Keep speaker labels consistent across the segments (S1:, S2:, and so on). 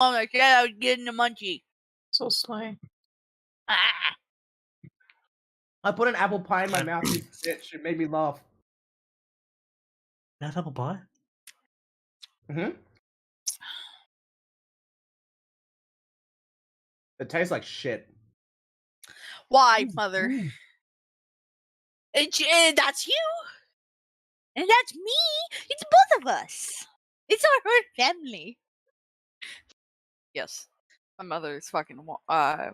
S1: I said I was getting the munchie.
S2: So slay.
S1: Ah.
S3: I put an apple pie in my mouth. Bitch, it made me laugh.
S4: That's apple pie?
S3: Mm-hmm. It tastes like shit.
S1: Why, mother? And that's you. And that's me. It's both of us. It's our whole family. Yes. My mother's fucking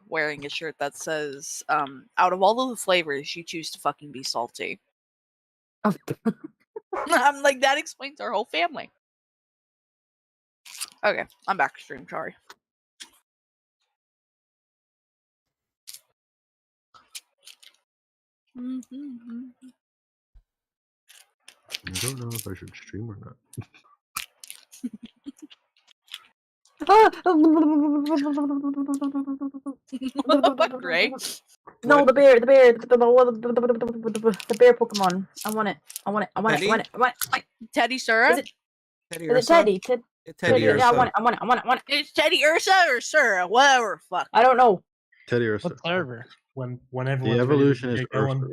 S1: wearing a shirt that says, out of all of the flavors, you choose to fucking be salty.
S2: Oh.
S1: I'm like, that explains our whole family. Okay, I'm back to stream, sorry.
S5: I don't know if I should stream or not.
S1: Right?
S2: No, the bear Pokemon. I want it. I want it.
S1: Teddy Sura?
S2: Is it
S6: Teddy
S2: Is it
S6: Ursa?
S2: Teddy?
S6: Teddy
S2: Yeah, I
S6: Ursa.
S2: want it.
S1: It's Teddy Ursa or Sura? Whatever, fuck.
S2: I don't know.
S5: Teddy Ursa.
S4: What server? Whenever
S5: The evolution is Ursa Ring.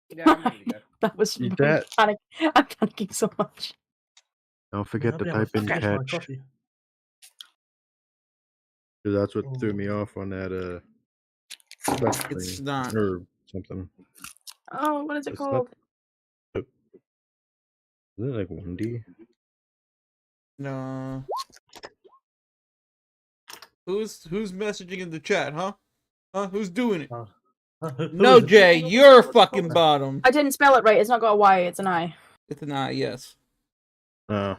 S3: Yeah, I'm ready to go.
S2: That was
S5: Eat that.
S2: I'm panicking so much.
S5: Don't forget to type in catch. Because that's what threw me off on that quest
S6: It's
S5: thing,
S6: not.
S5: or something.
S2: Oh, what is it
S5: It's
S2: called?
S5: Is it like 1D?
S6: No. Who's messaging in the chat, huh? Huh? Who's doing it? No, Jay, you're fucking bottom.
S2: I didn't spell it right. It's not got a Y. It's an I.
S6: It's an I, yes.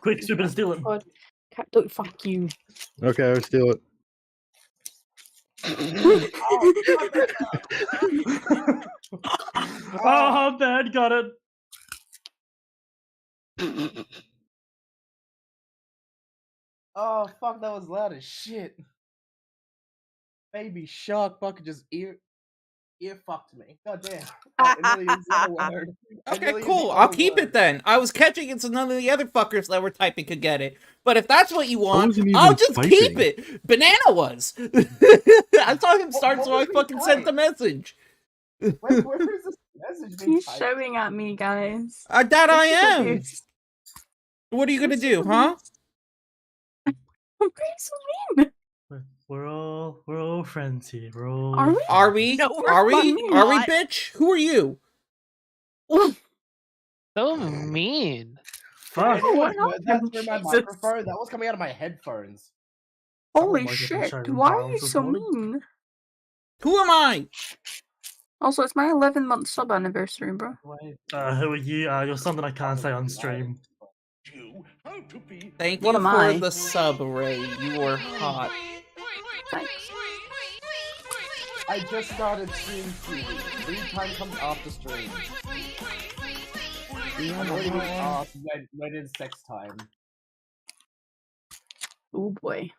S4: Quick, stupid, and steal it.
S2: God. Don't fuck you.
S5: Okay, I'll steal it.
S4: Oh, bad, got it.
S3: Oh fuck, that was loud as shit. Baby shark fucking just ear fucked me. God damn. I nearly used the other word.
S6: Okay, cool. I'll keep it then. I was catching it so none of the other fuckers that were typing could get it. But if that's what you want,
S5: wasn't even
S6: I'll just keep
S5: typing.
S6: it. Banana was. I saw him start,
S3: what
S6: so I
S3: was he
S6: fucking sent the message.
S3: Where is this message being
S2: He's
S3: typed?
S2: shouting at me, guys.
S6: That I am.
S2: Confused.
S6: What are you gonna do, huh?
S2: I'm being so mean.
S4: We're all friends here. We're all.
S2: Are we?
S6: Are we?
S1: No, we're
S6: Are we?
S1: fucking
S6: Are we,
S1: not.
S6: bitch? Who are you?
S7: So mean.
S4: Fuck.
S2: Oh,
S3: That's
S2: what
S3: that's
S2: happened?
S3: through my
S2: Jesus.
S3: microphone. That was coming out of my headphones.
S2: Holy
S4: my God,
S2: shit.
S4: sorry,
S2: Why are you
S4: violence
S2: so
S4: this morning?
S2: mean?
S6: Who am I?
S2: Also, it's my 11-month sub anniversary, bro.
S4: Who are you? You're something I can't say on stream.
S6: Thank
S2: What
S6: you
S2: am
S6: for
S2: I?
S6: the sub, Ray. You are hot.
S2: Thanks.
S3: I just started stream TV. Free time comes after stream. I'm already being asked when is sex time.
S2: Oh boy.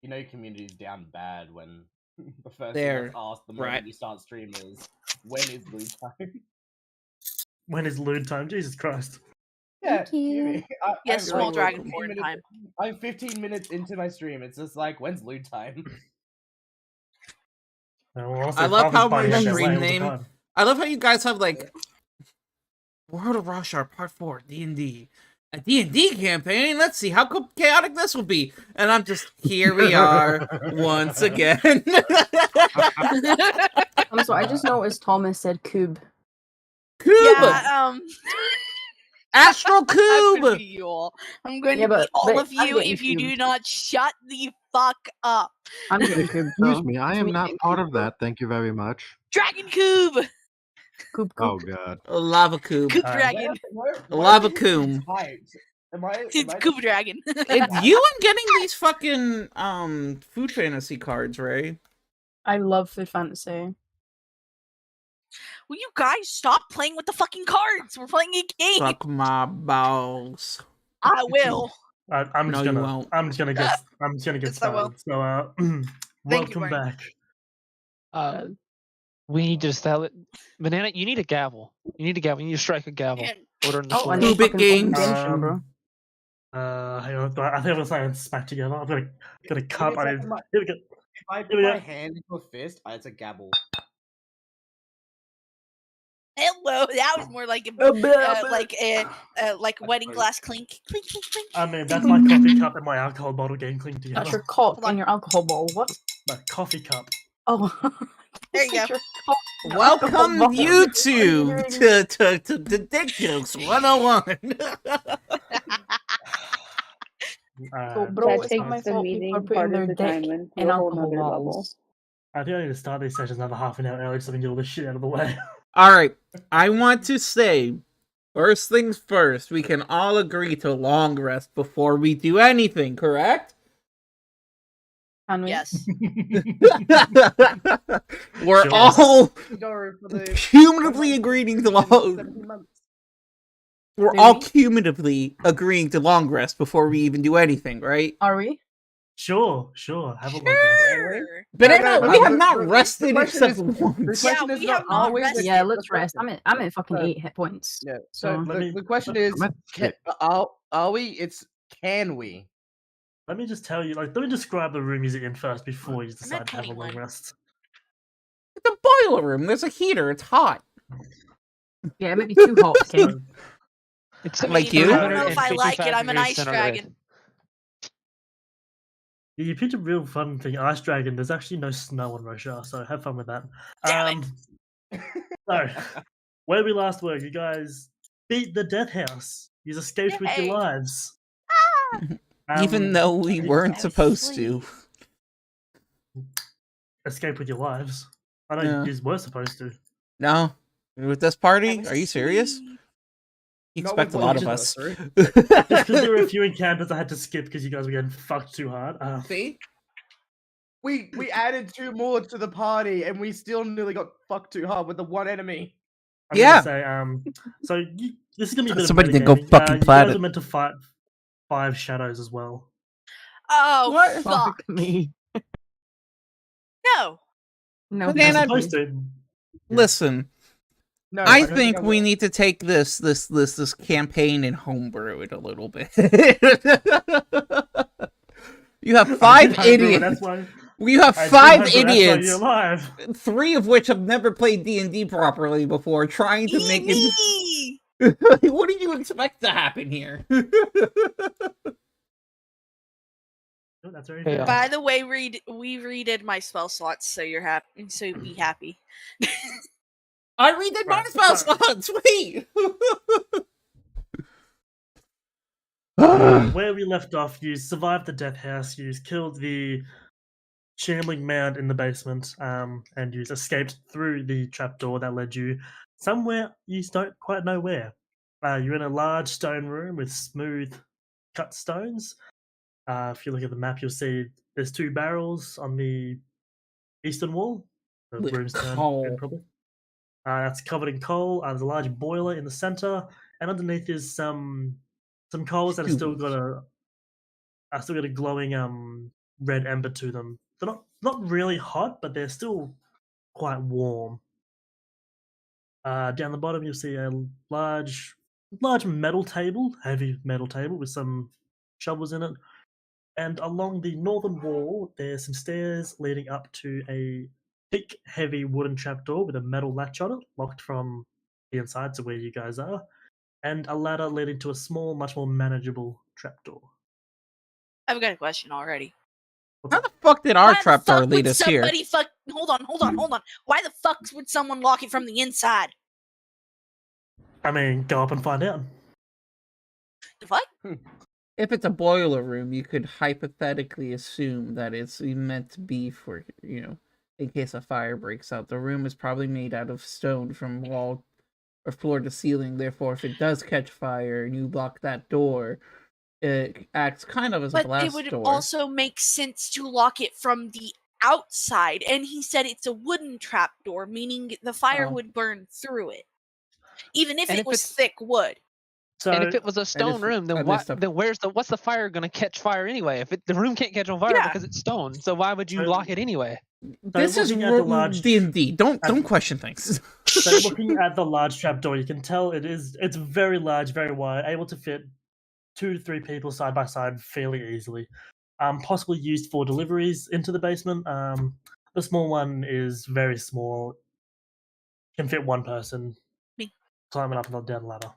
S3: You know your community's down bad when the first
S6: There,
S3: thing that's asked the moment
S6: right.
S3: you start stream is when is blue time?
S4: When is lewd time? Jesus Christ.
S3: Yeah,
S2: Thank you.
S3: Kiwi.
S1: Yes,
S6: You're
S1: small
S6: welcome.
S1: dragon
S3: 15
S1: board
S3: minutes-
S1: time.
S3: I'm 15 minutes into my stream. It's just like, when's loot time?
S6: I love how my stream name- I love how you guys have like World of Rashar Part 4 D&D. A D&D campaign? Let's see how chaotic this will be. And I'm just, here we are once again.
S2: I'm sorry, I just noticed Thomas said cube.
S6: Cube!
S1: Yeah,
S6: Astral
S1: I'm gonna
S6: Cube!
S1: be you all. I'm going
S2: Yeah,
S1: to be
S2: but
S1: all of
S2: I'm
S1: you
S2: getting
S1: if you do
S2: cubed.
S1: not shut the fuck up.
S2: I'm getting cube.
S5: Excuse me, I am not part of that. Thank you very much.
S1: Dragon Cube!
S2: Cube,
S5: Oh
S2: cube.
S5: god.
S6: A lava cube.
S1: Coop
S4: Alright.
S1: Dragon.
S6: Lava
S3: is it
S6: coom.
S3: typed? Am I
S1: It's
S3: am I
S1: Coop Dragon.
S6: It's you and getting these fucking food fantasy cards, Ray.
S2: I love Food Fantasy.
S1: Will you guys stop playing with the fucking cards? We're playing a game.
S6: Suck my balls.
S1: I will.
S4: I'm
S6: No,
S4: just
S6: you
S4: gonna.
S6: won't.
S4: I'm just gonna get. I'm just gonna get
S1: Yes, I will.
S4: started. So,
S1: Thank you
S4: welcome
S1: very
S4: back.
S7: We need to sell it. Banana, you need a gavel. You need a gavel. You need to strike a gavel.
S1: And
S7: Order in the
S2: Oh,
S7: store.
S2: and
S6: Two-bit
S2: fucking
S6: games.
S2: Genshin, bro.
S4: Hang on, I think I'm gonna say smack together. I'm gonna cut.
S3: Give me a second,
S4: Here we go.
S3: If I
S4: Here
S3: put
S4: we
S3: my
S4: go.
S3: hand into a fist, it's a gabble.
S1: Hello, that was more like like wedding glass clink, clink, clink, clink.
S4: I mean, that's my coffee cup and my alcohol bottle getting clinked together.
S2: That's your cock
S1: Hold on.
S2: and your alcohol bottle. What?
S4: My coffee cup.
S2: Oh.
S1: There you
S2: It's
S1: go.
S2: your cock and your
S6: Welcome
S2: alcohol
S6: you
S2: bottle.
S6: two to the Dick Jokes 101.
S2: So, bro,
S8: That
S2: it's
S8: takes
S2: not my
S8: the
S2: fault people
S8: meeting
S2: are
S8: part
S2: putting their
S8: of the
S2: dick
S8: diamond
S2: in
S8: to a whole
S2: alcohol
S8: nother level.
S2: bottles.
S4: I think I need to start these sessions another half an hour early so we can get all this shit out of the way.
S6: All right, I want to say, first things first, we can all agree to long rest before we do anything, correct?
S2: Can we?
S1: Yes.
S6: We're
S4: Sure.
S6: all
S3: Sorry for the
S6: cumulatively agreeing to long.
S3: 17 months.
S6: We're all cumulatively agreeing to long rest before we even do anything, right?
S2: Are we?
S4: Sure. Have a long rest.
S1: Sure.
S6: Banana,
S3: no,
S6: we
S3: no,
S6: have not
S3: the
S6: rested
S3: question
S6: except
S3: is-
S6: once.
S3: The question
S1: Yeah,
S3: is
S1: we
S3: not
S1: have not
S3: always
S1: rested.
S2: Yeah,
S3: the
S2: let's rest.
S3: question.
S2: I'm at fucking
S3: So-
S2: 8 hit points.
S3: Yeah.
S2: So-
S3: So
S4: Let me-
S3: the question is, are we? It's can we?
S4: Let me just tell you, let me describe the room you're in first before you
S1: I'm
S4: decide
S1: at
S4: to have a long
S1: 21.
S4: rest.
S6: It's a boiler room. There's a heater. It's hot.
S2: Yeah, it might be too hot, King.
S4: So,
S7: It's
S6: Like
S1: I
S6: you?
S1: don't know if I like it.
S7: 355
S1: I'm an
S7: degrees
S1: ice
S7: centigrade.
S1: dragon.
S4: you picked a real fun thing, Ice Dragon. There's actually no snow on Roshar, so have fun with that.
S1: Damn
S4: So, where we last were, you guys beat the Death House. You escaped with
S1: Yay.
S4: your lives.
S6: Even though we
S4: you
S6: weren't
S1: I was
S6: supposed to.
S1: asleep.
S4: escape with your lives. I know
S6: Yeah.
S4: you were supposed to.
S6: No? With this
S1: I
S6: party?
S1: was
S6: Are you serious?
S1: asleep.
S6: You
S3: Not
S6: expect a
S3: with
S6: lot
S3: one
S6: of
S3: of
S6: us.
S3: us,
S4: Just because there were a few encounters I had to skip because you guys were getting fucked too hard.
S3: See, we added 2 more to the party, and we still nearly got fucked too hard with the one enemy.
S4: I'm
S6: Yeah.
S4: gonna say, so this is gonna be a bit
S6: Somebody
S4: of
S6: didn't go
S4: metagaming.
S6: fucking
S4: You guys
S6: planet.
S4: were meant to fight 5 shadows as well.
S1: Oh
S6: What?
S1: fuck!
S2: me.
S1: No.
S2: No,
S6: But then
S4: You're
S6: I-
S4: supposed to.
S6: Listen,
S3: No,
S6: I
S3: don't
S6: think
S3: I
S6: we
S3: will.
S6: need to take this campaign and homebrew it a little bit. You have
S4: I
S6: 5
S4: did homebrew it,
S6: idiots.
S4: That's why.
S6: You have
S4: I did
S6: 5
S4: homebrew it, that's why
S6: idiots.
S4: You're alive.
S6: 3 of which have never played D&D properly before, trying to make it.
S1: Eee!
S6: What do you expect to happen here?
S4: Oh, that's very
S7: Yeah.
S4: fair.
S1: By the way, we redid my spell slots, so you're happy. So be happy.
S6: I redid my
S4: Right,
S6: spell
S4: sorry.
S6: slots. Wait.
S4: Where we left off, you survived the Death House, you killed the shambling mound in the basement, and you escaped through the trapdoor that led you somewhere you don't quite know where. You're in a large stone room with smooth cut stones. If you look at the map, you'll see there's 2 barrels on the eastern wall. The
S6: With
S4: room's turned
S6: coal.
S4: in probably. That's covered in coal. There's a large boiler in the center, and underneath is some coals that are still got a glowing red ember to them. They're not really hot, but they're still quite warm. Down the bottom, you'll see a large metal table, heavy metal table with some shovels in it. And along the northern wall, there's some stairs leading up to a thick, heavy wooden trapdoor with a metal latch on it, locked from the inside to where you guys are, and a ladder leading to a small, much more manageable trapdoor.
S1: I've got a question already.
S4: What's
S6: How
S4: up?
S6: the fuck did our
S1: Why the
S6: trapdoor
S1: fuck
S6: lead
S1: would
S6: us here?
S1: somebody hold on. Why the fuck would someone lock it from the inside?
S4: I mean, go up and find out.
S1: The fuck?
S6: If it's a boiler room, you could hypothetically assume that it's meant to be for, in case a fire breaks out. The room is probably made out of stone from wall or floor to ceiling. Therefore, if it does catch fire and you lock that door, it acts kind of as a
S1: But
S6: blast
S1: it would
S6: door.
S1: also make sense to lock it from the outside. And he said it's a wooden trapdoor, meaning the fire
S6: Oh.
S1: would burn through it, even if
S7: And
S1: it
S7: if
S1: was
S7: it's-
S1: thick wood.
S4: So,
S7: And if it was a stone
S6: if-
S7: room,
S6: I
S7: then
S6: missed a-
S7: what's the fire gonna catch fire anyway? If the room can't catch on fire
S1: Yeah.
S7: because it's stone, so why would you
S4: So-
S7: lock it anyway?
S6: This is
S4: looking at the large-
S6: D&D. Don't question things.
S4: So looking at the large trapdoor, you can tell it's very large, very wide, able to fit 2 to 3 people side by side fairly easily. Possibly used for deliveries into the basement. The small one is very small. Can fit 1 person
S1: Me.
S4: climbing up and down the ladder.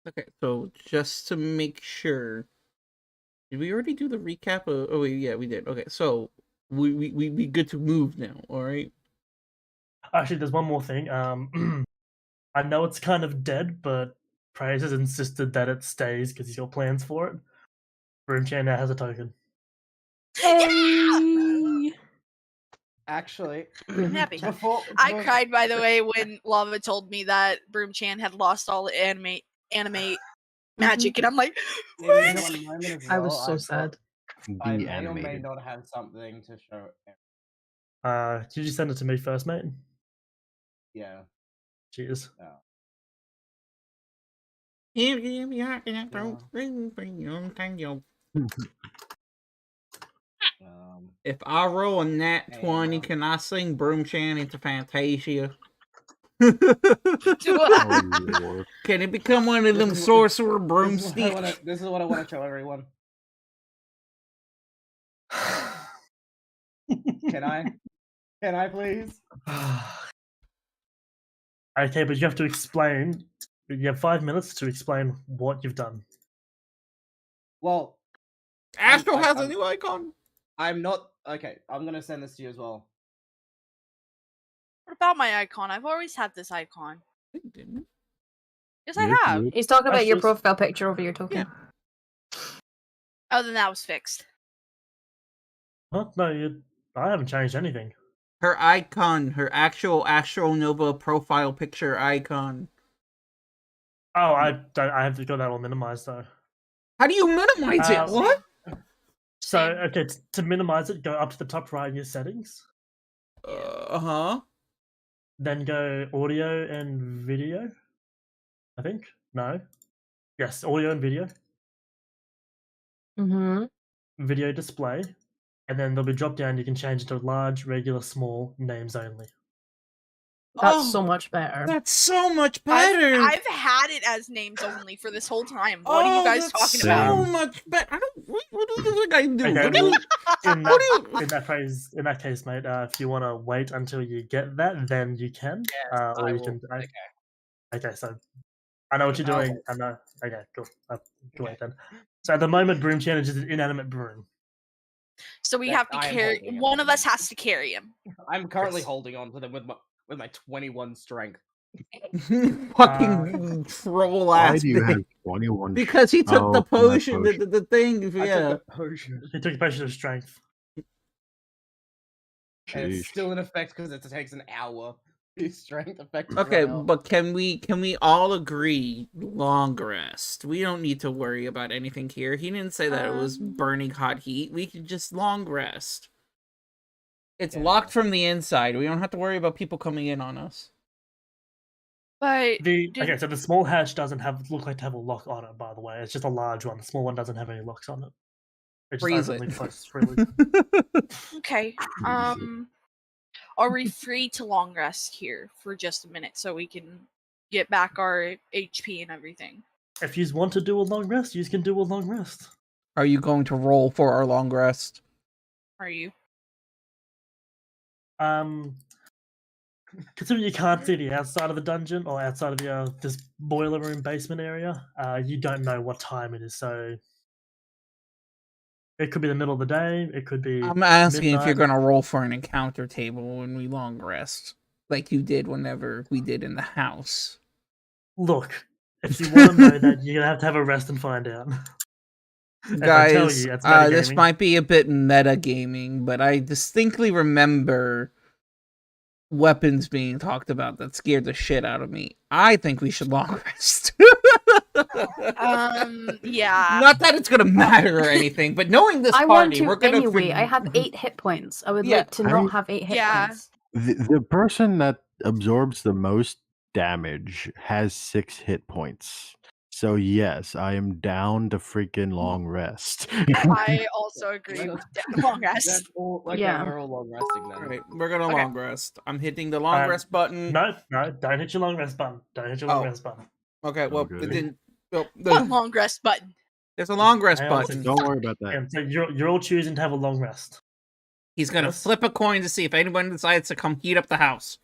S6: Okay, so just to make sure, did we already do the recap? Oh wait, yeah, we did. Okay, so we good to move now. All right.
S4: Actually, there's one more thing. I know it's kind of dead, but Praise has insisted that it stays because he's got plans for it. Broomchan now has a token.
S1: Yeah!
S3: Actually,
S1: I'm happy.
S3: before
S1: I cried, by the way, when Lava told me that Broomchan had lost all the anime magic, and I'm like,
S3: Maybe
S1: what?
S3: one moment as
S2: I was
S3: well,
S2: so
S3: thought
S2: sad.
S3: I
S5: The
S3: may or may
S5: animated.
S3: not have something to show.
S4: Did you send it to me first, mate?
S3: Yeah.
S4: Cheers.
S6: If I roll a nat
S3: Hey,
S6: 20, can I sing Broomchan into Fantasia?
S5: Oh, Lord.
S6: Can it become one of them
S3: This is-
S6: sorcerer
S3: This
S6: broomsticks?
S3: is what I want to show everyone. Can I? Can I please?
S4: Okay, but you have to explain. You have 5 minutes to explain what you've done.
S3: Well,
S6: Astro has a
S3: I'm-
S6: new icon.
S3: I'm not okay. I'm gonna send this to you as well.
S1: What about my icon? I've always had this icon.
S6: Didn't
S1: Yes, I
S5: Yes, you
S1: have.
S5: did.
S2: He's talking about your
S4: That's just-
S2: profile picture over your token.
S1: Oh, then that was fixed.
S4: Huh? No, I haven't changed anything.
S6: Her icon, her actual Astro Nova profile picture icon.
S4: Oh, I have to got that all minimized though.
S6: How do you minimize it? What?
S4: So,
S1: Same.
S4: okay, to minimize it, go up to the top right in your settings.
S6: Uh-huh.
S4: Then go audio and video. I think. No. Yes, audio and video.
S2: Mm-hmm.
S4: Video display. And then there'll be drop down. You can change it to large, regular, small, names only.
S2: That's
S6: Oh,
S2: so much better.
S6: That's so much better.
S1: I've had it as names only for this whole time. What are you guys
S6: that's
S1: talking
S6: so
S1: about?
S6: much better. I don't. What do you think I do?
S4: Okay,
S6: What do you-
S4: in
S6: what do you-
S4: that case, mate, if you want to wait until you get that, then you can. Or
S3: I
S4: you
S3: will.
S4: can.
S3: Okay.
S4: Okay, so I know what you're
S3: I'll
S4: doing. I know. Okay, cool. Go wait then. So at the moment, Broomchan is just an inanimate broom.
S1: So we
S3: That
S1: have to
S3: I am
S1: carry.
S3: holding it.
S1: One of us has to carry him.
S3: I'm currently
S4: Yes.
S3: holding on to them with my 21 strength.
S6: Fucking troll
S5: Why
S6: ass
S5: do you
S6: bitch.
S5: have 21?
S6: Because he took
S5: Oh,
S6: the
S5: from that
S6: potion, the thing.
S3: I
S6: Yeah.
S3: took a potion.
S4: He took a potion of strength.
S3: And
S5: Jeez.
S3: it's still in effect because it takes an hour. His strength effect.
S6: Okay, but can we all agree long rest? We don't need to worry about anything here. He didn't say that it was burning hot heat. We can just long rest. It's
S3: Yeah.
S6: locked from the inside. We don't have to worry about people coming in on us.
S1: But
S4: Okay, so the small hatch doesn't look like to have a lock on it. By the way, it's just a large one. The small one doesn't have any locks on it. It just
S6: Freeze
S4: openly
S6: it.
S4: closes freely.
S1: okay. Are we free to long rest here for just a minute so we can get back our HP and everything?
S4: If you want to do a long rest, you can do a long rest.
S6: Are you going to roll for our long rest?
S1: Are you?
S4: Considering you can't see the outside of the dungeon or outside of the this boiler room basement area, you don't know what time it is. So it could be the middle of the day. It could be.
S6: I'm asking if you're
S4: midnight.
S6: going to roll for an encounter table when we long rest, like you did whenever we did in the house.
S4: Look, if you want to know that, you're gonna have to have a rest and find out. If I tell
S6: Guys,
S4: you, that's
S6: this
S4: metagaming.
S6: might be a bit metagaming, but I distinctly remember weapons being talked about that scared the shit out of me. I think we should long rest.
S1: Yeah.
S6: Not that it's gonna matter or anything, but knowing this
S2: I want
S6: party,
S2: to
S6: we're gonna
S2: anyway. I have 8 hit points. I would
S6: Yeah,
S2: like to not have 8 hit
S1: Yeah.
S2: points.
S5: The person that absorbs the most damage has 6 hit points. So yes, I am down to freaking long rest.
S1: I also agree with long rest.
S3: That's all. Okay,
S2: Yeah.
S3: we're all long resting then.
S6: Alright, we're gonna
S1: Okay.
S6: long rest. I'm hitting the long rest button.
S4: No, don't hit your long rest button. Don't hit your long
S6: Oh.
S4: rest button.
S6: Okay, well, it
S5: Okay.
S6: didn't. Well,
S1: What long rest button?
S6: there's a long rest
S4: Hang on,
S6: button.
S5: Don't worry about that.
S4: And so you're all choosing to have a long rest.
S6: He's gonna
S4: Yes.
S6: flip a coin to see if anyone decides to come heat up the house.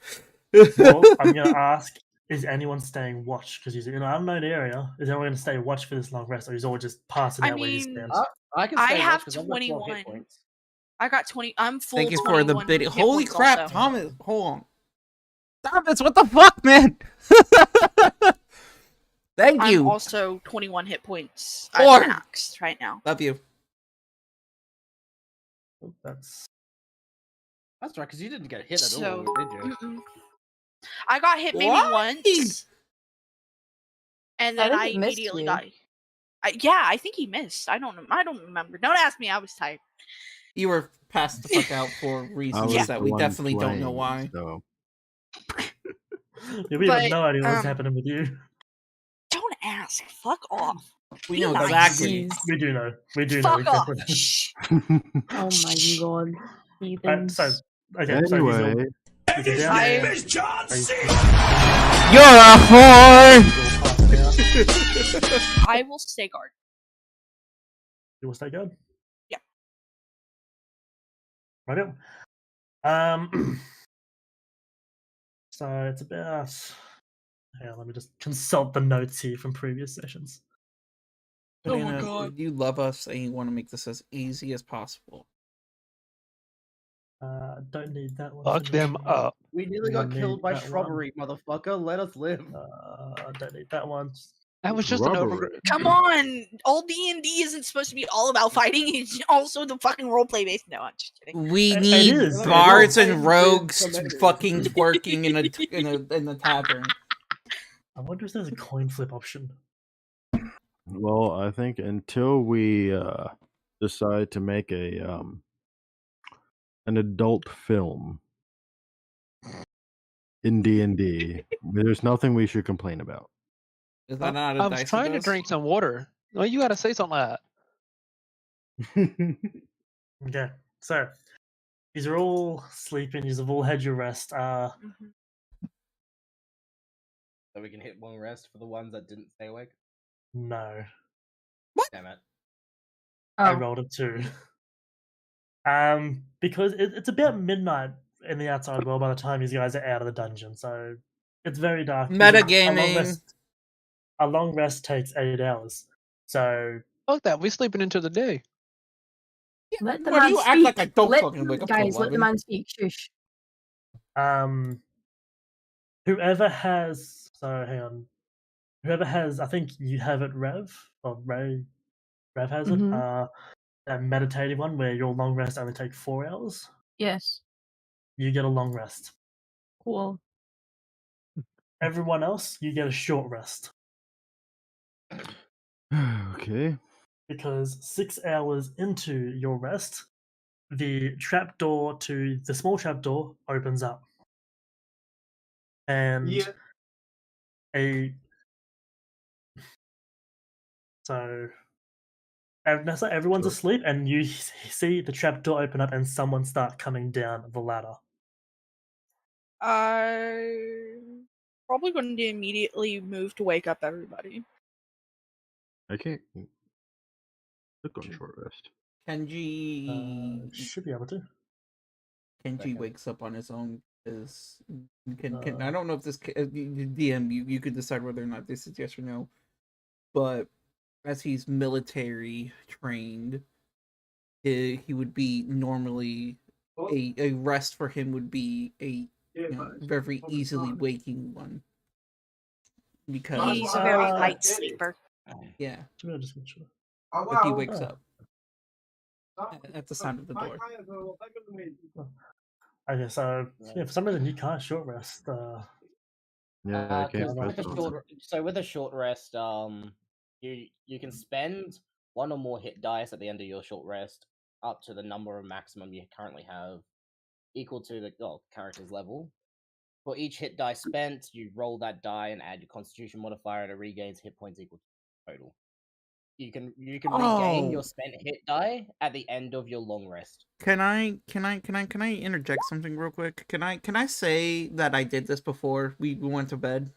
S4: Well, I'm gonna ask: is anyone staying watch? Because you're in an unknown area. Is anyone gonna stay watch for this long rest, or is all just passing
S1: I
S4: out where you
S1: mean,
S4: stand?
S3: I can
S1: I
S3: stay watch
S1: have
S3: 'cause I've got 12 hit
S1: 21.
S3: points.
S1: I got 20. I'm full.
S6: Thank you for the
S1: 21
S6: video.
S1: hit
S6: Holy
S1: points
S6: crap,
S1: also.
S6: Thomas! Hold on, Thomas! What the fuck, man? Thank
S1: I'm
S6: you.
S1: also 21 hit points.
S6: Or-
S1: I'm maxed right now.
S6: Love you.
S4: Oh, that's
S3: That's right, because you didn't get hit at
S1: So,
S3: all, did you?
S1: mm-mm. I got hit maybe
S6: Why?
S1: once, and then
S2: think
S1: I
S2: he missed
S1: immediately
S2: you.
S1: got. Yeah, I think he missed. I don't remember. Don't ask me. I was tired.
S6: You were passed the fuck out for
S5: I
S6: reasons
S5: was
S6: that
S5: the
S6: we
S5: one
S6: definitely don't know
S5: playing,
S6: why.
S5: So.
S4: yeah, we
S1: But,
S4: have no idea what's
S1: um,
S4: happening with you.
S1: Don't ask. Fuck off.
S6: We
S1: Be
S6: know
S1: nice.
S6: exactly.
S4: We do know. We do know
S1: Fuck
S4: exactly.
S1: off. Shh.
S2: Oh my god. Heathens.
S4: So okay, so
S5: Anyway,
S4: he's down
S1: I-
S4: there.
S8: John
S4: He's-
S6: You're a whore.
S4: he's all passing out.
S1: I will stay guard.
S4: You will stay good.
S1: Yeah.
S4: Right. So it's about. Yeah, let me just consult the notes here from previous sessions.
S1: Oh my
S6: Banana,
S1: God.
S6: you love us and you want to make this as easy as possible.
S4: Don't need that one.
S7: Fuck them up.
S3: We nearly
S4: You
S3: got killed
S4: need
S3: by
S4: that one.
S3: shrubbery, motherfucker. Let us live.
S4: Don't need that one.
S7: That was just an over.
S5: Rubbery.
S1: Come on, all D&D isn't supposed to be all about fighting. It's also the fucking roleplay based. No, I'm just kidding.
S6: We
S4: It
S6: need
S4: is.
S6: bards
S3: It is.
S6: and rogues
S3: Some enemies.
S6: fucking twerking in a tavern.
S4: I wonder if there's a coin flip option.
S5: well, I think until we decide to make an adult film in D&D, there's nothing we should complain about.
S6: Is that not a
S7: I was
S6: dice
S7: trying to
S6: dose?
S7: drink some water. Well, you gotta say something like that.
S4: Okay, so these are all sleeping. These have all had your rest.
S1: Mhm.
S3: So we can hit one rest for the ones that didn't stay awake.
S4: No,
S3: Damn it.
S4: I
S2: Oh.
S4: rolled a 2. Because it's about midnight in the outside world by the time these guys are out of the dungeon, so it's very dark.
S6: Metagaming.
S4: A long rest takes 8 hours, so
S7: Fuck that. We sleeping into the day.
S2: Let the
S6: Why do
S2: man
S6: you
S2: speak.
S6: act like I don't
S2: let,
S6: fucking wake up till
S2: guys, let the
S6: 11?
S2: man speak. Shush.
S4: Whoever has hang on. Whoever has, I think you have it, Rev or Rev has it.
S2: Mhm.
S4: That meditative one where your long rest only takes 4 hours.
S2: Yes.
S4: You get a long rest.
S2: Cool.
S4: Everyone else, you get a short rest
S5: okay.
S4: because 6 hours into your rest, the trapdoor to the small trapdoor opens up, and so everyone's
S5: Sure.
S4: asleep, and you see the trapdoor open up and someone start coming down the ladder.
S1: I'm probably going to immediately move to wake up everybody.
S5: I can't click on short rest.
S6: Kenji
S4: Should be able to.
S3: Second.
S6: wakes up on his own. Is can
S4: Uh,
S6: I don't know if this DM you could decide whether or not this is yes or no, but as he's military trained, he would be normally a rest for him would be a very easily waking one because
S1: He's a very
S4: Uh,
S1: light sleeper.
S6: yeah,
S4: Should I just make sure?
S6: if he wakes
S4: Oh.
S6: up at the sound of the door.
S4: Okay, so yeah, for some reason you can't short rest.
S5: Yeah, I can't.
S3: With
S5: press
S3: a
S5: on
S3: short, so with a short rest, you can spend 1 or more hit dice at the end of your short rest, up to the number of maximum you currently have, equal to the character's level. For each hit die spent, you roll that die and add your Constitution modifier, and it regains hit points equal. total. You can regain
S6: Oh.
S3: your spent hit die at the end of your long rest.
S6: Can I interject something real quick? Can I say that I did this before we went to bed?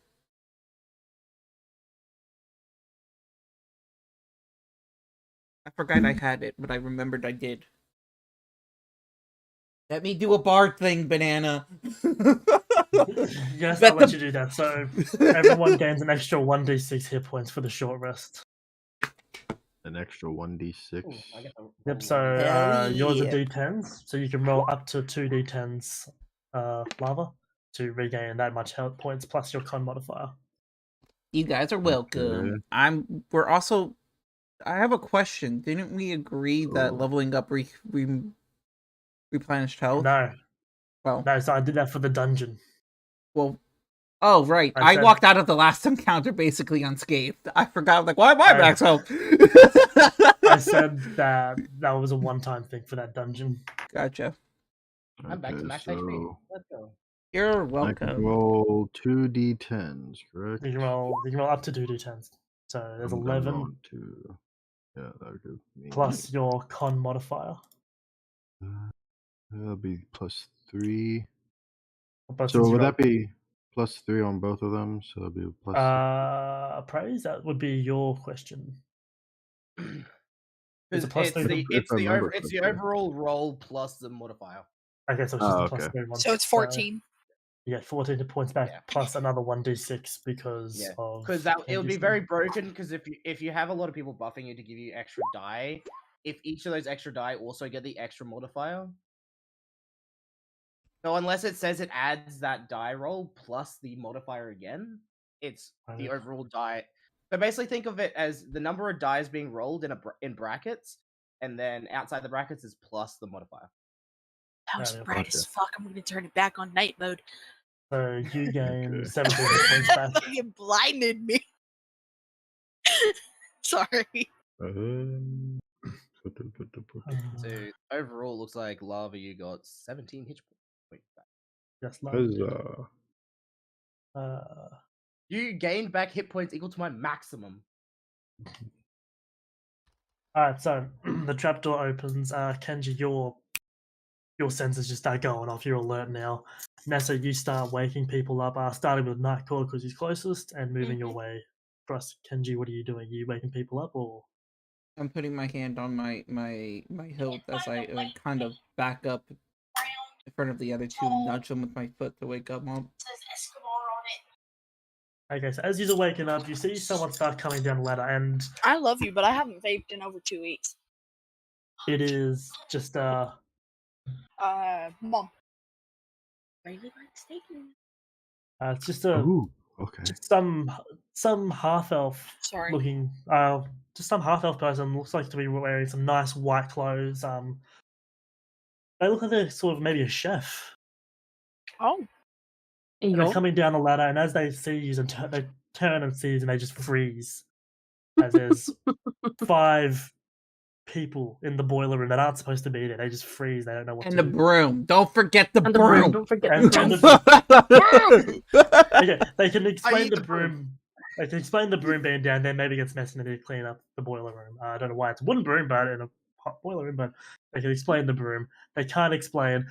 S6: I forgot I had it, but I remembered I did. Let me do a bard thing, Banana.
S4: Yes,
S6: Bet
S4: I'll let
S6: the-
S4: you do that. So everyone gains an extra 1d6 hit points for the short rest.
S5: An extra 1d6.
S3: Ooh, I get the
S4: Yep,
S3: roll
S4: so
S6: Hell
S4: yours are
S6: yeah.
S4: d10s, so you can roll up to 2d10s lava to regain that much health points plus your con modifier.
S6: You guys are welcome. We're also. I have a question. Didn't we agree that
S5: Oh.
S6: leveling up replenished health?
S4: No,
S6: Well,
S4: no, so I did that for the dungeon.
S6: well. Oh right,
S4: I
S6: I
S4: said-
S6: walked out of the last encounter basically unscathed. I forgot. Like, why am I
S4: I-
S6: max health?
S4: I said that was a one-time thing for that dungeon.
S6: Gotcha.
S3: I'm back to
S5: Okay,
S3: max HP.
S5: so
S3: Let's go.
S6: You're
S5: I can
S6: welcome.
S5: roll 2d10s, correct?
S4: You can roll up to 2d10s. So there's
S5: I'm gonna
S4: 11
S5: roll 2. Yeah, that would give me.
S4: plus your con modifier.
S5: That'll be plus 3.
S4: But
S5: So
S4: since you
S5: would
S4: got
S5: that be plus 3 on both of them? So it'll be plus.
S4: praise? That would be your question. Is
S3: It's,
S4: it plus
S3: it's
S4: 3?
S3: the
S5: If
S3: it's
S5: I
S3: the
S5: remember
S3: over it's the
S5: correctly.
S3: overall roll plus the modifier.
S4: Okay, so it's just
S5: Oh,
S4: a plus
S5: okay.
S4: 3 one.
S1: So it's 14.
S4: You get 14 points back
S3: Yeah.
S4: plus another 1d6 because
S3: Yeah,
S4: of.
S3: because that it would be
S4: Kenji's
S3: very
S4: thing.
S3: broken. Because if you have a lot of people buffing you to give you extra die, if each of those extra die also get the extra modifier. So unless it says it adds that die roll plus the modifier again, it's the
S4: Okay.
S3: overall die. So basically, think of it as the number of dies being rolled in brackets, and then outside the brackets is plus the modifier.
S1: That was
S4: Yeah,
S1: bright as fuck. I'm gonna turn it back on night mode.
S4: So you gain
S5: Okay.
S4: 17 points back.
S1: It blinded me. Sorry.
S3: So overall, looks like Lava, you got 17 hit points back.
S4: Yes, love.
S5: Huzzah.
S3: You gained back hit points equal to my maximum.
S4: Alright, so the trapdoor opens. Kenji, your senses just start going off. You're alert now. Nessa, you start waking people up, starting with Nightcore because he's closest, and moving your way across. Kenji, what are you doing? Are you waking people up, or?
S6: I'm putting my hand on my hilt as I kind of back up in front of the other two, nudge them with my foot to wake up.
S4: Okay, so as you're waking up, you see someone start coming down the ladder, and
S1: I love you, but I haven't vaped in over 2 weeks.
S4: it is just
S1: Mom. Really mistaken.
S4: it's just a
S5: Ooh, okay.
S4: just some half elf
S1: Sorry.
S4: looking just some half elf person looks like to be wearing some nice white clothes. They look like they're sort of maybe a chef.
S1: Oh.
S4: And they're coming down the ladder, and as they see you, they turn and see you, and they just freeze. As there's 5 people in the boiler room that aren't supposed to be there. They just freeze. They don't know what
S6: And
S4: to
S6: the
S4: do.
S6: broom. Don't forget the
S2: And the broom.
S6: broom.
S2: Don't forget
S4: And-
S2: the
S4: and
S2: broom.
S4: Okay, they can explain
S3: eat
S4: the
S3: the broom.
S4: broom. They can explain the broom being down there. Maybe it's necessary to clean up the boiler room. I don't know why it's a wooden broom, but in a hot boiler room. But they can explain the broom. They can't explain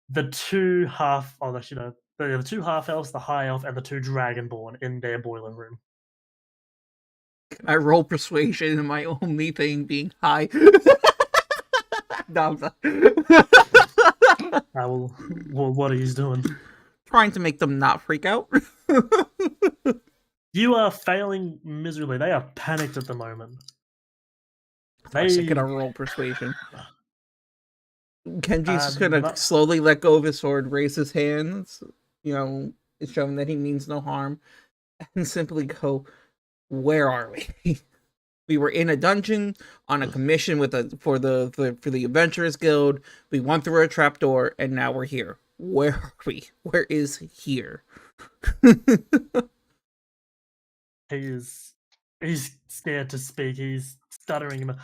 S4: the 2 half. Oh, actually, no. The 2 half elves, the high elf, and the 2 dragonborn in their boiler room.
S6: I roll persuasion and my only thing being high. No, I'm not.
S4: Well, what are you doing?
S6: Trying to make them not freak out.
S4: You are failing miserably. They are panicked at the moment.
S6: I
S4: They
S6: gonna roll persuasion. Kenji's just gonna
S4: not-
S6: slowly let go of his sword, raise his hands, showing that he means no harm, and simply go, "Where are we? We were in a dungeon on a commission for the Adventurers Guild. We went through a trapdoor, and now we're here. Where are we? Where is here?"
S4: he's scared to speak. He's stuttering.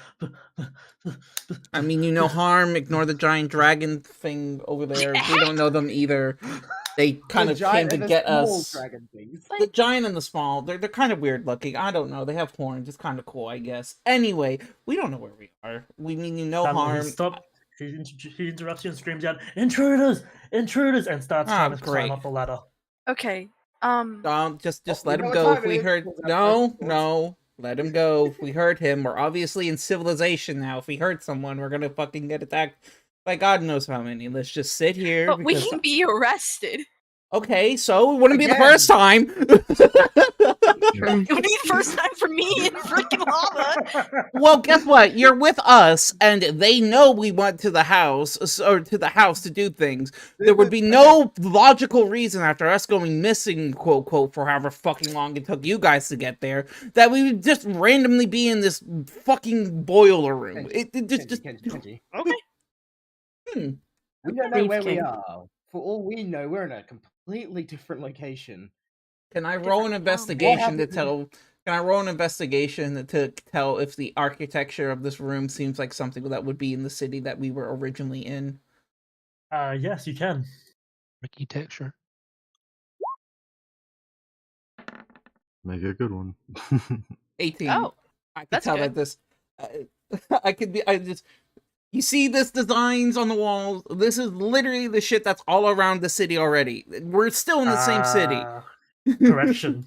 S6: I mean, you know harm. Ignore the giant dragon thing over there. We don't know them either. They kind of came to get us.
S3: Dragon things.
S6: The giant and the small, they're kind of weird looking. I don't know. They have horns. It's kind of cool, I guess. Anyway, we don't know where we are. We mean you no harm.
S4: Stop. He interrupts you and screams out, "Intruders! Intruders!" and starts trying to
S6: great.
S4: climb up the ladder.
S1: Okay.
S6: Just let him go. If we heard no, let him go. If we heard him, we're obviously in civilization now. If we hurt someone, we're gonna fucking get attacked by God knows how many. Let's just sit here.
S1: But we can be arrested.
S6: Okay, so it wouldn't be the first time.
S1: It would be the first time for me in freaking lava.
S6: Well, guess what? You're with us, and they know we went to the house, or to the house to do things. There would be no logical reason after us going missing, quote, quote, for however fucking long it took you guys to get there, that we would just randomly be in this fucking boiler room.
S3: Kenji.
S1: Okay.
S3: We don't know where we are. For all we know, we're in a completely different location.
S6: Can I roll an investigation to tell? Can I roll an investigation to tell if the architecture of this room seems like something that would be in the city that we were originally in?
S4: Yes, you can.
S7: Architecture.
S5: Make a good one.
S6: 18.
S1: Oh,
S6: I can
S1: that's
S6: tell
S1: good.
S6: that this. You see this designs on the walls. This is literally the shit that's all around the city already. We're still in the same city.
S4: Correction.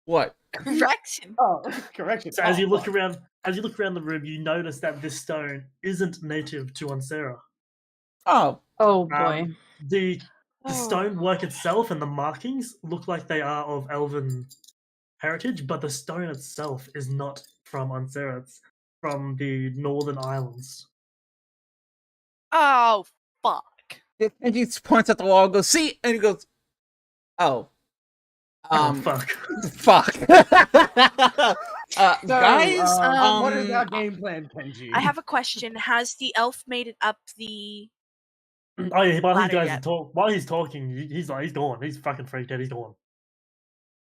S6: What?
S1: Correction.
S3: Oh, correction.
S4: So as you look around the room, you notice that this stone isn't native to Ansera.
S6: Oh.
S2: Oh boy.
S4: The stonework itself and the markings look like they are of elven heritage, but the stone itself is not from Ansera. It's from the Northern Islands.
S1: Oh, fuck.
S6: And he points at the wall and goes, see? And he goes, oh.
S4: Fuck.
S6: Fuck.
S3: So,
S6: guys,
S3: what is our game plan, Kenji?
S1: I have a question. Has the elf made it up the...
S4: Oh yeah,
S1: Ladder
S4: while he's talking, he's gone. He's fucking freaked out. He's gone.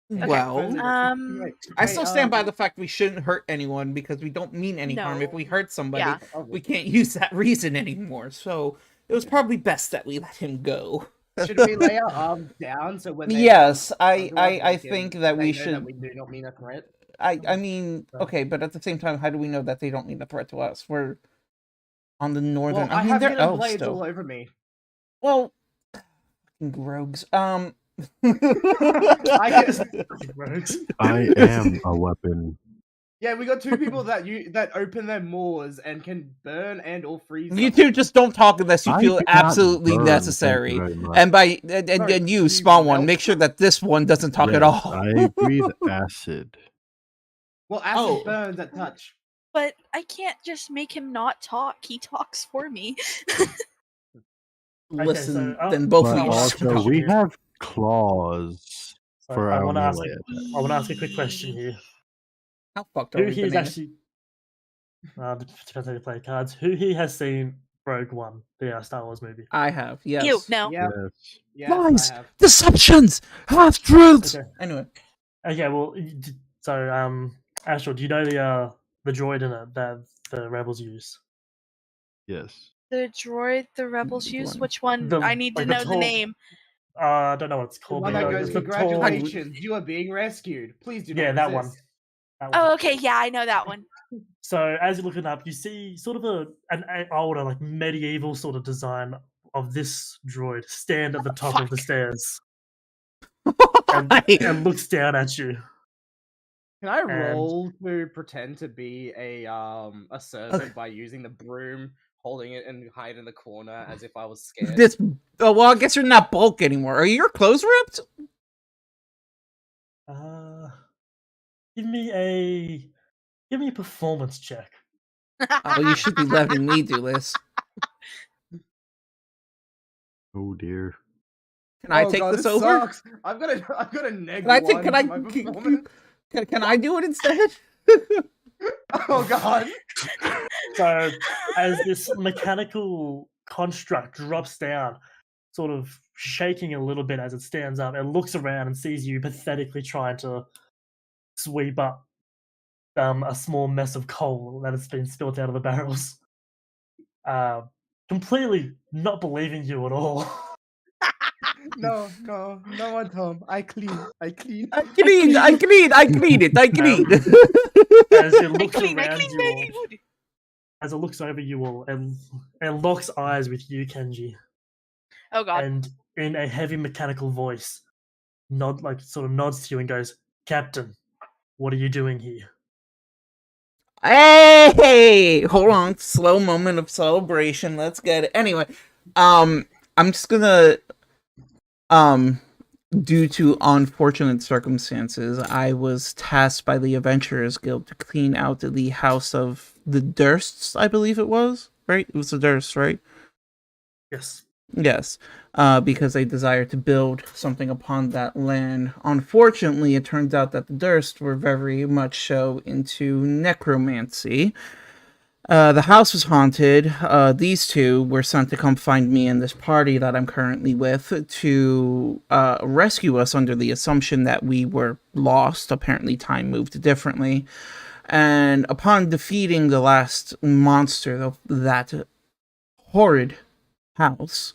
S6: Well,
S1: Um,
S6: I still stand by the fact we shouldn't hurt anyone because we don't mean any harm. If
S1: No.
S6: we hurt somebody,
S1: Yeah.
S6: we can't use that reason anymore. So it was probably best that we let him go.
S3: Should we lay our arms down so when they
S6: Yes,
S3: come to us,
S6: I
S3: we
S6: think
S3: can
S6: that
S3: let
S6: we
S3: know
S6: should.
S3: that we do not mean a threat?
S6: I mean, okay, but at the same time, how do we know that they don't mean a threat to us? We're on the northern.
S3: Well,
S6: I mean,
S3: have
S6: they're
S3: hidden
S6: elves
S3: blades
S6: still.
S3: all over me.
S6: Well, fucking rogues.
S3: I guess.
S5: I am a weapon.
S3: Yeah, we got two people that open their maws and can burn and or freeze.
S6: You
S3: something.
S6: two just don't talk unless you
S5: I
S6: feel
S5: cannot
S6: absolutely
S5: burn, thank
S6: necessary.
S5: you very much.
S6: And
S3: Sorry,
S6: you,
S3: you
S6: spawn one,
S3: melt?
S6: make sure that this one doesn't talk at
S5: Yes,
S6: all.
S5: I breathe acid.
S3: Well, acid
S6: Oh.
S3: burns at touch.
S1: but I can't just make him not talk. He talks for me.
S6: Listen,
S4: so,
S6: then both
S5: But
S6: of you.
S4: also-
S5: also, we have claws
S4: So
S5: for
S4: I
S5: our
S4: want to ask.
S5: melee.
S4: I want to ask a quick question here.
S6: How fucked
S4: Who
S6: are we?
S4: here is
S6: Banana?
S4: actually? Depends how you play cards. Who here has seen Rogue One, the Star Wars movie?
S6: I have, yes.
S1: You, no.
S3: Yeah,
S5: Yes.
S3: yes,
S6: Lies!
S3: I have.
S6: Deceptions! Half truths!
S4: Okay.
S6: Anyway.
S4: Okay. Well, so Astral, do you know the droid in it that the rebels use?
S5: Yes.
S1: The droid the rebels
S6: Which
S1: use?
S6: one?
S1: Which one?
S4: The-
S1: I need to
S4: like the
S1: know the
S4: tall-
S1: name.
S4: I don't know what it's
S3: The
S4: called.
S3: one
S4: but
S3: that
S4: no,
S3: goes,
S4: it's the tall-
S3: congratulations, you are being rescued. Please do not
S4: Yeah, that one.
S3: resist."
S4: That one.
S1: Oh, okay. Yeah, I know that one.
S4: So as you're looking up, you see sort of an older, like medieval sort of design of this droid stand at the top of the stairs and looks down at you.
S3: Can I
S4: And-
S3: roll to pretend to be a servant by using the broom, holding it and hide in the corner as if I was scared?
S6: This. Oh, well, I guess you're not bulk anymore. Are your clothes ripped?
S4: Give me a performance check.
S6: Oh, you should be letting me do this.
S5: Oh dear.
S6: Can I
S3: Oh
S6: take
S3: God,
S6: this over?
S3: Sucks. I've got a neg
S6: Can I take?
S3: one
S6: Can I?
S3: for my performance.
S6: Can I do it instead?
S3: Oh God.
S4: So as this mechanical construct drops down, sort of shaking a little bit as it stands up, it looks around and sees you pathetically trying to sweep up a small mess of coal that has been spilt out of the barrels. Completely not believing you at all.
S8: No, one, Tom. I clean.
S6: I clean it. I clean.
S4: As it looks
S1: I
S4: around
S1: clean
S4: you all,
S1: baby wood.
S4: as it looks over you all, and locks eyes with you, Kenji,
S1: Oh god.
S4: and in a heavy mechanical voice, sort of nods to you and goes, "Captain, what are you doing here?"
S6: Hey, hold on. Slow moment of celebration. Let's get it. Anyway, I'm just gonna, due to unfortunate circumstances, I was tasked by the Adventurers Guild to clean out the house of the Dursts, I believe it was, right? It was the Dursts, right?
S4: Yes.
S6: Yes, because they desire to build something upon that land. Unfortunately, it turns out that the Durst were very much so into necromancy. The house was haunted. These two were sent to come find me and this party that I'm currently with to rescue us under the assumption that we were lost. Apparently, time moved differently. And upon defeating the last monster of that horrid house,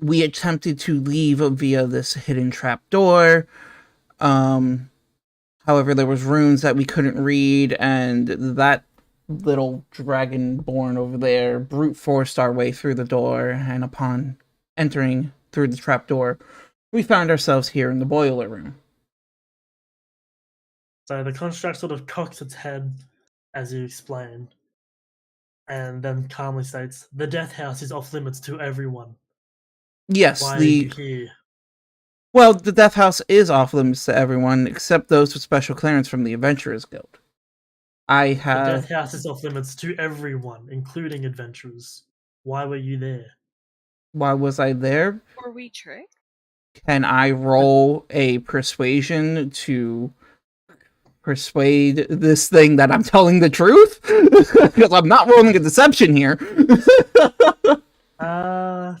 S6: we attempted to leave via this hidden trapdoor. However, there was runes that we couldn't read, and that little dragonborn over there brute forced our way through the door, and upon entering through the trapdoor, we found ourselves here in the boiler room.
S4: So the construct sort of cocks its head as you explain, and then calmly states, "The Death House is off limits to everyone.
S6: Yes,
S4: Why are you here?"
S6: Well, the Death House is off limits to everyone except those with special clearance from the Adventurers Guild.
S4: The Death House is off limits to everyone, including adventurers. Why were you there?
S6: Why was I there?
S1: Were we tricked?
S6: Can I roll a persuasion to persuade this thing that I'm telling the truth? Because I'm not rolling a deception here. I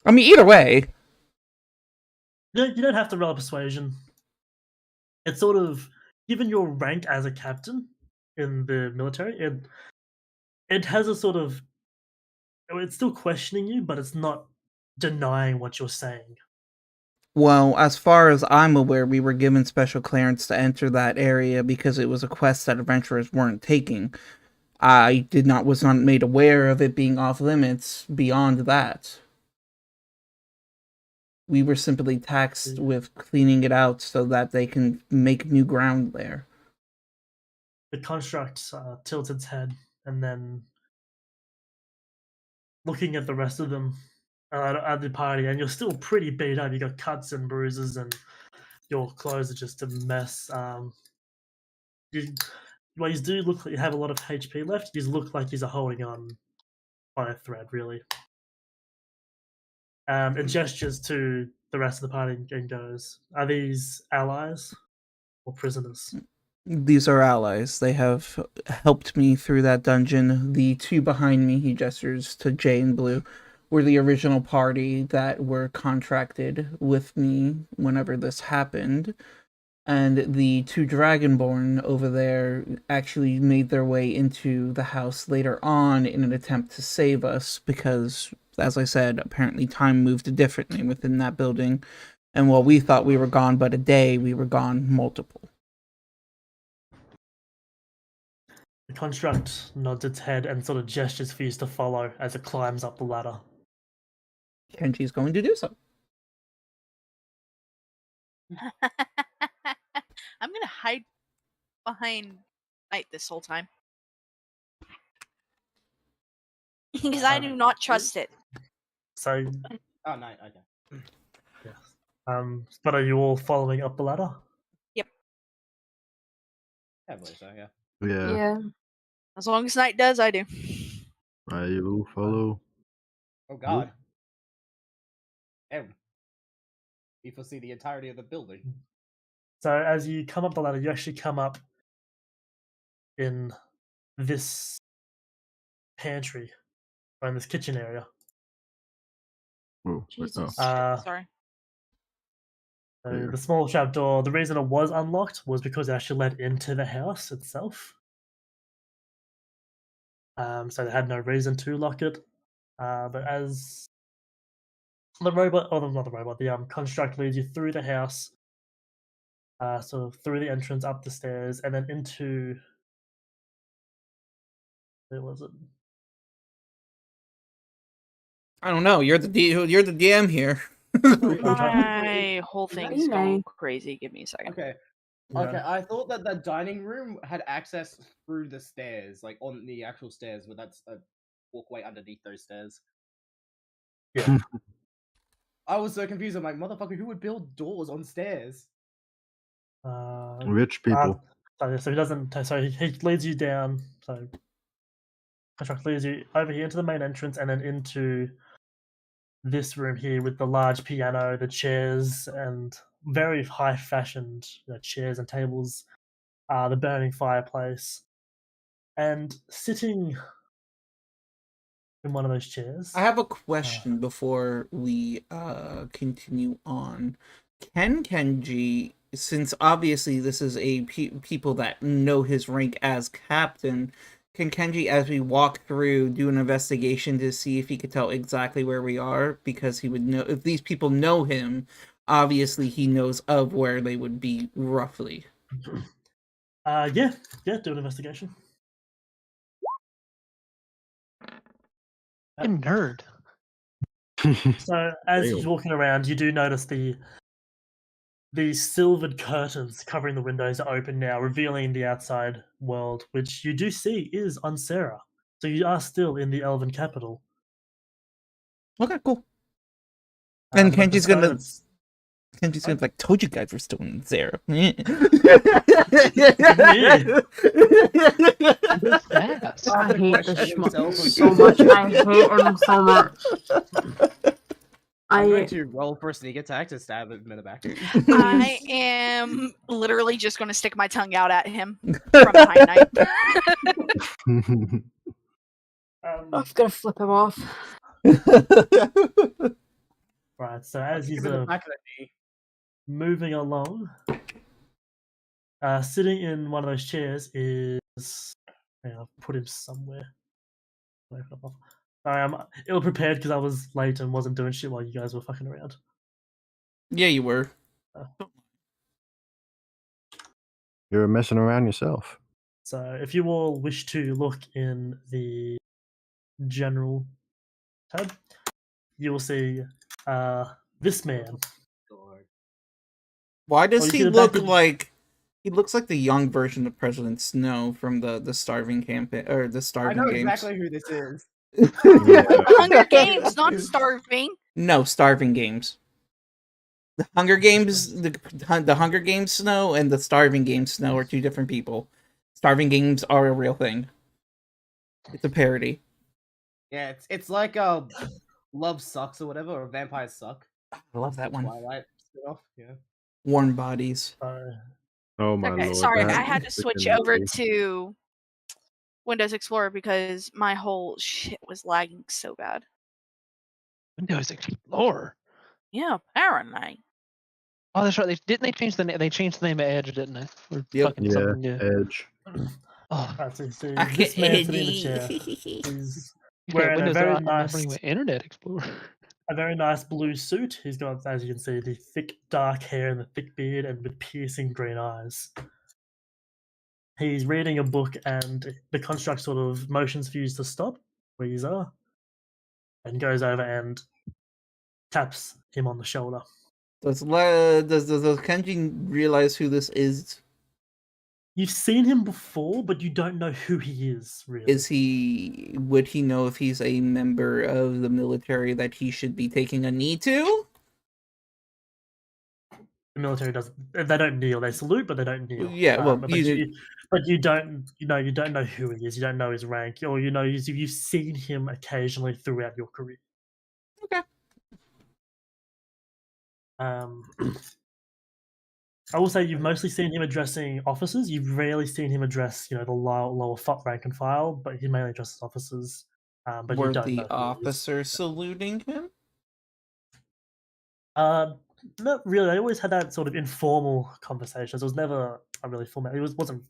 S6: mean, either way.
S4: You don't have to roll a persuasion. It's sort of, given your rank as a captain in the military, it has a sort of, it's still questioning you, but it's not denying what you're saying.
S6: Well, as far as I'm aware, we were given special clearance to enter that area because it was a quest that adventurers weren't taking. I was not made aware of it being off limits beyond that. We were simply taxed with cleaning it out so that they can make new ground there.
S4: The construct tilts its head and then, looking at the rest of them at the party, and you're still pretty beat up. You got cuts and bruises, and your clothes are just a mess. You do look like you have a lot of HP left. You look like you're holding on by a thread, really. It gestures to the rest of the party and goes, "Are these allies or prisoners?"
S6: These are allies. They have helped me through that dungeon. The two behind me, he gestures to Jay and Blue, were the original party that were contracted with me whenever this happened. And the two Dragonborn over there actually made their way into the house later on in an attempt to save us because, as I said, apparently time moved differently within that building. And while we thought we were gone but a day, we were gone multiple.
S4: The construct nods its head and sort of gestures for you to follow as it climbs up the ladder.
S6: Kenji's going to do so.
S1: I'm gonna hide behind Knight this whole time. Because I do not trust it.
S4: So,
S3: Oh, no, okay.
S4: yes. But are you all following up the ladder?
S1: Yep.
S3: I believe so, yeah.
S5: Yeah.
S1: As long as Knight does, I do.
S5: I will follow.
S3: Oh, God. You foresee the entirety of the building.
S4: So as you come up the ladder, you actually come up in this pantry, or in this kitchen area.
S5: Oh,
S1: Jesus.
S5: oh.
S1: Sorry.
S4: So the small trap door, the reason it was unlocked was because it actually led into the house itself. So they had no reason to lock it. But as the robot, or not the robot, the construct leads you through the house, sort of through the entrance, up the stairs, and then into. Where was it?
S6: I don't know. You're the DM here.
S1: My whole thing's going crazy. Give me a second.
S3: Okay.
S4: Yeah.
S3: Okay, I thought that the dining room had access through the stairs, like on the actual stairs, but that's a walkway underneath those stairs.
S4: Yeah.
S3: I was so confused. I'm like, motherfucker, who would build doors on stairs?
S5: Rich people.
S4: So he doesn't. So he leads you down. So construct leads you over here into the main entrance, and then into this room here with the large piano, the chairs, and very high-fashioned chairs and tables, the burning fireplace, and sitting in one of those chairs.
S6: I have a question before we continue on. Can Kenji, since obviously this is a people that know his rank as captain, can Kenji, as we walk through, do an investigation to see if he could tell exactly where we are? Because he would know, if these people know him, obviously he knows of where they would be roughly.
S4: Yeah, do an investigation.
S7: You nerd.
S4: So as
S5: Ew.
S4: he's walking around, you do notice the silvered curtains covering the windows are open now, revealing the outside world, which you do see is Onsera. So you are still in the Elven capital.
S6: Okay, cool. And
S4: But the
S6: Kenji's gonna
S4: stones-
S6: be like, told you guys we're still in Zara.
S7: Fast.
S2: I hate this
S3: Himself
S2: so much. I hate him so much.
S3: I'm going to roll for a sneak attack to stab him in the back.
S1: I am literally just going to stick my tongue out at him from behind night.
S2: I'm gonna flip him off.
S4: Right, so as he's
S3: Give him the back of the knee.
S4: moving along, sitting in one of those chairs is. Hang on, I'll put him somewhere. Sorry, I'm ill prepared because I was late and wasn't doing shit while you guys were fucking around.
S6: Yeah, you were.
S5: You're messing around yourself.
S4: So if you all wish to look in the general tab, you will see this man.
S6: Why does
S4: you
S6: he
S4: see the
S6: look
S4: back of-
S6: like he looks like the young version of President Snow from the Starving campaign or the
S3: I
S6: Starving
S3: know
S6: Games?
S3: exactly who this is.
S1: Hunger Games, not starving.
S6: No, Starving Games. The Hunger Games, the Hunger Games Snow and the Starving Games Snow are two different people. Starving Games are a real thing. It's a parody.
S3: Yeah, it's like Love Sucks or whatever, or Vampires Suck.
S6: I love that one.
S3: Twilight spin-off, yeah.
S6: Warm Bodies.
S5: Oh my
S1: Okay,
S5: lord.
S1: sorry,
S5: that
S1: I had to
S5: is
S1: switch
S5: freaking
S1: over
S5: nasty.
S1: to Windows Explorer because my whole shit was lagging so bad.
S7: Windows Explorer.
S1: Yeah, apparently.
S7: Oh, that's right. They changed the name. They changed the name of Edge, didn't they? Or
S6: Yep.
S7: fucking
S5: Yeah,
S7: something new.
S5: Edge.
S7: Oh,
S4: Right, so you see
S6: I
S4: this man sitting in the
S6: can't-
S4: chair. He's
S7: you got
S4: wearing a
S7: Windows.
S4: very
S7: I'm
S4: nice,
S7: bringing my Internet Explorer.
S4: a very nice blue suit. He's got, as you can see, the thick dark hair and the thick beard, and with piercing green eyes. He's reading a book, and the construct sort of motions for you to stop where you are, and goes over and taps him on the shoulder.
S6: Does Kenji realize who this is?
S4: You've seen him before, but you don't know who he is, really.
S6: Would he know if he's a member of the military that he should be taking a knee to?
S4: The military doesn't. They don't kneel. They salute, but they don't kneel.
S6: Yeah, well,
S4: but
S6: you-
S4: you don't. You don't know who he is. You don't know his rank, or you've seen him occasionally throughout your career.
S6: Okay.
S4: I will say you've mostly seen him addressing officers. You've rarely seen him address, the lower rank and file, but he mainly addresses officers. But you
S6: Were
S4: don't know
S6: the
S4: who he is.
S6: officers saluting him?
S4: Not really. They always had that sort of informal conversations. It was never a really formal. It wasn't.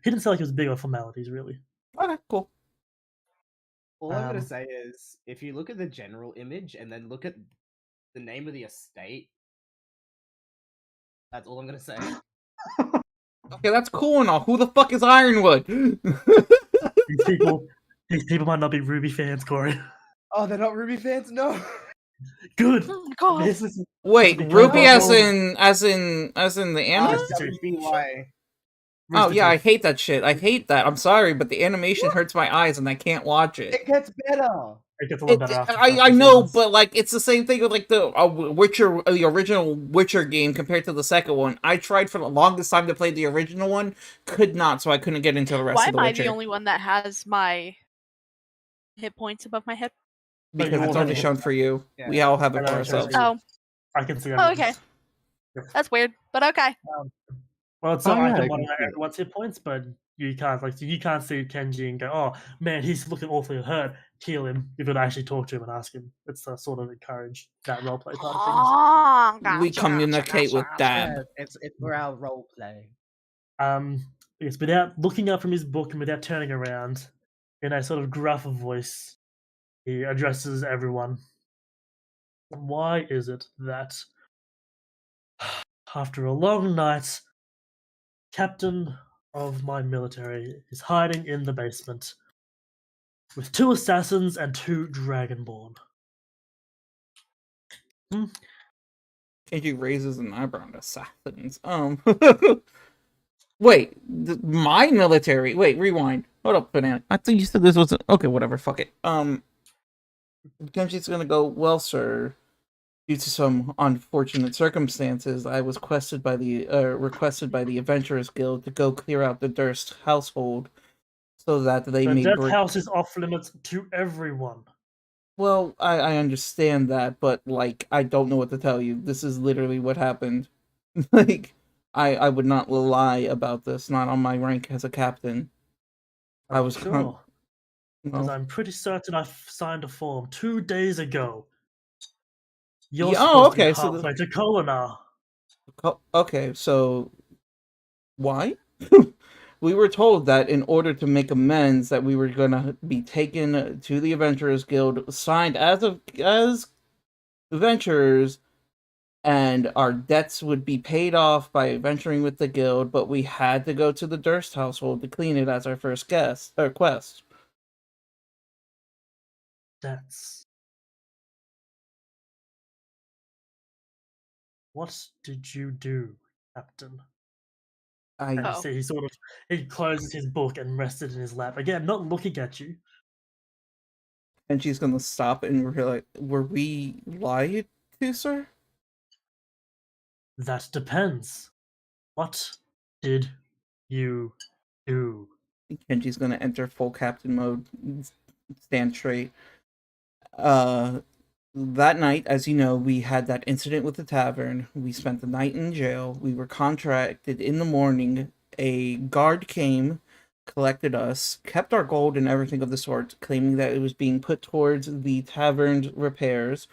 S4: He didn't sound like it was big on formalities, really.
S6: Okay, cool.
S3: All I'm gonna
S4: Um,
S3: say is, if you look at the general image and then look at the name of the estate, that's all I'm gonna say.
S6: Okay, that's cool and all. Who the fuck is Ironwood?
S4: these people might not be Ruby fans, Corey.
S8: Oh, they're not Ruby fans? No.
S4: Good.
S1: Oh, God.
S4: This is
S6: Wait,
S4: be
S6: Ruby
S4: perfect.
S6: as in the anime?
S8: WBY.
S6: Oh
S4: Rooster
S6: yeah, I
S4: Teeth.
S6: hate that shit. I hate that. I'm sorry, but the animation hurts my eyes and I can't watch it.
S8: It gets better.
S4: It gets a little better after the first
S6: I
S4: few
S6: know,
S4: seasons.
S6: but like it's the same thing with like the Witcher, the original Witcher game compared to the second one. I tried for the longest time to play the original one, could not, so I couldn't get into the rest
S1: Why
S6: of
S1: am
S6: the
S1: I
S6: Witcher
S1: the only one that has my hit points above my head?
S6: because
S4: you
S6: it's
S4: all
S6: only
S4: have it.
S6: shown for you.
S8: Yeah.
S6: We all have it
S4: And
S6: for
S4: I chose
S6: ourselves.
S4: you.
S1: Oh,
S4: I can see
S1: oh,
S4: everything.
S1: okay. That's weird, but okay.
S4: Well, it's so
S5: Oh,
S4: I
S5: yeah,
S4: can
S5: I can
S4: monitor
S5: see it.
S4: everyone's hit points, but you can't. Like, so you can't see Kenji and go, "Oh man, he's looking awfully hurt. Heal him." You've got to actually talk to him and ask him. It's to sort of encourage that roleplay part of things.
S1: Oh, gotcha,
S6: We communicate with Dab.
S8: Yeah, it's for our role play.
S4: Yes, without looking up from his book and without turning around, in a sort of gruff voice, he addresses everyone. Why is it that after a long night, captain of my military is hiding in the basement with 2 assassins and 2 dragonborn?
S6: Kenji raises an eyebrow at assassins. Wait, my military. Wait, rewind. Hold up, Banana. I think you said this was okay. Whatever. Fuck it. Kenji's gonna go. Well, sir, due to some unfortunate circumstances, I was requested by the Adventurers Guild to go clear out the Durst household, so that they
S4: The
S6: may
S4: death
S6: bring.
S4: house is off limits to everyone.
S6: Well, I understand that, but like I don't know what to tell you. This is literally what happened. Like I would not lie about this, not on my rank as a captain. I was
S4: sure. Because
S6: well,
S4: I'm pretty certain I signed a form 2 days ago. You're
S6: Yeah,
S4: supposed
S6: okay,
S4: to be
S6: so
S4: halfway to Kolinar.
S6: okay, so why? We were told that in order to make amends, that we were gonna be taken to the Adventurers Guild, signed as adventurers, and our debts would be paid off by adventuring with the guild. But we had to go to the Durst household to clean it as our first quest.
S4: That's... What did you do, Captain? And you
S6: I
S4: see, he closes his book and rests it in his lap. Again, not looking at you.
S6: and she's gonna stop and we're like, were we lied to, sir?
S4: That depends. What did you do?
S6: Kenji's gonna enter full captain mode, stand straight. That night, as you know, we had that incident with the tavern. We spent the night in jail. We were contracted in the morning. A guard came, collected us, kept our gold and everything of the sort, claiming that it was being put towards the tavern's repairs,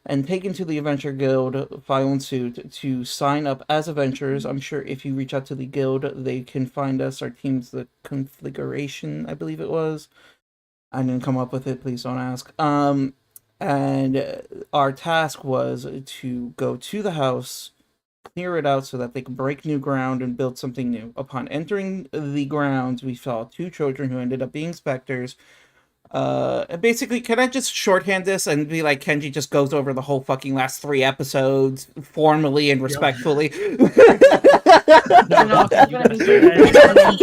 S6: and taken to the Adventure Guild, file and suit, to sign up as adventurers. I'm sure if you reach out to the guild, they can find us. Our team's the Conflagration, I believe it was. I didn't come up with it, please don't ask. And our task was to go to the house, clear it out so that they can break new ground and build something new. Upon entering the grounds, we saw 2 children who ended up being specters. Basically, can I just shorthand this and be like, Kenji just goes over the whole fucking last 3 episodes formally and respectfully?
S2: No, it's gonna be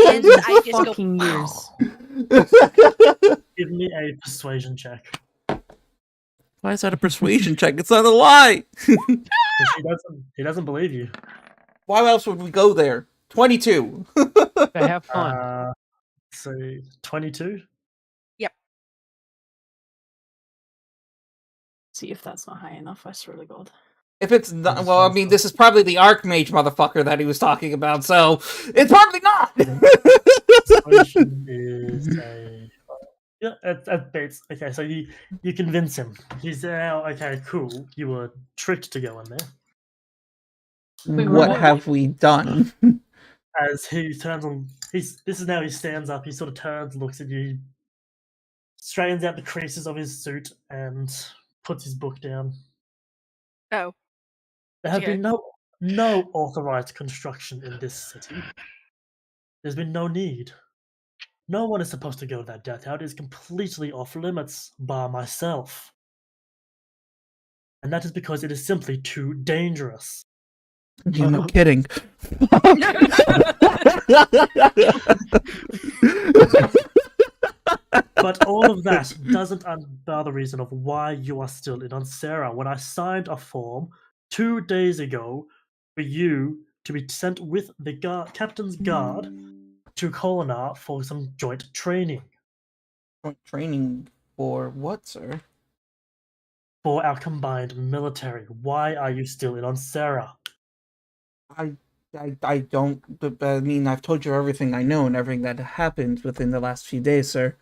S1: And I just go,
S2: fucking years.
S4: Give me a persuasion check.
S6: Why is that a persuasion check? It's not a lie!
S4: 'Cause he doesn't believe you.
S6: Why else would we go there? 22!
S7: Okay, have fun.
S4: So 22.
S2: See if that's not high enough, I swear to God.
S6: If it's not, well, I mean, this is probably the Archmage motherfucker that he was talking about, so it's probably not!
S4: Persuasion is a... Yeah, that beats. Okay, so you convince him. He's now, okay, cool. You were tricked to go in there.
S2: Wait,
S6: What have we done?
S4: As he turns on, this is now he stands up. He sort of turns, looks at you, straightens out the creases of his suit and puts his book down.
S1: Oh.
S4: There have
S1: Okay.
S4: been no authorized construction in this city. There's been no need. No one is supposed to go to that death house. It is completely off limits, bar myself. And that is because it is simply too dangerous.
S6: You're not kidding.
S4: But all of that doesn't unbar the reason of why you are still in Onsera. When I signed a form 2 days ago for you to be sent with the captain's guard to Kolinar for some joint training.
S6: Training for what, sir?
S4: For our combined military. Why are you still in Onsera?
S6: I don't, but I mean, I've told you everything I know and everything that happened within the last few days, sir.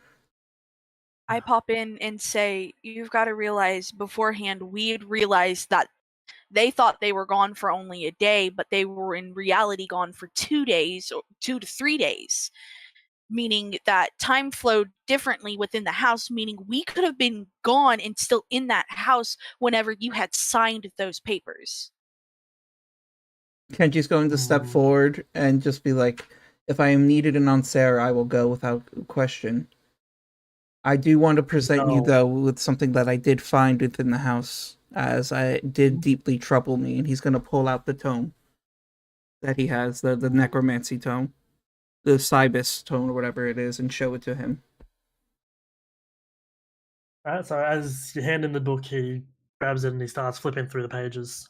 S1: I pop in and say, you've got to realize beforehand, we had realized that they thought they were gone for only a day, but they were in reality gone for 2 days, or 2 to 3 days. Meaning that time flowed differently within the house, meaning we could have been gone and still in that house whenever you had signed those papers.
S6: Kenji's going to step forward and just be like, if I am needed in Onsera, I will go without question. I do want to present you, though, with something that I did find within the house, as it did deeply trouble me, and he's going to pull out the tome that he has, the necromancy tome, the Cybus tome, or whatever it is, and show it to him.
S4: Alright, so as you hand him the book, he grabs it and he starts flipping through the pages.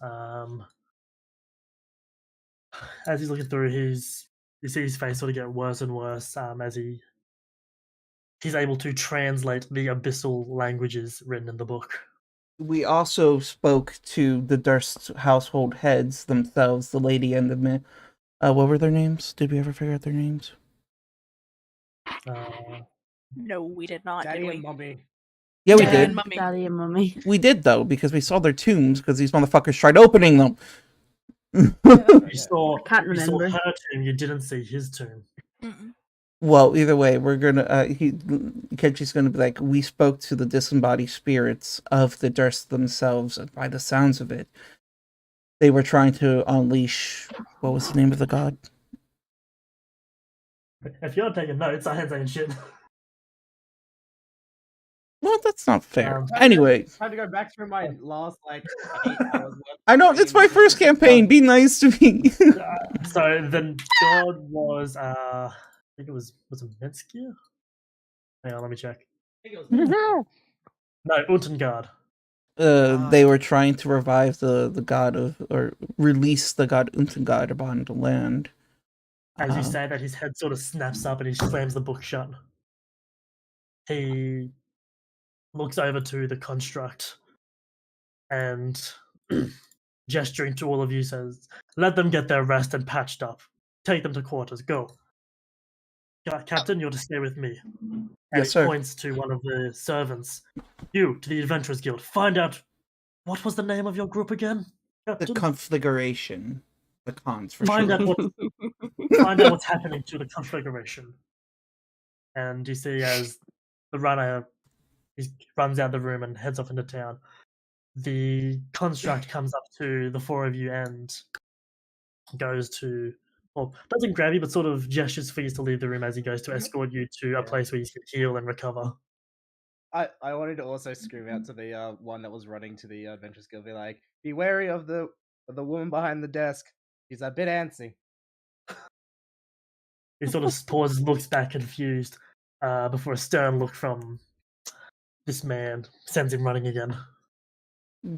S4: As he's looking through, you see his face sort of get worse and worse as he's able to translate the abyssal languages written in the book.
S6: We also spoke to the Durst household heads themselves, the lady and the man. What were their names? Did we ever figure out their names?
S1: No, we did not,
S8: Daddy
S1: did we?
S8: and Mummy.
S6: Yeah, we
S1: Daddy
S6: did.
S1: and Mummy.
S2: Daddy and Mummy.
S6: We did, though, because we saw their tombs, because these motherfuckers tried opening them.
S4: You saw
S2: Can't
S4: her
S2: remember.
S4: tomb, you didn't see his tomb.
S1: Mm-mm.
S6: Well, either way, we're gonna. Kenji's gonna be like, we spoke to the disembodied spirits of the Durst themselves, and by the sounds of it, they were trying to unleash. What was the name of the god?
S4: If you're taking notes, I ain't saying shit.
S6: Well, that's not fair.
S4: Um,
S6: Anyway,
S8: I had to go back through my last 8 hours.
S6: I know it's my first campaign. Be nice to me.
S4: So the god was, I think it was it Menskia? Hang on, let me check.
S8: I think it was
S4: No, Untengard.
S6: They were trying to revive the god of, or release the god Untengard upon the land.
S4: As you say that, his head sort of snaps up and he slams the book shut. He looks over to the construct and gesturing to all of you says, let them get their rest and patched up. Take them to quarters, go. Captain, you're to stay with me. And
S6: Yes,
S4: he
S6: sir.
S4: points to one of the servants. You, to the Adventurers Guild. Find out, what was the name of your group again,
S6: The
S4: Captain?
S6: configuration. The cons, for
S4: Find
S6: sure.
S4: out find out what's happening to the configuration. And you see as the runner he runs out the room and heads off into town. The construct comes up to the four of you and goes to, well, doesn't grab you, but sort of gestures for you to leave the room as he goes to escort you to a place where you can heal and recover.
S8: I wanted to also scream out to the one that was running to the Adventurers Guild, be like, be wary of the woman behind the desk. She's a bit antsy.
S4: He sort of pauses, looks back confused, before a stern look from this man sends him running again.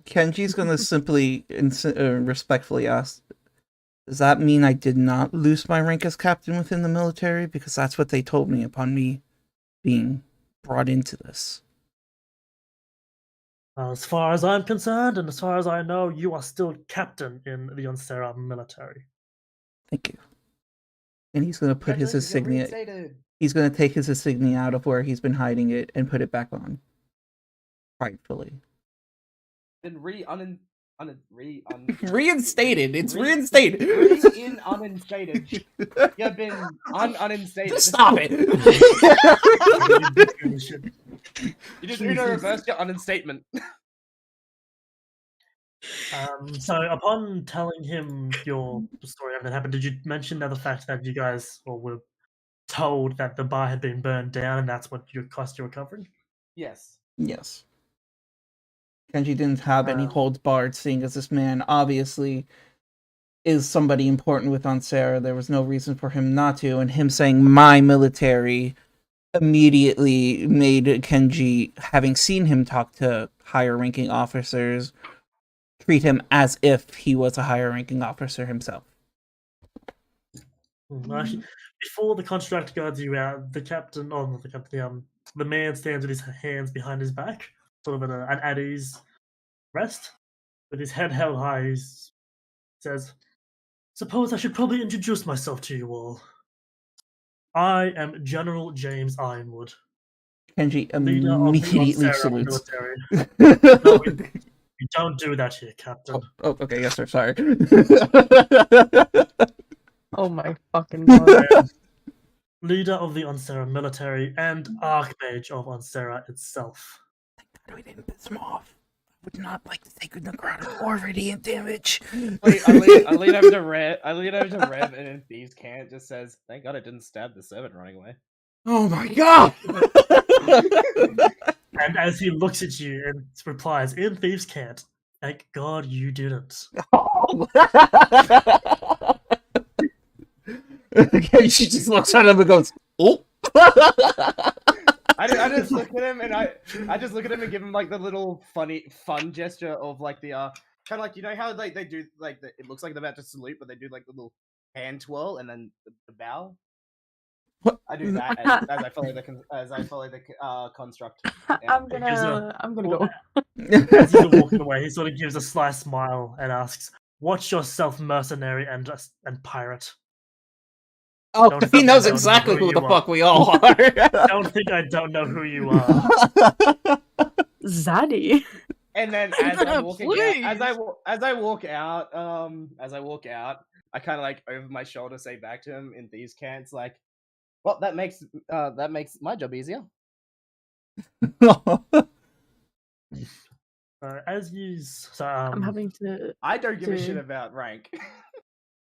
S6: Kenji's gonna simply respectfully ask, does that mean I did not lose my rank as captain within the military? Because that's what they told me upon me being brought into this.
S4: As far as I'm concerned, and as far as I know, you are still captain in the Onsera military.
S6: Thank you. And he's gonna put his
S8: Congratulations, you're
S6: insignia.
S8: reinstated.
S6: He's gonna take his insignia out of where he's been hiding it and put it back on. Pridefully.
S8: Been reinstated.
S6: It's reinstated.
S8: Uninstated. You've been uninstated.
S6: Just stop it.
S8: You just Uno reversed your understatement.
S4: So upon telling him your story of that happened, did you mention the fact that you guys were told that the bar had been burned down and that's what cost you recovering?
S8: Yes.
S9: Yes. Kenji didn't have any holds barred, seeing as this man obviously is somebody important with Ansera. There was no reason for him not to, and him saying my military immediately made Kenji, having seen him talk to higher ranking officers, treat him as if he was a higher ranking officer himself.
S4: Actually, before the construct guards you out, the captain, not the captain, the man stands with his hands behind his back, sort of an at ease rest, with his head held high. He says, "Suppose I should probably introduce myself to you all. I am General James Ironwood,
S9: Kenji
S4: leader of the
S9: immediately
S4: Ansera
S9: salutes.
S4: military." No, we don't do that here, Captain.
S9: Oh, okay, yes, sir. Sorry.
S2: Oh my fucking god.
S4: Leader of the Ansera military and Archmage of Ansera itself.
S9: We didn't piss him off. I would not like to take a necrotic or radiant damage.
S8: Wait, I lean over to Rev, and in Thieves' Cant just says, "Thank God I didn't stab the servant running away."
S9: Oh my god!
S4: And as he looks at you and replies in Thieves' Cant, "Thank God you didn't."
S9: Okay, she just looks at him and goes, "Oh."
S8: I just look at him and I just look at him and give him like the little fun gesture of like the kind of like, you know how like they do like it looks like they're about to salute, but they do like the little hand twirl and then the bow.
S9: What?
S8: I do that as I follow the construct. Yeah.
S2: I'm gonna go.
S4: As he's walking away, he sort of gives a sly smile and asks, "Watch yourself, mercenary and pirate."
S9: Oh,
S4: Don't
S9: he
S4: think I
S9: knows
S4: don't know
S9: exactly
S4: who
S9: who the
S4: you
S9: fuck
S4: are.
S9: we all are.
S4: Don't think I don't know who you are.
S2: Zaddy.
S8: And then as I'm walking
S1: Please.
S8: out, as I walk out, I kind of like over my shoulder say back to him in Thieves' Cants, like, "Well, that makes my job easier."
S4: As you,
S2: I'm having to.
S8: I don't give a shit
S2: Dude.
S8: about rank.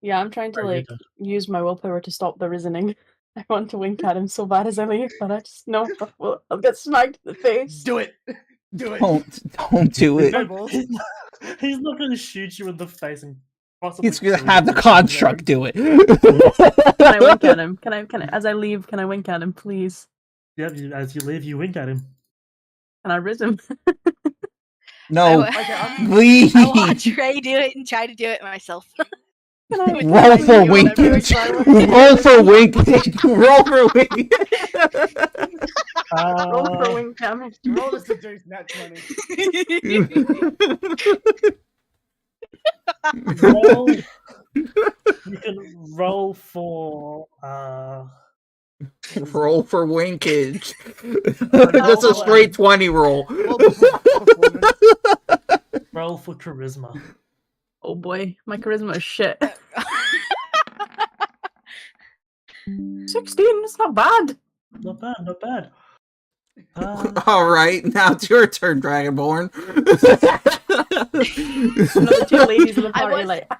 S2: Yeah, I'm trying to
S4: Right, you
S2: like use my willpower to stop the reasoning. I want to wink at him so bad as I leave, but I just know I'll get smacked in the face.
S8: Do it. Do it.
S9: Don't do it.
S4: He's not going to shoot you in the face and possibly.
S9: He's gonna
S4: kill
S9: have
S4: you
S9: the
S4: for
S9: construct
S4: shooting
S9: do it.
S2: Can I wink at him? Can I as I leave, can I wink at him, please?
S4: him. Yep, as you leave, you wink at him.
S2: Can I riz him?
S9: No,
S1: I
S9: please.
S1: will watch Ray do it and try to do it myself.
S2: Can I wink
S9: Roll
S2: at
S9: for
S2: him?
S9: winkage. Roll for winkage. Roll for winkage.
S2: Roll for wink damage.
S8: Roll to seduce nat 20.
S4: Roll. You can roll for.
S9: Roll for winkage. That's a straight 20 roll.
S4: Roll for charisma.
S2: Oh boy, my charisma is shit. 16, it's not bad.
S4: Not bad, not bad.
S9: All right, now it's your turn, Dragonborn.
S2: The two ladies in the party
S1: was-
S2: like,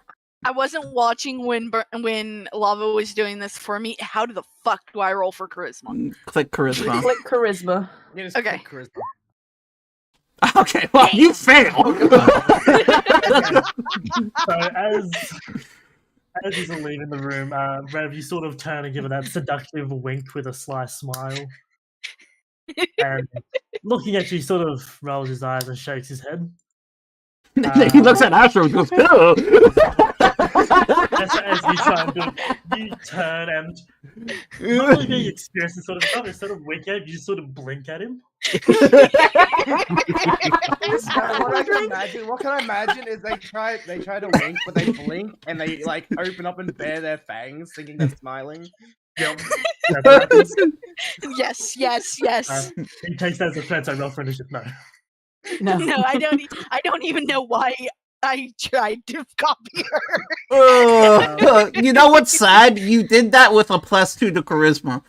S1: I wasn't watching when Lava was doing this for me. How the fuck do I roll for charisma?
S9: Click charisma.
S2: click charisma.
S8: You just
S1: Okay.
S8: click charisma.
S9: Okay, well, you fail.
S4: So as he's leaving the room, Rev, you sort of turn and give it that seductive wink with a sly smile. And looking at you, he sort of rolls his eyes and shakes his head.
S9: He looks at Astro and goes, "Ew."
S4: As you try and do it, you turn and not really being experienced in sort of stuff, instead of wink at him, you just sort of blink at him.
S8: What can I imagine is they try to wink, but they blink and they like open up and bare their fangs, thinking they're smiling.
S4: Yep. That's what happens.
S1: Yes.
S4: He takes that as a threat, so roll for initiative. No.
S2: No.
S1: No, I don't even know why I tried to copy her.
S9: You know what's sad? You did that with a +2 to charisma.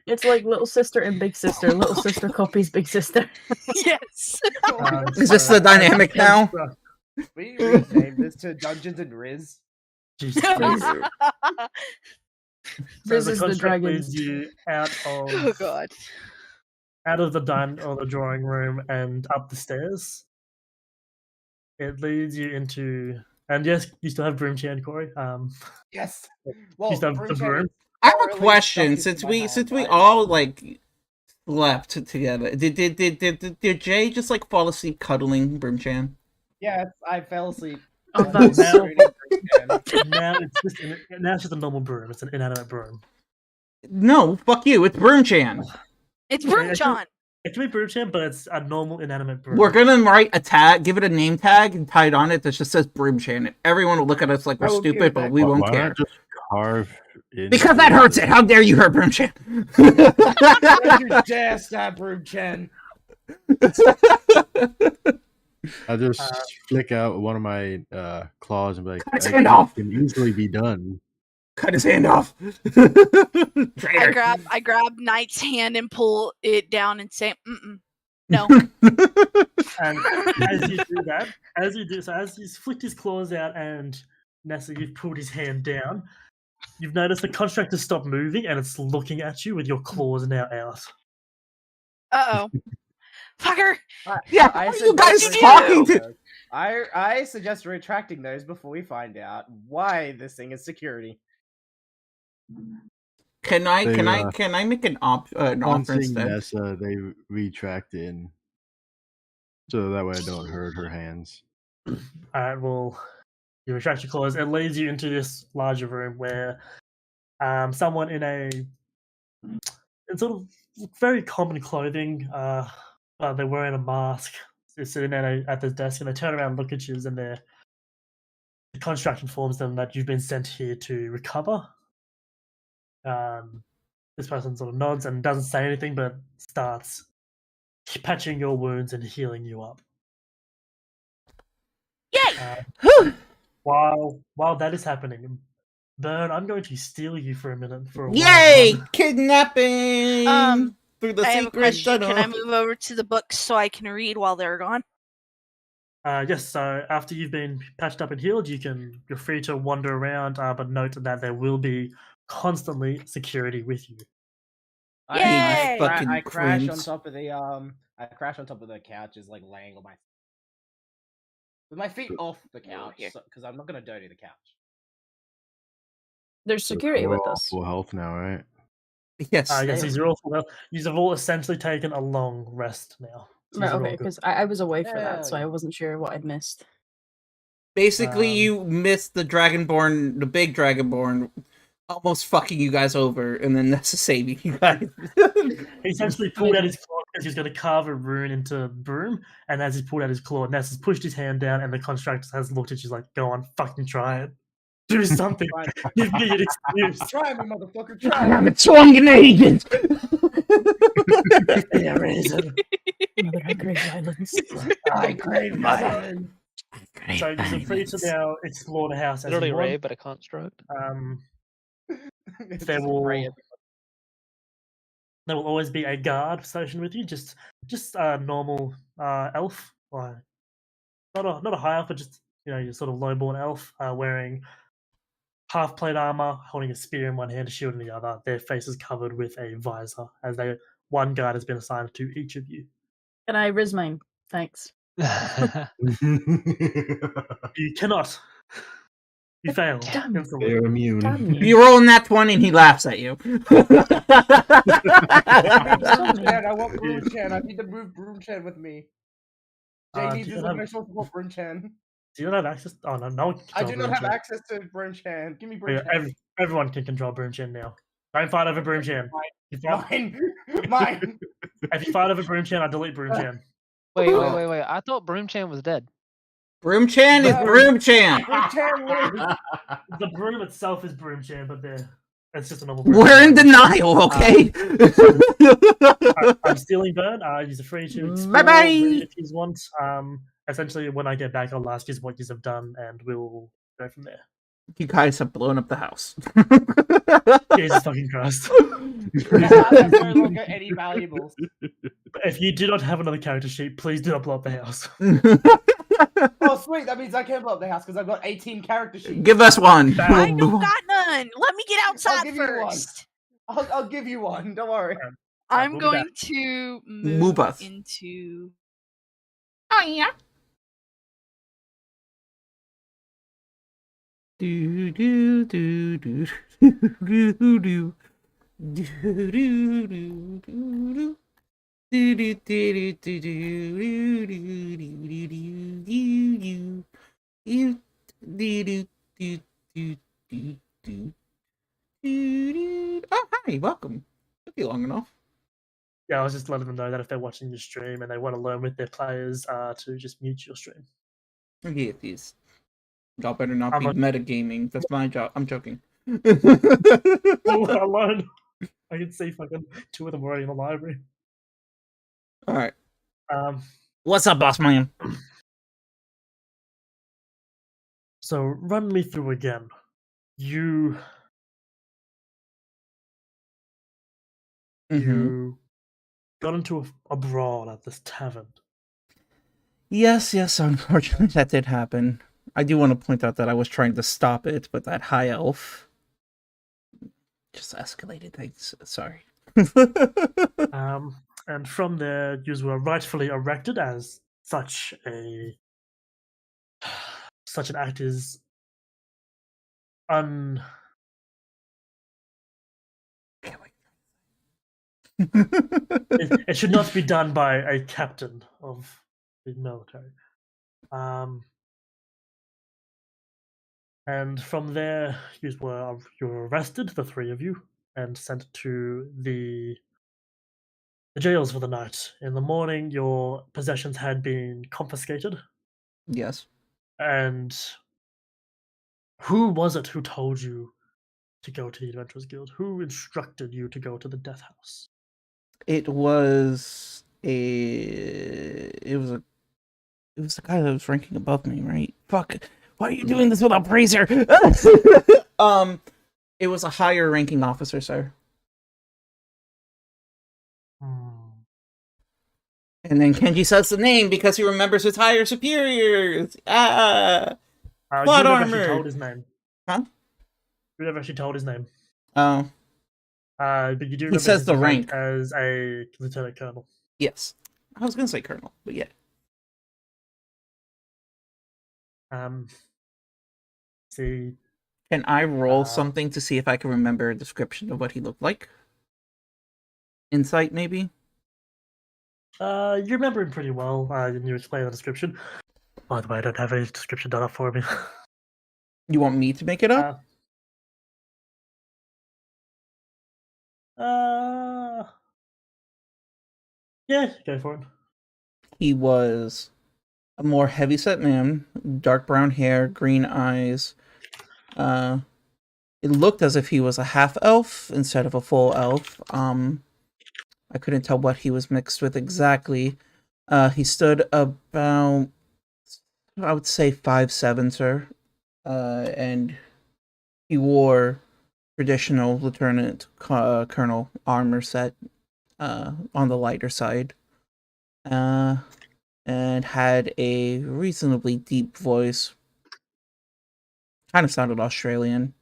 S2: It's like little sister and big sister. Little sister copies big sister.
S1: Yes.
S9: Is this the dynamic now?
S8: We renamed this to Dungeons and Riz.
S4: Jesus Christ.
S2: This
S4: the
S2: is the
S4: construct
S2: dragon.
S4: leads you out
S1: Oh
S4: of
S1: god.
S4: the or the drawing room and up the stairs. It leads you into, and yes, you still have broom chain, Corey.
S8: Yes.
S4: you
S8: Well,
S4: still have the
S8: Broom Chain
S4: broom.
S8: is
S9: I have a
S8: currently
S9: question.
S8: stuck into
S9: Since
S8: my
S9: we
S8: hand.
S9: all like slept together, did Jay just like fall asleep cuddling Broomchan?
S8: Yes, I fell asleep.
S2: Oh,
S8: on
S2: that's
S8: the
S4: so-
S8: screen of Broom Chain.
S4: Now it's just a normal broom. It's an inanimate broom.
S9: No, fuck you. It's Broomchan.
S1: It's
S4: Okay,
S1: Broom
S4: it's
S1: John.
S4: It can be broom chain, but it's a normal inanimate broom.
S9: We're gonna write a tag, give it a name tag, and tie it on it that just says Broomchan. Everyone will look at us like we're
S8: I will give
S9: stupid, but
S8: that-
S9: we won't
S5: Why
S9: care.
S5: not just carve in
S9: Because that hurts it. How dare you hurt Broomchan?
S8: Don't you dare stab Broom Chain.
S5: I just flick out one of my claws and be like,
S9: Cut his
S5: "I
S9: hand off."
S5: can easily be done."
S9: Cut his hand off. Traitor.
S1: I grab Knight's hand and pull it down and say, "Mm-mm, no."
S4: And as you do that, as he's flicked his claws out and Nessa, you've pulled his hand down, you've noticed the construct has stopped moving and it's looking at you with your claws now out.
S1: Uh oh. Fucker.
S9: Yeah,
S8: I
S9: what are you guys
S8: suggest
S9: talking
S8: retracting
S9: to?
S8: those. I suggest retracting those before we find out why this thing is security.
S9: Can I
S5: They,
S9: can I make an offer
S5: On seeing
S9: instead?
S5: Nessa, they retract in, so that way I don't hurt her hands.
S4: Alright, well, you retract your claws. It leads you into this larger room where someone in sort of very common clothing, they're wearing a mask, they're sitting at the desk, and they turn around and look at you, and the construct informs them that you've been sent here to recover. This person sort of nods and doesn't say anything, but starts patching your wounds and healing you up.
S1: Yay!
S4: While that is happening, Burn, I'm going to steal you for a minute for a while.
S9: Yay! Kidnapping through the
S1: I have a
S9: secret
S1: question. Can I
S9: tunnel.
S1: move over to the books so I can read while they're gone?
S4: Yes, so after you've been patched up and healed, you're free to wander around, but note that there will be constantly security with you.
S1: Yay!
S9: Fucking
S8: I crash on
S9: crimps.
S8: top of the I crash on top of the couch, is like laying on my with my feet off the couch
S1: here.
S8: because I'm not gonna dirty the couch.
S2: There's security
S5: We're
S2: with
S5: all
S2: us.
S5: full health now, right?
S9: Yes.
S4: Yes, you're all full health. You've all essentially taken a long rest now. So
S2: Right,
S4: you're all
S2: okay,
S4: good.
S2: because I was away for that, so
S8: Yeah.
S2: I wasn't sure what I'd missed.
S9: Basically,
S4: Um,
S9: you missed the Dragonborn, the big Dragonborn, almost fucking you guys over, and then that's saving you guys.
S4: He essentially pulled out his claw because he was going to carve a rune into Broom, and as he pulled out his claw, Ness has pushed his hand down, and the construct has looked at you like, "Go on, fucking try it. Do something. Give me an excuse."
S8: Try me, motherfucker!
S9: I
S8: Try
S9: am
S8: me!
S9: a Swangan agent!
S4: Yeah, reason.
S2: Mother, I crave violence.
S8: I crave violence.
S4: So you're free to now explore the house as
S7: Literally
S4: you want.
S7: Ray, but a construct.
S8: It's
S4: There
S8: just
S4: will
S8: Ray.
S4: there will always be a guard stationed with you, just a normal elf, like not a high elf, but just your sort of lowborn elf, wearing half plate armor, holding a spear in one hand, a shield in the other. Their faces covered with a visor, as one guard has been assigned to each of you.
S2: Can I riz mine? Thanks.
S4: You cannot. You fail
S2: Damn.
S4: instantly.
S5: They're immune.
S2: Damn you.
S9: You roll in that 20 and he laughs at you.
S8: Broom Chan, I want Broom Chan. I need to move Broom Chan with me. Jay
S4: Do
S8: needs
S4: you
S8: his
S4: not have-
S8: emotional support, Broom Chan.
S4: Do you not have access? Oh no, no one can
S8: I
S4: control
S8: do not
S4: Broom
S8: have
S4: Chan.
S8: access to Broom Chan. Give me Broom
S4: Yeah,
S8: Chan.
S4: everyone can control Broom Chan now. Don't fight over Broom Chan. If you fight,
S8: Mine! Mine!
S4: if you fight over Broom Chan, I delete Broom Chan.
S7: Wait. I thought Broomchan was dead.
S9: Broomchan is
S8: No.
S9: Broomchan!
S8: Broom Chan lives!
S4: The broom itself is Broom Chan, but it's just a normal broom.
S9: We're in denial, okay?
S4: I'm stealing Burn. You're free to explore
S9: Bye-bye.
S4: if you want. Essentially, when I get back, I'll ask you what you have done, and we'll go from there.
S9: You guys have blown up the house.
S4: Jesus fucking Christ.
S8: There's no longer any valuables.
S4: If you do not have another character sheet, please do not blow up the house.
S8: Oh, sweet. That means I can blow up the house because I've got 18 character sheets.
S9: Give us one.
S1: I don't got none. Let me get outside
S8: give you one.
S1: first.
S8: I'll give you one. Don't worry.
S1: I'm
S4: we'll be
S1: going
S4: back.
S1: to
S9: Move
S1: move
S9: us.
S1: into.
S6: Oh yeah.
S9: Do do do do do do do do do do do. Do do do do do do do do do do do do do do do do. Oh, hi, welcome. Took you long enough.
S4: Yeah, I was just letting them know that if they're watching your stream and they want to learn with their players, to just mute your stream.
S9: Okay, these. Y'all better not
S4: I'm
S9: be
S4: a-
S9: metagaming. That's my job. I'm joking.
S4: Oh, alone. I can see fucking 2 of them already in the library.
S9: All right.
S6: What's up, boss man?
S4: So run me through again. You you got into a brawl at this tavern.
S9: Yes, unfortunately that did happen. I do want to point out that I was trying to stop it, but that high elf just escalated things. Sorry.
S4: And from there, you were rightfully erected as such an act is it should not be done by a captain of the military. And from there, you were arrested, the 3 of you, and sent to the jails for the night. In the morning, your possessions had been confiscated.
S9: Yes.
S4: And who was it who told you to go to the Adventurers Guild? Who instructed you to go to the Death House?
S9: It was the guy that was ranking above me, right? Fuck. Why are you doing this without Brazier? It was a higher ranking officer, sir. And then Kenji says the name because he remembers his higher superiors. Plot
S4: you never
S9: armor.
S4: actually told his name.
S9: Huh?
S4: You never actually told his name.
S9: Oh.
S4: But you do
S9: He
S4: remember
S9: says
S4: his
S9: the rank
S4: as a lieutenant colonel.
S9: Yes. I was gonna say colonel, but yeah.
S4: See.
S9: Can I roll something to see if I can remember a description of what he looked like? Insight, maybe?
S4: You remember him pretty well. You explain the description. By the way, I don't have a description done up for me.
S9: You want me to make it up?
S4: Yeah, go for it.
S9: He was a more heavyset man, dark brown hair, green eyes. It looked as if he was a half elf instead of a full elf. I couldn't tell what he was mixed with exactly. He stood about, I would say 5'7", sir. And he wore traditional lieutenant colonel armor set on the lighter side. And had a reasonably deep voice. Kind of sounded Australian.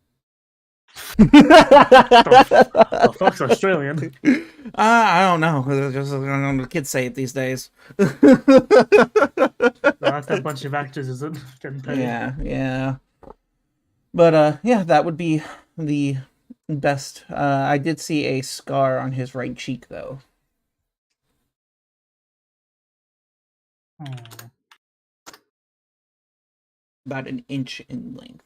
S4: The fuck's Australian?
S9: I don't know. Just the kids say it these days.
S4: That's that bunch of actors, is it? Getting paid.
S9: Yeah. But yeah, that would be the best. I did see a scar on his right cheek, though. About an inch in length.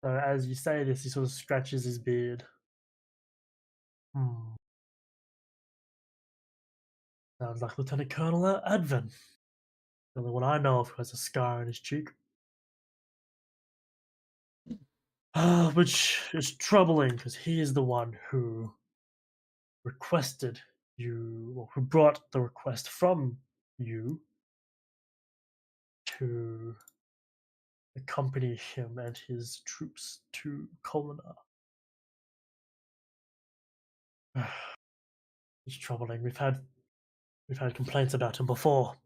S4: So as you say this, he sort of scratches his beard. Sounds like Lieutenant Colonel Advent. The only one I know of who has a scar on his cheek. Which is troubling, because he is the one who requested you, or who brought the request from you to accompany him and his troops to Kolina. It's troubling. We've had complaints about him before.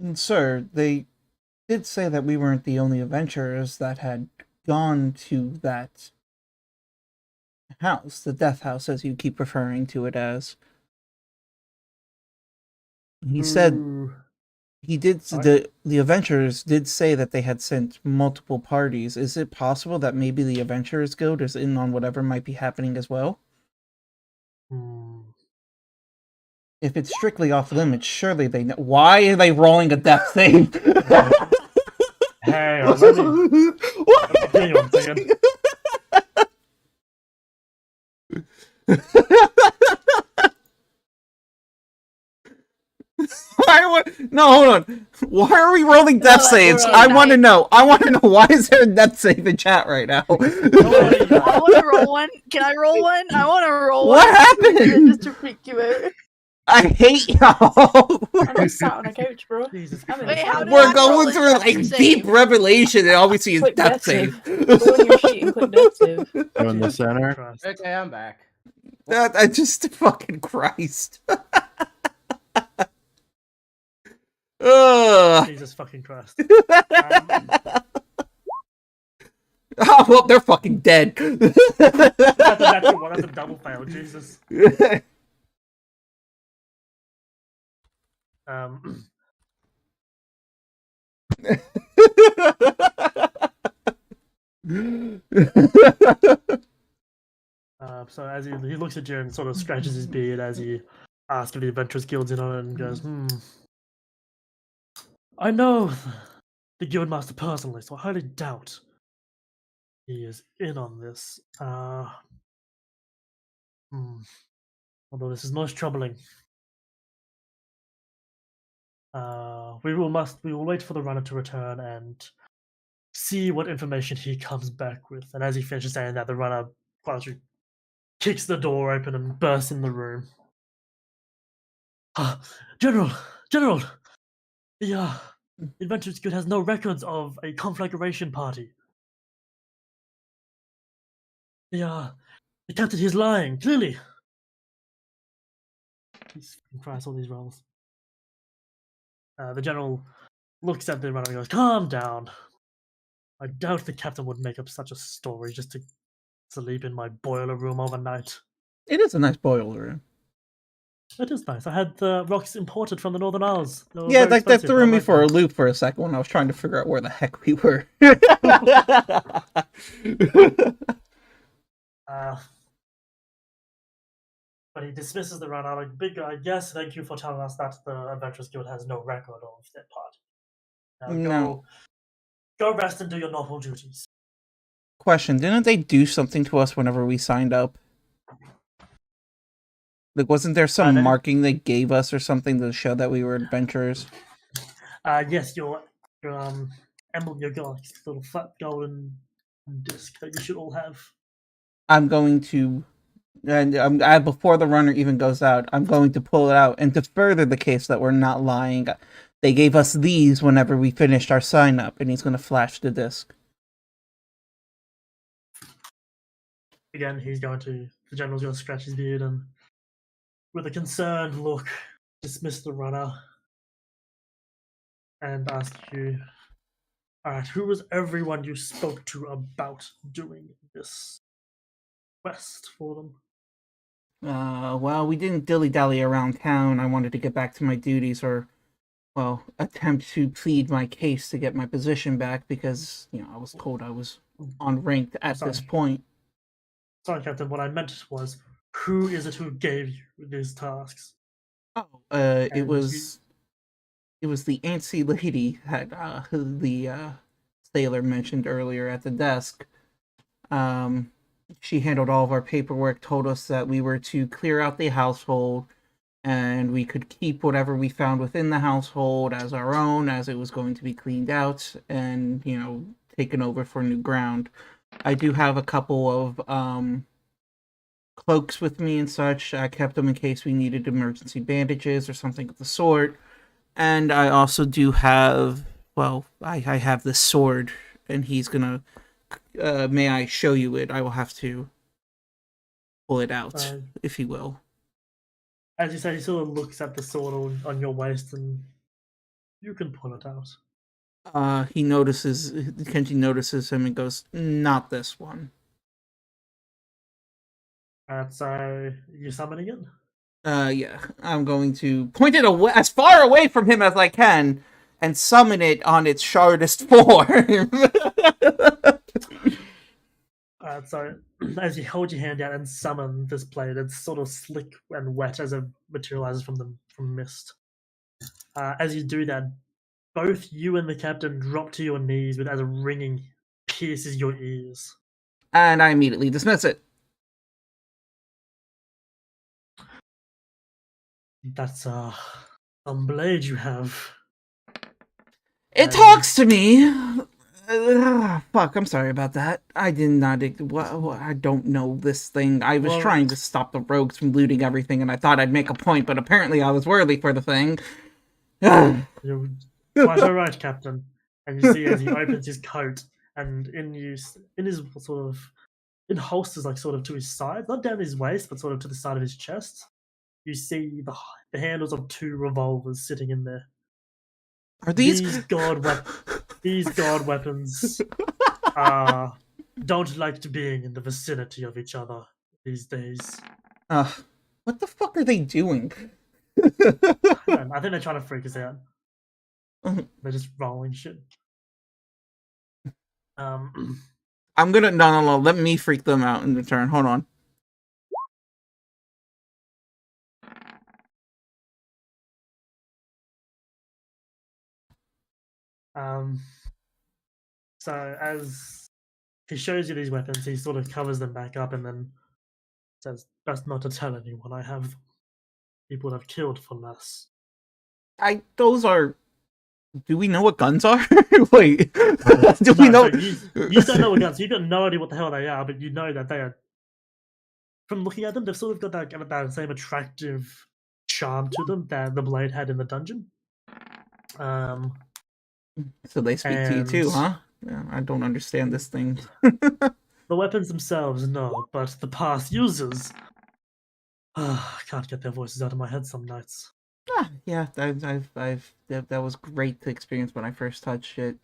S9: And sir, they did say that we weren't the only adventurers that had gone to that house, the death house, as you keep referring to it as. He said
S4: Ooh.
S9: he did.
S4: Sorry?
S9: The adventurers did say that they had sent multiple parties. Is it possible that maybe the Adventurers Guild is in on whatever might be happening as well? If it's strictly off limits, surely they know. Why are they rolling a death save?
S4: Hey, let me... Hang on a second.
S9: No, hold on. Why are we rolling death saves? I want to know. Why is there a death save in chat right now?
S1: I want to roll one. Can I roll one? I want to roll one.
S9: What happened?
S2: Just to freak you out.
S9: I hate y'all.
S2: I'm just sat on a couch, bro.
S4: Jesus
S1: Wait, how did
S9: We're
S1: I
S9: going
S1: roll a
S9: through
S1: death
S9: like
S1: save?
S9: deep revelation, and all we see is
S2: Click
S9: death
S2: death
S9: save.
S2: save. Go on your sheet and click death save.
S5: Go in the center.
S4: Christ.
S8: Okay, I'm back.
S9: I just fucking Christ. Ugh.
S4: Jesus fucking Christ.
S9: Oh, well, they're fucking dead.
S4: That's a double fail, Jesus. So as he looks at you and sort of scratches his beard as he asks if the Adventurers Guild's in on it and goes, I know the Guildmaster personally, so I highly doubt he is in on this. Although this is most troubling. We will wait for the runner to return and see what information he comes back with. And as he finishes saying that, the runner quietly kicks the door open and bursts in the room. General, the Adventurers Guild has no records of a conflagration party. The captain, he's lying, clearly. He's cries all these rolls. The general looks at the runner and goes, calm down. I doubt the captain would make up such a story just to sleep in my boiler room overnight.
S9: It is a nice boiler room.
S4: It is nice. I had the rocks imported from the Northern Isles.
S9: Yeah, that threw me for a loop for a second when I was trying to figure out where the heck we were.
S4: But he dismisses the runner like, big guy, yes, thank you for telling us that the Adventurers Guild has no record of that party. Now go rest and do your normal duties.
S9: Question, didn't they do something to us whenever we signed up? Like, wasn't there some marking they gave us or something to show that we were adventurers?
S4: Yes, your emblem, your little flat golden disc that you should all have.
S9: I'm going to, and before the runner even goes out, I'm going to pull it out, and to further the case that we're not lying, they gave us these whenever we finished our sign up, and he's going to flash the disc.
S4: Again, the general's going to scratch his beard and, with a concerned look, dismiss the runner and ask you, alright, who was everyone you spoke to about doing this quest for them?
S9: Well, we didn't dilly-dally around town. I wanted to get back to my duties, or, well, attempt to plead my case to get my position back, because, I was told I was unranked at this point.
S4: Sorry, Captain, what I meant was, who is it who gave you these tasks?
S9: It was the antsy lady that the sailor mentioned earlier at the desk. She handled all of our paperwork, told us that we were to clear out the household, and we could keep whatever we found within the household as our own, as it was going to be cleaned out and, taken over for new ground. I do have a couple of cloaks with me and such. I kept them in case we needed emergency bandages or something of the sort. And I also do have, well, I have this sword, and he's gonna, may I show you it? I will have to pull it out, if you will.
S4: As you say, he sort of looks at the sword on your waist, and you can pull it out.
S9: He notices, Kenji notices him and goes, not this one.
S4: So, you summoning it?
S9: Yeah, I'm going to point it away, as far away from him as I can, and summon it on its shardest form.
S4: So, as you hold your hand out and summon this blade, it's sort of slick and wet as it materializes from mist. As you do that, both you and the captain drop to your knees as a ringing pierces your ears.
S9: And I immediately dismiss it.
S4: That's some blade you have.
S9: It talks to me. Fuck, I'm sorry about that. I did not. I don't know this thing. I was trying to stop the rogues from looting everything, and I thought I'd make a point, but apparently I was worthy for the thing.
S4: You're quite alright, Captain. And you see as he opens his coat, and in his sort of, in holsters like sort of to his side, not down his waist, but sort of to the side of his chest, you see the handles of 2 revolvers sitting in there.
S9: Are these
S4: god weapons don't like to being in the vicinity of each other these days.
S9: What the fuck are they doing?
S4: I think they're trying to freak us out. They're just rolling shit.
S9: I'm gonna no. Let me freak them out in return. Hold on.
S4: So as he shows you these weapons, he sort of covers them back up and then says, "Best not to tell anyone I have them. People have killed for less."
S9: Those are. Do we know what guns are? Wait. Do we know?
S4: You don't know what guns. You've got no idea what the hell they are, but you know that they are. From looking at them, they've sort of got that same attractive charm to them that the blade had in the dungeon.
S9: So they speak to you too, huh? Yeah, I don't understand this thing.
S4: The weapons themselves, no, but the past users. I can't get their voices out of my head some nights.
S9: Yeah, that was great to experience when I first touched it.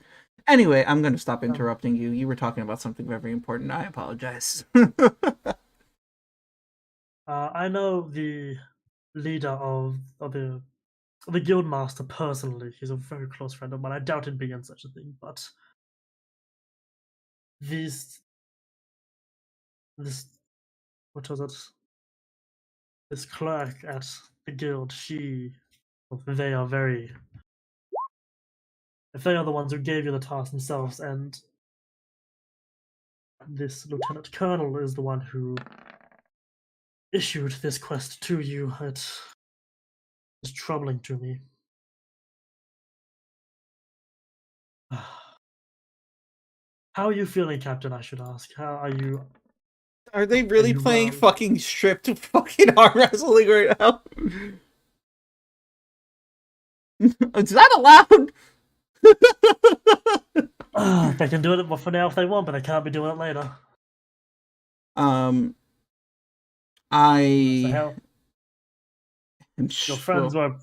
S9: Anyway, I'm going to stop interrupting you. You were talking about something very important. I apologize.
S4: I know the leader of the guild master personally. He's a very close friend of mine. I doubt he'd begin such a thing, but this what was it? This clerk at the guild, they are very. If they are the ones who gave you the task themselves, and this lieutenant colonel is the one who issued this quest to you, it is troubling to me. How are you feeling, Captain? I should ask. How are you?
S9: Are they really playing fucking stripped fucking arm wrestling right now? Is that allowed?
S4: They can do it for now if they want, but they can't be doing it later. Your friends were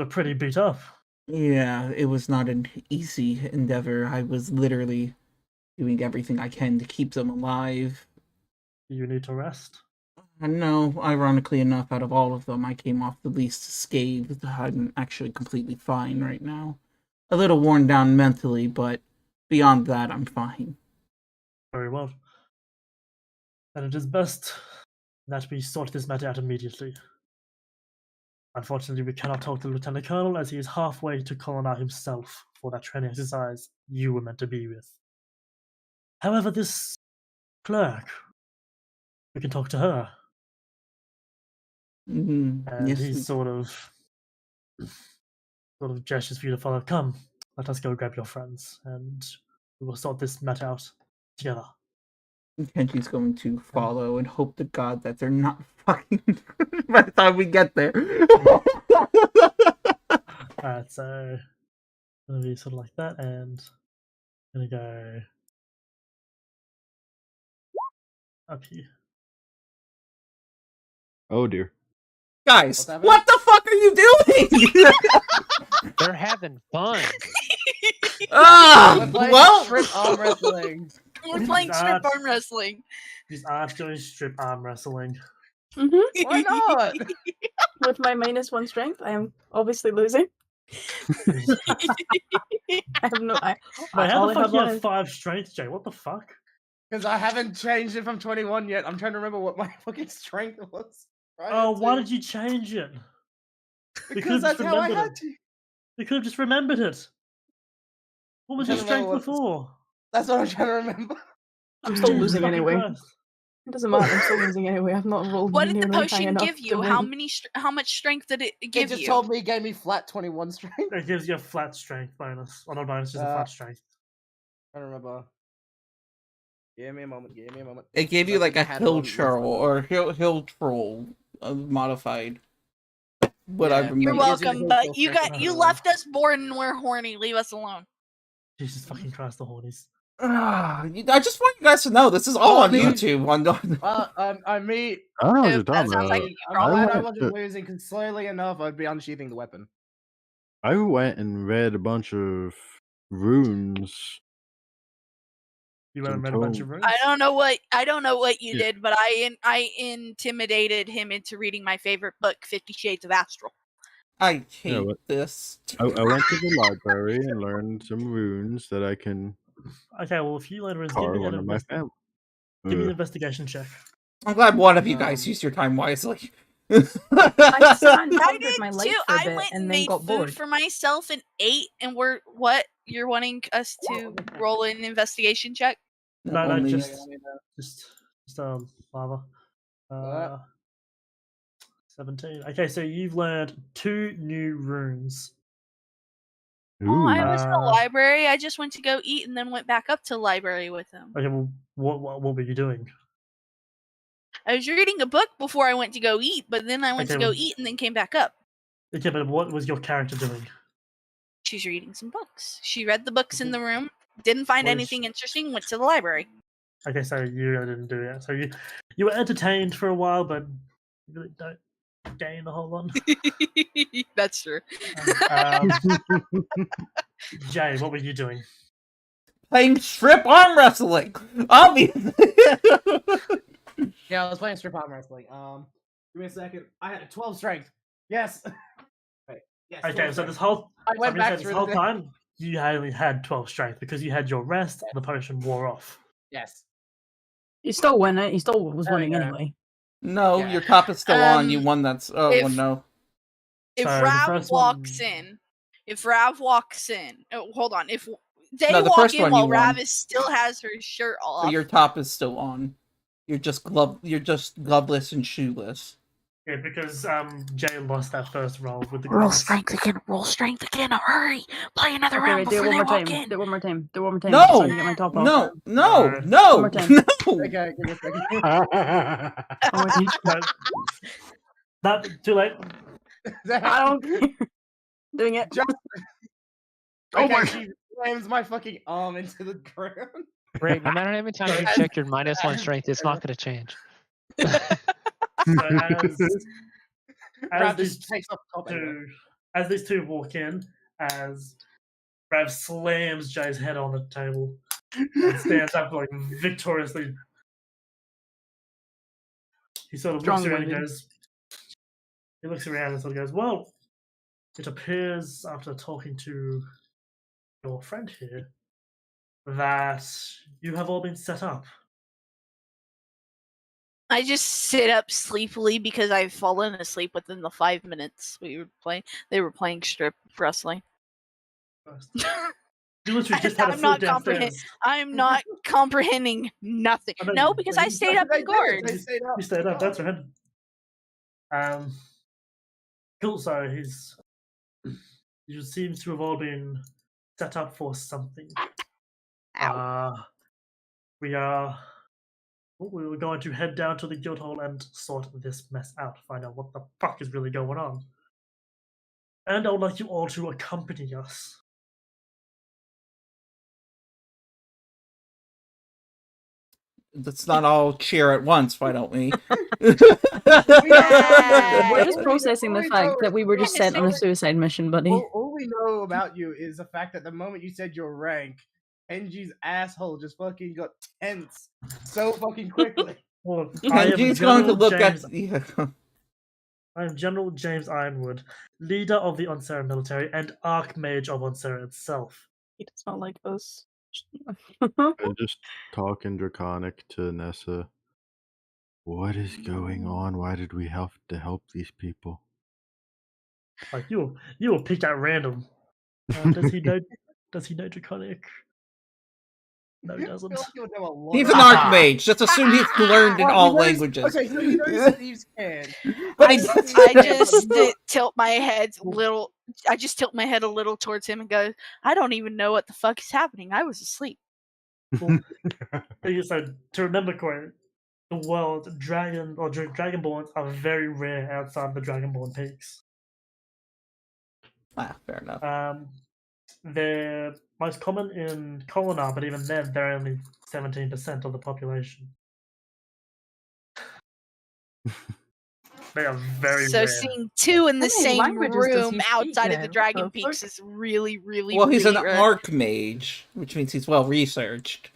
S4: pretty beat up.
S9: Yeah, it was not an easy endeavor. I was literally doing everything I can to keep them alive.
S4: You need to rest?
S9: No, ironically enough, out of all of them, I came off the least scathed. I'm actually completely fine right now. A little worn down mentally, but beyond that, I'm fine.
S4: Very well. Then it is best that we sort this matter out immediately. Unfortunately, we cannot talk to Lieutenant Colonel as he is halfway to Kolonar himself for that training exercise you were meant to be with. However, this clerk, we can talk to her. And
S9: yes,
S4: he sort of gestures for you to follow. Come, let us go grab your friends, and we will sort this matter out together.
S9: Kenji's going to follow and hope to God that they're not fucking by the time we get there.
S4: so gonna be sort of like that, and gonna go up here.
S5: Oh dear.
S3: What's
S9: Guys,
S3: happening?
S9: what the fuck are you doing?
S7: They're having fun.
S3: We're playing
S9: well,
S3: strip arm wrestling.
S1: We're playing strip
S4: That's-
S1: arm wrestling.
S4: These are doing strip arm wrestling.
S2: Hmm
S3: Why not?
S2: With my -1 strength, I am obviously losing. I have no.
S4: Wait, how
S2: all
S4: the
S2: I
S4: fuck
S2: have
S4: you
S2: on
S4: have
S2: is
S4: 5 strength, Jay? What the fuck?
S8: Because I haven't changed it from 21 yet. I'm trying to remember what my fucking strength was.
S4: Oh, why did you change it?
S8: Because that's how I had to.
S4: You could have just remembered it. What was
S8: I'm
S4: your
S8: trying to
S4: strength
S8: remember
S4: before?
S8: That's what I'm trying to remember.
S2: I'm still
S4: Jesus
S2: losing
S4: fucking
S2: anyway.
S4: Christ.
S2: It doesn't matter. I'm still losing anyway. I've not rolled
S1: What did the
S2: nearly high
S1: potion
S2: enough
S1: give
S2: to
S1: you? How
S2: win.
S1: many? How much strength did it give
S8: It just
S1: you?
S8: told me it gave me flat 21 strength.
S4: It gives you a flat strength bonus. Or not bonus, just a
S8: Uh,
S4: flat strength.
S8: I don't remember. Give me a moment. Give me a moment.
S9: it gave you
S8: Left-
S9: like a
S8: I had it
S9: hill
S8: on-
S9: troll or hill troll modified. What I
S8: Yeah.
S9: remember.
S1: You're
S8: It gives you the
S1: welcome,
S8: whole
S1: but
S8: full
S1: you
S8: strength
S1: got
S8: of
S1: you
S8: 21.
S1: left us bored and we're horny. Leave us alone.
S4: Jesus fucking Christ, the hornies.
S9: I just want you guys to know this is all
S8: Oh,
S9: on
S8: dude.
S9: YouTube.
S8: I mean,
S5: I don't know what
S1: If
S5: you're
S1: that
S5: talking
S1: sounds like
S5: about.
S1: you
S8: I'm
S1: problem.
S8: glad I
S5: went
S8: wasn't
S5: to-
S8: losing, because slowly enough I'd be unsheathing the weapon.
S5: I went and read a bunch of runes.
S4: You went and read a
S5: Some
S4: bunch of
S5: tome.
S4: runes?
S1: I don't know what you
S5: Yeah.
S1: did, but I intimidated him into reading my favorite book, 50 Shades of Astral.
S9: I hate
S5: what?
S9: this.
S5: I went to the library and learned some runes that I can
S4: Okay, well, if you learn runes, give
S5: carve
S4: me an
S5: onto my family.
S4: give me an investigation check.
S9: I'm glad one of you guys used your time wisely.
S2: I sat and
S1: I
S2: pondered
S1: did
S2: my life
S1: too.
S2: for a
S1: I
S2: bit
S1: went
S2: and
S1: and
S2: then
S1: made
S2: got
S1: food
S2: bored.
S1: for myself and ate. And we're what? You're wanting us to roll an investigation check?
S4: No,
S9: Only-
S4: just lava. 17. Okay, so you've learned 2 new runes.
S1: Oh, I was in the
S4: Uh,
S1: library. I just went to go eat and then went back up to the library with him.
S4: Okay, well, what were you doing?
S1: I was reading a book before I went to go eat, but then I went to
S4: Okay,
S1: go
S4: well-
S1: eat and then came back up.
S4: Okay, but what was your character doing?
S1: She's reading some books. She read the books in the room, didn't find
S4: What is
S1: anything interesting, went to the library.
S4: Okay, so you really didn't do that. So you were entertained for a while, but you really don't gain a whole lot.
S1: That's true.
S4: Um, Jay, what were you doing?
S9: Playing strip arm wrestling. Obviously.
S8: Yeah, I was playing strip arm wrestling. Give me a second. I had a 12 strength. Yes. Wait. Yes.
S4: Okay,
S8: 12
S4: so
S8: strength.
S4: this whole
S8: I went
S4: so
S8: back
S4: this
S8: through
S4: whole
S8: the
S4: time you only had 12 strength because you had your rest and the potion wore off.
S8: Yes.
S2: He still won it. He still was
S8: There we
S2: winning
S8: go.
S2: anyway.
S9: No,
S8: Yeah.
S9: your top is still on. You won that. Oh,
S1: if-
S9: well, no.
S1: If
S4: So the
S1: Rav
S4: first
S1: walks
S4: one-
S1: in, hold on. If they
S9: No, the
S1: walk
S9: first
S1: in
S9: one
S1: while
S9: you
S1: Rav
S9: won.
S1: is still has her shirt off,
S9: So your top is still on. You're just gloveless and shoeless.
S4: Yeah, because Jay lost that first roll with the
S1: roll
S4: gloves.
S1: strength again. Roll strength again. Hurry! Play another
S2: Okay,
S1: round
S2: wait, do it
S1: before
S2: one
S1: they
S2: more
S1: walk
S2: time.
S1: in.
S2: Do it one more time. Do it one more time.
S9: No!
S2: I'm trying to get my top off.
S9: No, no,
S4: Alright.
S9: no,
S2: One more time.
S9: no.
S8: Okay, give me a second.
S2: Oh, wait,
S4: No, that too late.
S2: I don't care. Doing it.
S8: Just-
S2: Oh
S8: okay,
S2: my-
S8: she slams my fucking arm into the ground.
S7: Ray, no matter how many times you check your -1 strength, it's not going to change.
S4: So as
S8: Rav
S4: these
S8: just takes off the top anyway.
S4: as these two walk in, as Rav slams Jay's head on the table and stands up like victoriously. He sort of looks around and
S2: Strong-winded.
S4: goes. He looks around and sort of goes, "Well, it appears after talking to your friend here that you have all been set up."
S1: I just sit up sleepily because I've fallen asleep within the 5 minutes we were playing. They were playing strip wrestling.
S4: You literally just had a
S1: I'm
S4: food
S1: not
S4: downstairs.
S1: I'm not comprehending nothing.
S4: I know
S1: No,
S4: you-
S1: because
S4: you-
S1: I stayed up
S8: They
S1: and
S8: did,
S1: guard.
S8: they stayed up.
S4: You stayed up, that's right. Cool, so you seems to have all been set up for something. We were going to head down to the guild hall and sort this mess out, find out what the fuck is really going on. And I would like you all to accompany us.
S9: Let's not all cheer at once, why don't we?
S2: We're just processing the fact that we were just sent on a suicide mission, buddy.
S8: All we know about you is the fact that the moment you said your rank, Kenji's asshole just fucking got tense so fucking quickly.
S4: Well, I am
S9: Kenji's going to
S4: General
S9: look
S4: James-
S9: at. Yeah.
S4: I am General James Ironwood, leader of the Onsera military and Archmage of Onsera itself.
S2: He does not like us.
S5: I'm just talking Draconic to Nessa. What is going on? Why did we have to help these people?
S4: Like you were picked at random. Does he know? Does he know Draconic? No, he doesn't.
S9: He's an archmage. Just assume he's learned in all languages.
S8: Okay, so he knows Thieves' Cant.
S9: But
S1: I
S9: he-
S1: just tilt my head little. I just tilt my head a little towards him and go, "I don't even know what the fuck is happening. I was asleep."
S4: Well, you said to remember, Corey, the world dragonborns are very rare outside the Dragonborn peaks.
S9: Fair enough.
S4: They're most common in Kolinar, but even then, they're only 17% of the population. They are very
S1: So
S4: rare.
S1: seeing two in the
S2: How many
S1: same
S2: languages does
S1: room
S2: he speak
S1: outside of
S2: then?
S1: the
S2: What
S1: Dragon
S2: the
S1: Peaks
S2: fuck?
S1: is really, really.
S9: Well, he's an
S1: really rare.
S9: archmage, which means he's well researched.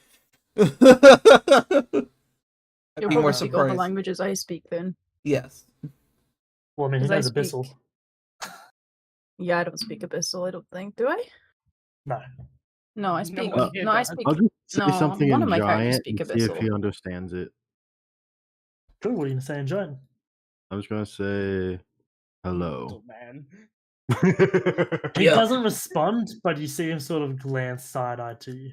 S9: I'd
S2: You'll
S9: be
S2: probably
S9: more
S2: speak all the
S9: surprised.
S2: languages I speak then.
S9: Yes.
S4: Well, I mean, he
S2: 'Cause I
S4: knows
S2: speak-
S4: Abyssal.
S2: Yeah, I don't speak Abyssal, I don't think. Do I?
S4: No.
S2: No, I
S8: No,
S2: speak.
S8: yeah,
S2: No, I
S8: but-
S2: speak.
S5: I'll just say
S2: No,
S5: something
S2: one
S5: in
S2: of my characters
S5: giant
S2: speak
S5: and see if he
S2: Abyssal.
S5: understands it.
S4: Cool, what are you going to say in giant?
S5: I'm just gonna say hello.
S8: Man.
S4: He
S9: Yeah.
S4: doesn't respond, but you see him sort of glance side-eyed to you.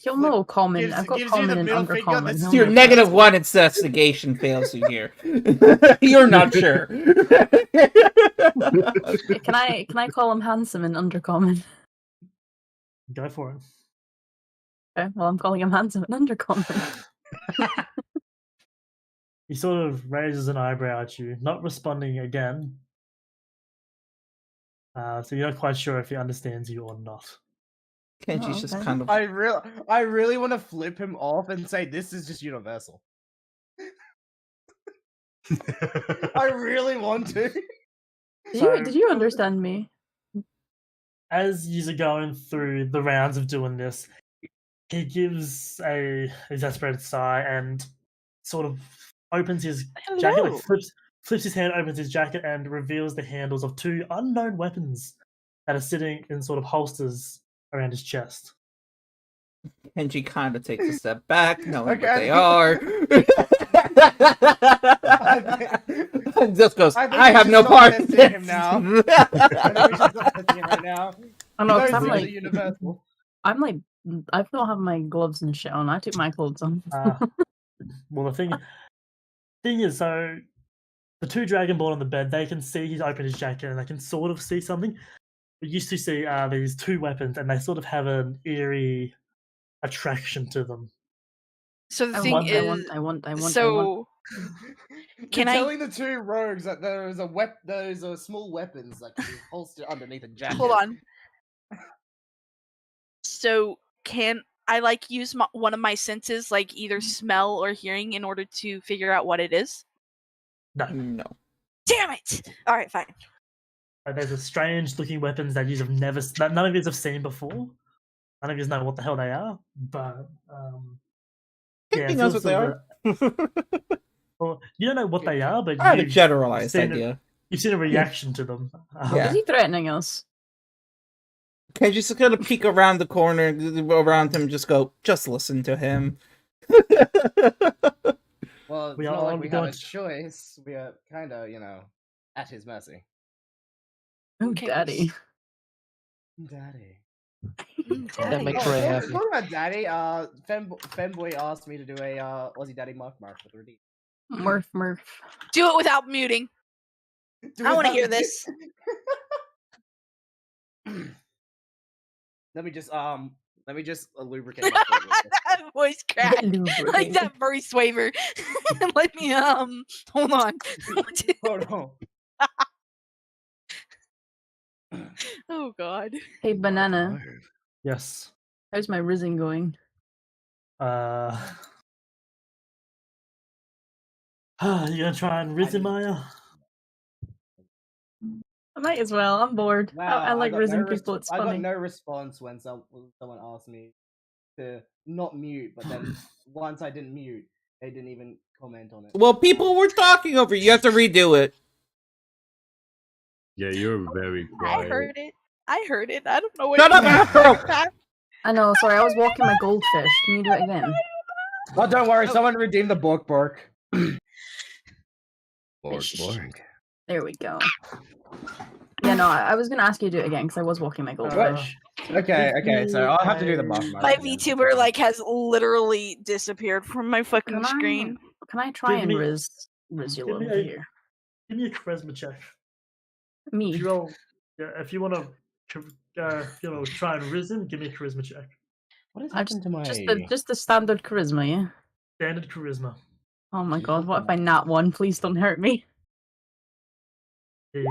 S2: He'll know common.
S8: Gives-
S2: I've got
S8: gives you the
S2: common and
S8: middle finger,
S2: undercommon.
S8: that's
S2: He'll
S9: Your
S2: know
S9: negative one investigation fails you here. You're not sure.
S2: that. Can I call him handsome and undercommon?
S4: Go for it.
S2: Okay, well I'm calling him handsome and undercommon.
S4: He sort of raises an eyebrow at you, not responding again. So you're not quite sure if he understands you or not.
S9: Kenji's
S2: Oh,
S9: just
S2: okay.
S9: kind of.
S8: I really want to flip him off and say this is just universal. I really want to.
S2: Did you understand me?
S4: As you're going through the rounds of doing this, he gives a exasperated sigh and sort of opens his jacket,
S1: Hello.
S4: like flips his hand, opens his jacket, and reveals the handles of two unknown weapons that are sitting in sort of holsters around his chest.
S9: Kenji kind of takes a step back, knowing
S8: Okay,
S9: what they are. And just goes,
S8: I think
S9: I
S8: we
S9: have
S8: should
S9: no
S8: stop
S9: part in
S8: testing him
S9: this."
S8: now. I think we should stop testing him right now.
S2: I know, 'cause
S8: Those
S2: I'm
S8: things are
S2: like,
S8: universal.
S2: I don't have my gloves and shit on. I took my clothes on.
S4: Well, the thing is, so the two Dragonborn on the bed, they can see he's opened his jacket and they can sort of see something. We used to see these two weapons, and they sort of have an eerie attraction to them.
S1: So the
S2: I
S1: thing
S2: want,
S1: is,
S2: I want.
S1: so Can
S8: You're
S1: I-
S8: telling the two rogues that there's a small weapons that can be holstered underneath a jacket.
S1: hold on. So can I like use one of my senses, like either smell or hearing, in order to figure out what it is?
S4: No,
S9: No.
S1: Damn it! All right, fine.
S4: there's a strange-looking weapons that you have never, that none of you have seen before. None of you know what the hell they are, but
S9: Kenji
S4: it
S9: knows
S4: feels
S9: what they
S4: sort
S9: are.
S4: of well, you don't know what they are, but
S9: I have a
S4: you've
S9: generalized
S4: seen
S9: idea.
S4: You've seen a reaction to them.
S9: Yeah.
S2: Is he threatening us?
S9: Kenji's just gonna peek around the corner around him and just go, just listen to him.
S8: Well, it's
S4: We
S8: not
S4: are
S8: like
S4: on
S8: we
S4: the
S8: have a
S4: dodge.
S8: choice. We are kind of, at his mercy.
S2: Oh,
S1: Okay,
S2: daddy.
S8: Daddy.
S7: That makes Ray happy.
S8: Talking about daddy, Femboy asked me to do a Aussie Daddy Mark for the redeem.
S2: Murph.
S1: Do it without muting. I want to hear this.
S8: Let me just Let me just lubricate my throat real quick.
S1: That voice crack. Like
S2: Lubricate.
S1: that voice waver. Let me hold on.
S8: Hold on.
S1: Oh god.
S2: Hey, Banana.
S4: Yes.
S2: How's my risen going?
S4: You gonna try and risen Maya?
S2: I might as well. I'm bored.
S8: Wow,
S2: I like
S8: got
S2: risen
S8: no
S2: people. It's
S8: I got
S2: funny.
S8: no response when someone asked me to not mute, but then once I didn't mute, they didn't even comment on it.
S6: Well, people were talking over you. You have to redo it.
S5: Yeah, you're very quiet.
S1: I heard it. I don't know what
S6: Shut up, Afro!
S2: I know. Sorry, I was walking my goldfish. Can you do it again?
S8: Oh, don't worry. Someone redeemed the Bork.
S2: There we go. Yeah, no, I was gonna ask you to do it again because I was walking my goldfish.
S8: Okay, so I'll have to do the buff.
S1: My VTuber like has literally disappeared from my fucking screen.
S2: Can I try
S4: Give
S2: and
S4: me-
S2: riz
S4: give
S2: you
S4: me
S2: over
S4: a-
S2: here?
S4: Give me a charisma check.
S2: Me.
S4: If you roll, if you want to, try and risen, give me a charisma check.
S8: What has
S2: I
S8: happened to my?
S2: just the standard charisma, yeah.
S4: Standard charisma.
S2: Oh my god, what if I nat one? Please don't hurt me.
S4: He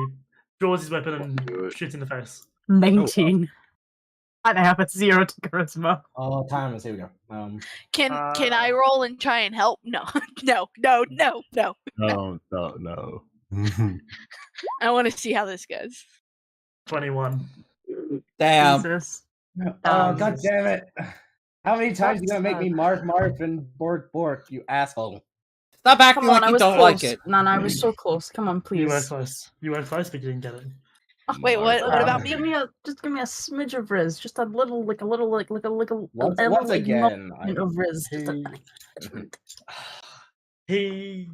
S4: draws his weapon
S5: Do
S4: and
S5: it.
S4: shoots in the face.
S2: 19. And I have a 0 to charisma.
S8: Oh, timers. Here we go.
S1: Can I roll and try and help? No. No.
S5: No.
S1: I want to see how this goes.
S4: 21.
S6: Damn.
S2: Jesus.
S8: Oh, god damn it! How many times are you gonna make me Marf and Bork, you asshole?
S6: Stop acting
S2: Come on,
S6: like
S2: I
S6: you
S2: was
S6: don't
S2: close.
S6: like it.
S2: No, I was so close. Come on,
S4: You were
S2: please.
S4: close. You were close, but you didn't get it.
S1: Wait, what about me?
S2: Give me a smidge of riz, just a little, like a
S8: Once again,
S2: of riz. Just
S4: He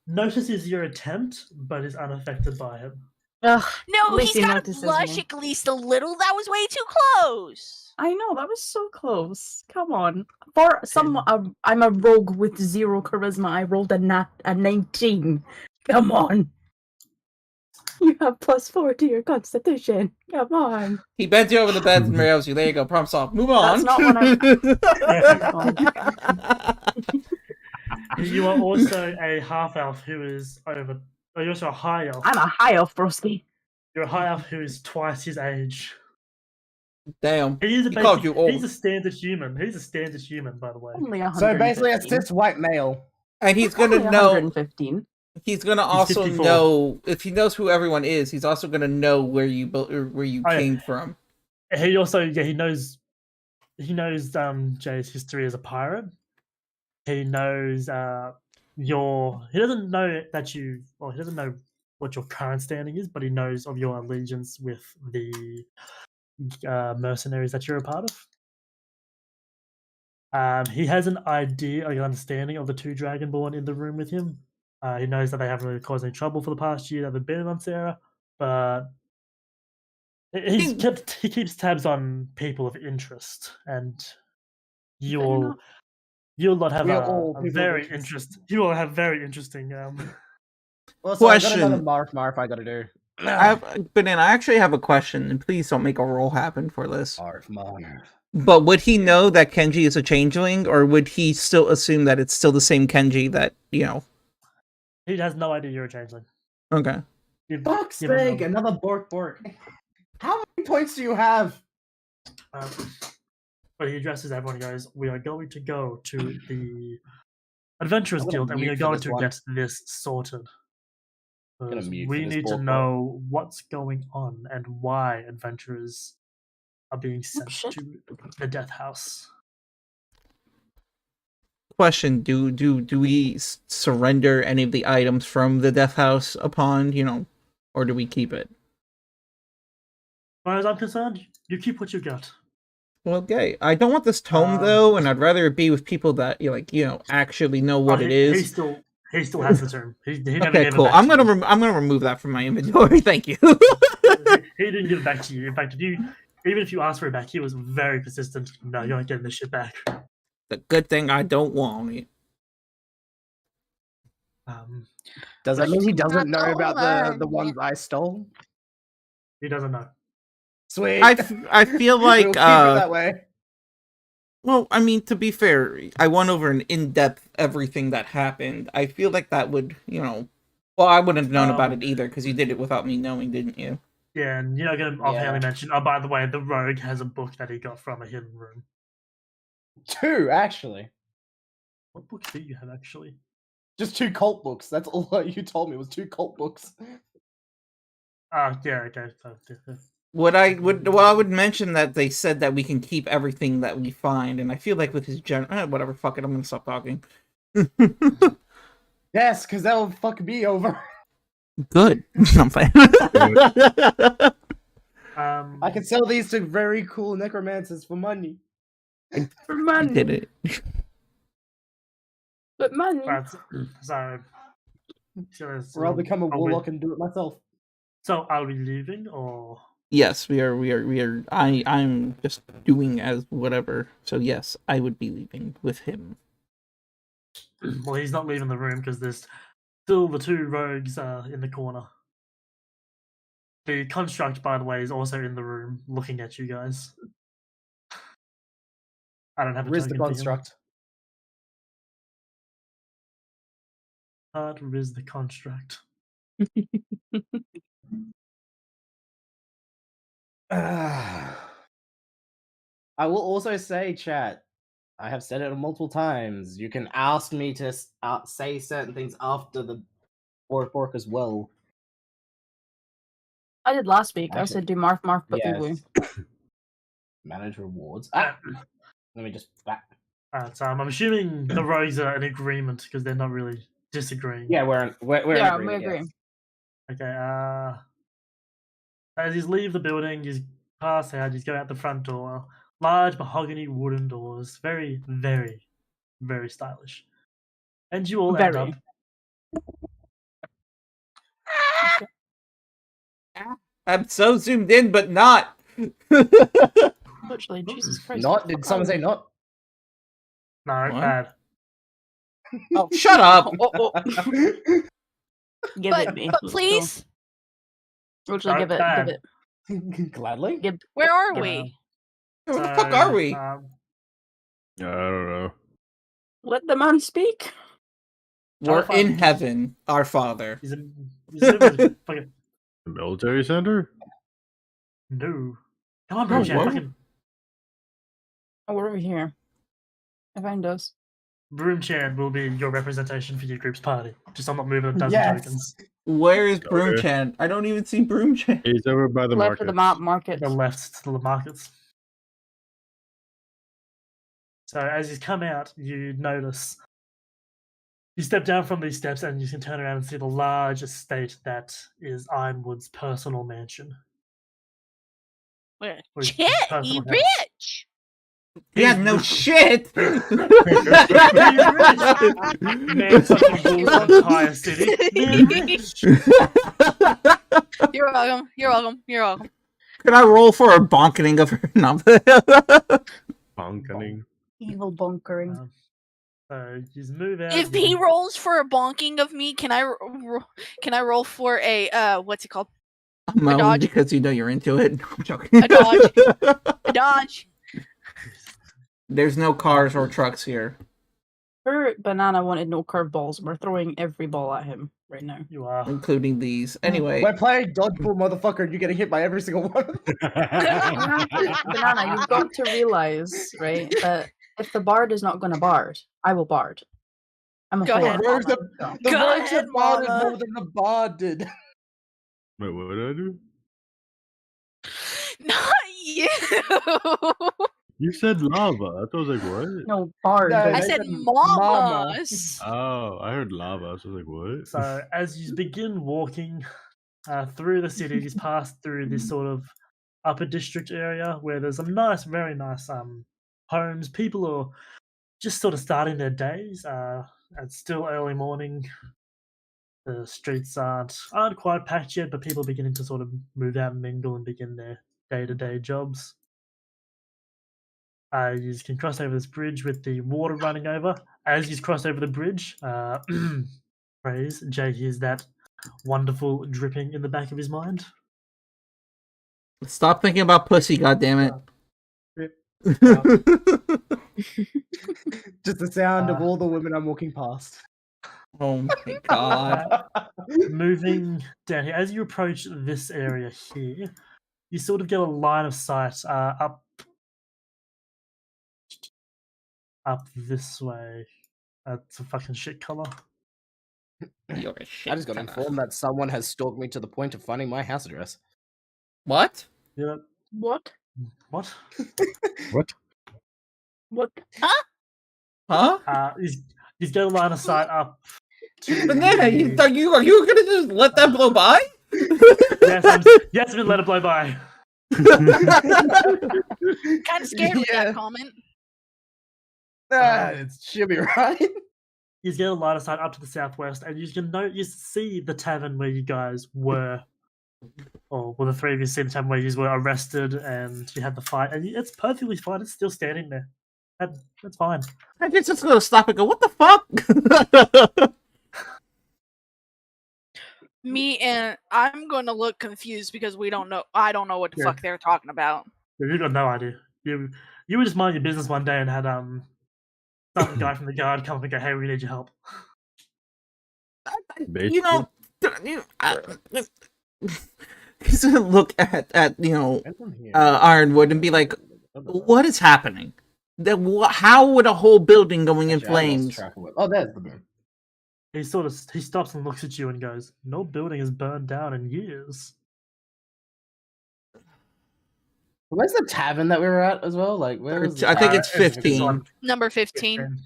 S4: notices your attempt, but is unaffected by it.
S2: Ugh,
S1: No,
S2: at least
S1: he's
S2: he
S1: got a
S2: notices
S1: blush
S2: me.
S1: at least a little. That was way too close.
S2: I know that was so close. Come on, for some, I'm a rogue with 0 charisma. I rolled a 19. Come on, you have +4 to your constitution. Come on.
S6: He bent you over the bed and rails you. There you go. Problem solved. Move on.
S2: That's not what
S4: You are also a half elf who is over. Oh, you're also a high elf.
S2: I'm a high elf, broski.
S4: You're a high elf who is twice his age.
S6: Damn.
S4: He is a
S6: He called you old.
S4: He's a standard human. He's a standard human, by the way.
S2: Only
S8: So basically, a
S2: 115.
S8: cis white male.
S6: And he's
S2: Only
S6: gonna know.
S2: 115.
S6: He's gonna also
S4: 54.
S6: know if he knows who everyone is. He's also gonna know where you came from.
S4: He also, he knows Jay's history as a pirate. He knows he doesn't know that he doesn't know what your current standing is, but he knows of your allegiance with the mercenaries that you're a part of. He has an idea, an understanding of the 2 Dragonborn in the room with him. He knows that they haven't really caused any trouble for the past year that they've been on Sarah, but he keeps tabs on people of interest, and you'll not have a very interesting. You will have very interesting.
S8: Also, I got
S6: Question.
S8: another Marf I gotta do.
S6: I actually have a question, and please don't make a roll happen for this.
S8: Marf.
S6: But would he know that Kenji is a changeling, or would he still assume that it's still the same Kenji that, you know?
S4: He has no idea you're a changeling.
S6: Okay.
S8: Fuck's sake, another Bork. How many points do you have?
S4: But he addresses everyone and goes, "We are going to go to the Adventurers
S8: I'm gonna
S4: Guild, and we
S8: mute
S4: are
S8: for
S4: going
S8: this
S4: to
S8: one.
S4: get this sorted.
S8: gonna
S4: Because
S8: mute for
S4: we
S8: this
S4: need to
S8: bullcrap.
S4: know what's going on and why adventurers are being sent
S2: shit.
S4: to the Death House."
S6: Question: Do we surrender any of the items from the Death House upon, you know, or do we keep it?
S4: As far as I'm concerned, you keep what you got.
S6: Well, okay. I don't want this tome though, and I'd rather it be with people that actually know what it is.
S4: He still has the term. He never
S6: Okay,
S4: gave
S6: cool.
S4: it back
S6: I'm
S4: to you.
S6: gonna remove that from my inventory. Thank you.
S4: He didn't give it back to you. In fact, even if you asked for it back, he was very persistent. No, you're not getting this shit back.
S6: The good thing I don't want it.
S8: Does that mean he
S1: Not
S8: doesn't know
S1: the
S8: about
S1: one.
S8: the ones I stole?
S4: He doesn't know.
S8: Sweet.
S6: I feel
S8: We'll
S6: like
S8: keep it that way.
S6: well, I mean, to be fair, I went over an in-depth everything that happened. I feel like that would, well, I wouldn't have known about it either because you did it without me knowing, didn't you?
S4: Yeah, and you're not going to offhandedly mention, oh, by the way, the rogue has a book that he got from a hidden room.
S8: 2, actually.
S4: What books do you have, actually?
S8: Just 2 cult books. That's all you told me was 2 cult books.
S4: Yeah, okay. So, yeah.
S6: What I would mention that they said that we can keep everything that we find, and I feel like with his whatever, fuck it, I'm gonna stop talking.
S8: Yes, because that'll fuck me over.
S6: Good. I'm fine.
S8: I can sell these to very cool necromancers for money.
S2: For money.
S6: Did it.
S2: But money.
S4: So
S8: Or I'll become a warlock and do it myself.
S4: So are we leaving, or?
S6: Yes, we are. I'm just doing as whatever. So yes, I would be leaving with him.
S4: Well, he's not leaving the room because there's still the 2 rogues in the corner. The construct, by the way, is also in the room looking at you guys. I don't have a
S8: Where's the
S4: token for him.
S8: construct?
S4: Where is the construct?
S8: I will also say, chat, I have said it multiple times. You can ask me to say certain things after the fork as well.
S2: I did last week. I
S8: Actually,
S2: said do Marth, but
S8: yes.
S2: woo.
S8: Manage rewards.
S4: Ah.
S8: Let me just back.
S4: Alright, so I'm assuming the rogues are in agreement because they're not really disagreeing.
S8: Yeah, we're in agreement,
S2: we agree.
S8: yes.
S4: Okay, as you leave the building, you pass out, you go out the front door. Large mahogany wooden doors. Very, very, very stylish. And you all end up...
S6: I'm so zoomed in, but not.
S2: Literally, Jesus Christ.
S8: Not? Did someone say not?
S4: No,
S6: What?
S4: bad.
S6: Oh, shut up.
S2: Give it me.
S1: But please,
S2: Literally, give
S4: bad.
S2: it.
S8: Gladly.
S1: where are
S4: Yeah.
S1: we?
S6: Where the fuck are we?
S5: I don't know.
S2: Let the man speak.
S6: We're
S4: I'll
S6: in
S4: find-
S6: heaven, our Father.
S4: He's in the fucking...
S5: The military center?
S4: No. Come on,
S6: Oh,
S4: Broom Chan.
S6: what?
S4: Fucking...
S2: Oh, we're over here. I found us.
S4: Broom Chan will be your representation for your group's party. Just I'm not moving a dozen
S8: Yes.
S4: tokens.
S6: Where is
S5: Okay.
S6: Broomchan? I don't even see Broomchan.
S5: He's over by the
S2: Left
S5: market.
S2: of the market.
S4: The left to the markets. So as you come out, you notice. You step down from these steps and you can turn around and see the large estate that is Ironwood's personal mansion.
S1: Where?
S4: Wait,
S1: Shit,
S4: personal
S1: you
S4: house.
S1: rich!
S6: Yeah, no shit.
S4: Man fucking rules the entire city. Man rich.
S1: You're welcome. You're welcome. You're welcome.
S6: Can I roll for a bonketing of her number?
S5: Bonkening.
S2: Evil bunkering.
S4: So you just move out.
S1: If he rolls for a bonking of me, can I roll for a what's it called?
S6: Moan
S1: dodge.
S6: because you know you're into it. I'm joking.
S1: A dodge. A dodge.
S6: There's no cars or trucks here.
S2: Her banana wanted no curveballs. We're throwing every ball at him right now.
S4: You are.
S6: Including these. Anyway.
S8: We're playing dodgeball, motherfucker, and you're getting hit by every single one.
S2: Banana, you've got to realize, right, that if the bard is not going to bard, I will bard. I'm a
S1: Go ahead,
S2: whore.
S1: Mama.
S8: The
S1: Go
S8: rogues
S1: ahead,
S8: have barded
S1: Mama.
S8: more than the bard did.
S5: Wait, what did I do?
S1: Not you.
S5: You said lava. I thought I was like, what?
S2: No, bard.
S8: No,
S1: I
S8: they
S1: said
S8: said mama.
S1: mamas.
S5: Oh, I heard lava. So I was like, what?
S4: So as you begin walking through the city, you pass through this sort of upper district area where there's some nice, very nice homes. People are just sort of starting their days. It's still early morning. The streets aren't quite packed yet, but people are beginning to sort of move out and mingle and begin their day-to-day jobs. You can cross over this bridge with the water running over. As you cross over the bridge, praise, Jay hears that wonderful dripping in the back of his mind.
S9: Stop thinking about pussy, goddammit.
S8: Just the sound of all the women I'm walking past.
S9: Oh my god.
S4: Moving down here, as you approach this area here, you sort of get a line of sight up this way. That's a fucking shit color.
S6: You're a shit
S8: I just got informed that someone has stalked me to the point of finding my house address.
S6: What?
S4: Yeah.
S2: What?
S4: What?
S5: What?
S2: What?
S6: Huh?
S4: He's got a line of sight up.
S6: Banana, are you gonna just let that blow by?
S4: Yes, we let it blow by.
S1: Kind of scared with
S8: Yeah.
S1: that comment.
S8: It should be right.
S4: You get a line of sight up to the southwest, and you see the tavern where you guys were, or well, the three of you see the tavern where you were arrested, and you had the fight, and it's perfectly fine. It's still standing there. That's fine.
S6: I just gonna stop and go, what the fuck?
S1: Me and I'm gonna look confused because we don't know. I don't know what the
S4: Yeah.
S1: fuck they're talking about.
S4: You got no idea. You were just minding your business one day and had some guy from the guard come up and go, "Hey, we need your help."
S6: You know, he's gonna look at Ironwood and be like, what is happening? How would a whole building going in flames?
S8: Oh, there's the moon.
S4: He stops and looks at you and goes, "No building has burned down in years."
S8: Where's the tavern that we were at as well? Like, where was
S9: I think it's 15.
S1: Number 15.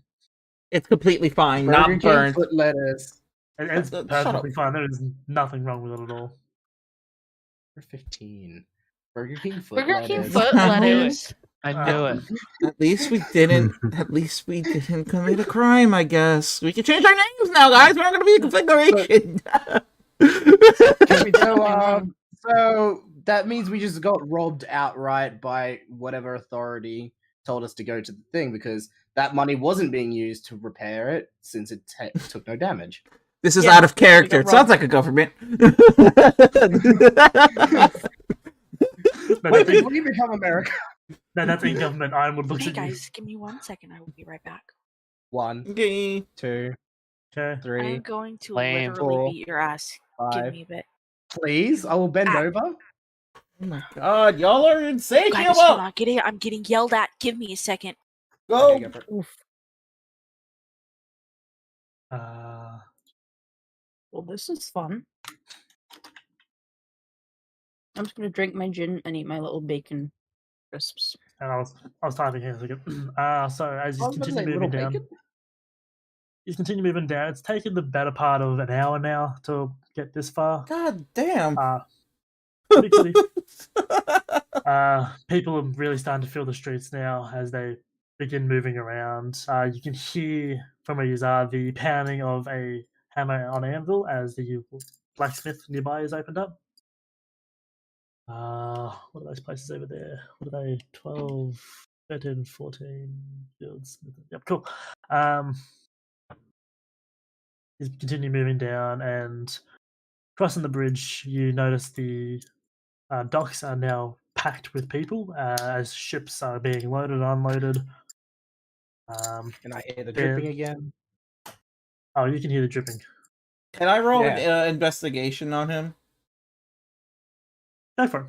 S9: It's completely fine,
S8: Burger
S9: not
S8: King
S9: burned.
S8: foot lettuce.
S4: It's
S9: Shut up.
S4: perfectly fine. There is nothing wrong with it at all.
S8: Number 15. Burger King foot
S1: Burger King
S8: lettuce.
S1: foot lettuce.
S7: I knew it.
S9: At least we didn't. At least we didn't commit a crime. I guess we can change our names now, guys. We're not going to be a configuration.
S8: So that means we just got robbed outright by whatever authority told us to go to the thing, because that money wasn't being used to repair it since it took no damage.
S9: This is
S1: Yeah,
S9: out of character. It sounds like a government.
S8: Wait, when do you become America?
S4: No, that's in government. Ironwood looks
S1: Hey
S4: at you.
S1: guys, give me 1 second. I will be right back.
S8: 1,
S9: Okay.
S8: 2,
S4: Okay.
S8: 3,
S1: I'm going to
S7: Lame.
S1: literally
S8: 4,
S1: beat your ass. Give
S8: 5.
S1: me a bit.
S8: Please, I will bend over.
S9: Oh my god, y'all are insane.
S1: Guys, hold on. I'm getting yelled at. Give me a second.
S9: Go.
S8: Okay, go for it.
S2: Well, this is fun. I'm just gonna drink my gin and eat my little bacon crisps.
S4: And I was typing here a second. So as you
S8: I was gonna
S4: continue
S8: say,
S4: moving
S8: little
S4: down,
S8: bacon?
S4: It's taken the better part of an hour now to get this far.
S9: God damn.
S4: Particularly, people are really starting to fill the streets now as they begin moving around. You can hear from where you are the pounding of a hammer on anvil as the blacksmith nearby is opened up. What are those places over there? What are they? 12, 13, 14 guilds. Yep, cool. You continue moving down, and crossing the bridge, you notice the docks are now packed with people as ships are being loaded and unloaded.
S8: And I hear the dripping again.
S4: Oh, you can hear the dripping.
S9: Can I roll
S8: Yeah.
S9: an investigation on him?
S4: Go for it.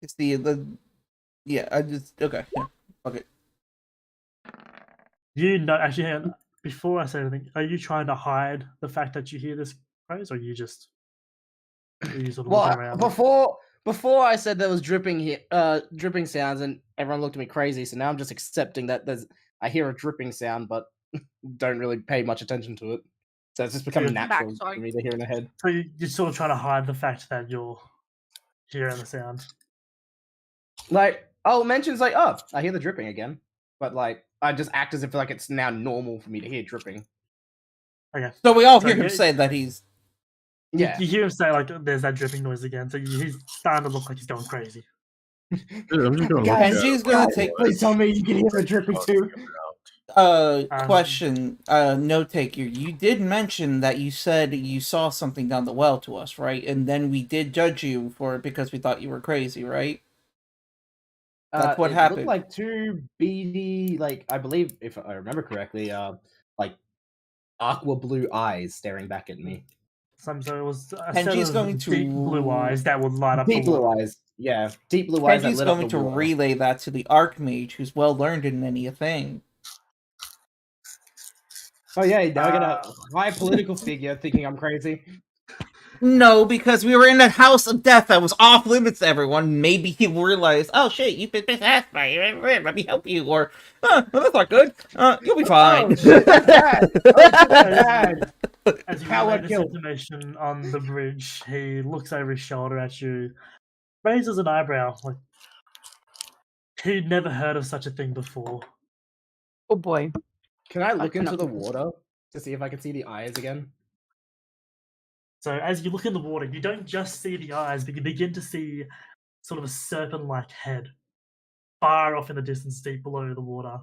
S9: It's yeah, I just okay. Yeah. Okay.
S4: You know, actually, hang on. Before I say anything, are you trying to hide the fact that you hear this phrase, or are you sort of
S8: Well,
S4: looking around?
S8: before I said there was dripping here, dripping sounds, and everyone looked at me crazy. So now I'm just accepting that I hear a dripping sound, but don't really pay much attention to it. So it's just becoming
S4: Yeah.
S8: natural
S1: Back, sorry.
S8: for me to hear in the head.
S4: So you're sort of trying to hide the fact that you're hearing the sound.
S8: Like, I'll mention like, oh, I hear the dripping again, but like, I just act as if like it's now normal for me to hear dripping.
S4: Okay.
S9: So we all
S4: So
S9: hear him
S4: you-
S9: say that he's
S8: Yeah.
S4: You hear him say like, "There's that dripping noise again." So he's starting to look like he's going crazy.
S5: Dude, I'm just gonna look
S8: Guys,
S5: at
S9: Kenji's
S5: it.
S9: gonna
S8: Guys,
S9: take
S8: please tell me you can hear the dripping too.
S9: Question, note taker. You did mention that you said you saw something down the well to us, right? And then we did judge you for it because we thought you were crazy, right? That's what
S8: It
S9: happened.
S8: looked like two beady, like I believe, if I remember correctly, like aqua blue eyes staring back at me.
S4: So it was a
S9: Kenji's
S4: set
S9: going
S4: of
S9: to
S4: deep blue eyes that would light up
S8: Deep
S4: the
S8: blue
S4: water.
S8: eyes, yeah, deep blue eyes that
S9: Kenji's
S8: lit up
S9: going
S8: the
S9: to
S8: water.
S9: relay that to the Archmage, who's well learned in many a thing.
S8: Oh yeah, now I got a high political figure thinking I'm crazy.
S9: No, because we were in a house of death that was off limits to everyone. Maybe he realized, oh shit, you've been possessed by it. Let me help you. Or, well, that's not good. You'll be fine.
S8: Oh, shit, that's bad. Oh, shit, that's bad.
S4: As you
S8: Coward
S4: relay this
S8: kill.
S4: information on the bridge, he looks over his shoulder at you, raises an eyebrow. Like he'd never heard of such a thing before.
S2: Oh boy.
S8: Can I look into
S2: cannot
S8: the
S2: do this.
S8: water to see if I can see the eyes again?
S4: So as you look in the water, you don't just see the eyes, but you begin to see sort of a serpent-like head far off in the distance, deep below the water.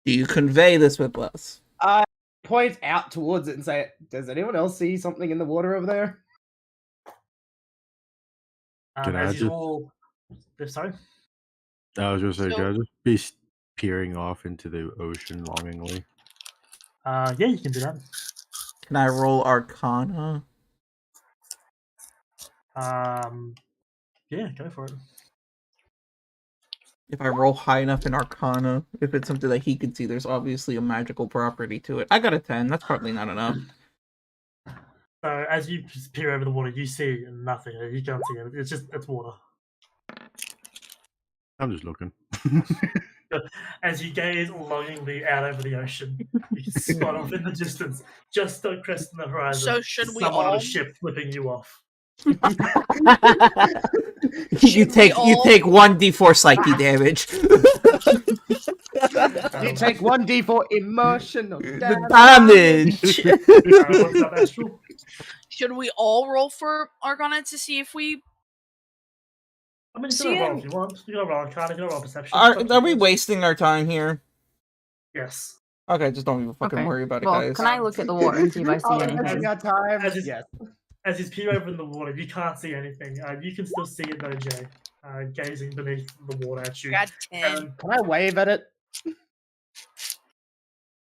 S9: Do you convey this with us?
S8: I point out towards it and say, "Does anyone else see something in the water over there?"
S5: Can I
S4: As you
S5: just-
S4: all, sorry.
S5: I was gonna say,
S1: So-
S5: can I just be peering off into the ocean longingly?
S4: Yeah, you can do that.
S9: Can I roll Arcana?
S4: Yeah, go for it.
S9: If I roll high enough in Arcana, if it's something that he can see, there's obviously a magical property to it. I got a 10. That's probably not enough.
S4: So as you just peer over the water, you see nothing. You can't see it. It's water.
S5: I'm just looking.
S4: As you gaze longingly out over the ocean, you can spot off in the distance, just cresting the horizon.
S1: So should we
S4: someone on
S1: all-
S4: a ship flipping you off.
S9: you
S1: Should we
S9: take
S1: all-
S9: 1d4 psyche damage.
S8: You take 1d4 emotional damage.
S9: Damage.
S4: What's up, Astral?
S1: Should we all roll for Arcana to see if we?
S4: I mean, you
S1: See
S4: can roll
S1: him?
S4: if you want. You can roll Arcana, you can roll Perception.
S9: Are,
S4: It's up to
S9: are we
S4: you.
S9: wasting our time here?
S4: Yes.
S9: Okay, just don't even fucking
S2: Okay.
S9: worry about it,
S2: Well,
S9: guys.
S2: can I look at the water and see if I see
S8: Oh,
S2: anything?
S8: I got time.
S4: As is-
S8: Yes.
S4: As you peer over in the water, you can't see anything. You can still see it though, Jay. Gazing beneath the water at you.
S1: Got 10.
S8: Can I wave at it?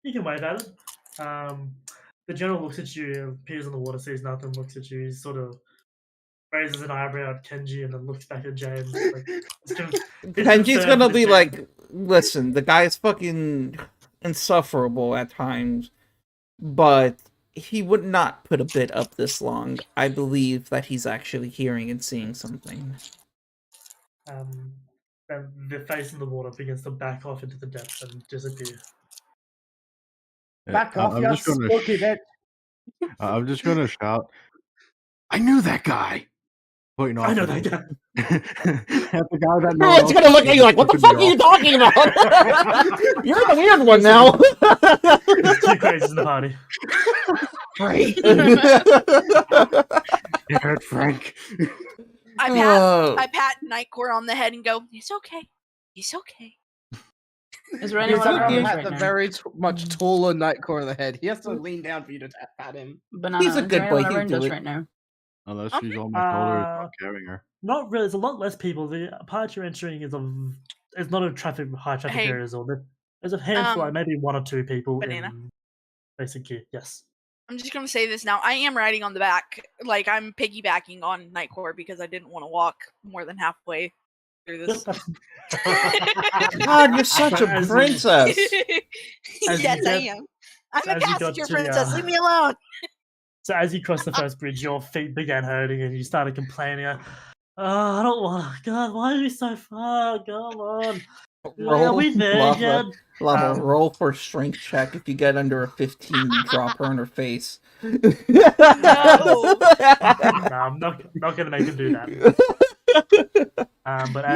S4: You can wave at it. The general looks at you, peers in the water, sees nothing, looks at you, he sort of raises an eyebrow at Kenji and then looks back at James. Like,
S9: Kenji's gonna be like, listen, the guy's fucking insufferable at times, but he would not put a bit up this long. I believe that he's actually hearing and seeing something.
S4: and the face in the water begins to back off into the depths and disappear.
S8: Back off,
S5: I'm
S8: you
S5: just gonna
S8: spooky bitch.
S5: I'm just gonna shout. I knew that guy. Pointing off.
S4: I know
S5: at
S4: that
S5: the-
S4: guy.
S5: at the guy that.
S9: Everyone's gonna look at you like, what the fuck are you talking about? You're the weird one now.
S4: There's two crazies in the party.
S5: You heard Frank.
S1: I pat Nightcore on the head and go, "It's okay. It's okay."
S2: Is there
S8: He's
S2: anyone around us
S8: at
S2: right
S8: the
S2: now?
S8: very much taller Nightcore of the head. He has to lean down for you to pat him.
S2: Banana,
S9: He's a
S2: is
S9: good
S2: there
S9: boy,
S2: anyone
S9: he'll
S2: around
S9: do
S2: us
S9: it.
S2: right now?
S5: Unless
S1: Okay.
S5: she's on my shoulder, it's not carrying her.
S4: Not really. There's a lot less people. The part you're entering is it's not a high traffic
S1: Hey.
S4: area. There's a handful, like maybe one or two people
S1: Banana.
S4: in basic gear. Yes.
S1: I'm just gonna say this now. I am riding on the back, like I'm piggybacking on Nightcore because I didn't want to walk more than halfway through this.
S9: God, you're such a
S4: As you-
S9: princess.
S4: As
S1: yes,
S4: you
S1: I
S4: get-
S1: am. I'm a
S4: as you got
S1: passenger
S4: to,
S1: princess. Leave me alone.
S4: So as you crossed the first bridge, your feet began hurting and you started complaining. Oh, I don't want to. God, why are you so far? Come on. Are we there
S9: Lava,
S4: yet?
S9: Lava, roll for strength check. If you get under a 15, you drop her in her face.
S1: No.
S4: No, I'm not going to make him do that. But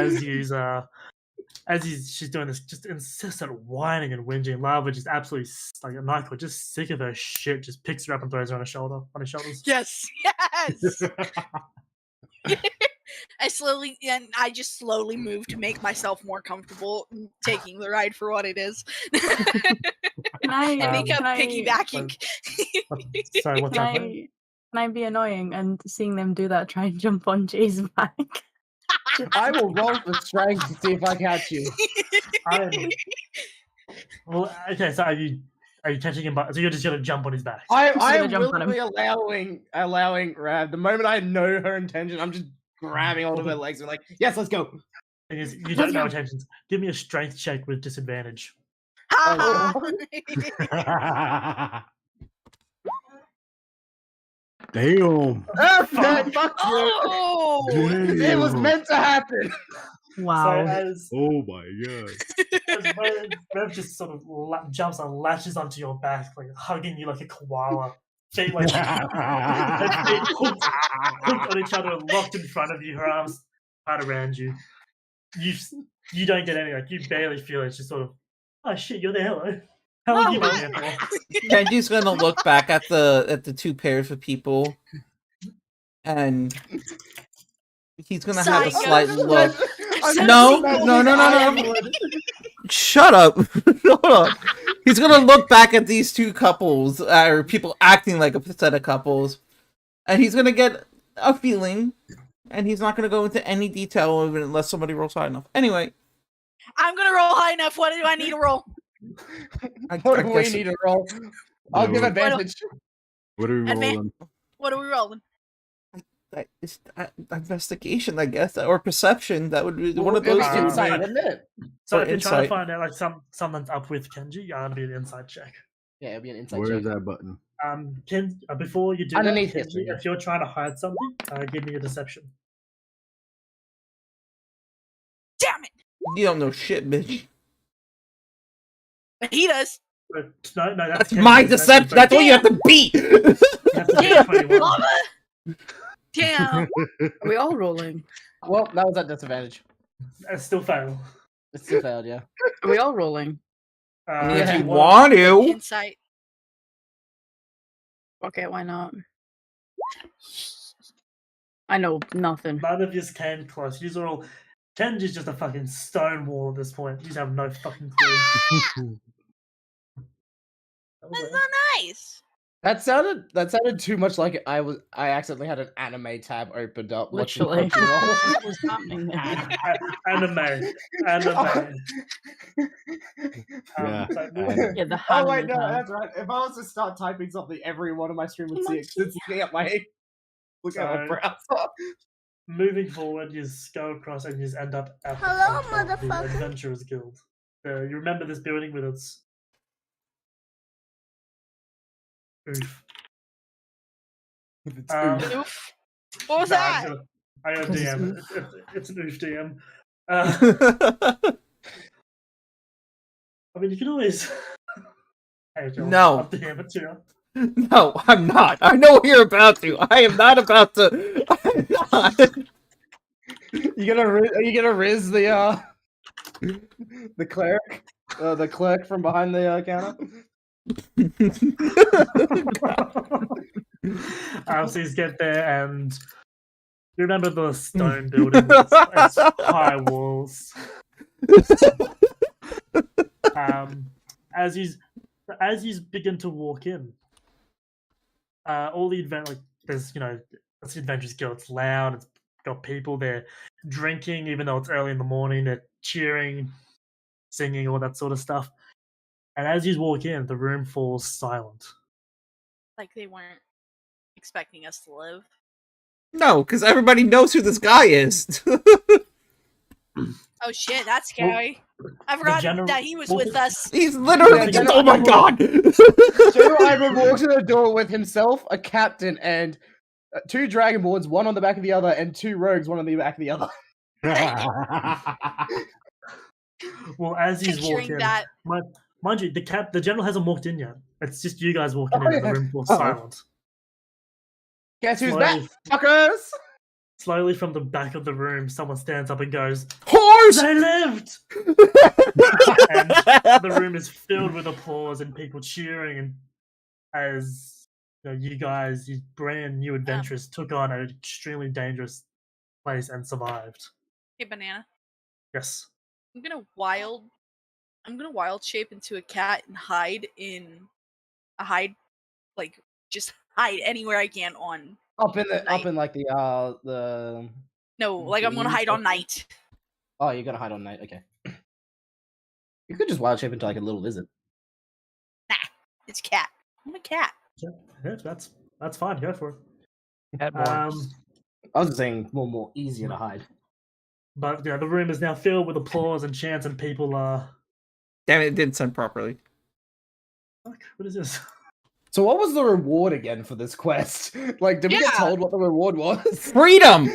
S4: she's doing this just incessant whining and whinging, Lava just absolutely like a Nightcore, just sick of her shit, just picks her up and throws her on his shoulders.
S1: Yes, yes. I just slowly move to make myself more comfortable taking the ride for what it is. And become piggybacking.
S4: Sorry, what's up?
S2: Can I be annoying and seeing them do that, try and jump on Jay's back?
S8: I will roll for strength to see if I catch you.
S4: Well, okay, so are you catching him? So you're just gonna jump on his back?
S8: I
S2: gonna
S8: am
S2: jump on him.
S8: willingly allowing Rab. The moment I know her intention, I'm just grabbing hold of her legs and like, yes, let's go.
S4: Thing is, you don't know intentions. Give me a strength check with disadvantage.
S5: Damn.
S8: Okay, fuck you.
S1: Oh!
S8: It was meant to happen.
S2: Wow.
S5: Oh my god.
S4: As Rev just sort of jumps and latches onto your back, like hugging you like a koala. Feet like feet hooked on each other, locked in front of you. Her arms tight around you. You don't get any, like you barely feel it. It's just sort of, oh shit, you're there. Hello. How are you been there for?
S9: Kenji's gonna look back at the two pairs of people, and he's gonna have a slight look. No. Shut up. Hold on. He's gonna look back at these two couples, or people acting like a set of couples, and he's gonna get a feeling, and he's not gonna go into any detail unless somebody rolls high enough. Anyway.
S1: I'm gonna roll high enough. What do I need to roll?
S8: What do we need to roll? I'll give advantage.
S5: What are we rolling?
S1: What are we rolling?
S9: It's investigation, I guess, or perception. That would be one of those two.
S8: Insight, isn't it?
S4: So if you're trying to find out like something's up with Kenji, you gotta be an inside check.
S8: Yeah, it'll be an inside
S5: Where
S8: check.
S5: is that button?
S4: Before you do
S8: Underneath
S4: that,
S8: history,
S4: if you're trying to hide something, give me a deception.
S1: Damn it!
S9: You don't know shit, bitch.
S1: But he does.
S4: No,
S9: that's my deception. That's what you have to beat.
S1: Damn, Mama! Damn.
S2: Are we all rolling?
S8: Well, that was at disadvantage.
S4: I still failed.
S8: It still failed, yeah.
S2: Are we all rolling?
S9: If you want to.
S1: Insight.
S2: Okay, why not? I know nothing.
S4: None of yous came close. Yous are all. Kenji's just a fucking stone wall at this point. You have no fucking clue.
S1: That's not nice.
S8: That sounded too much like I accidentally had an anime tab opened up.
S2: Literally. What was happening there?
S4: Anime.
S5: Yeah.
S2: Yeah, the
S8: Oh wait,
S2: hand
S8: no,
S2: tab.
S8: that's right. If I was to start typing something, everyone on my stream would see it. 'Cause it's looking at my browser.
S4: Moving forward, you go across and you end up at
S10: Hello,
S4: the front of the
S10: motherfucker.
S4: Adventurers Guild. You remember this building with its oof.
S1: Oof. What was that?
S4: I got DM. It's an oof DM. I mean, you can always. Hey, Joel,
S9: No.
S4: I'll DM it to you.
S9: No, I'm not. I know what you're about to. I am not about to. I'm not.
S8: Are you gonna riz the cleric, the clerk from behind the counter?
S4: So you get there and you remember the stone building with its high walls. As you begin to walk in, all the there's it's the Adventurers Guild. It's loud. It's got people there drinking, even though it's early in the morning. They're cheering, singing, all that sort of stuff. And as you walk in, the room falls silent.
S1: Like they weren't expecting us to live.
S9: No, because everybody knows who this guy is.
S1: Oh shit, that's scary. I forgot that he was with us.
S9: He's literally just, oh my god!
S8: General Ivan walks in the door with himself, a captain, and 2 dragonborns, one on the back of the other, and 2 rogues, one on the back of the other.
S4: Well, as he's walking, mind you, the general hasn't walked in yet. It's just you guys walking in, and the room falls silent.
S8: Guess who's back, fuckers?
S4: Slowly from the back of the room, someone stands up and goes,
S9: "Horse!
S4: They lived!" And the room is filled with applause and people cheering, and as you guys, these brand new adventurers, took on an extremely dangerous place and survived.
S1: Hey, Banana.
S4: Yes.
S1: I'm gonna wild shape into a cat and hide like just hide anywhere I can on.
S8: Up in
S1: night.
S8: like the
S1: No, like I'm gonna hide on night.
S8: Oh, you're gonna hide on night. Okay. You could just wild shape into like a little lizard.
S1: Nah, it's cat. I'm a cat.
S4: Yeah, that's fine. Go for it.
S7: Cat morphs.
S8: I was just saying more easier to hide.
S4: But yeah, the room is now filled with applause and chants, and people are.
S9: Damn it didn't sound properly.
S4: Fuck, what is this?
S8: So what was the reward again for this quest? Like, did we get told what the reward was?
S9: Freedom!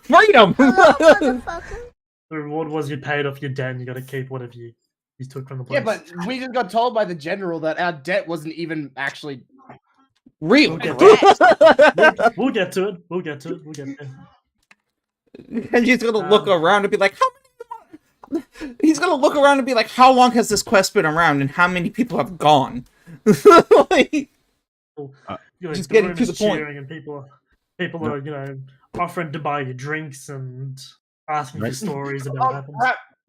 S9: Freedom!
S4: The reward was you paid off your debt and you got to keep whatever you took from the place.
S8: Yeah, but we just got told by the general that our debt wasn't even actually
S9: real.
S4: We'll get to it. We'll get to it.
S9: And she's gonna look around and be like, how many? He's gonna look around and be like, how long has this quest been around and how many people have gone? Like, just getting to the point.
S4: And people are, offering to buy you drinks and asking for stories about what happened.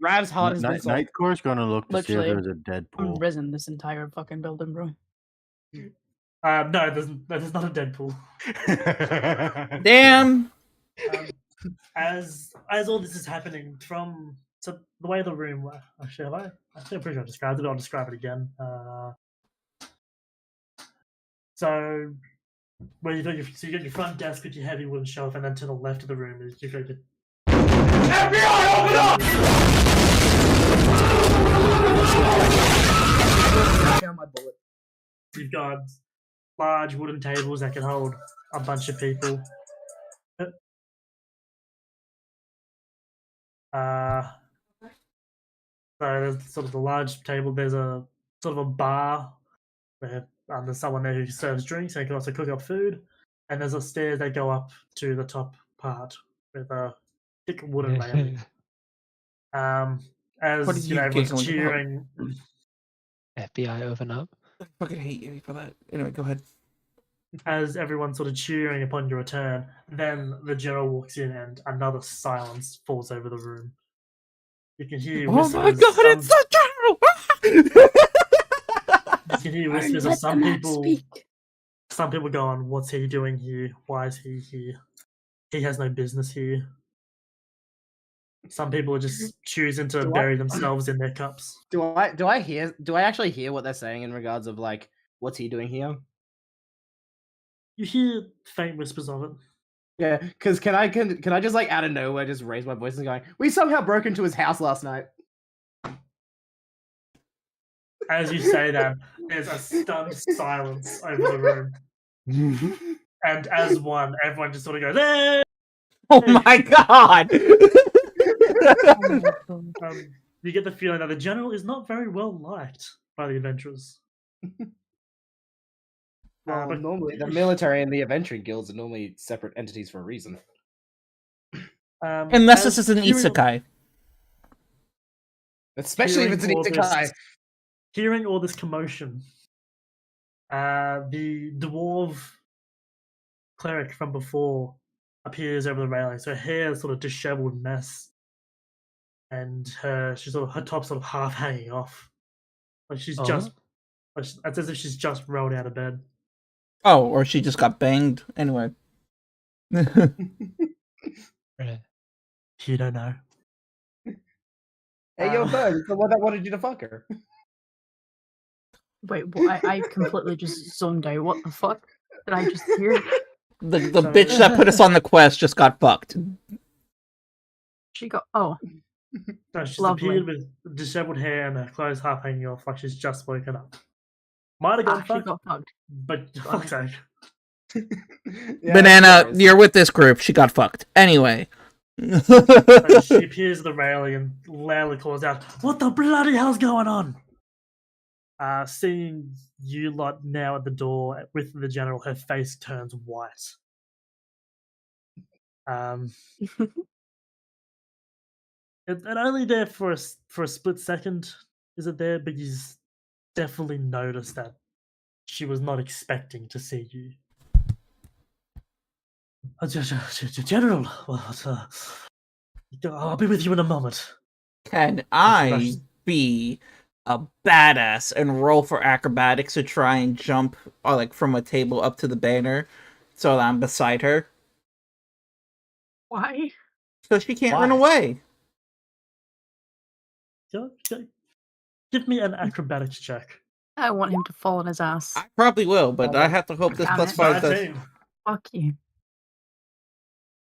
S8: Rav's heart has been sold.
S5: Nightcore's gonna look to see if
S2: Literally,
S5: there's a dead
S2: I'm
S5: pool.
S2: risen this entire fucking building, bro.
S4: No, there's not a Deadpool.
S9: Damn.
S4: As all this is happening, so the way the room, actually, I'm pretty sure I described it. I'll describe it again. So where you got your front desk with your heavy wooden shelf, and then to the left of the room is you've got your FBI, open up! You've got large wooden tables that can hold a bunch of people. So there's sort of the large table. There's a sort of a bar where there's someone there who serves drinks and can also cook up food. And there's a stairs that go up to the top part with a thick wooden railing. As everyone's cheering.
S7: FBI open up.
S9: I fucking hate you for that. Anyway, go ahead.
S4: As everyone's sort of cheering upon your return, then the general walks in and another silence falls over the room. You can hear whispers.
S9: Oh my god, it's the general!
S4: You can hear whispers of some people. Some people going, "What's he doing here? Why is he here? He has no business here." Some people are just choosing to bury themselves in their cups.
S8: Do I actually hear what they're saying in regards of like, what's he doing here?
S4: You hear faint whispers of it.
S8: Yeah, because can I just like out of nowhere just raise my voice and going, we somehow broke into his house last night.
S4: As you say that, there's a stunned silence over the room. And as one, everyone just sort of goes, "Hey!"
S9: Oh my god!
S4: You get the feeling that the general is not very well liked by the adventurers.
S8: But normally the military and the adventuring guilds are normally separate entities for a reason.
S9: Unless this is an isekai.
S8: Especially if it's an isekai.
S4: Hearing all this commotion, the dwarf cleric from before appears over the railing. So her hair is sort of disheveled mess, and her top sort of half hanging off, like she's just, it's as if she's just rolled out of bed.
S9: Oh, or she just got banged. Anyway.
S4: You don't know.
S8: Hey, yo, Bird, it's the one that wanted you to fuck her.
S2: Wait, I completely just zoned out. What the fuck did I just hear?
S9: The bitch that put us on the quest just got fucked.
S2: She got
S4: No, she's
S2: Lovely.
S4: appeared with disheveled hair and her clothes half hanging off, like she's just woken up. Might have
S2: she
S4: got
S2: got fucked.
S4: but fuck's sake.
S9: Banana, you're with this group. She got fucked. Anyway.
S4: So she appears at the railing and loudly calls out, "What the bloody hell's going on?" Seeing you lot now at the door with the general, her face turns white. It's only there for a split second, is it there? But you definitely noticed that she was not expecting to see you. General, I'll be with you in a moment.
S9: Can I be a badass and roll for acrobatics to try and jump like from a table up to the banner so that I'm beside her?
S2: Why?
S9: So she can't run away.
S4: Give me an acrobatics check.
S2: I want him to fall on his ass.
S9: I probably will, but I have to hope this
S2: Damn
S9: plus
S2: it.
S9: 5 does.
S4: 19.
S2: Fuck you.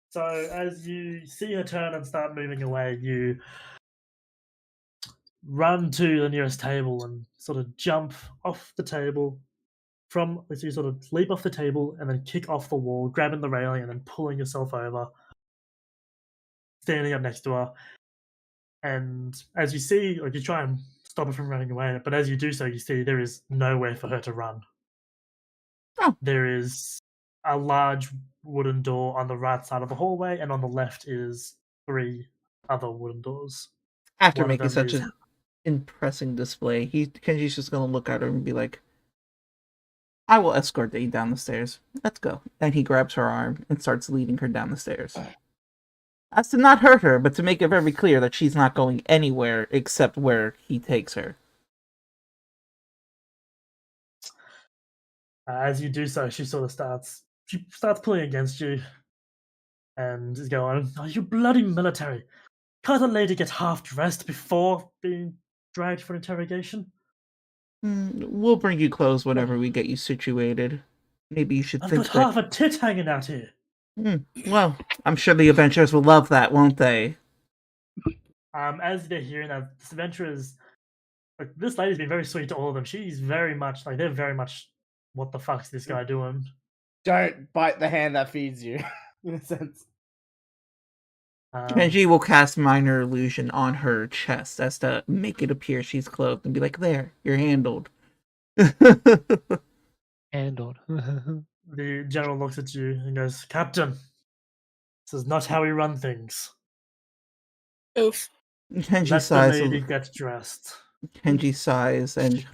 S4: So as you see her turn and start moving away, you run to the nearest table and sort of jump off the table. So you sort of leap off the table and then kick off the wall, grabbing the railing and then pulling yourself over, standing up next to her. And as you see, like, you try and stop her from running away, but as you do so, you see there is nowhere for her to run.
S9: Oh.
S4: There is a large wooden door on the right side of the hallway, and on the left is 3 other wooden doors.
S9: After
S4: One of
S9: making
S4: them
S9: such
S4: is-
S9: an impressive display, Kenji's just gonna look at her and be like, I will escort you down the stairs. Let's go. And he grabs her arm and starts leading her down the stairs. As to not hurt her, but to make it very clear that she's not going anywhere except where he takes her.
S4: As you do so, she starts pulling against you and is going, "Are you bloody military? Can't a lady get half dressed before being dragged for interrogation?"
S9: We'll bring you clothes whenever we get you situated. Maybe you should
S4: I've
S9: think
S4: got
S9: that...
S4: half a tit hanging out here.
S9: Well, I'm sure the adventurers will love that, won't they?
S4: As they're hearing that, this adventurers, like, this lady's been very sweet to all of them. She's very much like, they're very much, what the fuck's this guy doing?
S8: Don't bite the hand that feeds you, in a sense.
S9: Kenji will cast Minor Illusion on her chest as to make it appear she's clothed and be like, there, you're handled.
S7: Handled.
S4: The general looks at you and goes, "Captain, this is not how we run things.
S1: Oof.
S9: Kenji
S4: Let the
S9: sighs.
S4: lady get dressed."
S9: Kenji sighs and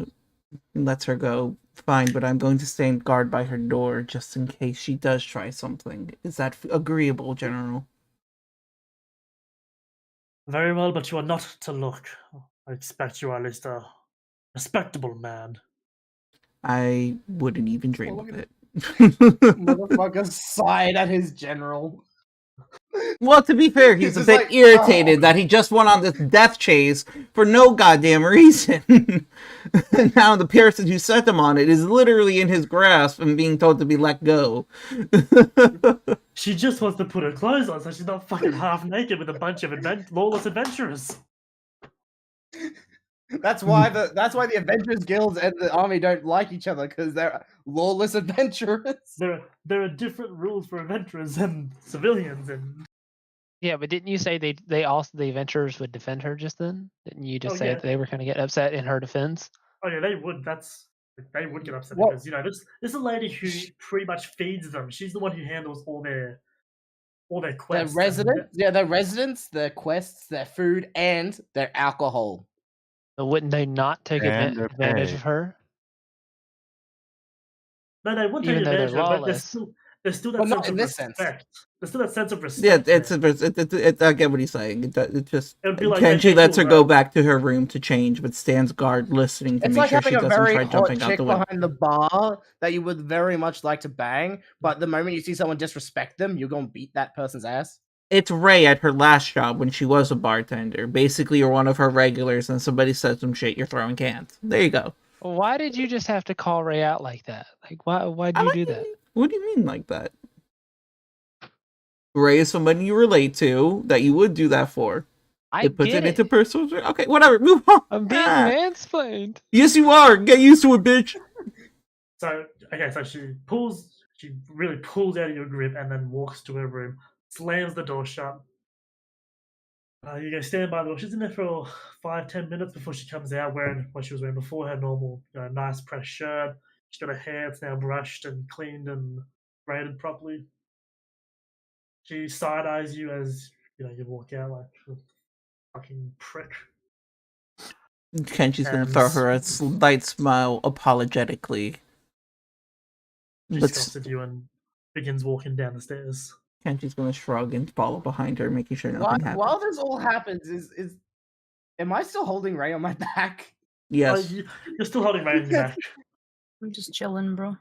S9: lets her go. Fine, but I'm going to stand guard by her door just in case she does try something. Is that agreeable, General?
S4: Very well, but you are not to look. I expect you are at least a respectable man.
S9: I wouldn't even dream
S8: look
S9: of
S8: at
S9: it.
S8: Motherfucker sighed at his general.
S9: Well, to be fair, he's a
S8: just
S9: bit
S8: like,
S9: irritated that he just went on this death chase for no goddamn reason. And now the person who set him on it is literally in his grasp and being told to be let go.
S4: She just wants to put her clothes on so she's not fucking half naked with a bunch of lawless adventurers.
S8: That's why the Adventurers Guilds and the army don't like each other, because they're lawless adventurers.
S4: There are different rules for adventurers and civilians, and
S7: Yeah, but didn't you say the adventurers would defend her just then? Didn't you just say that they were going to get upset in her defense?
S4: oh yeah, they would. They would get upset
S8: What?
S4: because, you know, this is a lady who pretty much feeds them. She's the one who handles all their quests.
S8: Their residents, their quests, their food, and their alcohol.
S7: But wouldn't they not take
S5: And their
S7: advantage
S5: pay.
S7: of her?
S4: No, they wouldn't
S7: Even
S4: take
S7: though they're
S4: advantage of her, but
S7: lawless.
S4: there's still that
S8: Well, not
S4: sense
S8: in
S4: of
S8: this sense.
S4: respect. There's still that sense of
S9: Yeah,
S4: respect.
S9: it's I get what he's saying. It just
S4: It would be like
S9: Kenji
S4: when
S9: lets her
S4: people,
S9: go back to her room to change, but stands guard listening to
S8: It's
S9: make
S8: like
S9: sure she
S8: having a
S9: doesn't
S8: very
S9: try
S8: hot
S9: jumping out
S8: chick
S9: the window.
S8: behind the bar that you would very much like to bang, but the moment you see someone disrespect them, you're gonna beat that person's ass.
S9: It's Ray at her last job when she was a bartender. Basically, you're one of her regulars, and somebody says some shit, you're throwing cans. There you go.
S7: Why did you just have to call Ray out like that? Like, why did you do that?
S9: What do you mean like that? Ray is somebody you relate to that you would do that for. It puts it into personal. Okay, whatever. Move on.
S7: I'm being mansplained.
S9: Yes, you are. Get used to it, bitch.
S4: So she really pulls out of your grip and then walks to her room, slams the door shut. You go stand by the door. She's in there for 5-10 minutes before she comes out wearing what she was wearing before, her normal, nice pressed shirt. She's got her hair, it's now brushed and cleaned and braided properly. She side eyes you as you walk out like a fucking prick.
S9: Kenji's gonna throw her a slight smile apologetically.
S4: She stops at you and begins walking down the stairs.
S9: Kenji's gonna shrug and follow behind her, making sure nothing happens.
S8: While this all happens, am I still holding Ray on my back?
S9: Yes.
S4: You're still holding Ray on your back.
S2: I'm just chilling, bro.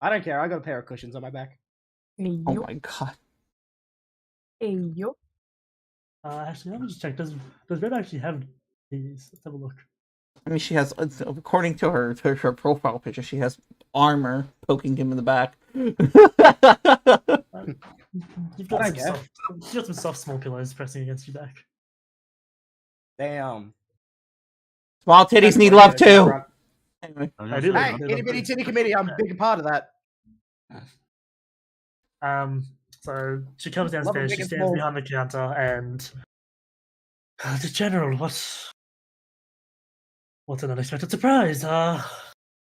S8: I don't care. I got a pair of cushions on my back.
S2: Hey,
S9: Oh
S2: yo.
S9: my god.
S2: Hey, yo.
S4: Actually, let me just check. Does Red actually have these? Let's have a look.
S9: I mean, she has, according to her profile picture, she has armor poking him in the back.
S4: You've got some soft small pillows pressing against your back.
S8: Damn.
S9: Small titties need love too. Anyway.
S4: I do
S8: Hey, itty bitty titty committee. I'm a big part of that.
S4: So she comes downstairs. She stands behind the counter, and the general, what's an unexpected surprise? Can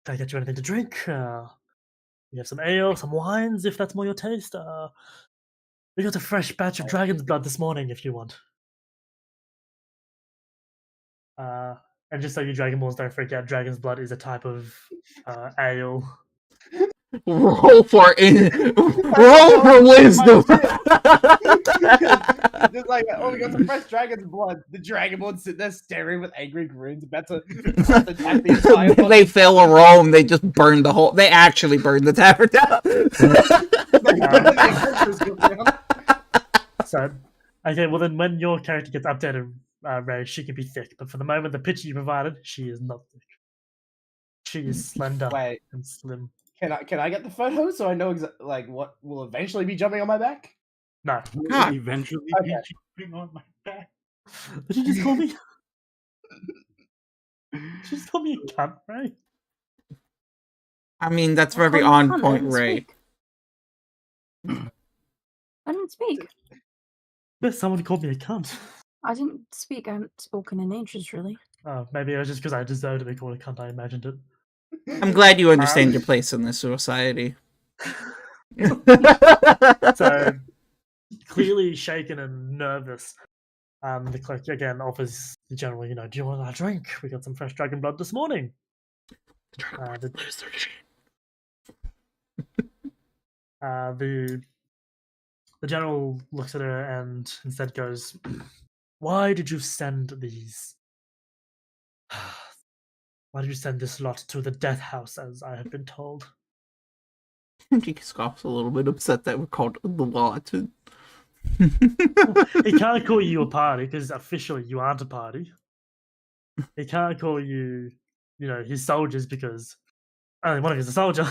S4: I get you anything to drink? We have some ale, some wines, if that's more your taste. We got a fresh batch of dragon's blood this morning, if you want. And just so you Dragon Balls don't freak out, dragon's blood is a type of ale.
S9: Roll for wisdom.
S8: Just like, oh, we got some fresh dragon's blood. The Dragon Balls sit there staring with angry grins, about to attack the entire.
S9: They fail a roll and they just burn the whole. They actually burn the tavern down.
S4: So, okay, well then, when your character gets updated, Ray, she can be thick, but for the moment, the picture you provided, she is not thick. She is slender and slim.
S8: Can I get the photo so I know like what will eventually be jumping on my back?
S4: No.
S5: God. Eventually
S8: Okay.
S5: be jumping on my back.
S4: Did you just call me? Did you just call me a cunt, Ray?
S9: I mean, that's very on point, Ray.
S2: I didn't speak.
S4: Yes, someone called me a cunt.
S2: I didn't speak. I haven't spoken in ages, really.
S4: Oh, maybe it was just because I deserved to be called a cunt. I imagined it.
S9: I'm glad you understand your place in this society.
S4: So, clearly shaken and nervous, the clerk again offers the general, do you want a drink? We got some fresh dragon blood this morning. The general looks at her and instead goes, "Why did you send these? Why did you send this lot to the death house, as I have been told?"
S9: She scoffs a little bit, upset that we're called the lot.
S4: He can't call you a party because officially you aren't a party. He can't call you, his soldiers because only one of you is a soldier.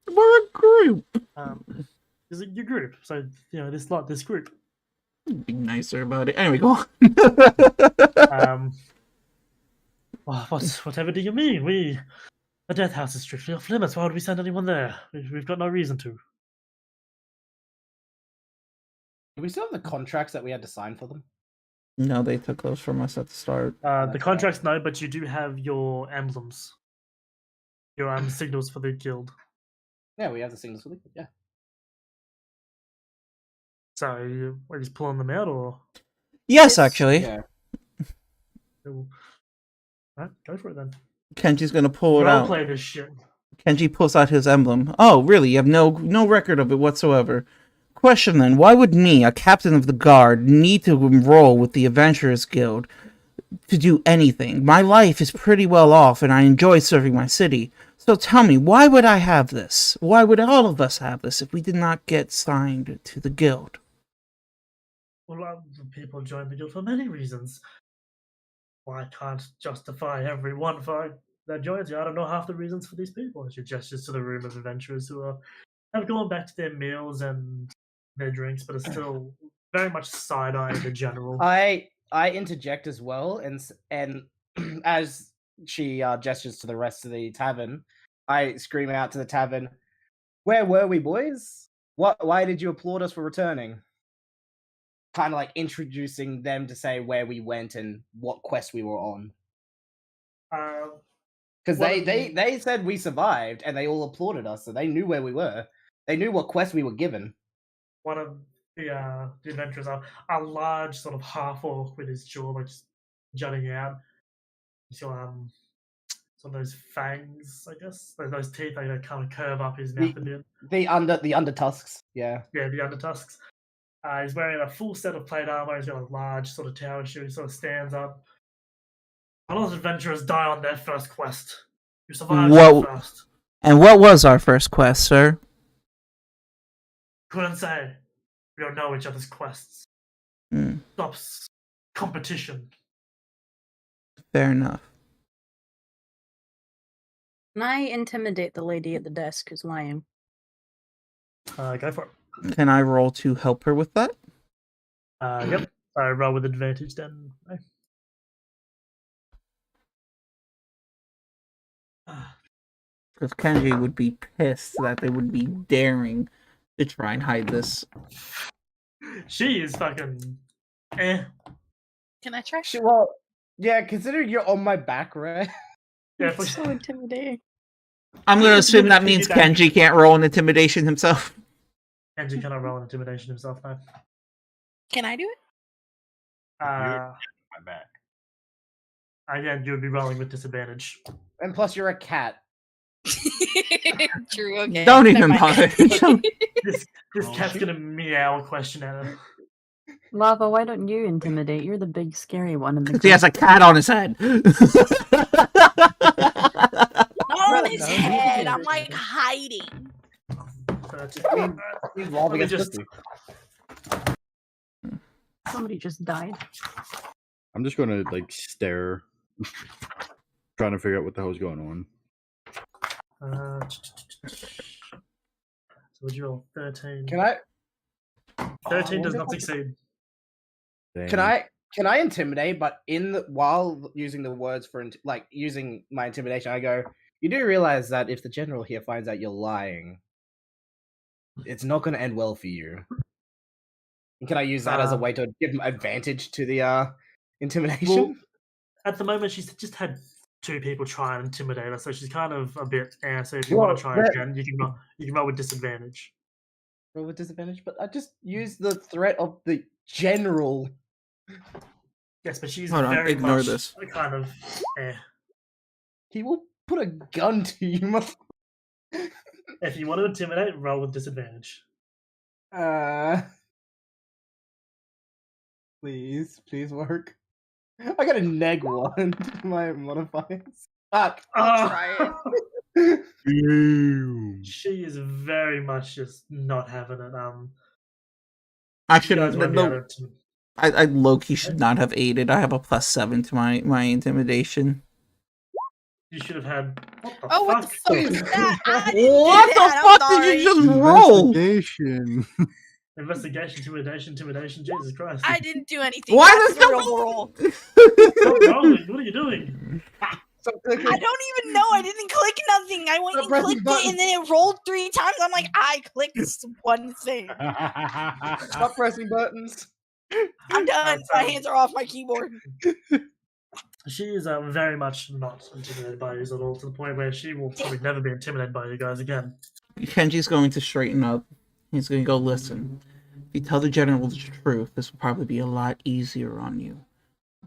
S9: We're a group.
S4: Is it your group? So this group.
S9: Be nicer about it. Anyway, go
S4: on. Whatever do you mean? The death house is strictly off limits. Why would we send anyone there? We've got no reason to.
S8: Do we still have the contracts that we had to sign for them?
S9: No, they took those from us at the start.
S4: The contracts, no, but you do have your emblems. Your signals for the guild.
S8: Yeah, we have the signals for the guild, yeah.
S4: So, are you just pulling them out, or?
S9: Yes, actually.
S8: Yeah.
S4: Alright, go for it then.
S9: Kenji's gonna pull it out.
S4: Play this shit.
S9: Kenji pulls out his emblem. Oh, really? You have no record of it whatsoever. Question then, why would me, a captain of the guard, need to enroll with the Adventurers Guild to do anything? My life is pretty well off and I enjoy serving my city. So tell me, why would I have this? Why would all of us have this if we did not get signed to the guild?
S4: Well, people join the guild for many reasons. Well, I can't justify everyone that joins you. I don't know half the reasons for these people. She gestures to the room of adventurers who have gone back to their meals and their drinks, but are still very much side-eyeing the general.
S8: I interject as well, and as she gestures to the rest of the tavern, I scream out to the tavern, "Where were we, boys? Why did you applaud us for returning?" Kind of like introducing them to say where we went and what quest we were on. Because they said we survived, and they all applauded us, so they knew where we were. They knew what quest we were given.
S4: One of the adventurers, a large sort of half orc with his jaw like just jutting out. So some of those fangs, I guess. Those teeth that kind of curve up his mouth a bit.
S8: The under tusks. Yeah.
S4: Yeah, the under tusks. He's wearing a full set of plate armor. He's got a large sort of tower shoe. He sort of stands up. A lot of adventurers die on their first quest. You survived first.
S9: And what was our first quest, sir?
S4: Couldn't say. We don't know each other's quests. Stops competition.
S9: Fair enough.
S2: Can I intimidate the lady at the desk who's lying?
S4: Go for it.
S9: Can I roll to help her with that?
S4: Yep. I roll with advantage then.
S9: Because Kenji would be pissed that they would be daring to try and hide this.
S4: She is fucking eh.
S1: Can I try?
S8: Well, yeah, considering you're on my back, right?
S4: Yeah,
S2: It's so intimidating.
S9: I'm going to assume that means Kenji can't roll an intimidation himself.
S4: Kenji cannot roll an intimidation himself, no.
S1: Can I do it?
S8: My back.
S4: Again, you would be rolling with disadvantage.
S8: And plus, you're a cat.
S1: True, okay.
S9: Don't
S1: Never
S9: even
S1: mind.
S9: bother.
S4: This cat's gonna meow a question at her.
S2: Lava, why don't you intimidate? You're the big scary one in the
S9: Because he has a cat on his head.
S1: Not on his head. I'm like hiding.
S8: Involving
S4: just...
S2: Somebody just died.
S5: I'm just gonna like stare, trying to figure out what the hell's going on.
S4: So would you roll 13?
S8: Can I?
S4: 13 does not succeed.
S8: Can I intimidate? But while using the words for using my intimidation, I go. You do realize that if the general here finds out you're lying, it's not going to end well for you. And can I use that as a way to give him advantage to the intimidation?
S4: Well, at the moment, she's just had 2 people try and intimidate her, so she's kind of a bit. So if you want to try again, you can roll with disadvantage.
S8: Roll with disadvantage, but I just use the threat of the general.
S4: Yes, but she's
S9: Hold on,
S4: very
S9: ignore
S4: much
S9: this.
S4: Kind of.
S8: He will put a gun to you.
S4: If you want to intimidate, roll with disadvantage.
S8: Please work. I got a -1 to my modifiers. Fuck.
S1: I'll try it.
S4: She is very much just not having it.
S9: Actually, I low-key should not have aided. I have a +7 to my intimidation.
S4: You should have had.
S1: What the fuck is that?
S9: What the fuck did you just roll?
S5: Investigation.
S4: Investigation, intimidation. Jesus Christ!
S1: I didn't do anything.
S9: Why
S1: That's
S9: does
S1: the real roll?
S4: Stop rolling. What are you doing?
S1: I don't even know. I didn't click nothing. I went and clicked it, and then it rolled 3 times. I'm like, I clicked this one thing.
S8: Stop pressing buttons.
S1: I'm done. My hands are off my keyboard.
S4: She is very much not intimidated by you at all, to the point where she will probably never be intimidated by you guys again.
S9: Kenji's going to straighten up. He's going to go, listen. If you tell the general the truth, this will probably be a lot easier on you.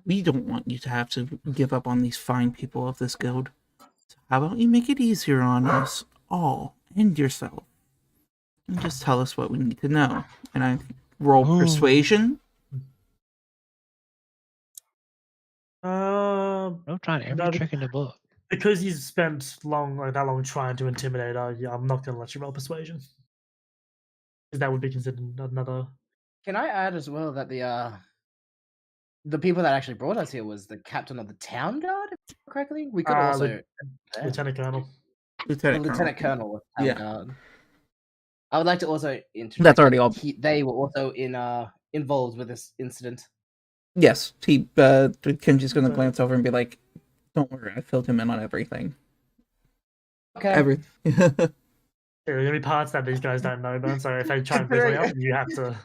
S9: We don't want you to have to give up on these fine people of this guild. So how about you make it easier on us all and yourself? And just tell us what we need to know. And I roll persuasion.
S7: I'm trying every trick in the book.
S4: Because you spent that long trying to intimidate her, I'm not going to let you roll persuasion. Because that would be considered another.
S8: Can I add as well that the people that actually brought us here was the captain of the town guard, if I remember correctly? We could also
S4: Lieutenant Colonel.
S8: Lieutenant Colonel of town guard. I would like to also
S9: That's already all.
S8: They were also involved with this incident.
S9: Yes, Kenji's going to glance over and be like, "Don't worry, I filled him in on everything."
S8: Okay.
S4: There are going to be parts that these guys don't know about, so if they try and figure it out, you have to.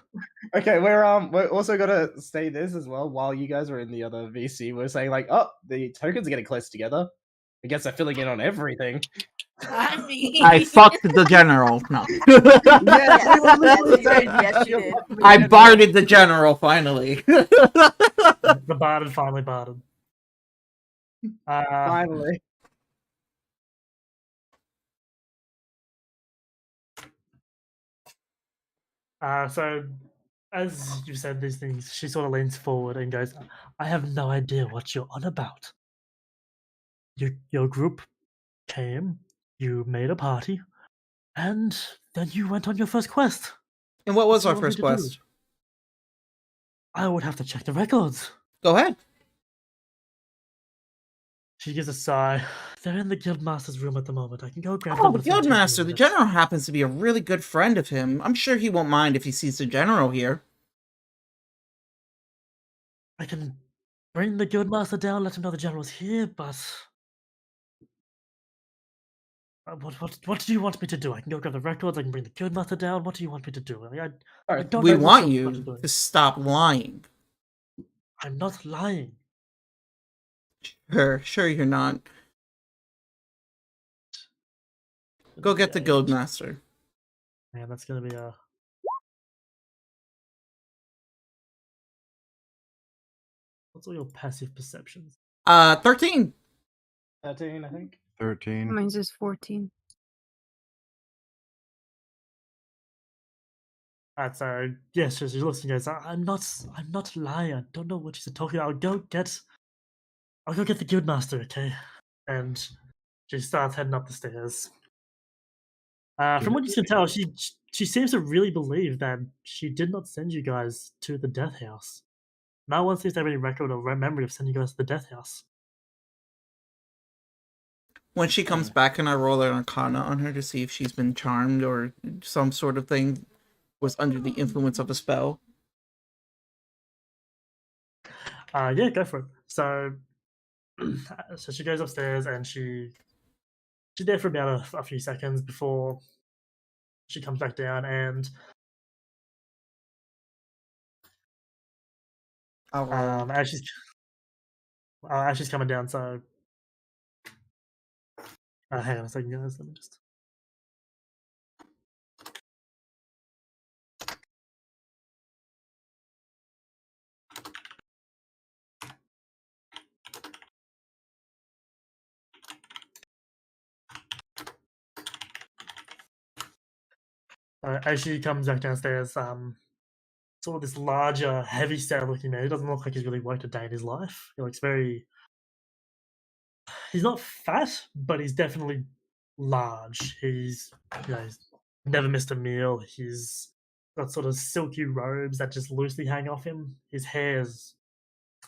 S8: Okay, we're also gonna say this as well. While you guys were in the other VC, we're saying like, oh, the tokens are getting close together. I guess they're filling in on everything.
S1: I mean,
S9: I fucked the general. No.
S1: Yes, you did.
S9: I barded the general finally.
S4: The barded finally barded.
S8: Finally.
S4: So, as you said these things, she sort of leans forward and goes, I have no idea what you're on about. Your group came, you made a party, and then you went on your first quest.
S6: And what was
S4: What
S6: our
S4: do you want me
S6: first
S4: to do?
S6: quest?
S4: I would have to check the records.
S6: Go ahead.
S4: She gives a sigh. They're in the Guildmaster's room at the moment. I can go grab
S6: Oh,
S4: them.
S6: the
S4: but it's gonna take me a
S6: Guildmaster. The
S4: minute."
S6: General happens to be a really good friend of him. I'm sure he won't mind if he sees the General here.
S4: I can bring the Guildmaster down, let him know the General's here, but what do you want me to do? I can go grab the records. I can bring the Guildmaster down. What do you want me to do? I don't
S6: We
S4: know
S6: want
S4: what
S6: you
S4: to do.
S6: to stop lying.
S4: I'm not lying.
S6: Sure you're not. Go get the Guildmaster.
S4: Man, that's gonna be a. What's all your passive perceptions?
S6: 13.
S8: 13, I think.
S5: 13.
S2: Mine's is 14.
S4: So yes, she looks and goes, I'm not lying. I don't know what she's talking about. I'll go get the Guildmaster, okay? And she starts heading up the stairs. From what you can tell, she seems to really believe that she did not send you guys to the Death House. No one seems to have any record or memory of sending you guys to the Death House.
S6: When she comes back, can I roll an Arcana on her to see if she's been charmed or some sort of thing was under the influence of a spell?
S4: Yeah, go for it. So, so she goes upstairs and she's there for about a few seconds before she comes back down and as she's coming down. So, hang on a second, guys. Let me just. As she comes back downstairs, sort of this larger, heavy-set looking man. He doesn't look like he's really worked a day in his life. He looks very. He's not fat, but he's definitely large. He's never missed a meal. He's got sort of silky robes that just loosely hang off him. His hair's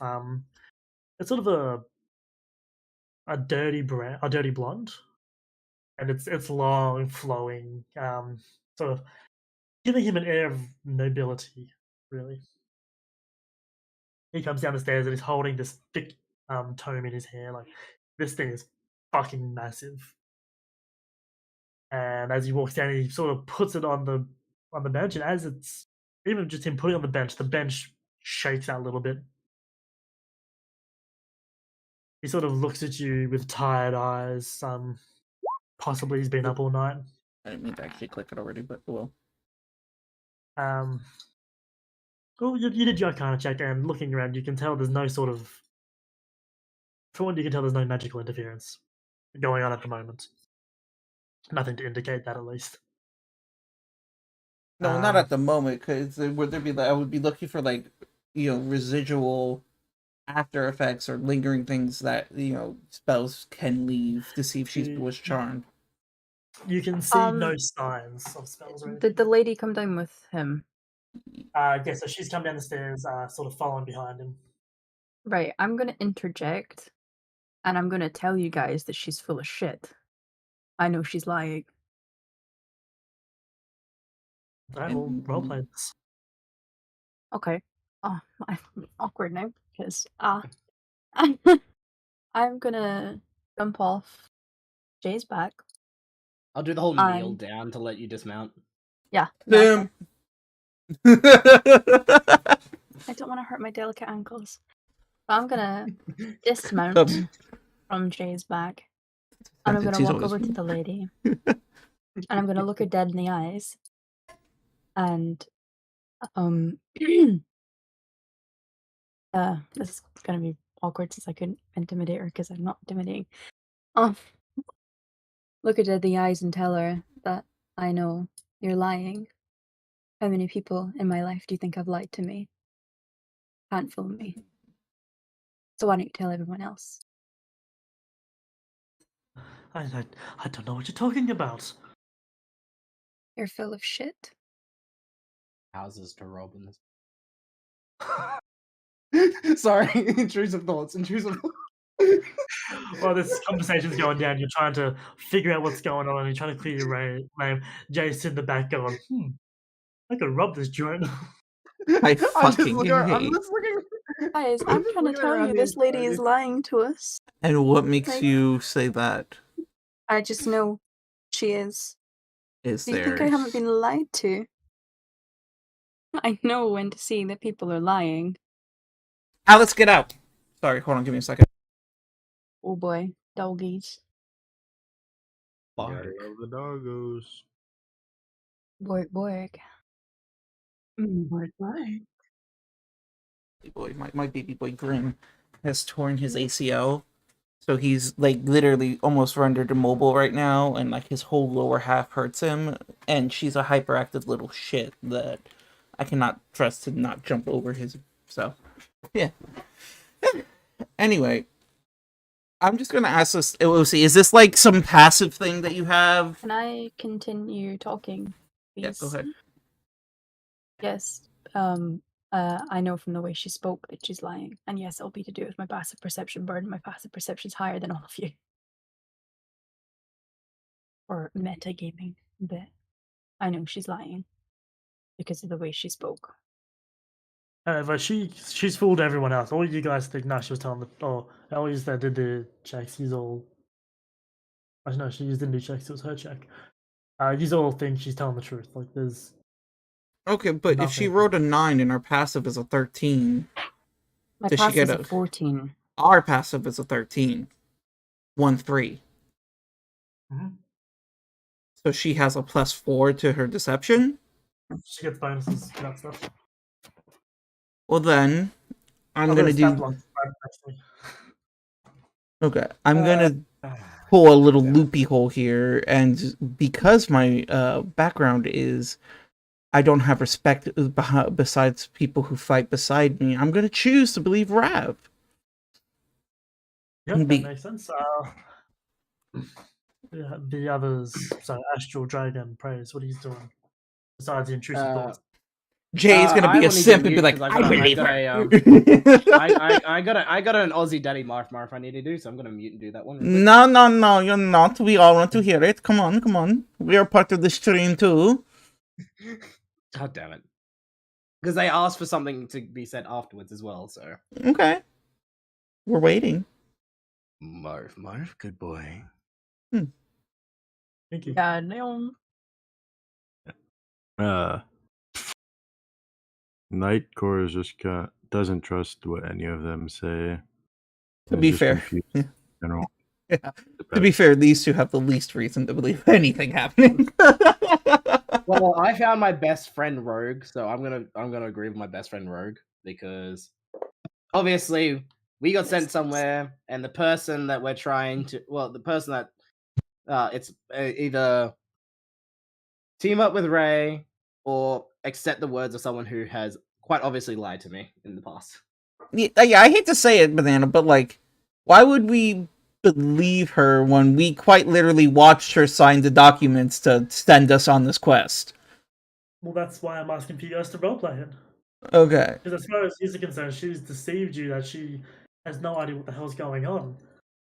S4: it's sort of a dirty blonde, and it's long, flowing, sort of giving him an air of nobility, really. He comes down the stairs and he's holding this thick tome in his hand. Like, this thing is fucking massive. And as he walks down, he sort of puts it on the bench, and as it's even just him putting it on the bench shakes out a little bit. He sort of looks at you with tired eyes. Possibly he's been up all night.
S6: I didn't mean to actually click it already, but well.
S4: Well, you did your Arcana check, and looking around, you can tell there's no sort of. For one, you can tell there's no magical interference going on at the moment. Nothing to indicate that, at least.
S6: No, not at the moment, because would there be I would be looking for residual after effects or lingering things that spells can leave to see if she was charmed.
S4: You can see no signs of spells or anything.
S2: Did the lady come down with him?
S4: Yeah, so she's come down the stairs, sort of following behind him.
S2: Right, I'm gonna interject, and I'm gonna tell you guys that she's full of shit. I know she's lying.
S4: Alright, we'll roleplay this.
S2: Okay. Oh, I'm awkward now, because I'm gonna jump off Jay's back.
S8: I'll do the whole kneel down to let you dismount.
S2: Yeah.
S6: Damn.
S2: I don't want to hurt my delicate ankles. But I'm gonna dismount from Jay's back. And I'm gonna walk over to the lady. And I'm gonna look her dead in the eyes. And this is gonna be awkward since I couldn't intimidate her because I'm not intimidating. Look her dead in the eyes and tell her that I know you're lying. How many people in my life do you think have lied to me? Handful of me. So why don't you tell everyone else?
S4: I don't know what you're talking about.
S2: You're full of shit.
S8: Houses to rob in this. Sorry, intrusive thoughts.
S4: Well, this conversation's going down. You're trying to figure out what's going on. You're trying to clear your name. Jay's in the back going, I could rob this joint.
S9: I fucking
S8: I'm
S9: hate.
S8: just looking.
S2: Guys, I'm trying to tell you, this lady is lying to us.
S9: And what makes
S2: Like-
S9: you say that?
S2: I just know she is.
S9: Is
S2: Do you
S9: there?
S2: think I haven't been lied to? I know when to see that people are lying.
S9: Alex, get out. Sorry, hold on, give me a second.
S2: Oh boy, doggies.
S5: Gotta love the doggos.
S2: Borg, Borg. Borg, Borg.
S9: Boy, my baby boy Grim has torn his ACL, so he's like literally almost rendered immobile right now, and like his whole lower half hurts him. And she's a hyperactive little shit that I cannot trust to not jump over his. So, yeah. Anyway, I'm just gonna ask this, OC, is this like some passive thing that you have?
S2: Can I continue talking, please?
S9: Yeah, go ahead.
S2: Yes. I know from the way she spoke that she's lying. And yes, it'll be to do with my passive perception burden. My passive perception's higher than all of you. Or metagaming. But I know she's lying. Because of the way she spoke.
S4: But she's fooled everyone else. All you guys think, she was telling Eloise that did the checks. He's all. I know she didn't do checks. It was her check. You all think she's telling the truth. Like there's.
S9: Okay, but if she
S4: Nothing.
S9: rolled a 9 and our passive is a 13,
S2: My
S9: Does she get
S2: passive's
S9: a-
S2: 14.
S9: our passive is a 13. 1-3.
S4: Mhm.
S9: So she has a +4 to her deception?
S4: She gets bonuses for that stuff.
S9: Well then, I'm
S4: Oh,
S9: gonna
S4: there's stat
S9: do...
S4: blocks, actually.
S9: Okay, I'm gonna pull a little loopy hole here, and because my background is I don't have respect besides people who fight beside me, I'm gonna choose to believe Rav.
S4: Yep, that
S9: Be-
S4: makes sense. Yeah, the others, so Astral Dragon, Praise, what are you doing? Besides the intrusive thoughts.
S9: Jay's gonna be a simp and be like, I believe her.
S8: I got an Aussie daddy marf I need to do, so I'm gonna mute and do that one.
S9: No, you're not. We all want to hear it. Come on. We are part of the stream too.
S8: God damn it. Because they asked for something to be said afterwards as well, so.
S9: Okay. We're waiting.
S5: Marv, good boy.
S4: Thank you.
S2: Yeah, no.
S5: Nightcore is just doesn't trust what any of them say.
S9: To be
S5: Just
S9: fair.
S5: confused
S9: Yeah.
S5: in general.
S9: Yeah. To be fair, these two have the least reason to believe anything happening.
S8: Well, I found my best friend Rogue, so I'm gonna agree with my best friend Rogue because obviously we got sent somewhere, and the person that we're trying to, the person that it's either team up with Ray or accept the words of someone who has quite obviously lied to me in the past.
S9: Yeah, I hate to say it, Banana, but like, why would we believe her when we quite literally watched her sign the documents to send us on this quest?
S4: Well, that's why I'm asking for you guys to roleplay it.
S9: Okay.
S4: Because as far as she's concerned, she's deceived you that she has no idea what the hell's going on.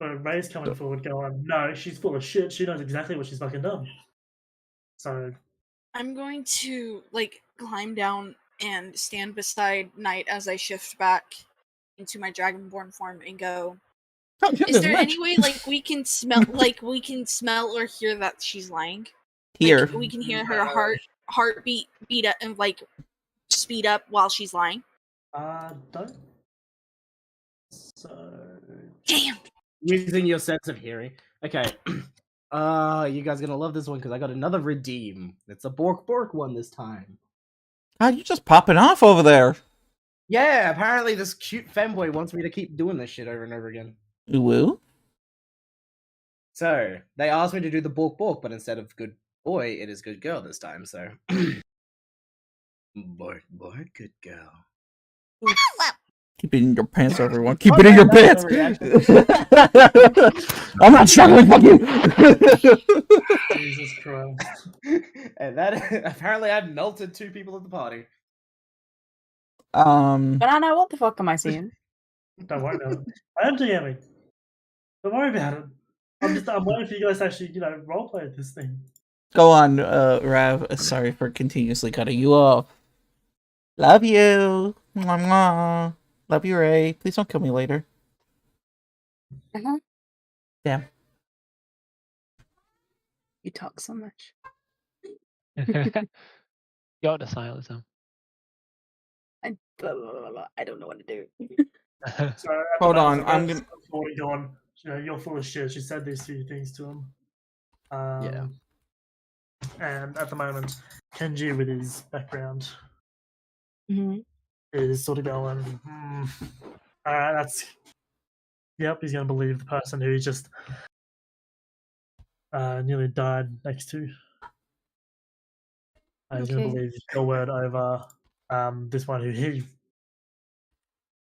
S4: But Ray's coming forward going, no, she's full of shit. She knows exactly what she's fucking done. So
S1: I'm going to climb down and stand beside Knight as I shift back into my dragonborn form and go.
S9: Oh, yeah,
S1: Is
S9: there's
S1: there
S9: much.
S1: any way we can smell or hear that she's lying?
S9: Here.
S1: We can hear her heartbeat beat up and speed up while she's lying.
S4: don't. So
S1: Damn.
S8: Using your sense of hearing. Okay. You guys are gonna love this one because I got another redeem. It's a Bork one this time.
S9: God, you just popping off over there.
S8: Yeah, apparently this cute femboy wants me to keep doing this shit over and over again.
S9: Woo?
S8: So they asked me to do the Bork, but instead of good boy, it is good girl this time. So Boy, good girl.
S9: Keep it in your pants, everyone. Keep
S8: Okay,
S9: it in your
S8: that's
S9: pants.
S8: the
S9: I'm not struggling. Fuck you.
S4: Jesus Christ.
S8: And that apparently I've melted 2 people at the party.
S2: Banana, what the fuck am I seeing?
S4: Don't worry about it. I am DMing. Don't worry about it. I'm waiting for you guys to actually, roleplay this thing.
S9: Go on, Rav. Sorry for continuously cutting you off. Love you. Mwah, mwah. Love you, Ray. Please don't kill me later. Damn.
S2: You talk so much.
S7: You ought to silence him.
S2: I don't know what to do.
S4: So at the
S9: Hold
S4: moment,
S9: on,
S4: so
S9: I'm
S4: Rev's already gone. You're full of shit. She said these few things to him.
S8: Yeah.
S4: And at the moment, Kenji, with his background,
S2: Mhm.
S4: is sort of going, that's. Yep, he's going to believe the person who he just nearly died next to. He's going to
S2: Okay.
S4: believe your word over this one who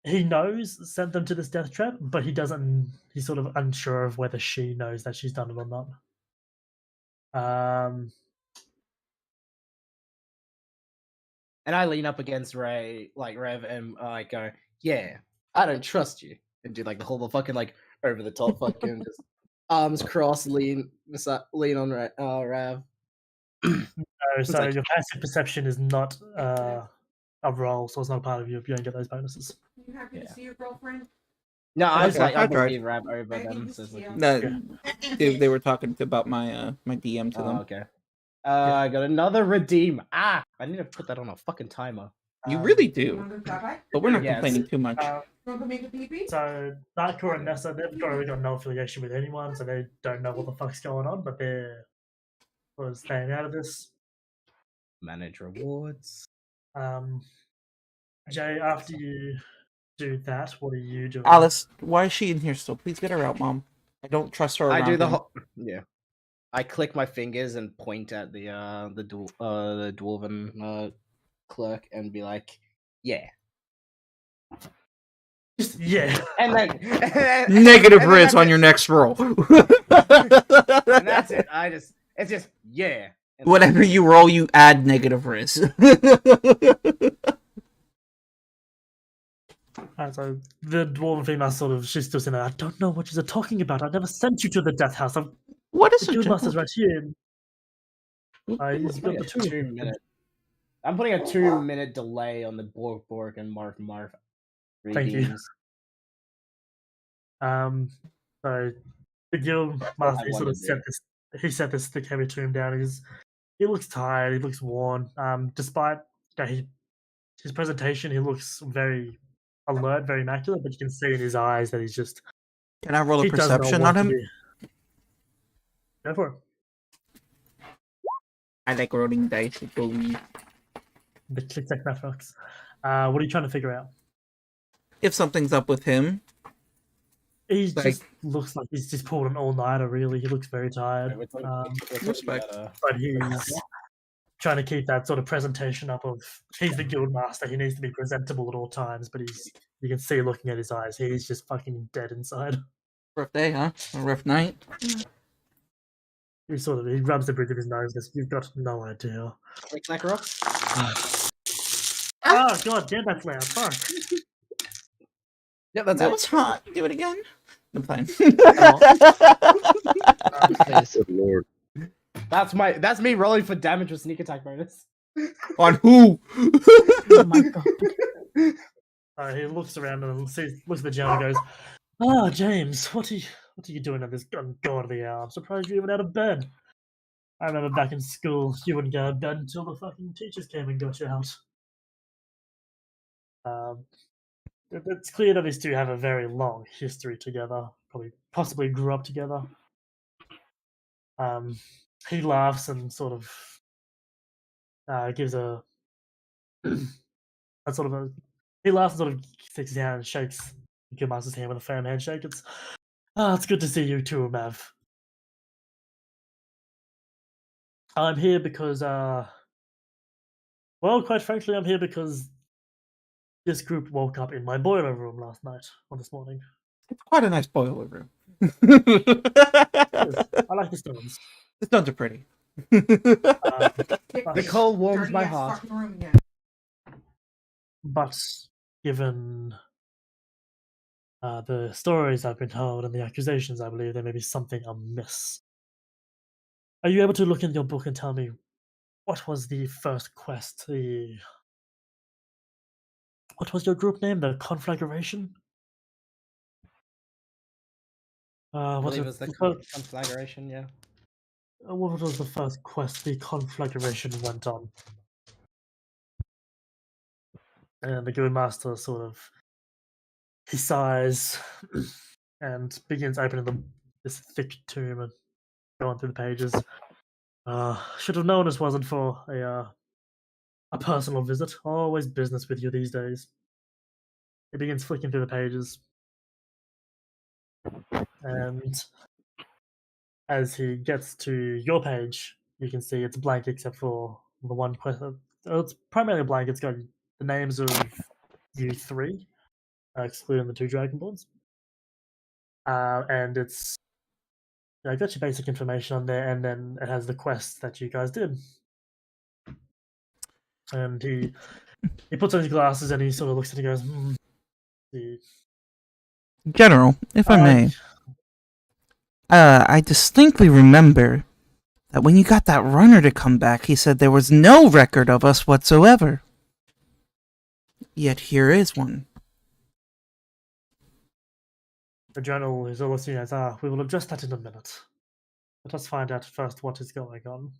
S4: he knows sent them to this death trap, but he's sort of unsure of whether she knows that she's done it or not.
S8: And I lean up against Rev, and I go, "Yeah, I don't trust you," and do like the whole fucking like over the top fucking just arms crossed, lean on Rav.
S4: So
S8: like-
S4: your passive perception is not a roll, so it's not a part of you. You don't get those bonuses.
S10: You happy to see your girlfriend?
S8: No, I was
S9: Okay,
S8: like,
S9: I
S8: I
S9: tried.
S8: believe Rav over them. So it's like,
S9: No, they were talking about my my DM to them.
S8: okay. I got another redeem. I need to put that on a fucking timer.
S9: You really do,
S10: You want to go back?
S9: but we're not
S8: Yes.
S9: complaining too much.
S10: You want to go make a pee-pee?
S4: So Nightcore and Nessa, they've really got no affiliation with anyone, so they don't know what the fuck's going on, but they're sort of staying out of this.
S8: Manage rewards.
S4: Jay, after you do that, what are you doing?
S9: Alice, why is she in here still? Please get her out, Mom. I don't trust her.
S8: I do
S9: around
S8: the
S9: him.
S8: whole. Yeah. I click my fingers and point at the dwarven clerk and be like, "Yeah."
S4: Just, yeah.
S8: And then
S9: Negative
S8: and then
S9: Riz
S8: that's
S9: on
S8: it.
S9: your next roll.
S8: And that's it. It's just yeah. And
S9: Whatever you roll, you add negative Riz.
S4: So the dwarven female she's still saying, I don't know what you're talking about. I never sent you to the death house.
S9: What is
S4: The
S9: a
S4: Guildmaster's right here. He's got
S8: putting
S4: the
S8: a
S4: 2
S8: 2-minute. I'm putting a 2-minute delay on the Borg and Marf
S4: Thank you.
S8: redeems.
S4: So the Guildmaster, he sort of set this. He set this thick, heavy tomb down. He looks tired. He looks worn. Despite his presentation, he looks very alert, very immaculate. But you can see in his eyes that he's just.
S9: Can I roll a
S4: he does not
S9: perception
S4: want
S9: on
S4: to
S9: him?
S4: be- Go for it.
S9: I like rolling dice. It goes-
S4: The click tech mathematics. What are you trying to figure out?
S9: If something's up with him,
S4: He
S9: Like-
S4: just looks like he's just pulled an all-nighter. Really, he looks very tired.
S8: We're talking- we're talking
S9: respect.
S8: about,
S4: But he's trying to keep that sort of presentation up of he's the guild master. He needs to be presentable at all times. But you can see looking at his eyes, he's just fucking dead inside.
S9: rough day, huh? A rough night.
S4: He rubs the bridge of his nose. Goes, you've got no idea.
S8: Click that rocks.
S4: Oh god damn, that's loud. Fuck.
S8: Yep, that's
S9: That
S8: it.
S9: was hot. Do it again. I'm fine.
S7: Please.
S5: Good lord.
S8: That's me rolling for damage with sneak attack bonus.
S9: On who?
S2: Oh my god.
S4: He looks around and looks at the general and goes, "Ah, James, what are you doing at this ungodly hour? I'm surprised you're even out of bed. I remember back in school, you wouldn't go to bed until the fucking teachers came and got you out." It's clear that these two have a very long history together. Possibly grew up together. He laughs and sort of gives a sort of a. He laughs and sort of sticks his hand and shakes the Guildmaster's hand with a firm handshake. It's good to see you too, Mav. I'm here because Well, quite frankly, I'm here because this group woke up in my boiler room last night or this morning.
S9: It's quite a nice boiler room.
S4: I like the stones.
S9: The stones are pretty.
S8: The coal warms my heart.
S4: But given the stories I've been told and the accusations, I believe there may be something amiss. Are you able to look in your book and tell me what was the first quest? What was your group name? The Conflagration?
S8: I
S4: Was
S8: believe
S4: it
S8: it was the
S4: first-
S8: conflagration, yeah.
S4: What was the first quest the Conflagration went on? And the Guildmaster sort of he sighs and begins opening this thick tomb and going through the pages. Should have known this wasn't for a personal visit. Always business with you these days. He begins flicking through the pages. And as he gets to your page, you can see it's blank except for the one question. It's primarily blank. It's got the names of you three, excluding the two Dragonborns. And it's I got your basic information on there, and then it has the quest that you guys did. And he puts on his glasses and he sort of looks at it and goes,
S9: General, if I may, I distinctly remember that when you got that runner to come back, he said there was no record of us whatsoever. Yet here is one.
S4: The general is always seen as, we will address that in a minute. Let us find out first what is going on.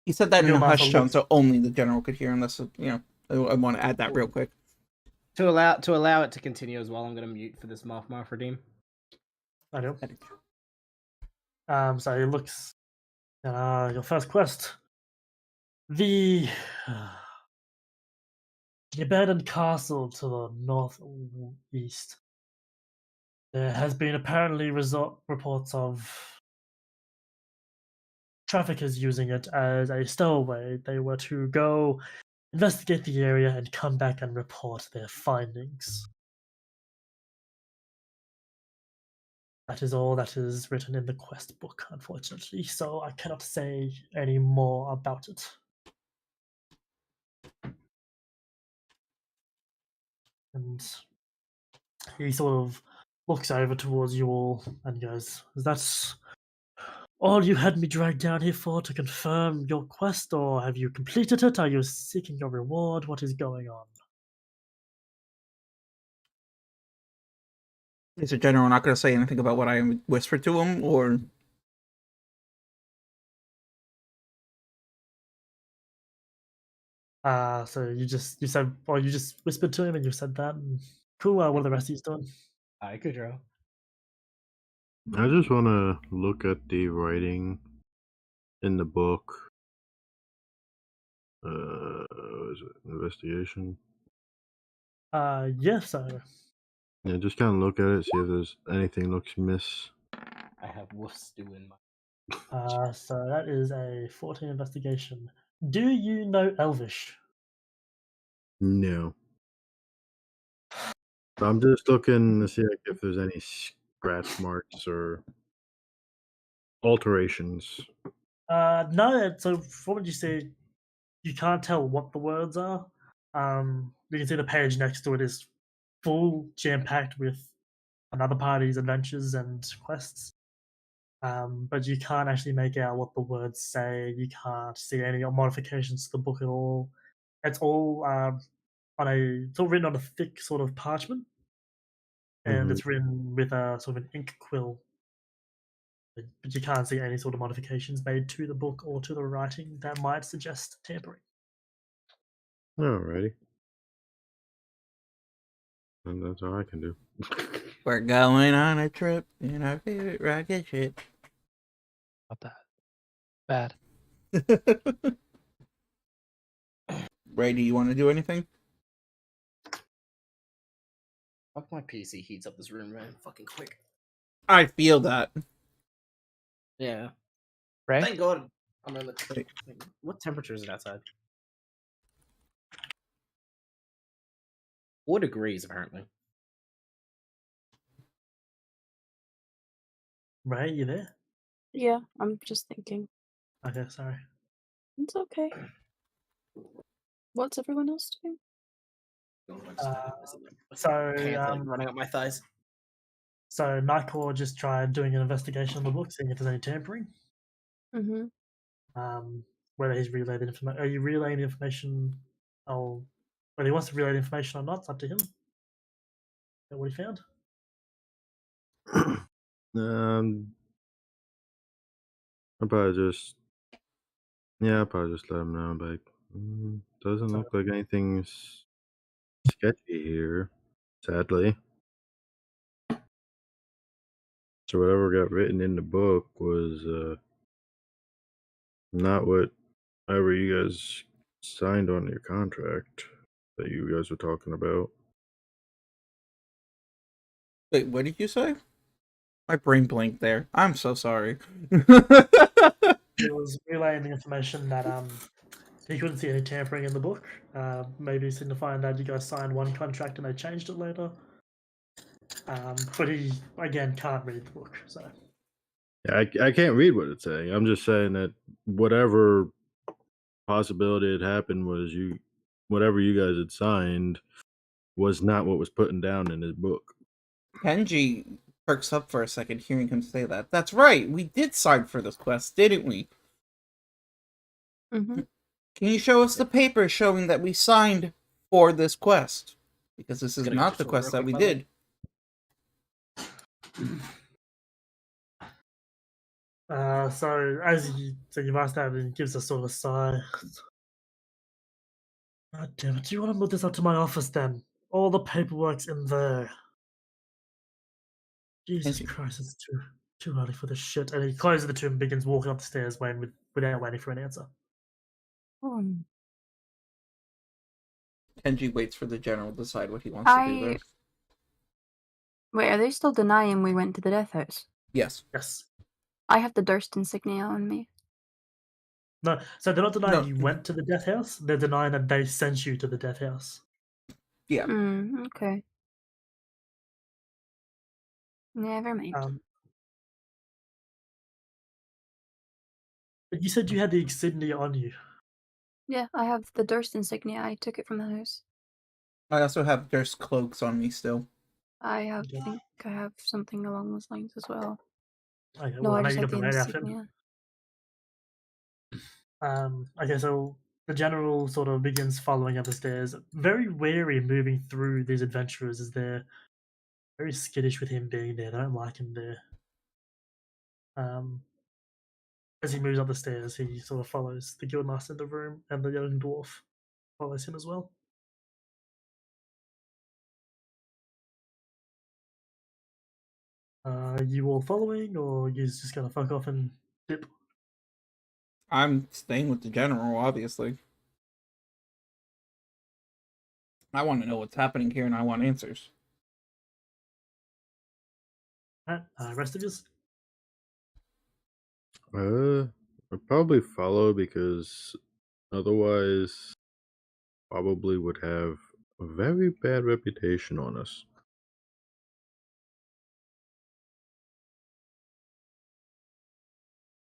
S9: He said that in a hushed tone, so only the general could hear, unless, I want to add that real quick.
S8: To allow it to continue as well, I'm going to mute for this Marth redeem.
S4: I do. So he looks at your first quest. The abandoned castle to the northeast. There has been apparently reports of traffickers using it as a stowaway. They were to go investigate the area and come back and report their findings. That is all that is written in the quest book, unfortunately, so I cannot say any more about it. And he sort of looks over towards you all and goes, "Is that all you had me dragged down here for, to confirm your quest, or have you completed it? Are you seeking your reward? What is going on?"
S9: Is the general not going to say anything about what I whispered to him, or?
S4: So you just whispered to him and you said that. And cool. What are the rest of you doing?
S8: Hi, Kudrow.
S5: I just want to look at the writing in the book. Is it investigation?
S4: Yes, sir.
S5: Yeah, just kind of look at it, see if there's anything looks miss.
S8: I have wolf stew in my.
S4: So that is a 14 investigation. Do you know Elvish?
S5: No. I'm just looking to see if there's any scratch marks or alterations.
S4: No. So from what you see, you can't tell what the words are. You can see the page next to it is full, jam-packed with another party's adventures and quests. But you can't actually make out what the words say. You can't see any modifications to the book at all. It's all it's all written on a thick sort of parchment, and it's written with a sort of an ink quill. But you can't see any sort of modifications made to the book or to the writing that might suggest tampering.
S5: Alrighty. And that's all I can do.
S9: We're going on a trip in our favorite rocket ship.
S7: About that. Bad.
S9: Ray, do you want to do anything?
S8: Fuck, my PC heats up this room, man. Fucking quick.
S9: I feel that.
S8: Yeah.
S7: Ray?
S8: Thank God. I'm in the. What temperature is it outside? 4 degrees, apparently.
S4: Ray, you there?
S2: Yeah, I'm just thinking.
S4: Okay, sorry.
S2: It's okay. What's everyone else doing?
S4: So,
S8: Pants running up my thighs.
S4: So Nightcore just tried doing an investigation on the book, seeing if there's any tampering.
S2: Mm-hmm.
S4: Whether he's relayed information. Are you relaying the information? Oh, whether he wants to relay the information or not, it's up to him. Is that what he found?
S5: I'll probably just I'll probably just let him know. Like, doesn't look like anything's sketchy here, sadly. So whatever got written in the book was not whatever you guys signed on your contract that you guys were talking about.
S9: Wait, what did you say? My brain blanked there. I'm so sorry.
S4: He was relaying the information that he couldn't see any tampering in the book. Maybe signifying that you guys signed one contract and they changed it later. But he again can't read the book, so.
S5: Yeah, I can't read what it's saying. I'm just saying that whatever possibility had happened was whatever you guys had signed was not what was putting down in his book.
S9: Kenji perks up for a second hearing him say that. That's right, we did sign for this quest, didn't we?
S2: Mm-hmm.
S9: Can you show us the paper showing that we signed for this quest? Because this is not the quest that we did.
S4: So you've asked that, and he gives a sort of sigh. God damn it! Do you want to move this up to my office then? All the paperwork's in there. Jesus Christ, it's too early for this shit. And he closes the two and begins walking up the stairs, without waiting for an answer.
S9: Kenji waits for the general to decide what he wants to do there.
S2: Wait, are they still denying we went to the death house?
S9: Yes.
S4: Yes.
S2: I have the Durst insignia on me.
S4: No, so they're not denying you went to the death house. They're denying that they sent you to the death house.
S9: Yeah.
S2: Okay. Never mind.
S4: But you said you had the insignia on you.
S2: Yeah, I have the Durst insignia. I took it from the house.
S9: I also have Durst cloaks on me still.
S2: I think I have something along those lines as well.
S4: Okay,
S2: No,
S4: well,
S2: I
S4: now
S2: just
S4: you
S2: have
S4: got
S2: the
S4: the right outfit.
S2: insignia.
S4: Okay, so the general sort of begins following up the stairs, very wary moving through these adventurers as they're very skittish with him being there. They don't like him there. As he moves up the stairs, he sort of follows the guildmaster in the room, and the young dwarf follows him as well. You all following, or you just gonna fuck off and dip?
S9: I'm staying with the general, obviously. I want to know what's happening here, and I want answers.
S4: Rest of us?
S5: I'll probably follow because otherwise probably would have a very bad reputation on us.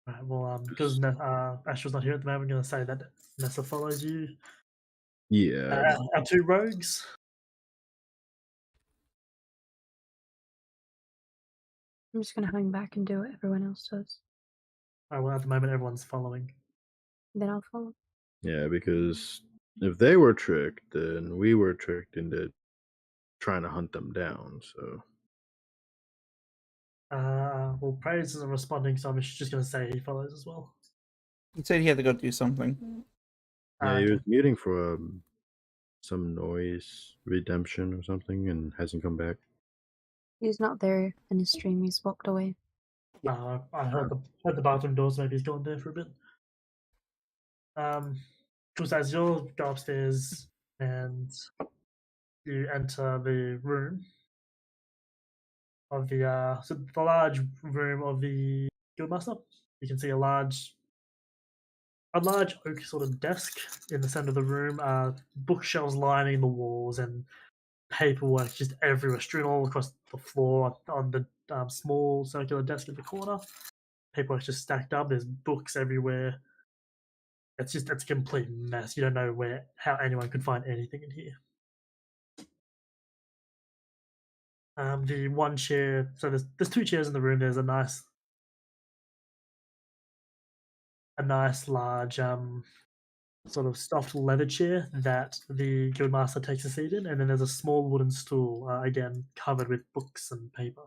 S4: Right, well, because Astra's not here at the moment, I'm going to say that Nessa follows you.
S5: Yeah.
S4: Our two rogues.
S2: I'm just gonna hang back and do what everyone else does.
S4: Well, at the moment, everyone's following.
S2: Then I'll follow.
S5: Yeah, because if they were tricked, then we were tricked into trying to hunt them down, so.
S4: Well, Praise isn't responding, so I'm just going to say he follows as well.
S9: He said he had to go do something.
S5: Yeah, he was muting for some noise redemption or something and hasn't come back.
S2: He's not there in his stream. He's walked away.
S4: I heard the bathroom doors. Maybe he's gone there for a bit. Just as you go upstairs and you enter the room of the large room of the guildmaster. You can see a large a large oak sort of desk in the center of the room, bookshelves lining the walls, and paperwork just everywhere, strewn all across the floor on the small circular desk in the corner. Paperwork's just stacked up. There's books everywhere. It's a complete mess. You don't know how anyone could find anything in here. The one chair. So there's 2 chairs in the room. There's a nice large sort of stuffed leather chair that the guildmaster takes a seat in, and then there's a small wooden stool, again covered with books and paper.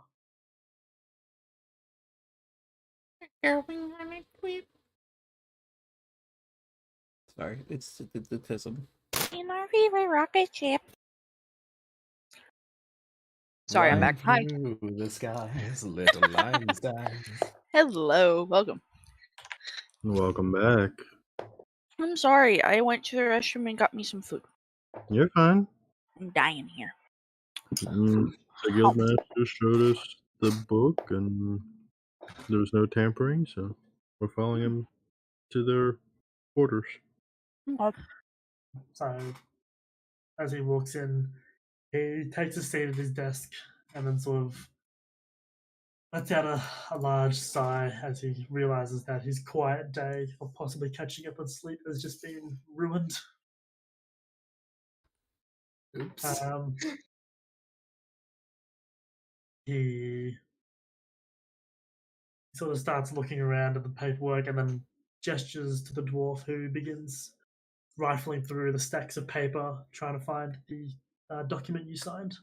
S9: Sorry, it's the tism.
S1: In our favorite rocket ship. Sorry, I'm back. Hi.
S8: Through the skies, little Einstein.
S1: Hello. Welcome.
S5: Welcome back.
S1: I'm sorry. I went to the restroom and got me some food.
S5: You're fine.
S1: I'm dying here.
S5: The guildmaster showed us the book, and there was no tampering, so we're following him to their quarters.
S1: Okay.
S4: So, as he walks in, he takes a seat at his desk and then sort of lets out a large sigh as he realizes that his quiet day of possibly catching up on sleep has just been ruined.
S8: Oops.
S4: He sort of starts looking around at the paperwork and then gestures to the dwarf, who begins rifling through the stacks of paper, trying to find the document you signed.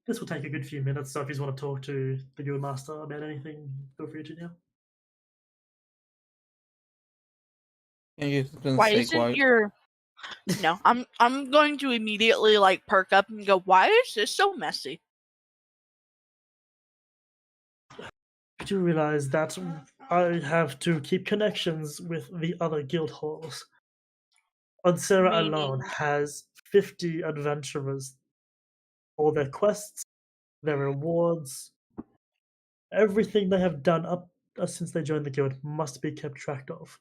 S4: This will take a good few minutes, so if you want to talk to the guildmaster about anything, feel free to now.
S1: Why isn't your... No, I'm going to immediately like perk up and go, why is this so messy?
S4: I do realize that I have to keep connections with the other guild halls. Ansera alone has 50 adventurers. All their quests, their rewards, everything they have done up since they joined the guild must be kept track of.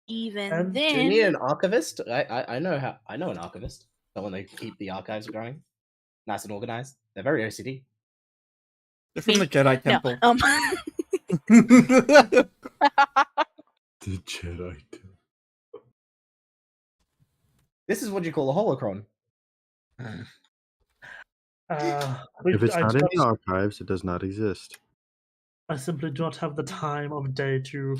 S1: Even
S4: And
S8: Do you
S1: then,
S8: need an archivist? I know an archivist. Someone that keep the archives going, nice and organized. They're very OCD.
S9: They're from the Jedi Temple.
S1: no.
S5: The Jedi Temple.
S8: This is what you call a holocron.
S5: If it's not in the archives, it does not exist.
S4: I simply do not have the time of day to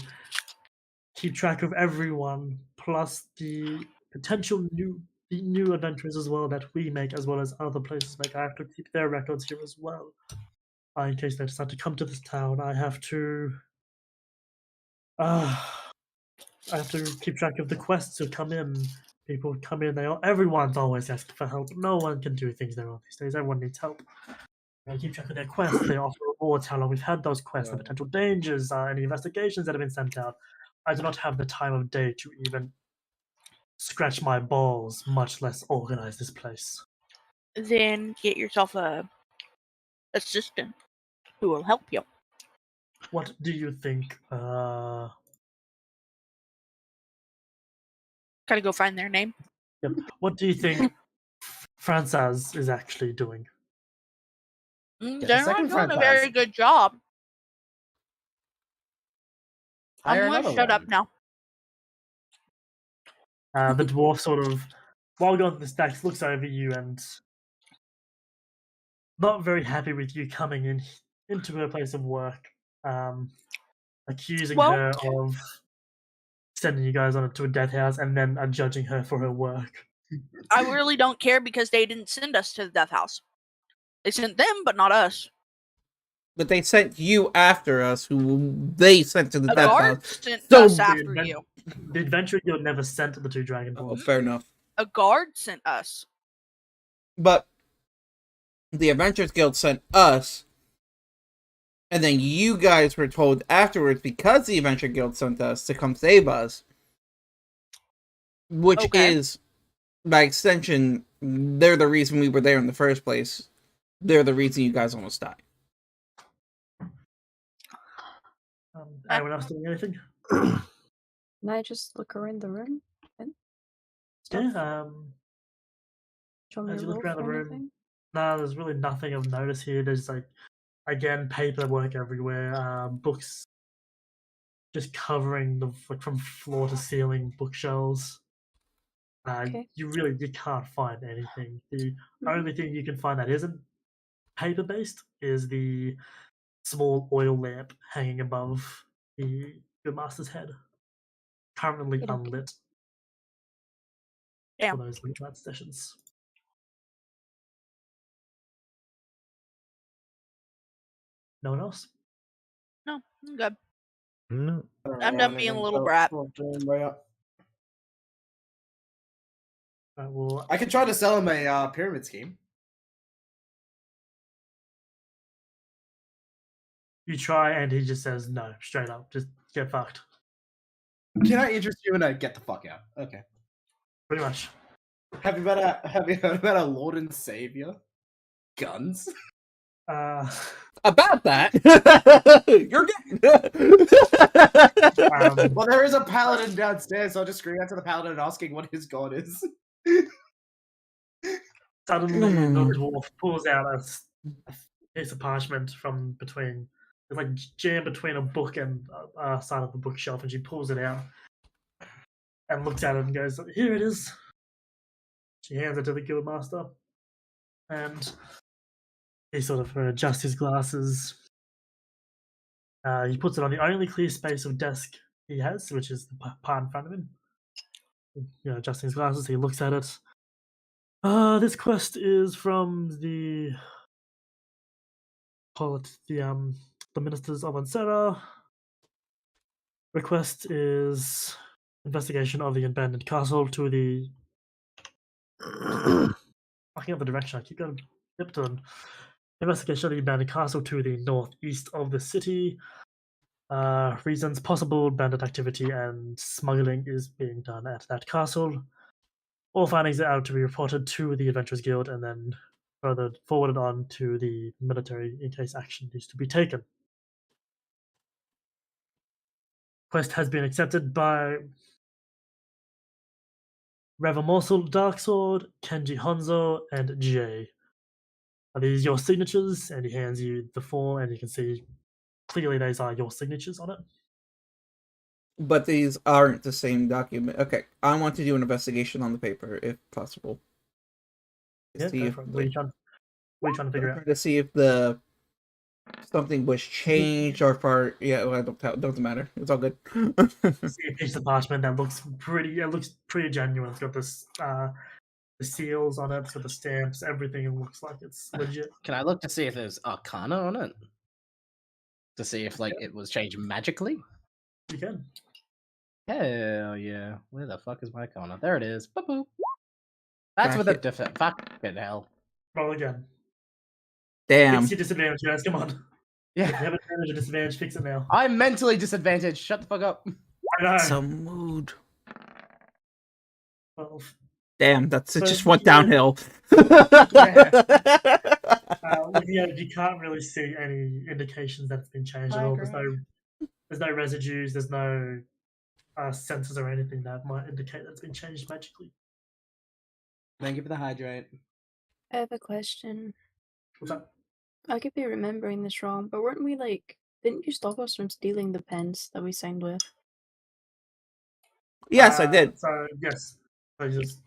S4: keep track of everyone, plus the potential new adventures as well that we make, as well as other places make. I have to keep their records here as well. In case they decide to come to this town, I have to keep track of the quests that come in. People come in, everyone's always asking for help. No one can do things their own these days. Everyone needs help. They keep track of their quests. They offer rewards, how long we've had those quests, the potential dangers, any investigations that have been sent out. I do not have the time of day to even scratch my balls, much less organize this place.
S1: Then get yourself a assistant who will help you.
S4: What do you think?
S1: Gotta go find their name.
S4: Yep. What do you think Frances is actually doing?
S1: They're not doing a very good job. I'm gonna shut up now.
S4: The dwarf sort of, while going to the stacks, looks over you and not very happy with you coming into her place of work, accusing her of sending you guys on to a death house and then judging her for her work.
S1: I really don't care because they didn't send us to the death house. They sent them, but not us.
S9: But they sent you after us, who they sent to the death
S1: guard
S9: house.
S1: sent
S9: So
S1: us after you.
S4: The adventure guild never sent the 2 dragon
S9: Oh, fair enough.
S1: A guard sent us.
S9: But the Adventurers Guild sent us, and then you guys were told afterwards, because the Adventure Guild sent us, to come save us. Which is, by extension, they're the reason we were there in the first place. They're the reason you guys almost died.
S4: Anyone else doing anything?
S2: Can I just look around the room? And stuff?
S4: Yeah.
S2: Do you want me
S4: As
S2: to
S4: you look
S2: roll
S4: around the
S2: for
S4: room,
S2: anything?
S4: no, there's really nothing of notice here. There's like, again, paperwork everywhere, books just covering the from floor to ceiling bookshelves.
S2: Okay.
S4: You can't find anything. The only thing you can find that isn't paper based is the small oil lamp hanging above the master's head, currently
S2: Okay.
S4: unlit
S1: Yeah.
S4: for those midnight sessions. No one else?
S1: No, I'm good.
S5: No.
S1: I'm done being a little brat.
S4: Well,
S8: I could try to sell him a pyramid scheme.
S4: you try, and he just says no, straight up. Just get fucked.
S8: Can I interest you in a get the fuck out? Okay.
S4: Pretty much.
S8: Have you heard about a Lord and Savior? Guns?
S6: About that, you're good.
S8: Well, there is a paladin downstairs, so I'll just scream out to the paladin asking what his god is.
S4: Suddenly, the dwarf pulls out a piece of parchment from between, it's like jammed between a book and side of the bookshelf, and she pulls it out and looks at it and goes, "Here it is." She hands it to the guildmaster, and he sort of adjusts his glasses. He puts it on the only clear space of desk he has, which is the part in front of him. Adjusting his glasses, he looks at it. This quest is from the ministers of Ansera. Request is investigation of the abandoned castle to the. Fucking up the direction. I keep going. Lipton. Investigation of the abandoned castle to the northeast of the city. Reasons possible bandit activity and smuggling is being done at that castle. All findings are out to be reported to the Adventurers Guild and then further forwarded on to the military in case action needs to be taken. Quest has been accepted by Reva Morsel, Darksword, Kenji Honzo, and Jay. Are these your signatures? And he hands you the form, and you can see clearly these are your signatures on it.
S9: But these aren't the same document. Okay, I want to do an investigation on the paper, if possible.
S4: Yeah,
S9: See
S4: go
S9: if
S4: for it. What are you trying to figure out?
S9: to see if something was changed or for doesn't matter. It's all good.
S4: See a piece of parchment that looks pretty. It looks pretty genuine. It's got this the seals on it. It's got the stamps. Everything. It looks like it's legit.
S3: Can I look to see if there's Arcana on it? To see if it was changed magically?
S4: You can.
S3: Hell yeah. Where the fuck is my Arcana? There it is. Boop. That's with a fucking hell.
S4: Roll again.
S9: Damn.
S4: Fix your disadvantage, guys. Come on.
S3: Yeah.
S4: If you have advantage or disadvantage, fix it now.
S3: I'm mentally disadvantaged. Shut the fuck up.
S4: I know.
S9: Some mood.
S4: 12.
S9: Damn, it
S4: So
S9: just went
S4: you-
S9: downhill.
S4: You can't really see any indications that it's been changed at all. There's no residues. There's no sensors or anything that might indicate that it's been changed magically.
S8: Thank you for the hydrate.
S2: I have a question.
S4: What's up?
S2: I could be remembering this wrong, but weren't we didn't you stop us from stealing the pens that we signed with?
S9: Yes, I did.
S4: So yes, I just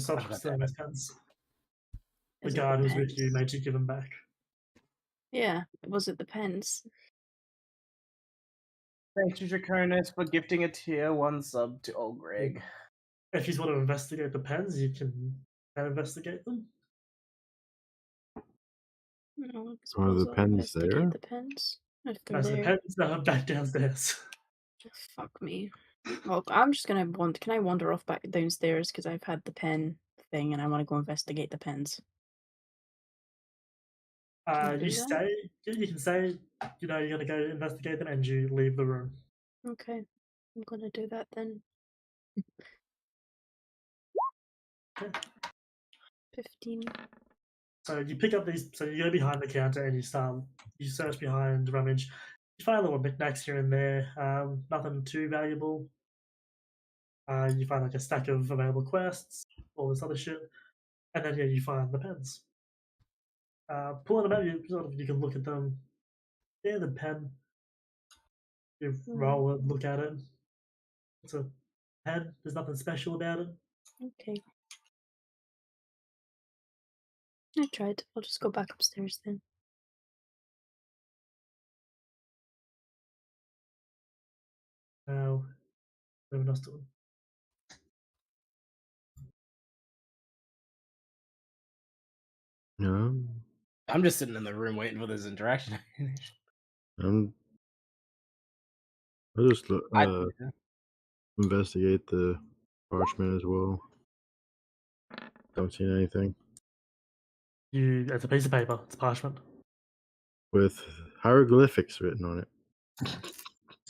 S4: stopped stealing his pens. The guard who's with you made you give them back.
S2: Yeah, was it the pens?
S8: Thank you, Draconis, for gifting a tier 1 sub to old Greg.
S4: If you want to investigate the pens, you can investigate them.
S2: No, I
S5: Are the
S2: suppose I'll
S5: pens
S2: investigate
S5: there?
S2: The pens? If they're
S4: As the
S2: there.
S4: pens are back downstairs.
S2: Fuck me. Well, I'm just gonna can I wander off back downstairs because I've had the pen thing and I want to go investigate the pens. Can I do
S4: You
S2: that?
S4: stay. You can say, you're gonna go investigate them, and you leave the room.
S2: Okay, I'm gonna do that then. 15.
S4: So you pick up these. So you go behind the counter and you search behind, rummage. You find little knickknacks here and there, nothing too valuable. You find like a stack of available quests, all this other shit, and then yeah, you find the pens. Pulling them out, you can look at them. Yeah, the pen. You roll it, look at it. It's a pen. There's nothing special about it.
S2: Okay. I tried. I'll just go back upstairs then.
S4: Now, everyone else doing?
S5: No,
S3: I'm just sitting in the room waiting for this interaction.
S5: I'll just
S3: I-
S5: investigate the parchment as well. Don't see anything
S4: It's a piece of paper. It's parchment.
S5: with hieroglyphics written on it.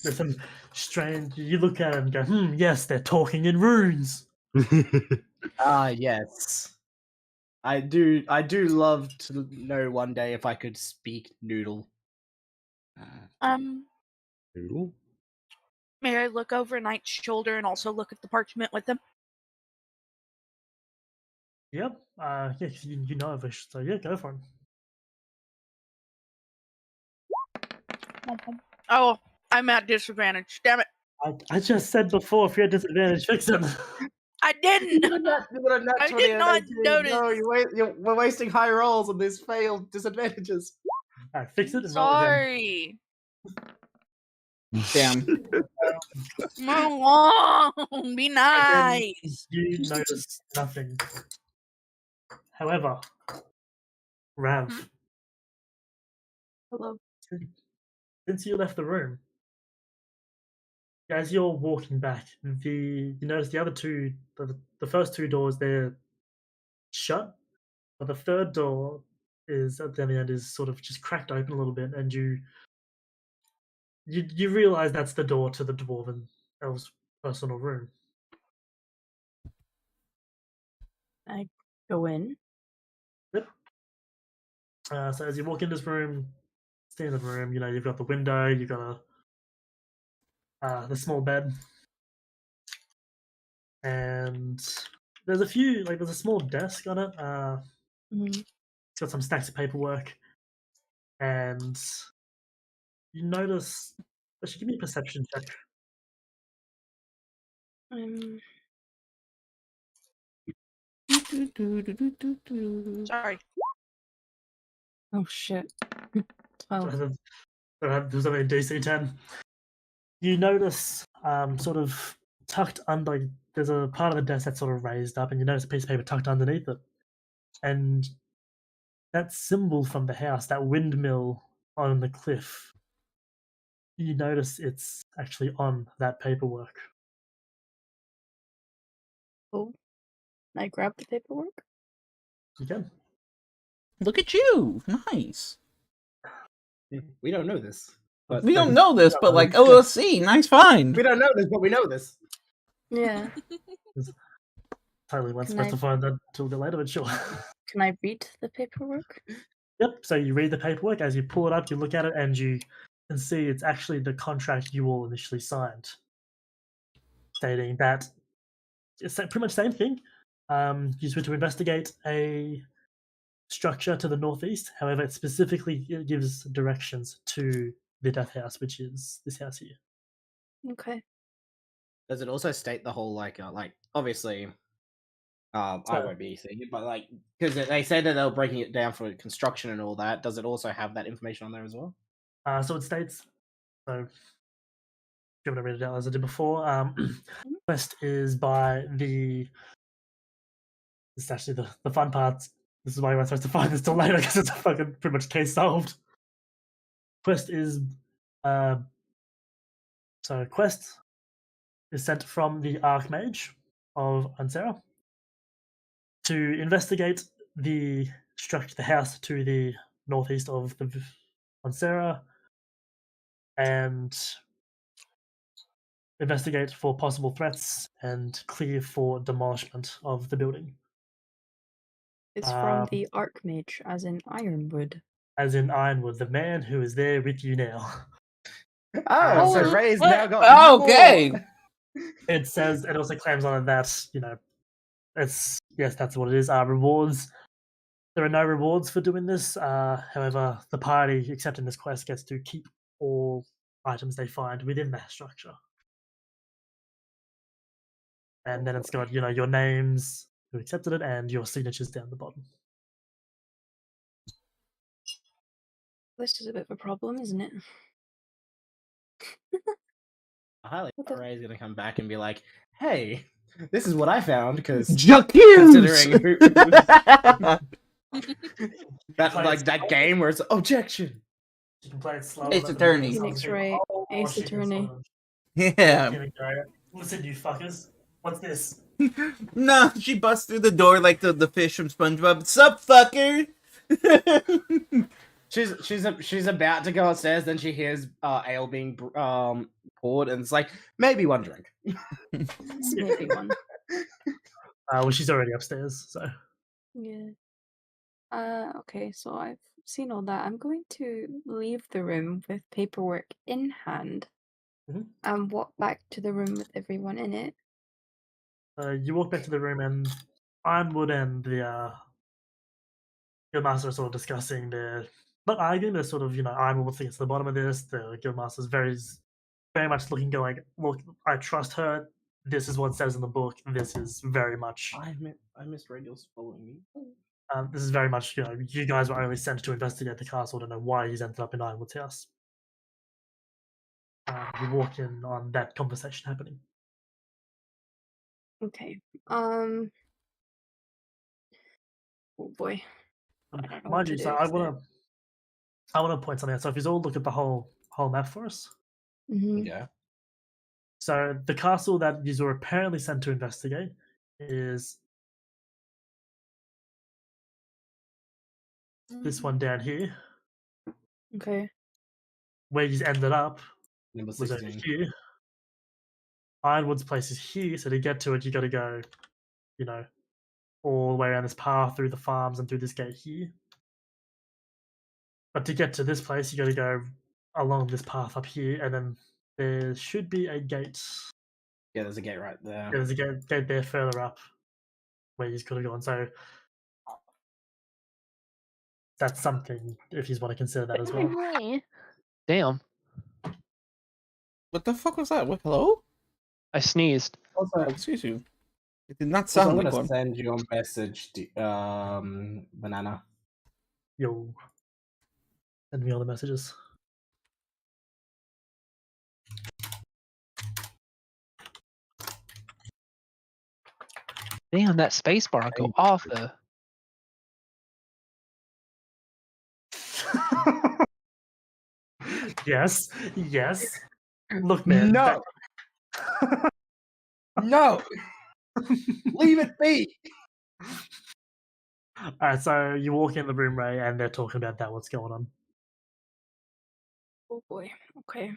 S4: There's some strange. You look at it and go, yes, they're talking in runes.
S3: Yes. I do love to know one day if I could speak Noodle.
S5: Noodle?
S1: May I look over Knight's shoulder and also look at the parchment with him?
S4: Yep. Yes, you know of it, so yeah, go for it.
S1: Oh, I'm at disadvantage. Damn it.
S4: I just said before, if you're at disadvantage, fix it.
S1: I didn't.
S3: I
S1: did not notice.
S3: No, we're wasting high rolls on these failed disadvantages.
S4: Alright, fix it and roll it again.
S1: Sorry.
S9: Damn.
S1: Be nice.
S4: You notice nothing. However, Rav,
S2: Hello.
S4: since you left the room, as you're walking back, you notice the other two, the first two doors, they're shut, but the third door is at the end is sort of just cracked open a little bit, and you realize that's the door to the dwarven elf's personal room.
S2: I go in.
S4: Yep. So as you walk in this room, standard room, you've got the window, you've got the small bed, and there's a small desk on it. It's got some stacks of paperwork, and you notice. Actually, give me a perception check.
S1: Sorry.
S2: Oh shit.
S4: There's only a DC 10. You notice, sort of tucked under, there's a part of the desk that's sort of raised up, and you notice a piece of paper tucked underneath it. And that symbol from the house, that windmill on the cliff, you notice it's actually on that paperwork.
S2: Oh. I grab the paperwork?
S4: You can.
S9: Look at you! Nice.
S3: We don't know this. But
S9: We don't know this, but like OLC, nice find.
S3: We don't know this, but we know this.
S2: Yeah.
S4: Totally weren't
S2: Can
S4: supposed
S2: I-
S4: to find that till a bit later, but sure.
S2: Can I read the paperwork?
S4: Yep, so you read the paperwork. As you pull it up, you look at it, and you can see it's actually the contract you all initially signed, stating that it's pretty much the same thing. You were to investigate a structure to the northeast. However, it specifically gives directions to the Death House, which is this house here.
S2: Okay.
S3: Does it also state the whole like obviously I won't be seeing it, but like because they say that they're breaking it down for construction and all that. Does it also have that information on there as well?
S4: So it states, so I'm going to read it out as I did before. Quest is by the. This is actually the fun part. This is why you weren't supposed to find this till later, because it's a fucking pretty much case solved. Quest is. So quest is sent from the Archmage of Ansera to investigate the structure, the house to the northeast of the Ansera, and investigate for possible threats and clear for demolishment of the building.
S2: It's from the Archmage, as in Ironwood.
S4: As in Ironwood, the man who is there with you now.
S8: Oh, so
S1: Oh,
S8: Ray's
S1: what?
S8: now got
S6: Okay.
S8: more.
S4: It says it also claims on it that it's yes, that's what it is. Rewards. There are no rewards for doing this. However, the party accepting this quest gets to keep all items they find within that structure. And then it's got, your names, who accepted it, and your signatures down the bottom.
S11: This is a bit of a problem, isn't it?
S3: I highly doubt Ray's gonna come back and be like, "Hey, this is what I found." Because
S9: J'accuse!
S3: considering that game where it's objection.
S4: You can play it slow.
S9: Ace Attorney.
S11: Phoenix Wright, Ace Attorney.
S6: Yeah.
S4: Listen, you fuckers. What's this?
S6: No, she busts through the door like the fish from SpongeBob. Sup, fucker?
S8: She's about to go upstairs, then she hears ale being poured, and it's like, maybe one drink.
S11: Maybe one.
S4: Well, she's already upstairs, so.
S11: Yeah. Okay, so I've seen all that. I'm going to leave the room with paperwork in hand and walk back to the room with everyone in it.
S4: You walk back to the room, and Ironwood and the Guildmaster are sort of discussing not arguing, they're sort of, Ironwood wants to get to the bottom of this. The Guildmaster's very much going, look, I trust her. This is what it says in the book. This is very much.
S3: I missed Radial's following me.
S4: This is very much, you guys were only sent to investigate the castle to know why he's ended up in Ironwood's house. You walk in on that conversation happening.
S11: Okay. Oh boy.
S4: Mind you, so I want to point something out. So if you all look at the whole map for us.
S3: Yeah.
S4: So the castle that you were apparently sent to investigate is this one down here.
S11: Okay.
S4: Where you ended up
S3: Number
S4: was over
S3: 16.
S4: here. Ironwood's place is here, so to get to it, you got to go, all the way around this path through the farms and through this gate here. But to get to this place, you got to go along this path up here, and then there should be a gate.
S3: Yeah, there's a gate right there.
S4: Yeah, there's a gate there further up where you could have gone. So that's something if you want to consider that as well.
S7: Damn.
S6: What the fuck was that? What? Hello?
S7: I sneezed.
S3: Also,
S6: excuse you. It did not
S3: also,
S6: sound
S3: I'm
S6: like
S3: gonna
S6: one.
S3: send you a message, Banana.
S4: Yo. Send me all the messages.
S7: Damn, that space bar go off though.
S4: Yes. Look, man.
S8: No. No. Leave it be.
S4: Alright, so you walk in the room, Ray, and they're talking about that. What's going on?
S11: Oh boy. Okay.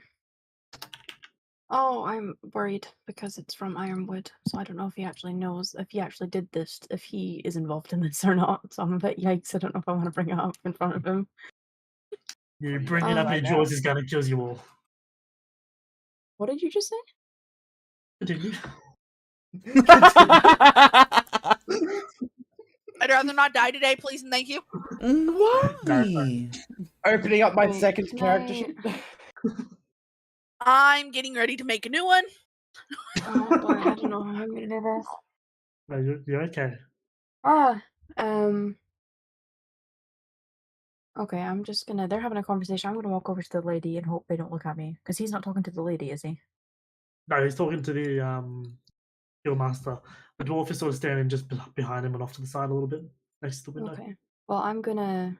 S11: Oh, I'm worried because it's from Ironwood, so I don't know if he actually knows if he actually did this, if he is involved in this or not. So I'm a bit yikes. I don't know if I want to bring it up in front of him.
S4: You bring it up, and George is going to kill you all.
S11: What did you just say?
S4: Continue.
S1: I'd rather not die today, please and thank you.
S6: Why?
S8: Opening up my second character sheet.
S1: I'm getting ready to make a new one.
S11: Oh boy, I don't know how I'm gonna do this.
S4: No, you're okay.
S11: Okay, I'm just gonna. They're having a conversation. I'm gonna walk over to the lady and hope they don't look at me because he's not talking to the lady, is he?
S4: No, he's talking to the Guildmaster. The dwarf is sort of standing just behind him and off to the side a little bit, next to the window.
S11: Okay. Well, I'm gonna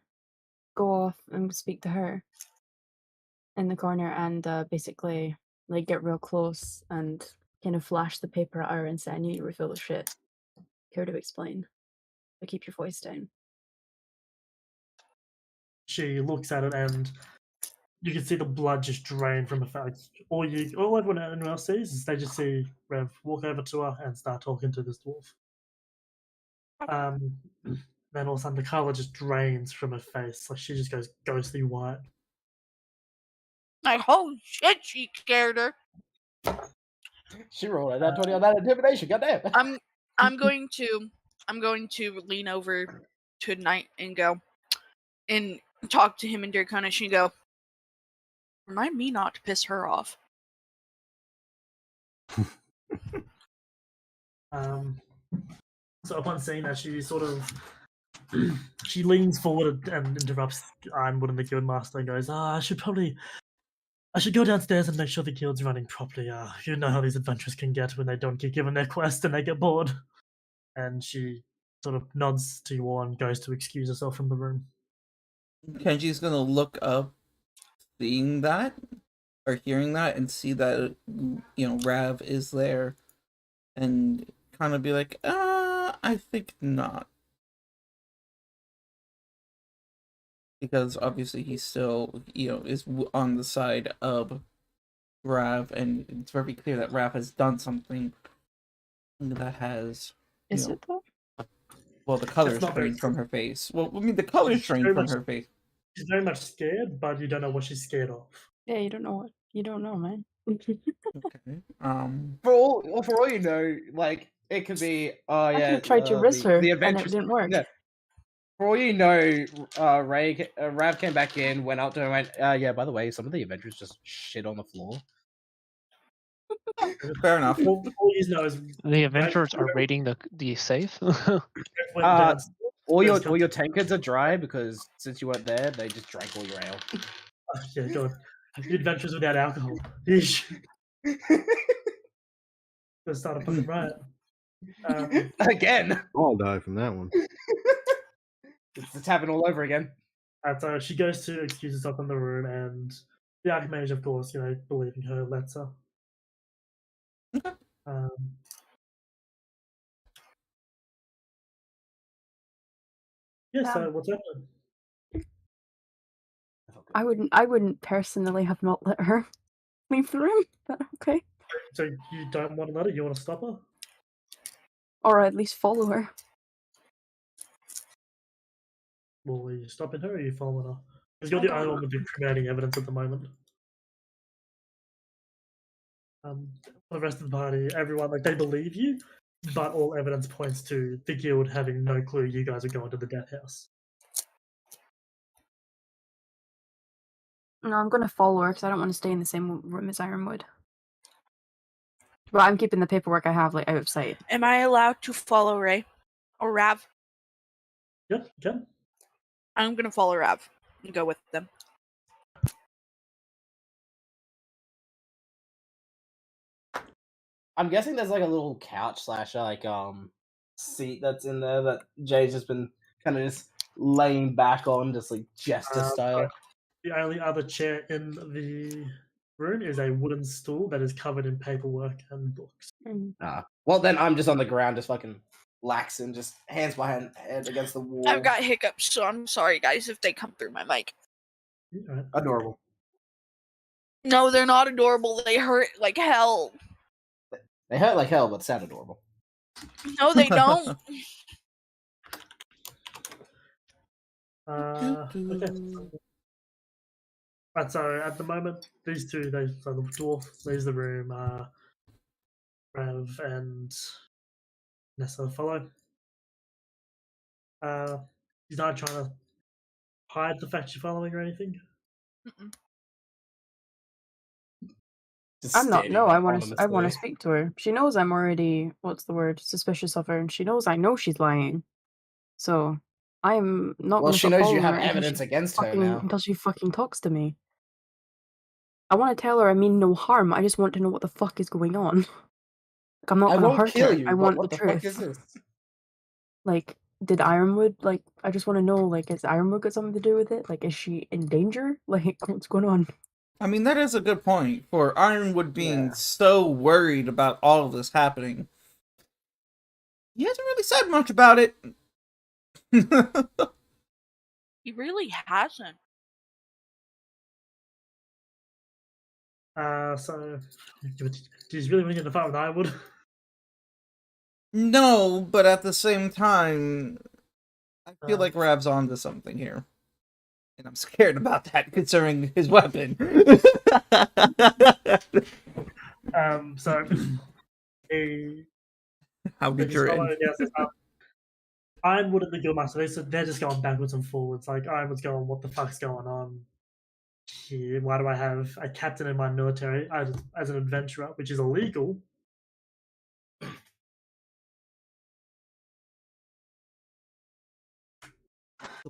S11: go off and speak to her in the corner and basically like get real close and kind of flash the paper at her and say, "I knew you were full of shit. Care to explain? But keep your voice down."
S4: She looks at it and you can see the blood just drain from her face. All everyone else sees is they just see Rev walk over to her and start talking to this dwarf. Then all of a sudden the colour just drains from her face. Like she just goes ghostly white.
S1: Like, oh shit, she scared her.
S8: She rolled a 20 on that intimidation. Goddamn.
S1: I'm going to lean over to Knight and go and talk to him in Draconish and go, remind me not to piss her off.
S4: So upon seeing that, she sort of she leans forward and interrupts Ironwood and the Guildmaster and goes, I should go downstairs and make sure the guild's running properly. You know how these adventurers can get when they don't get given their quest and they get bored. And she sort of nods to you all and goes to excuse herself from the room.
S9: Kenji's gonna look up, seeing that, or hearing that, and see that, Rav is there, and kind of be like, I think not. Because obviously he still, is on the side of Rav, and it's very clear that Rav has done something that has...
S11: Is it though?
S9: Well, the color's drained from her face. Well, I mean, the color's drained from her face.
S4: She's very much scared, but you don't know what she's scared of.
S11: Yeah, you don't know, man.
S9: Okay.
S8: For all you know, like it could be. Oh yeah.
S11: I tried to risk her,
S8: the
S11: and it didn't work.
S8: Yeah. For all you know, Rav came back in, went up to her, and went, yeah. By the way, some of the adventurers just shit on the floor.
S9: Fair enough.
S4: All you know is
S7: The adventurers are raiding the safe.
S8: All your tankards are dry because since you weren't there, they just drank all your ale.
S4: Oh, yeah, God. The adventures without alcohol. Yeesh. Let's start a fucking riot.
S8: Again.
S5: I'll die from that one.
S8: It's happened all over again.
S4: So she goes to excuse herself in the room, and the Archmage, of course, believing her, lets her. So what's happening?
S11: I wouldn't personally have not let her leave the room, but okay.
S4: So you don't want to let her? You want to stop her?
S11: Or at least follow her.
S4: Well, are you stopping her or are you following her? Because you're the only one with incriminating evidence at the moment. The rest of the party, everyone, they believe you, but all evidence points to the guild having no clue you guys are going to the Death House.
S11: No, I'm going to follow her because I don't want to stay in the same room as Ironwood. But I'm keeping the paperwork I have out of sight.
S1: Am I allowed to follow Ray or Rav?
S4: Yeah, you can.
S1: I'm going to follow Rav and go with them.
S3: I'm guessing there's like a little couch / seat that's in there that Jay's just been kind of just laying back on, just like jester style.
S4: The only other chair in the room is a wooden stool that is covered in paperwork and books.
S3: Well, then I'm just on the ground, just fucking laxing, just hands behind head against the wall.
S1: I've got hiccups, so I'm sorry, guys, if they come through my mic.
S4: Right.
S3: Adorable.
S1: No, they're not adorable. They hurt like hell.
S3: They hurt like hell, but sound adorable.
S1: No, they don't.
S4: Okay. Right, so at the moment, these two, the dwarf leaves the room, Rav and Nessa follow. He's not trying to hide the fact you're following or anything.
S11: I'm not. No, I want to speak to her. She knows I'm already suspicious of her, and she knows I know she's lying. So I'm not.
S3: Well, she knows you have
S11: her
S3: evidence against her now
S11: until she fucking talks to me. I want to tell her I mean no harm. I just want to know what the fuck is going on. Like, I'm not going to hurt her. I want the truth. Fuck is this? Like, did Ironwood, I just want to know, has Ironwood got something to do with it? Like, is she in danger? Like, what's going on?
S9: I mean, that is a good point. For Ironwood being so worried about all of this happening, he hasn't really said much about it.
S1: He really hasn't.
S4: So, do you really want to get in the fight with Ironwood?
S9: No, but at the same time, I feel like Rav's onto something here. And I'm scared about that, considering his weapon.
S4: So he
S6: How did your
S4: Ironwood and the Guildmaster, they're just going backwards and forwards. Like Ironwood's going, what the fuck's going on here? Why do I have a captain in my military as an adventurer, which is illegal?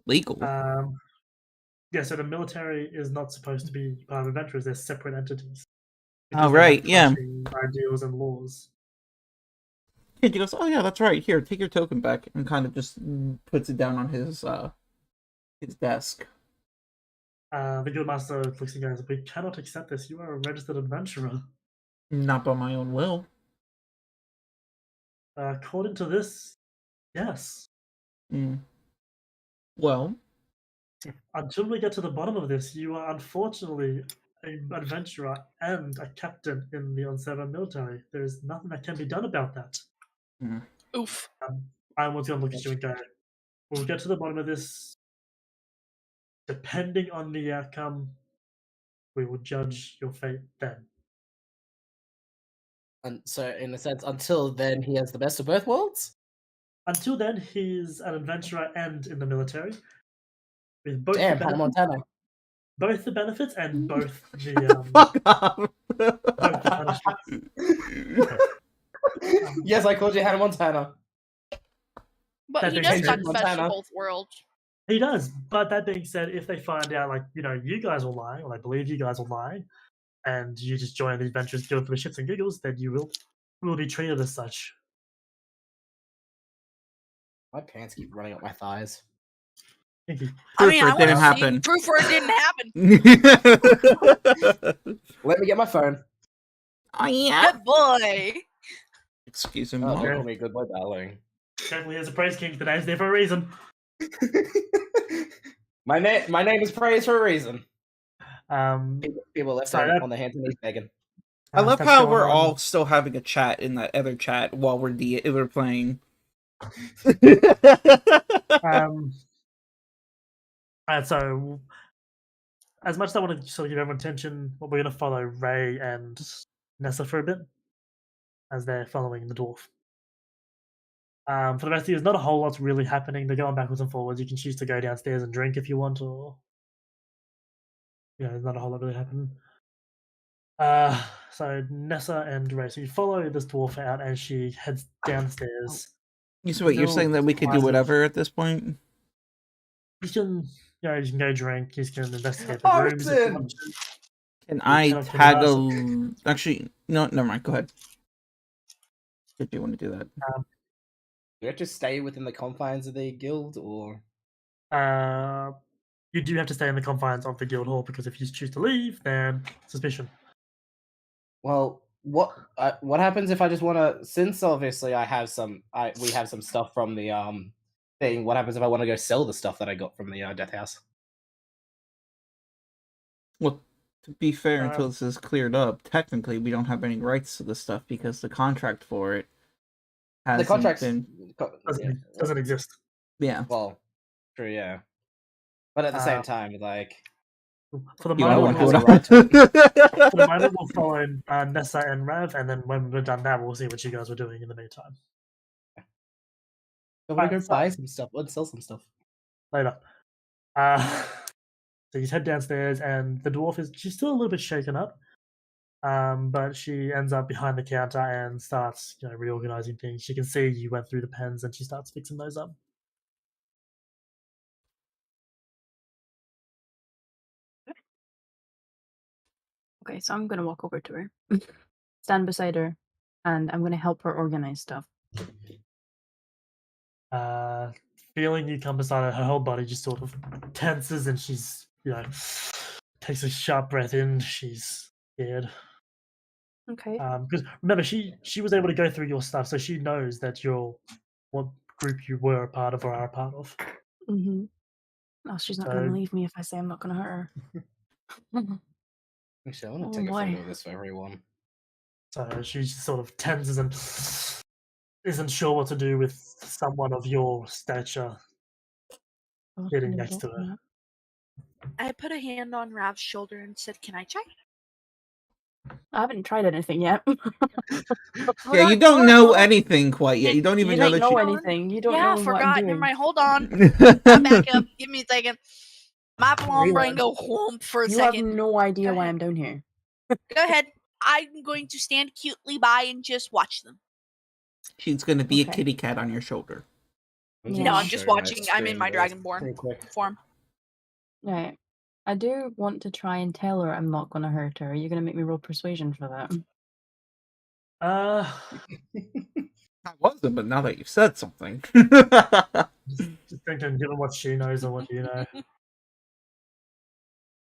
S6: Legal.
S4: Yeah, so the military is not supposed to be part of adventurers. They're separate entities.
S6: Oh, right, yeah.
S4: Ideals and laws.
S9: He goes, oh yeah, that's right. Here, take your token back, and kind of just puts it down on his desk.
S4: The Guildmaster looks at you guys. We cannot accept this. You are a registered adventurer.
S9: Not by my own will.
S4: According to this, yes.
S9: Well,
S4: until we get to the bottom of this, you are unfortunately an adventurer and a captain in the Onserva military. There is nothing that can be done about that.
S1: Oof.
S4: I was going to look at you and go, we'll get to the bottom of this. Depending on the outcome, we will judge your fate then.
S3: And so, in a sense, until then, he has the best of both worlds?
S4: Until then, he's an adventurer and in the military. With both
S3: Damn, Hannah Montana.
S4: Both the benefits and both the
S9: fuck off.
S4: Both the punishments.
S3: Yes, I called you Hannah Montana.
S1: But he does got the best of both worlds.
S4: He does, but that being said, if they find out, like, you guys are lying, or they believe you guys are lying, and you just join the Adventurers Guild for the shits and giggles, then you will be treated as such.
S3: My pants keep running up my thighs.
S4: Thank you.
S1: I mean, I want to
S9: happen.
S1: proof where it didn't happen.
S3: Let me get my phone.
S9: Oh yeah.
S1: Good boy.
S9: Excuse me.
S3: Oh, don't call me good boy, darling.
S4: Definitely is a praise king. The name's there for a reason.
S3: My name is praise for a reason. People left
S4: sorry,
S3: on their hands and knees begging.
S9: I love how we're all still having a chat in that other chat while we're playing.
S4: So, as much as I want to sort of give everyone attention, we're going to follow Ray and Nessa for a bit, as they're following the dwarf. For the rest of you, there's not a whole lot's really happening. They're going backwards and forwards. You can choose to go downstairs and drink if you want, or there's not a whole lot really happening. So Nessa and Ray, so you follow this dwarf out as she heads downstairs.
S9: So wait, you're saying that we could do whatever at this point?
S4: You can, you can go drink. You can investigate the rooms. If you want to.
S9: Can I tag a? Actually, no, never mind. Go ahead. If you want to do that.
S3: Do you have to stay within the confines of the guild, or?
S4: You do have to stay in the confines of the guild hall, because if you choose to leave, then suspicion.
S3: Well, what happens if I just want to? Since obviously we have some stuff from the thing. What happens if I want to go sell the stuff that I got from the Death House?
S9: Well, to be fair, until this is cleared up, technically we don't have any rights to this stuff because the contract for it hasn't
S3: the contract
S4: doesn't exist.
S9: Yeah.
S3: Well, true. Yeah. But at the same time, like,
S4: for the
S3: moment,
S4: we'll follow Nessa and Rav, and then when we're done that, we'll see what you guys were doing in the meantime.
S3: So we're gonna buy some stuff. Let's sell some stuff
S4: later. So you head downstairs, and the dwarf she's still a little bit shaken up, but she ends up behind the counter and starts, reorganizing things. She can see you went through the pens, and she starts fixing those up.
S11: Okay, so I'm gonna walk over to her, stand beside her, and I'm gonna help her organize stuff.
S4: Feeling you come beside her whole body just sort of tenses, and she's, takes a sharp breath in. She's scared.
S11: Okay.
S4: Because remember, she was able to go through your stuff, so she knows that you're what group you were a part of or are a part of.
S11: Mm-hmm. Oh, she's not gonna leave me if I say I'm not gonna hurt her.
S3: Actually, I want to take a photo of this for everyone.
S4: So she just sort of tenses and isn't sure what to do with someone of your stature getting next to her.
S1: I put a hand on Rav's shoulder and said, "Can I check?"
S11: I haven't tried anything yet.
S9: Yeah, you don't know anything quite yet. You don't even
S11: you
S9: know
S11: don't
S9: that
S11: know
S9: you...
S11: anything. You don't
S1: Yeah,
S11: know
S1: I
S11: what
S1: forgot.
S11: I'm
S1: Never
S11: doing.
S1: mind. Hold on. I'm back up. Give me a second. My blonde brain go whoomp for a
S11: You
S1: second.
S11: have no idea
S1: Go
S11: why
S1: ahead.
S11: I'm down here.
S1: Go ahead. I'm going to stand cutely by and just watch them.
S9: She's gonna be a
S11: Okay.
S9: kitty cat on your shoulder.
S1: No, I'm just watching. I'm in my Dragonborn form.
S11: Right. I do want to try and tell her I'm not going to hurt her. Are you going to make me roll persuasion for that?
S4: I
S9: wasn't, but now that you've said something.
S4: just thinking, given what she knows and what you know.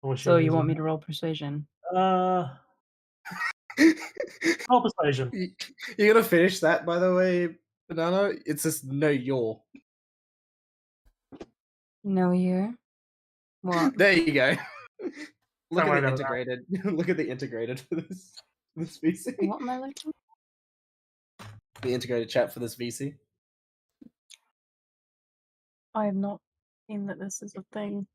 S4: What she
S11: So you
S4: knows
S11: want
S4: and-
S11: me to roll persuasion?
S4: Roll persuasion.
S8: You're gonna finish that, by the way, Banana? It's just no you're.
S11: No, you're. What?
S8: There you go. Look
S4: Don't worry
S8: at the
S4: about that.
S8: integrated. Look at the integrated for this VC.
S11: What am I looking?
S8: The integrated chat for this VC.
S11: I have not seen that this is a thing.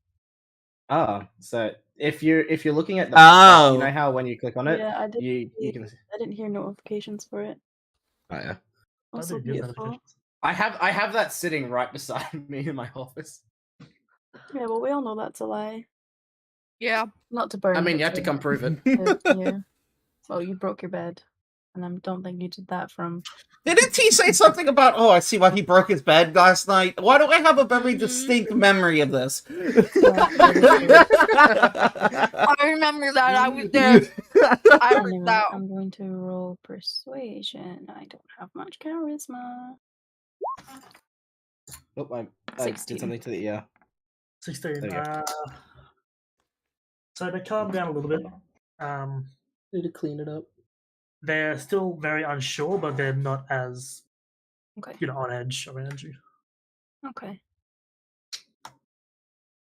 S8: Ah, so if you're looking at the,
S9: Oh.
S8: you know how when you click on it,
S11: Yeah, I did.
S8: you can.
S11: I didn't hear notifications for it.
S8: Oh yeah.
S11: Also
S4: think it gives
S11: beautiful.
S8: I have that sitting right beside me in my office.
S11: Yeah, well, we all know that's a lie.
S1: Yeah.
S11: Not to burn.
S8: I mean,
S11: but
S8: you have to come prove it.
S11: yeah. Well, you broke your bed, and I don't think you did that from.
S9: Didn't he say something about, oh, I see why he broke his bed last night? Why do I have a very distinct memory of this?
S1: I remember that. I was there. I heard
S11: Anyway,
S1: that.
S11: I'm going to roll persuasion. I don't have much charisma.
S8: Oh, I
S11: 16.
S8: did something to the ear.
S4: 16.
S8: There you go.
S4: So they calm down a little bit.
S8: Need to clean it up.
S4: They're still very unsure, but they're not as
S11: Okay.
S4: on edge around you.
S11: Okay.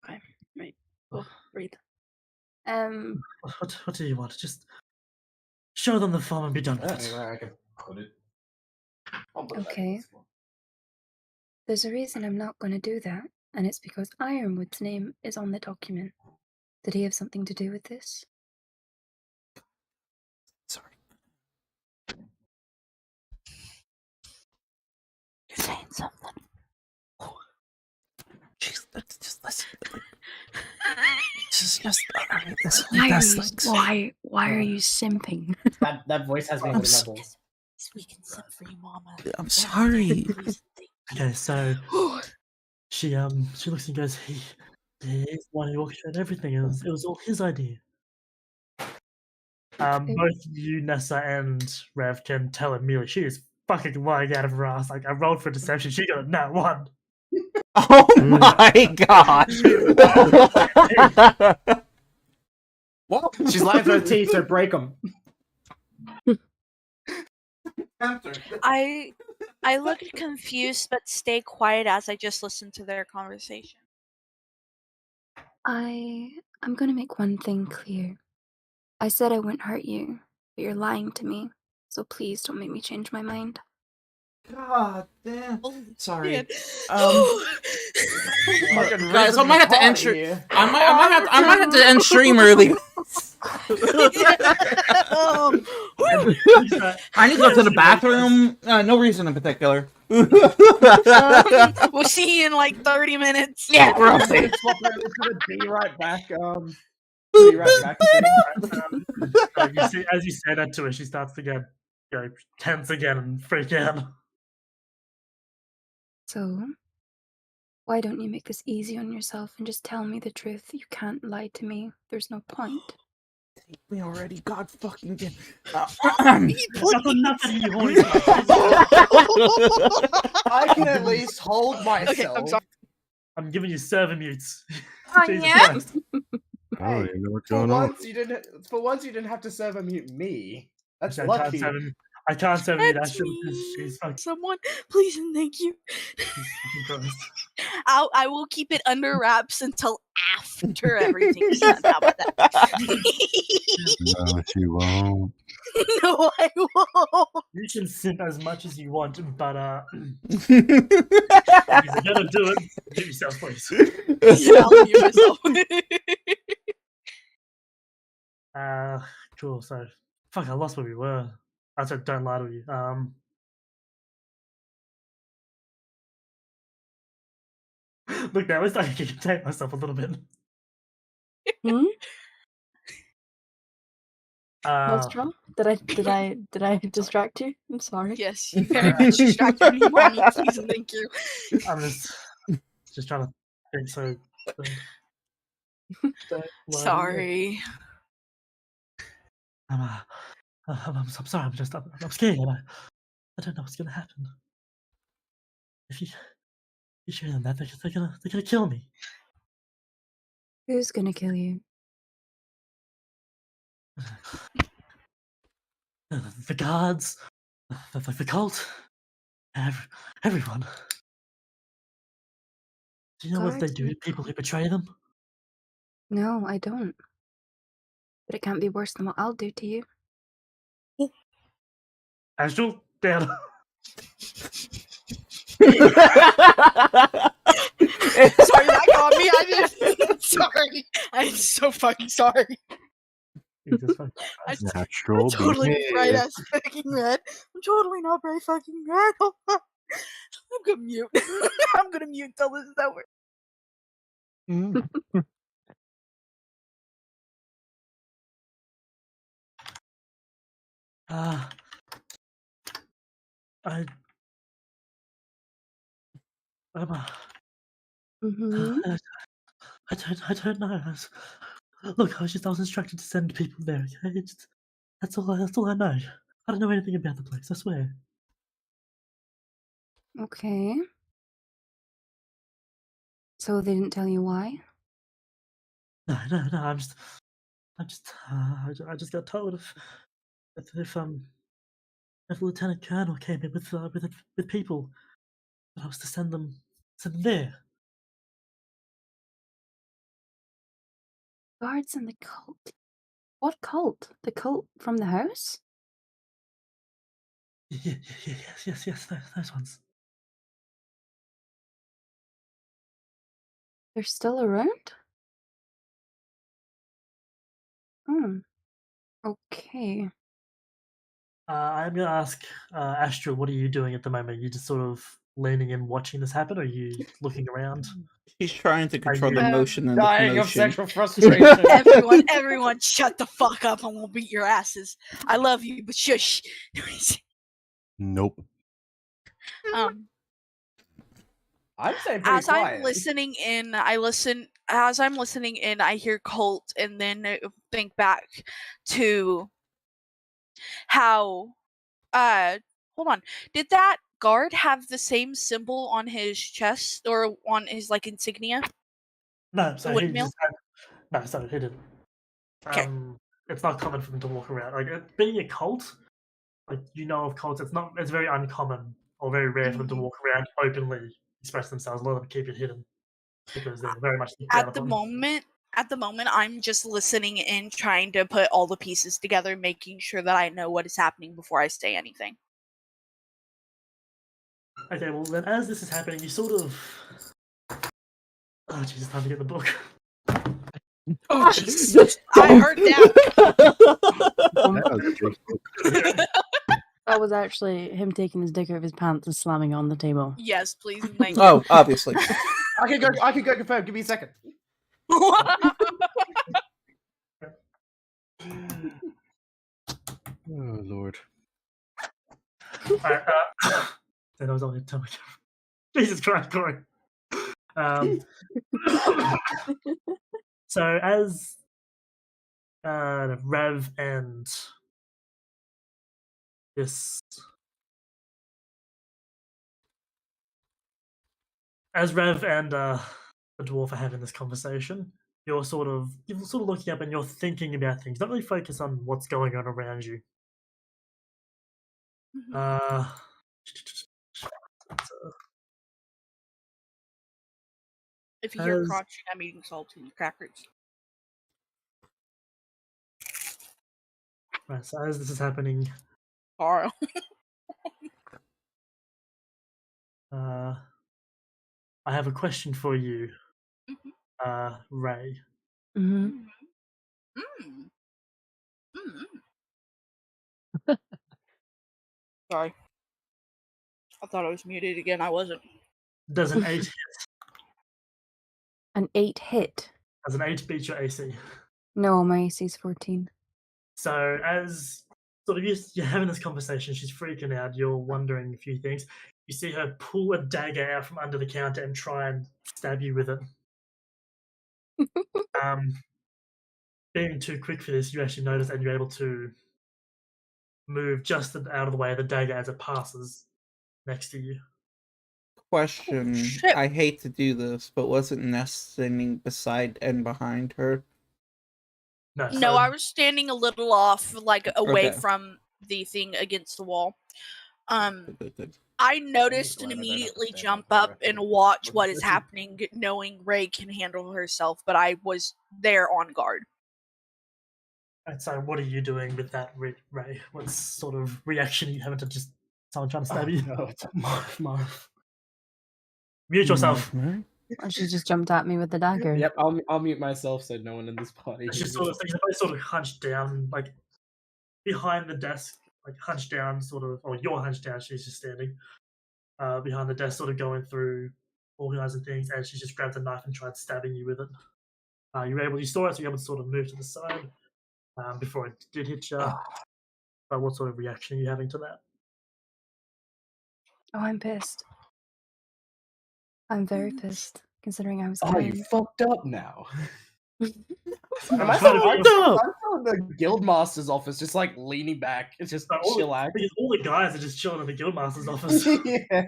S11: Okay. Right. Oh, breathe.
S4: What do you want? Just show them the form and be done with it.
S8: I can put it.
S11: Okay. There's a reason I'm not going to do that, and it's because Ironwood's name is on the document. Did he have something to do with this?
S9: Sorry.
S1: You're saying something.
S9: Jeez, just listen. Just alright, listen.
S11: Why are you simping?
S8: That voice has me in my balls.
S1: We can simp for you, Mama.
S9: I'm sorry.
S4: Okay, so she looks and goes, he's the one who orchestrated everything. It was all his idea. Both you, Nessa, and Rev can tell immediately she is fucking lying out of her ass. Like, I rolled for deception, she got a nat 1.
S9: Oh my gosh!
S8: What? She's lying for her teeth, so break them.
S1: I look confused but stay quiet as I just listen to their conversation.
S11: I'm gonna make one thing clear. I said I wouldn't hurt you, but you're lying to me. So please don't make me change my mind.
S9: God damn. Sorry.
S1: Man.
S9: Guys, I might have to end stream. I might have to end stream early. I need to go to the bathroom. No reason in particular.
S1: We'll see you in like 30 minutes.
S9: Yeah, we're okay.
S8: Be right back. Be right back.
S4: As you say that to her, she starts to get tense again and freak out.
S11: So, why don't you make this easy on yourself and just tell me the truth? You can't lie to me. There's no point.
S9: Take me already, God fucking damn.
S8: I can at least hold myself.
S1: Okay, I'm sorry.
S4: I'm giving you server mutes.
S1: Yeah?
S5: I don't even know what's
S8: For
S5: going on.
S8: once, you didn't have to server mute me. That's
S4: I
S8: lucky.
S4: I can't serve you that
S1: That's
S4: shit because
S1: me.
S4: she's fucking
S1: Someone, please and thank you.
S4: gross.
S1: I will keep it under wraps until after everything's done. How about that?
S5: No, she won't.
S1: No, I won't.
S4: You can simp as much as you want, but if you're gonna do it, give yourself please.
S1: Yeah, I'll mute myself.
S4: Cool. So Fuck, I lost where we were. I said, don't lie to you. Look, now it's like I can contain myself a little bit.
S11: Hmm? What's wrong? Did I distract you? I'm sorry.
S1: Yes, you very much distracted me, mommy. Please and thank you.
S4: I'm just trying to think so. Don't lie to you.
S1: Sorry.
S4: I'm sorry. I'm scared. I don't know what's gonna happen. If you show them that, they're gonna kill me.
S11: Who's gonna kill you?
S4: The guards, the cult, everyone. Do you know what they
S11: Guards
S4: do
S11: and
S4: to
S11: the
S4: people who
S11: cult?
S4: betray them?
S11: No, I don't. But it can't be worse than what I'll do to you.
S4: Astral, down.
S1: Sorry, that got me. Sorry. I'm so fucking sorry. I'm
S5: Natural
S1: totally
S5: behavior.
S1: bright ass fucking red. I'm totally not bright fucking red. I'm gonna mute. I'm gonna mute till this is over.
S11: Mm-hmm.
S4: I don't know. Look, I was instructed to send people there. Okay? That's all I know. I don't know anything about the place. I swear.
S11: Okay. So they didn't tell you why?
S4: No. I just got told if the lieutenant colonel came in with people, that I was to send them there.
S11: Guards and the cult. What cult? The cult from the house?
S4: Yes, those ones.
S11: They're still around? Hmm. Okay.
S4: I'm gonna ask Astral, what are you doing at the moment? Are you just sort of leaning in, watching this happen, or are you looking around?
S9: He's trying to control the
S4: you-
S9: motion and the
S8: Dying of
S9: commotion.
S8: sexual frustration.
S1: Everyone, shut the fuck up and we'll beat your asses. I love you, but shush.
S5: Nope.
S8: I'm saying pretty
S1: As
S8: quiet.
S1: I'm listening in, as I'm listening in, I hear Colt and then think back to how hold on. Did that guard have the same symbol on his chest or on his like insignia?
S4: No,
S1: The
S4: so he
S1: windmill?
S4: just had, no, sorry, he didn't.
S1: 'Kay.
S4: It's not common for them to walk around. Like being a cult, like of cults, it's very uncommon or very rare for them to
S1: Mhm.
S4: walk around openly, express themselves. A lot of them keep it hidden because they're very much looked down
S1: At the
S4: upon.
S1: moment, I'm just listening in, trying to put all the pieces together, making sure that I know what is happening before I say anything.
S4: Okay, well then, as this is happening, you sort of. Oh Jesus! Time to get the book.
S1: Oh Jesus! I heard that.
S11: That was actually him taking his dick out of his pants and slamming it on the table.
S1: Yes, please and thank you.
S9: Oh, obviously.
S8: I can go confirm. Give me a second.
S5: Oh Lord.
S4: Alright, then I was only telling Jesus Christ, Corey. So as Rev and this, as Rev and the dwarf are having this conversation, you're sort of looking up and you're thinking about things. Don't really focus on what's going on around you.
S1: If you hear
S4: As-
S1: crunching, I'm eating saltine crackers.
S4: Right, so as this is happening,
S1: Carl.
S4: I have a question for you, Ray.
S11: Mm-hmm.
S1: Mm. Mm. Sorry. I thought I was muted again. I wasn't.
S4: Does an 8 hit?
S11: An 8 hit?
S4: Does an 8 beat your AC?
S11: No, my AC's 14.
S4: So as sort of you're having this conversation, she's freaking out. You're wondering a few things. You see her pull a dagger out from under the counter and try and stab you with it. Being too quick for this, you actually notice and you're able to move just out of the way of the dagger as it passes next to you.
S9: Question.
S1: shit.
S9: I hate to do this, but wasn't Ness standing beside and behind her?
S4: No,
S1: No,
S4: so-
S1: I was standing a little off, like away
S9: Okay.
S1: from the thing against the wall.
S9: Good.
S1: I noticed
S3: glad
S1: and
S3: I don't have to
S1: immediately
S3: stand
S1: jump
S3: up
S1: up
S3: there.
S1: and watch what is
S3: Listen.
S1: happening, knowing Ray can handle herself, but I was there on guard.
S4: And so what are you doing with that, Ray? What sort of reaction are you having to just someone trying to stab you?
S8: No, it's Marv.
S4: Mute yourself.
S11: Or she just jumped at me with the dagger.
S8: Yep, I'll mute myself so no one in this party.
S4: It's just
S8: hears
S4: sort of, you're both sort of hunched down, like behind the desk, like hunched down, sort of, or you're hunched down, she's just standing behind the desk, sort of going through, organizing things, and she just grabbed a knife and tried stabbing you with it. You saw it, so you're able to sort of move to the side before it did hit you. But what sort of reaction are you having to that?
S11: Oh, I'm pissed. I'm very pissed, considering I was
S8: Oh, you
S11: kind.
S8: fucked up now.
S4: I'm
S8: Am I
S4: trying
S8: still,
S4: to
S8: I'm
S4: figure-
S8: still in the guildmaster's office, just like leaning back. It's just
S4: But all,
S8: chillax.
S4: because all the guys are just chilling in the guildmaster's office.
S8: Yeah.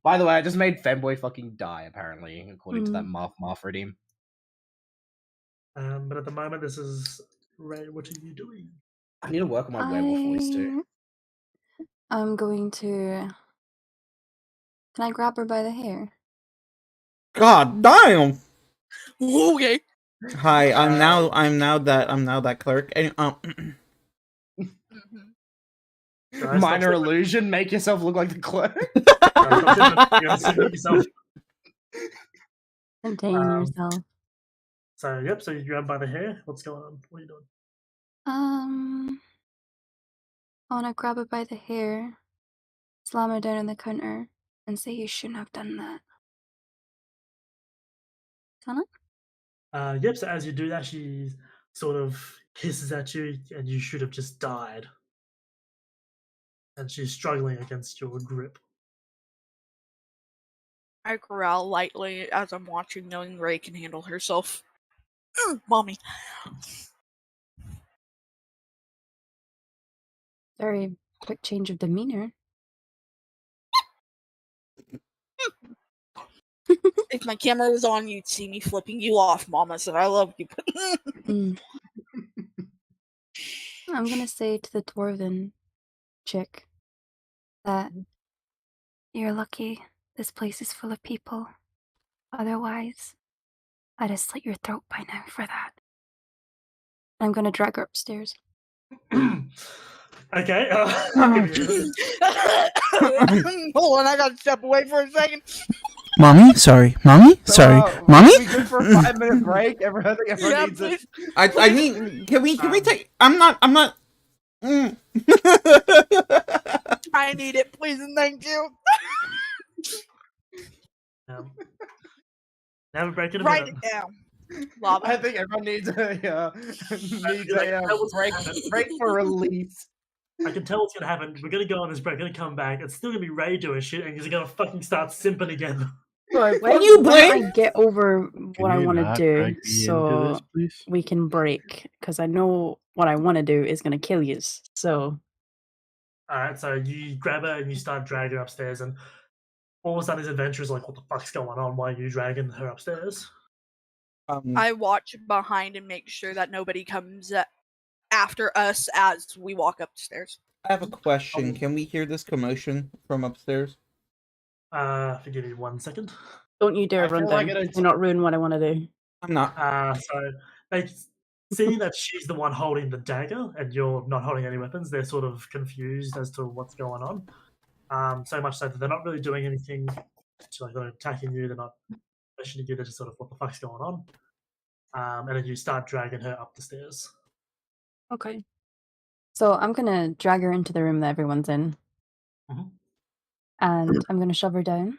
S8: By the way, I just made Femboy fucking die, apparently, according to that Marth redeem.
S4: But at the moment, this is Ray. What are you doing?
S8: I need to work on my werewolf voice too.
S11: I'm going to. Can I grab her by the hair?
S9: God damn!
S1: Okay.
S9: Hi, I'm now that clerk. And,
S4: Guys,
S8: Minor
S4: stop-
S8: illusion, make yourself look like the clerk.
S4: stop- you gotta mute yourself.
S11: Contain yourself.
S4: So yep, so you grab by the hair. What's going on? What are you doing?
S11: I want to grab her by the hair, slam her down on the counter, and say you shouldn't have done that. Can I?
S4: Yep, so as you do that, she sort of hisses at you, and you should have just died. And she's struggling against your grip.
S1: I growl lightly as I'm watching, knowing Ray can handle herself. Mommy.
S11: Very quick change of demeanor.
S1: If my camera was on, you'd see me flipping you off, Mama said I love you.
S11: Mm. I'm gonna say to the dwarven chick that you're lucky this place is full of people. Otherwise, I'd have slit your throat by now for that. I'm gonna drag her upstairs.
S4: Okay.
S1: Hold on, I gotta step away for a second.
S9: Mommy, sorry. Mommy, sorry. Mommy.
S8: We good for a 5-minute break? Everyone
S1: Yeah,
S8: needs it.
S1: please.
S9: I mean, can we take? I'm not. Mm.
S1: I need it, please and thank you.
S4: Now we're breaking a
S1: Write
S4: minute.
S1: it down. Lava.
S8: I think everyone needs a
S4: Like, that was
S8: break for release.
S4: I can tell what's gonna happen. We're gonna go on this break, gonna come back. It's still gonna be Ray doing shit, and he's gonna fucking start simping again.
S11: Right,
S9: Can you
S11: when
S9: blame?
S11: I get over what I
S5: you
S11: want to
S5: not
S11: do,
S5: drag me into
S11: so
S5: this, please?
S11: we can break, because I know what I want to do is gonna kill you. So
S4: Alright, so you grab her and you start dragging her upstairs, and all of a sudden this adventure is like, what the fuck's going on? Why are you dragging her upstairs?
S1: I watch behind and make sure that nobody comes after us as we walk up the stairs.
S9: I have a question. Can we hear this commotion from upstairs?
S4: Forgive me 1 second.
S11: don't you dare
S8: I
S11: run
S8: feel
S11: down.
S8: like
S11: Do not ruin what I want to do.
S9: I'm not.
S4: So they see that she's the one holding the dagger and you're not holding any weapons. They're sort of confused as to what's going on. So much so that they're not really doing anything. Like they're attacking you. They're not questioning you. They're just sort of, what the fuck's going on? And then you start dragging her up the stairs.
S11: Okay. So I'm gonna drag her into the room that everyone's in, and I'm gonna shove her down.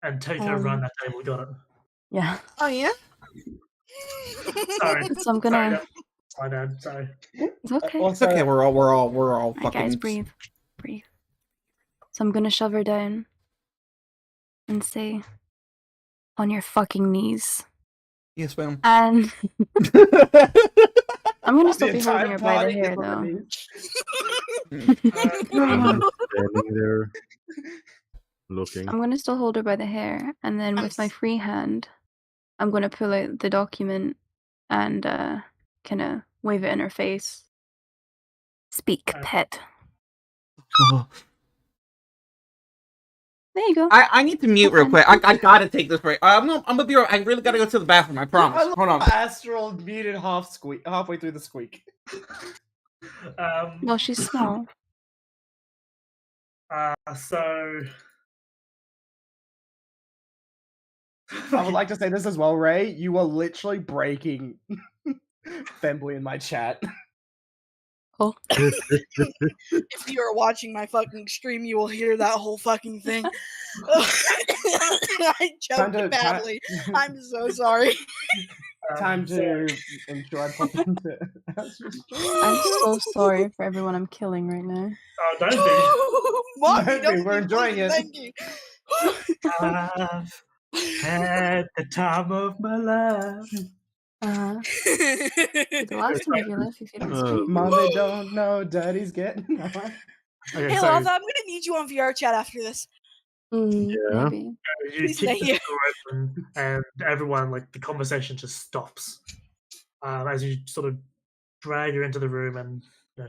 S4: And take her around that table. Got it.
S11: Yeah.
S6: Oh yeah.
S4: Sorry.
S11: So I'm gonna.
S4: My dad. Sorry.
S11: It's okay.
S9: It's okay. We're all
S11: Alright,
S9: fucking.
S11: guys, breathe. So I'm gonna shove her down and say, "On your fucking knees."
S9: Yes, ma'am.
S11: And I'm gonna still
S8: The
S11: be holding
S8: entire
S11: her by the
S8: body
S11: hair
S8: is on the
S11: though.
S5: I'm standing there looking.
S11: I'm gonna still hold her by the hair, and then with my free hand, I'm gonna pull out the document and kind of wave it in her face. Speak, pet. There you go.
S6: I need to mute real quick. I gotta take this break. I'm gonna be right. I really gotta go to the bathroom. I promise. Hold on.
S8: Astral muted halfway through the squeak.
S11: Well, she's small.
S4: So
S8: I would like to say this as well, Ray. You are literally breaking Femboy in my chat.
S11: Oh.
S1: If you are watching my fucking stream, you will hear that whole fucking thing. I choked badly. I'm so sorry.
S8: Time to ensure I pop into.
S11: I'm so sorry for everyone I'm killing right now.
S4: Oh, don't be.
S1: Mommy,
S8: Don't be, we're enjoying it.
S1: Thank you.
S4: I've had the time of my life.
S11: The last time of your life, if you don't speak.
S8: Mommy don't know Daddy's getting.
S4: Okay,
S1: Hey,
S4: so
S1: Lava, I'm gonna need you on VR chat after this.
S5: Yeah.
S11: Maybe.
S4: you
S1: Please
S4: kick
S1: stay
S4: the
S1: here.
S4: door open, and everyone, like, the conversation just stops as you sort of drag her into the room. And you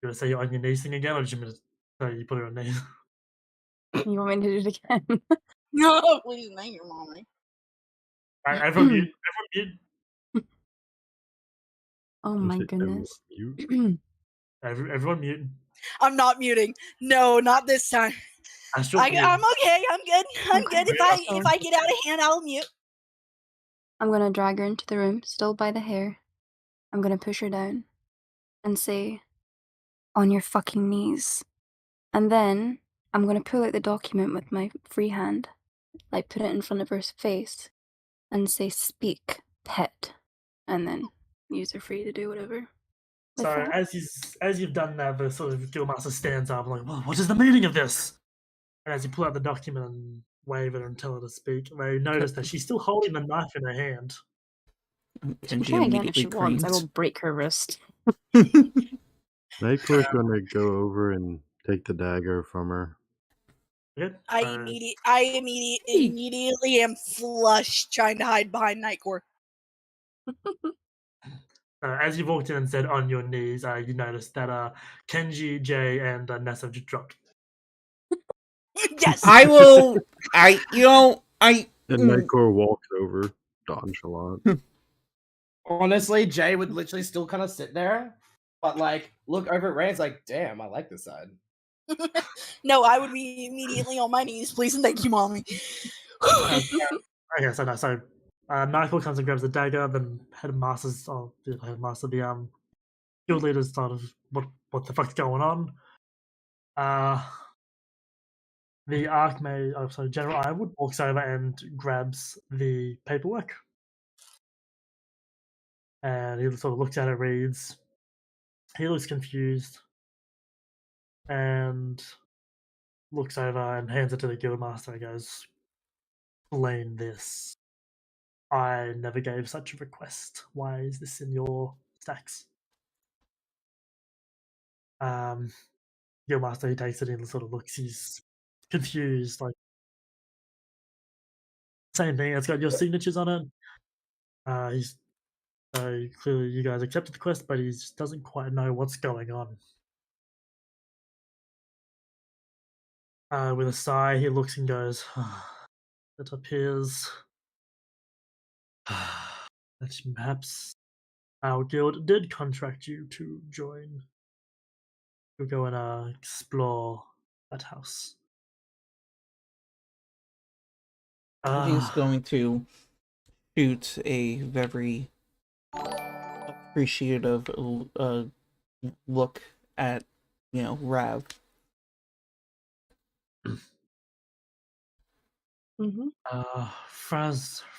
S4: gonna say you're on your knees thing again, or did you mean to say you put her on knees?
S11: You want me to do it again?
S1: No, please, thank you, Mommy.
S4: All right, everyone mute. Everyone mute.
S11: Oh my goodness.
S4: Everyone mute.
S1: I'm not muting. No, not this time.
S4: Astral, mute.
S1: I'm okay. I'm good. I'm
S11: Okay.
S1: good. If I get out of hand, I'll mute.
S11: I'm gonna drag her into the room, still by the hair. I'm gonna push her down and say, "On your fucking knees." And then I'm gonna pull out the document with my free hand, like put it in front of her face, and say, "Speak, pet," and then use her free to do whatever. with
S4: So
S11: that.
S4: as you've done that, the sort of Guildmaster stands up like, well, what is the meaning of this? And as you pull out the document and wave it and tell her to speak, they notice that she's still holding the knife in her hand.
S11: She can try again if she wants. I will break her wrist.
S5: Nightcore's gonna go over and take the dagger from her.
S1: I immediately am flushed trying to hide behind Nightcore.
S4: As you walked in and said on your knees, you noticed that Kenji, Jay, and Nessa just dropped.
S1: Yes.
S6: I will. And
S5: Nightcore walks over, nonchalant.
S8: Honestly, Jay would literally still kind of sit there, but like look over at Ray. It's like, damn, I like this side.
S1: No, I would be immediately on my knees, please and thank you, Mommy.
S4: Okay, so Michael comes and grabs the dagger. Then headmaster, the guild leaders, sort of what the fuck's going on. The Archmage, General Ironwood walks over and grabs the paperwork, and he sort of looks at it, reads. He looks confused, and looks over and hands it to the guildmaster and goes, "Explain this. I never gave such a request. Why is this in your stacks?" Guildmaster, he takes it in and sort of looks, he's confused, like, same thing, it's got your signatures on it. He's clearly you guys accepted the quest, but he just doesn't quite know what's going on. With a sigh, he looks and goes, "It appears that perhaps our guild did contract you to join, to go and explore that house."
S9: He's going to shoot a very appreciative look at Rav.
S11: Mm-hmm.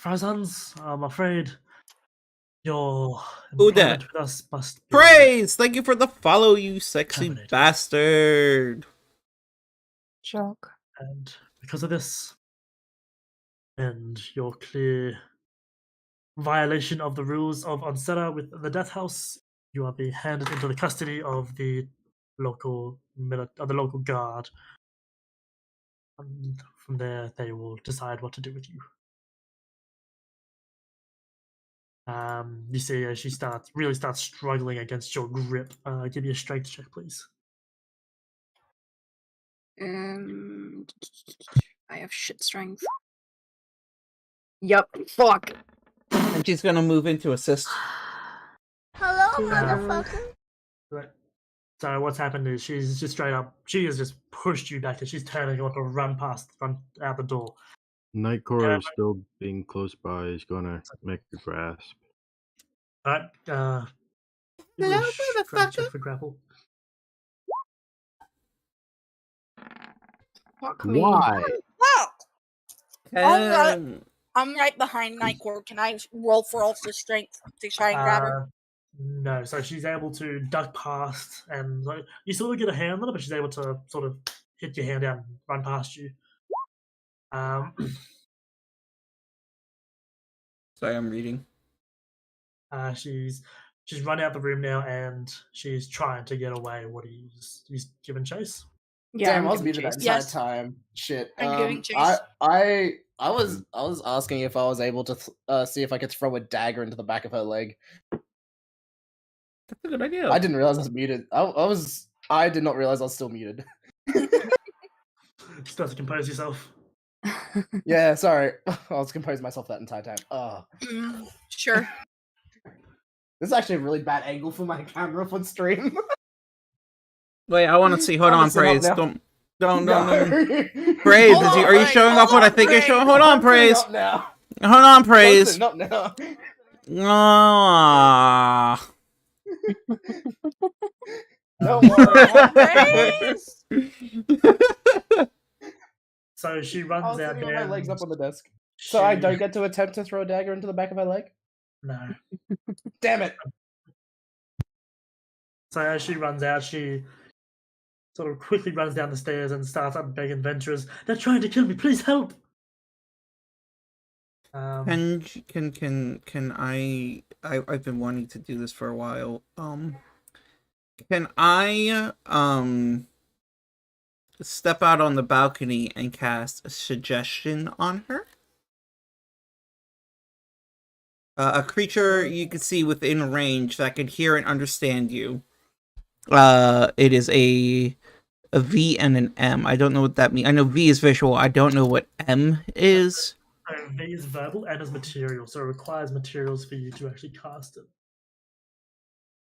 S4: Frazans, I'm afraid your
S6: Who that?
S4: employment with us must be
S6: Praise! Thank you for the follow, you sexy
S4: terminated.
S6: bastard.
S11: Shock.
S4: And because of this, and your clear violation of the rules of Onsera with the Death House, you are being handed into the custody of the local guard. And from there, they will decide what to do with you. You see, as she really starts struggling against your grip. Give me a strength check, please.
S1: I have shit strength.
S11: Yep. Fuck.
S9: And she's gonna move into assist.
S1: Hello, motherfucker.
S4: Right. So what's happened is she's just straight up. She has just pushed you back, and she's turning. You want to run out the door.
S5: Nightcore is still being close by. He's gonna make a grasp.
S4: Alright.
S6: Hello,
S4: Check for grapple.
S11: Fuck me.
S5: Why?
S1: Wow. I'm right behind Nightcore. Can I roll for ultra strength to try and grab her?
S4: No, so she's able to duck past, and like, you sort of get a hand on it, but she's able to sort of hit your hand out and run past you.
S9: Sorry, I'm reading.
S4: She's run out the room now, and she's trying to get away. What he's given chase.
S11: Yeah,
S8: Damn,
S11: I'm
S8: I was
S11: giving
S8: muted that
S11: chase.
S8: entire
S1: Yes.
S8: time. Shit.
S1: I'm giving chase.
S8: I was asking if I was able to see if I could throw a dagger into the back of her leg.
S9: That's a good idea.
S8: I didn't realize I was muted. I did not realize I was still muted.
S4: Just have to compose yourself.
S8: Yeah, sorry. I was composing myself that entire time. Oh.
S1: Sure.
S8: This is actually a really bad angle for my camera for stream.
S9: Wait, I want to see. Hold
S8: I'm
S9: on,
S8: gonna sit up
S9: Praise.
S8: now.
S9: Don't. Praise,
S1: Hold on,
S9: are you
S1: Praise,
S9: showing
S1: hold
S9: off what
S1: on,
S9: I think you're
S1: Praise.
S9: showing? Hold on, Praise.
S8: Up now.
S9: Hold on, Praise.
S8: Not now.
S9: Ah.
S8: Don't worry.
S1: Praise.
S4: So she
S8: I
S4: runs
S8: was
S4: out
S8: sitting with
S4: there.
S8: my legs up
S4: and
S8: on the desk. So I
S4: she-
S8: don't get to attempt to throw a dagger into the back of her leg?
S4: No.
S8: Damn it.
S4: So as she runs out, she sort of quickly runs down the stairs and starts up begging adventurers. They're trying to kill me. Please help.
S9: Can I? I've been wanting to do this for a while. Can I step out on the balcony and cast a suggestion on her? A creature you can see within range that can hear and understand you. It is a V and an M. I don't know what that means. I know V is visual. I don't know what M is.
S4: V is verbal and is material, so it requires materials for you to actually cast it.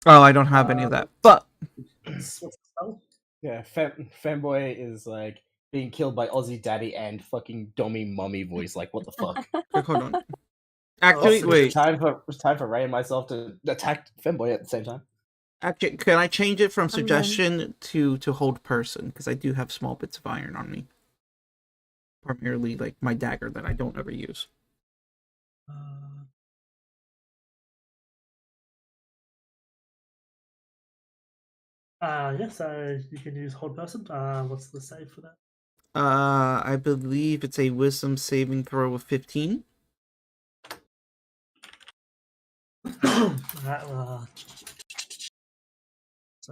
S9: Oh, I don't have any of that. But
S4: What's the spell?
S8: Yeah, Fanboy is like being killed by Aussie Daddy and fucking Dommy Mummy voice. Like, what the fuck?
S9: hold on. Actually,
S4: Oh,
S9: wait.
S8: It's time for Ray and myself to attack Fanboy at the same time.
S9: Actually, can I change it from suggestion to hold person? Because I do have small bits of iron on me. Primarily, like, my dagger that I don't ever use.
S4: Yes, you can use hold person. What's the save for that?
S9: I believe it's a wisdom saving throw of 15.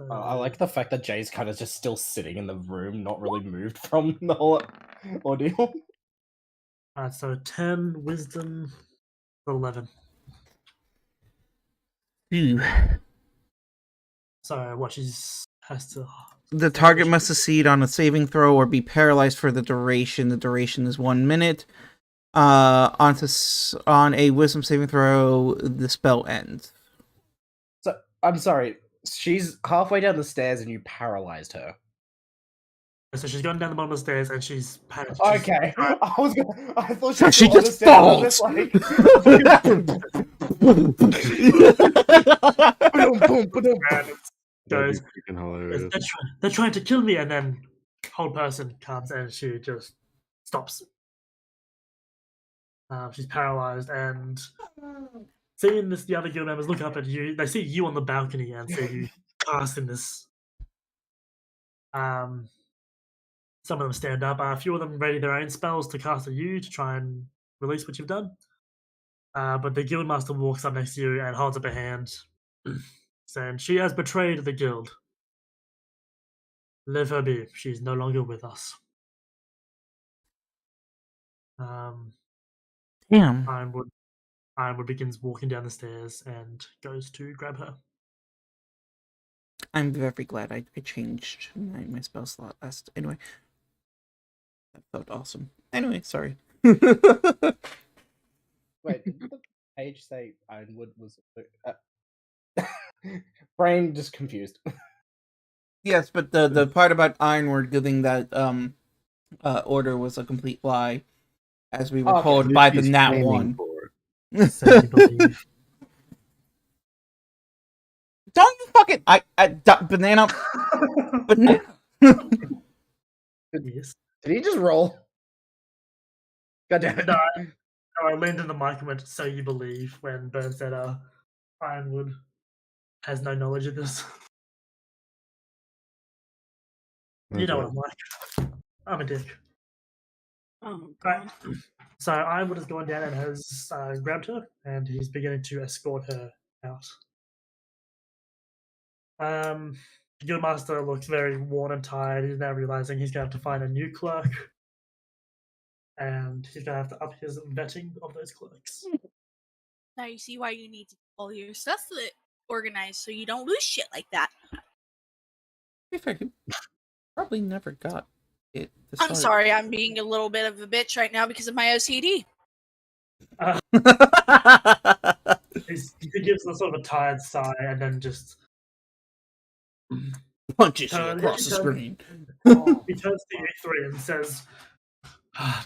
S8: I like the fact that Jay's kind of just still sitting in the room, not really moved from the whole ordeal.
S4: So 10 wisdom, 11.
S9: Phew.
S4: So what has to.
S9: The target must succeed on a saving throw or be paralyzed for the duration. The duration is 1 minute. On a wisdom saving throw, the spell ends.
S8: So I'm sorry, she's halfway down the stairs and you paralyzed her.
S4: So she's going down the bottom of the stairs and she's panicked.
S8: Okay, I thought
S9: So
S8: she
S9: she
S8: was
S9: just
S8: on the stairs, I was
S9: falls.
S8: just like- Boom, boom, boom.
S5: That'd
S4: goes,
S5: be freaking
S4: goes,
S5: hilarious.
S4: they're trying to kill me, and then whole person comes and she just stops. She's paralyzed, and seeing this, the other guild members look up at you. They see you on the balcony and see you casting this. Some of them stand up. A few of them ready their own spells to cast at you to try and release what you've done. But the guildmaster walks up next to you and holds up a hand, saying, "She has betrayed the guild. Let her be. She's no longer with us."
S9: Damn.
S4: Ironwood begins walking down the stairs and goes to grab her.
S9: I'm very glad I changed my spell slot last. Anyway, that felt awesome. Anyway, sorry.
S8: Wait, did the page say Ironwood was? Brain just confused.
S9: Yes, but the part about Ironwood giving that order was a complete lie, as we were told by the Nat One. Don't you fucking banana. Banana.
S4: Yes.
S8: Did he just roll? God damn it!
S4: No, I leaned in the mic and went, "So you believe," when Burn said, "Ironwood has no knowledge of this." You know what I'm like. I'm a dick.
S11: Oh,
S4: Right. So Ironwood has gone down and has grabbed her, and he's beginning to escort her out. The guildmaster looks very worn and tired. He's now realizing he's going to have to find a new clerk, and he's going to have to up his vetting of those clerks.
S1: Now you see why you need to get all your stuff organized so you don't lose shit like that.
S9: To be fair, he probably never got it.
S1: I'm sorry, I'm being a little bit of a bitch right now because of my OCD.
S4: He gives a sort of a tired sigh and then just
S9: punches you across the screen.
S4: He turns to you three and says,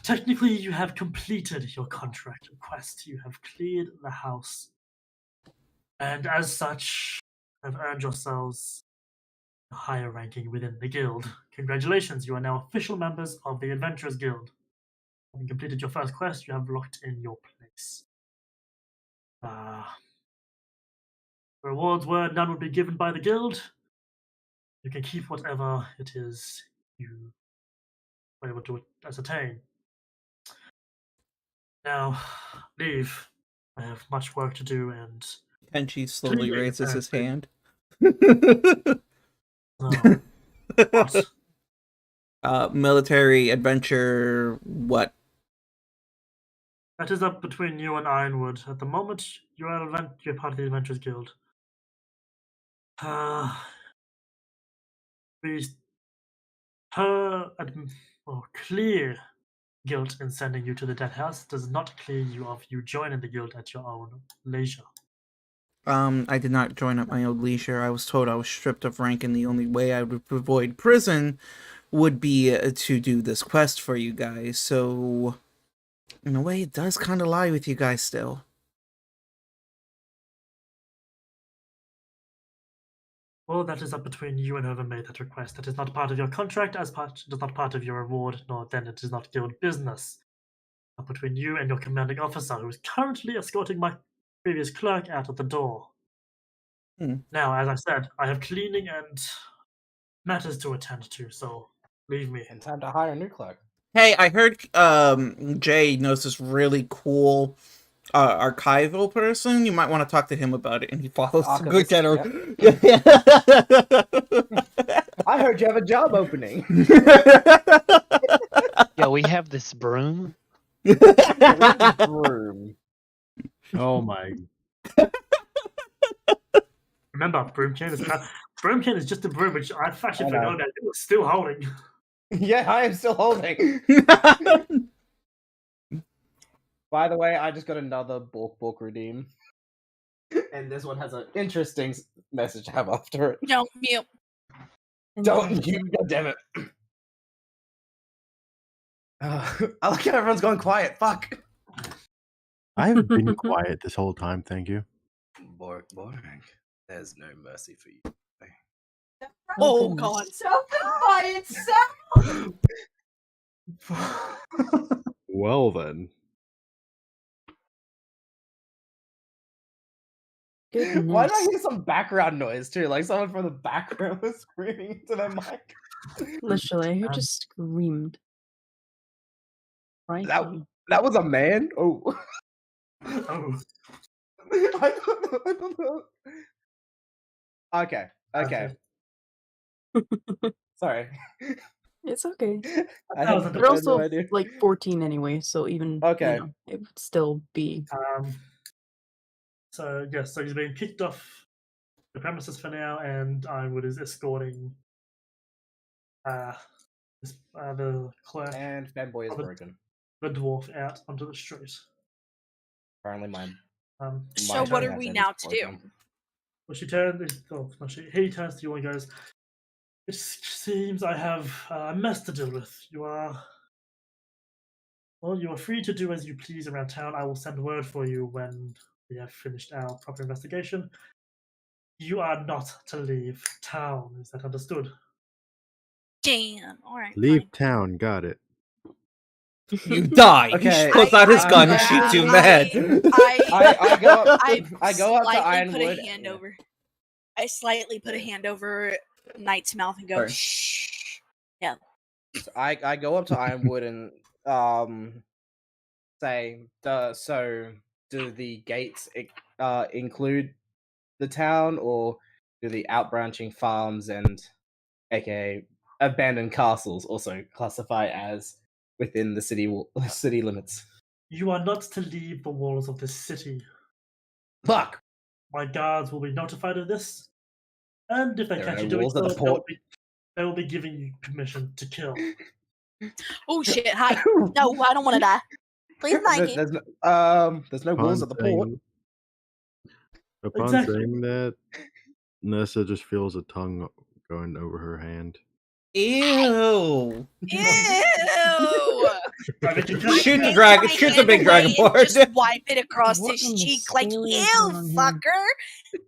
S4: "Technically, you have completed your contract request. You have cleared the house. And as such, have earned yourselves a higher ranking within the guild. Congratulations, you are now official members of the Adventurers Guild. Having completed your first quest, you have locked in your place. Rewards were none would be given by the guild. You can keep whatever it is you were able to ascertain. Now, leave. I have much work to do, and
S9: Kenji slowly raises his hand. Military adventure, what?
S4: That is up between you and Ironwood. At the moment, you're part of the Adventurers Guild. Clear guilt in sending you to the Death House does not clear you of you joining the guild at your own leisure.
S9: I did not join at my own leisure. I was told I was stripped of rank, and the only way I would avoid prison would be to do this quest for you guys. So, in a way, it does kind of lie with you guys still.
S4: Well, that is up between you and whoever made that request. That is not part of your contract, it is not part of your reward, nor then it is not guild business. Up between you and your commanding officer, who is currently escorting my previous clerk out of the door. Now, as I said, I have cleaning and matters to attend to, so leave me.
S8: And time to hire a new clerk.
S9: Hey, I heard Jay knows this really cool archival person. You might want to talk to him about it, and he follows the good general.
S8: I heard you have a job opening.
S7: Yeah, we have this broom.
S8: Broom.
S5: Oh my.
S4: Remember, Broomkin is just a broom, which I've actually forgotten that it was still holding.
S8: Yeah, I am still holding. By the way, I just got another book redeem. And this one has an interesting message to have after it.
S1: Don't mute.
S8: Don't mute, goddammit. I like how everyone's going quiet. Fuck.
S5: I haven't been quiet this whole time, thank you.
S8: Boring. There's no mercy for you.
S1: Oh
S11: goodness.
S1: god.
S10: Self-defiant self.
S5: Well then.
S8: Why did I
S11: Goodness.
S8: hear some background noise too? Like someone from the background was screaming into their mic.
S11: Literally, who just screamed? Right.
S8: That was a man? Oh.
S4: Oh.
S8: I don't know. Okay. Sorry.
S11: It's okay.
S8: I
S4: That was
S8: had
S4: a-
S11: We're
S8: no
S11: also
S8: idea.
S11: like 14 anyway, so even
S8: Okay.
S11: you know, it would still be.
S4: So yes, so he's being kicked off the premises for now, and Ironwood is escorting the clerk
S8: And fanboy is
S4: of the-
S8: broken.
S4: the dwarf out onto the street.
S8: Apparently mine.
S1: So what are we now to do?
S4: Well, she turns. Oh, no, he turns to you and goes, "It seems I have a mess to deal with. You are free to do as you please around town. I will send word for you when we have finished our proper investigation. You are not to leave town. Is that understood?"
S1: Damn. All right.
S5: Leave town. Got it.
S6: You die.
S8: Okay.
S6: He pulls out his gun and
S8: I-
S6: shoots you in
S1: I-
S6: the head.
S8: I go up.
S1: I
S8: I go up to
S1: slightly
S8: Ironwood.
S1: put a hand over. I slightly put a hand over Knight's mouth and go,
S8: Sorry.
S1: shh. Yeah.
S8: So I go up to Ironwood and say, so do the gates include the town, or do the outbranching farms and aka abandoned castles also classify as within the city limits?
S4: You are not to leave the walls of this city.
S8: Fuck.
S4: My guards will be notified of this, and if they
S8: There are
S4: catch
S8: no
S4: you doing
S8: walls at
S4: so,
S8: the port.
S4: they will be giving you permission to kill.
S1: Oh shit, hi. No, I don't want to die. Please, Mikey.
S8: There's no walls at the port.
S5: Upon
S4: Exactly.
S5: saying that, Nessa just feels a tongue going over her hand.
S6: Ew.
S1: Ew.
S6: Shoot the dragon. Shoot the big dragon
S1: And
S6: board.
S1: just wipe it across
S11: What
S1: his
S11: in the
S1: cheek like,
S11: scale
S1: ew,
S11: is going on here?
S1: fucker.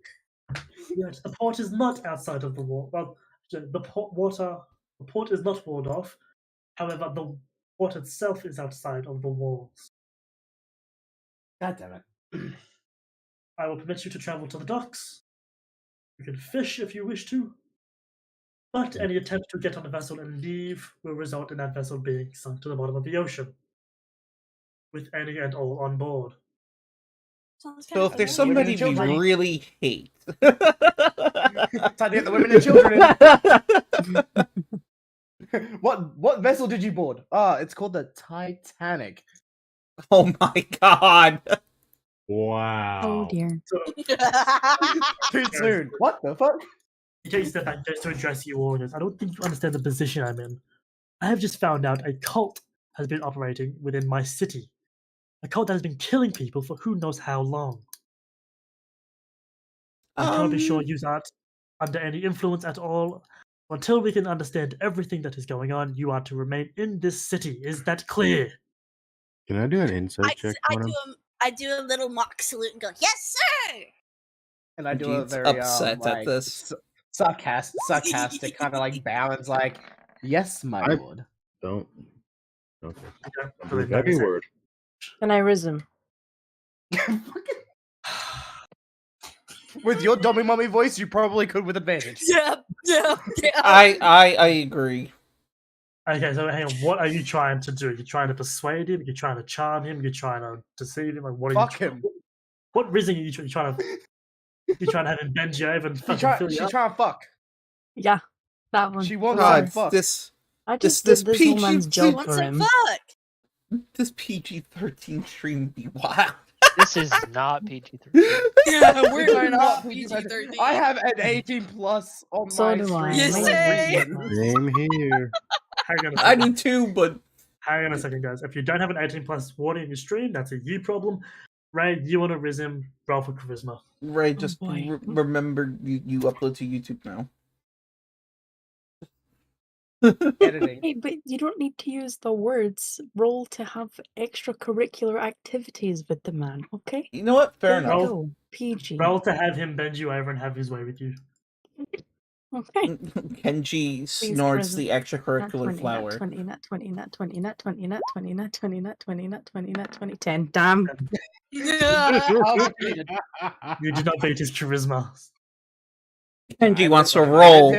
S4: Yes, the port is not outside of the wall. Well, the port is not walled off. However, the port itself is outside of the walls.
S8: God damn it.
S4: I will permit you to travel to the docks. You can fish if you wish to. But any attempt to get on a vessel and leave will result in that vessel being sunk to the bottom of the ocean, with any and all on board.
S6: So if there's
S8: Women
S6: somebody
S8: and
S6: we
S8: children.
S6: really hate.
S8: Time to get the women and children in. What vessel did you board? It's called the Titanic.
S6: Oh my god.
S5: Wow.
S11: Oh dear.
S8: Too soon. What the fuck?
S4: He takes a step back just to address you all and goes, I don't think you understand the position I'm in. I have just found out a cult has been operating within my city. A cult that has been killing people for who knows how long. I cannot be sure you aren't under any influence at all. Until we can understand everything that is going on, you are to remain in this city. Is that clear?
S5: Can I do an insight check on him?
S1: I do a little mock salute and go, yes, sir.
S8: And I do a
S6: Jean's
S8: very
S6: upset at
S8: like,
S6: this.
S8: sarcastic kind of like bow and like, yes, my
S5: I-
S8: lord.
S5: Don't. Okay.
S4: Really
S5: Heavy
S4: nice.
S5: word.
S11: Can I rhythm?
S8: With your dummy mummy voice, you probably could with advantage.
S1: Yeah.
S6: I agree.
S4: Okay, so hang on. What are you trying to do? Are you trying to persuade him? Are you trying to charm him? Are you trying to deceive him? Like, what are
S8: Fuck
S4: you
S8: him.
S4: What reason are you trying to? You trying to have him bend you over and fucking fill you
S8: She's
S4: up?
S8: trying to fuck.
S11: Yeah, that one.
S8: She wants
S6: God,
S8: to fuck.
S6: this
S11: I
S6: this-
S11: just
S6: this
S11: did this
S6: PG
S11: whole man's
S6: She
S11: job
S1: Wants
S11: for
S1: some
S11: him.
S1: fuck.
S6: this PG-13 stream be wild.
S7: This is not PG-13.
S1: Yeah,
S8: These
S1: we're
S8: are
S1: not
S8: PG-13.
S1: PG-13.
S8: I have an 18 plus on
S11: So
S8: my
S11: do I.
S8: screen.
S1: You
S8: for a
S1: say?
S8: reason.
S5: Same here.
S4: Hang on a
S6: I
S4: second.
S6: do too, but
S4: Hang on a second, guys. If you don't have an 18 plus warning in your stream, that's a you problem. Ray, you want to Rizim, roll for charisma.
S6: Ray, just
S11: boy.
S6: remember you upload to YouTube now.
S8: Editing.
S11: Hey, but you don't need to use the words roll to have extracurricular activities with the man, okay?
S6: You know what? Fair
S11: There you
S6: enough.
S11: go. PG.
S4: Roll to have him bend you over and have his way with you.
S11: Okay.
S9: Kenji snorts the extracurricular flower.
S11: 20, nat 20, nat 20, nat 20, nat 20, nat 20, nat 20, nat 20, nat 20, 10. Damn.
S4: You did not beat his charisma.
S9: Kenji wants to roll.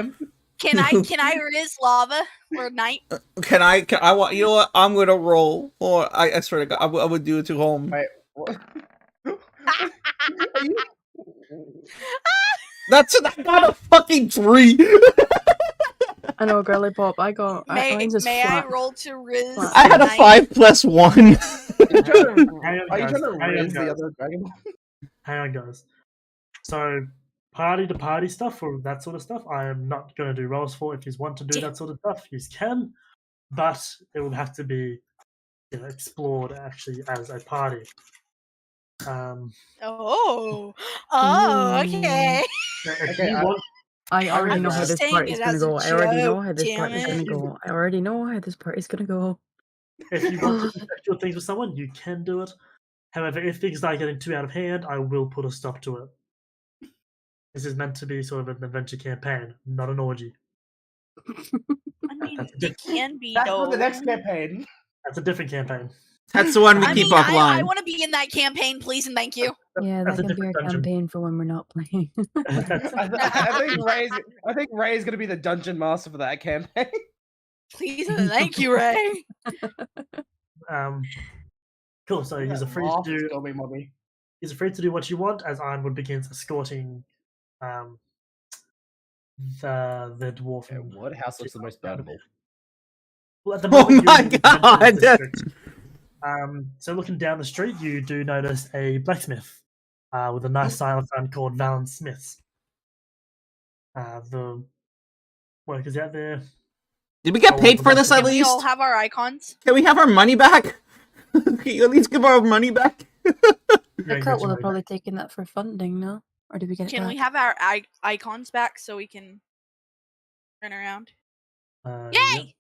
S1: Can I riz lava or night?
S9: Can I want? You know what? I'm gonna roll. Or I swear to God, I would do it to home.
S8: Wait, what?
S9: I got a fucking 3.
S11: I know, girly pop. I got. Mine's just
S1: May I
S11: flat.
S1: roll to riz?
S9: I had a 5 + 1.
S8: Are you trying to raise the other dragon?
S4: Hang on, guys. So, party to party stuff or that sort of stuff, I am not going to do rolls for. If you want to do that sort of stuff, you can, but it will have to be explored actually as a party.
S1: Oh, okay.
S4: If you want,
S11: I already
S1: I'm
S11: know how
S1: just
S11: this
S1: saying
S11: part is
S1: it
S11: gonna
S1: as a
S11: go. I already know
S1: joke,
S11: how this part
S1: damn
S11: is gonna
S1: it.
S11: go. I already know how this part is gonna go.
S4: if you want to do sexual things with someone, you can do it. However, if things start getting too out of hand, I will put a stop to it. This is meant to be sort of an adventure campaign, not an orgy.
S1: I mean, it can be
S8: That's
S1: though.
S8: for the next campaign.
S4: That's a different campaign.
S9: That's the one we
S1: I
S9: keep
S1: mean, I
S9: offline.
S1: want to be in that campaign, please and thank you.
S11: Yeah,
S4: That's
S11: that
S4: a
S11: can be our
S4: different dungeon.
S11: campaign for when we're not playing.
S8: I think Ray's gonna be the dungeon master for that campaign.
S1: Please and thank you, Ray.
S4: Cool. So he's free to do.
S8: Mommy.
S4: He's free to do what you want as Ironwood begins escorting the dwarf.
S8: Yeah, what house looks the most bountiful?
S4: Well, at the
S9: Oh
S4: moment,
S9: my
S4: you're in the Adventurers
S9: God!
S4: District. So looking down the street, you do notice a blacksmith with a nice silent friend called Valen Smiths. The workers out there.
S9: Did we get paid for this at
S1: Can we all
S9: least?
S1: have our icons?
S9: Can we have our money back? Can you at least give our money back?
S11: The cult would have probably taken that for funding, no? Or did we get it
S1: Can
S11: back?
S1: we have our icons back so we can turn around?
S4: Yep.
S1: Yay!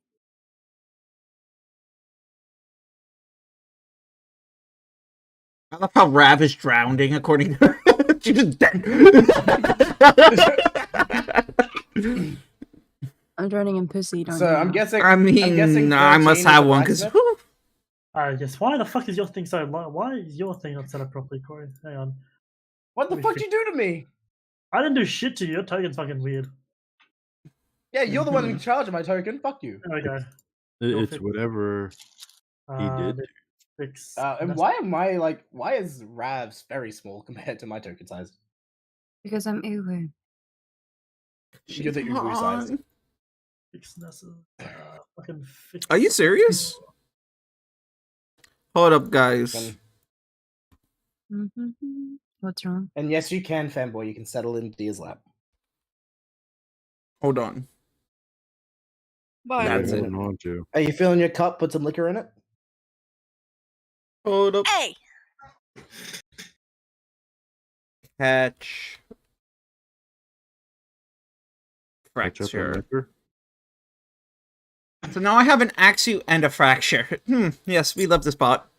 S9: I love how Rav is drowning according to her. She's just dead.
S11: I'm drowning in pussy, don't
S8: So
S11: you
S8: I'm
S11: know?
S8: guessing.
S9: I mean, nah, I must have one because.
S4: Yes. Why the fuck is your thing so low? Why is your thing not set up properly, Corey? Hang on.
S8: What the
S4: Let me
S8: fuck
S4: fix-
S8: did you do to me?
S4: I didn't do shit to you. Your token's fucking weird.
S8: Yeah, you're the one in charge of my token. Fuck you.
S4: There we go.
S5: It's whatever he did.
S4: let's Fix.
S8: And
S4: that's-
S8: why am I like? Why is Rav's very small compared to my token size?
S11: Because I'm Uwu.
S8: You're the Uwu size.
S4: Fix this, fucking fix.
S9: Are you serious? Hold up, guys.
S11: What's wrong?
S8: And yes, you can, fanboy. You can settle in Dia's lap.
S9: Hold on.
S1: But
S9: That's
S5: I
S9: it.
S5: wouldn't want to.
S8: Are you filling your cup? Put some liquor in it.
S9: Hold up.
S1: hey,
S9: Catch.
S5: Catch up on
S9: Fracture.
S5: liquor?
S9: So now I have an Axu and a fracture. Yes, we love this bot.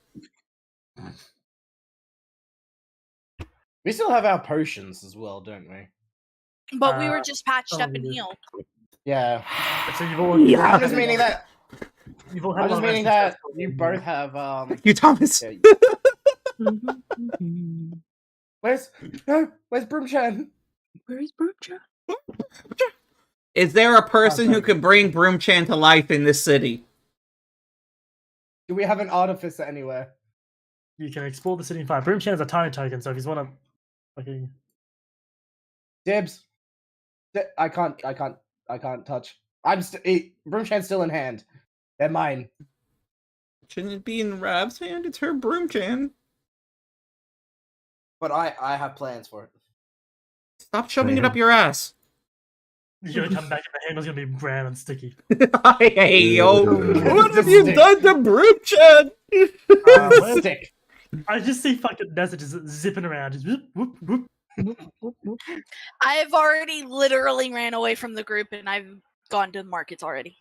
S8: We still have our potions as well, don't we?
S1: but we were just patched up and
S4: we do.
S1: healed.
S8: Yeah.
S4: So you've all.
S8: I'm just meaning that.
S4: You've all had
S8: I'm
S4: a
S8: just
S4: lot of
S8: meaning
S4: access
S8: that
S4: to
S8: you
S4: it.
S8: both have.
S9: You, Thomas.
S8: Yeah, where's Broomchan?
S11: Where is Broomcha?
S9: Is there a person who could bring Broomchan to life in this city?
S8: Do we have an artificer anywhere?
S4: You can explore the city and find. Broomchan is a tiny token, so if you want to, fucking.
S8: Dibs. I can't touch. Broomchan's still in hand. They're mine.
S9: Shouldn't it be in Rav's hand? It's her Broomchan.
S8: But I have plans for it.
S9: Stop shoving it up your ass.
S4: You're gonna come back and the handle's gonna be brown and sticky.
S9: Hey, yo.
S5: Yeah.
S9: What have you done to Broomchan?
S4: Where's-
S8: Stick.
S4: I just see fucking Nessa just zipping around. Just whoop, whoop, whoop.
S1: I've already literally ran away from the group and I've gone to the markets already.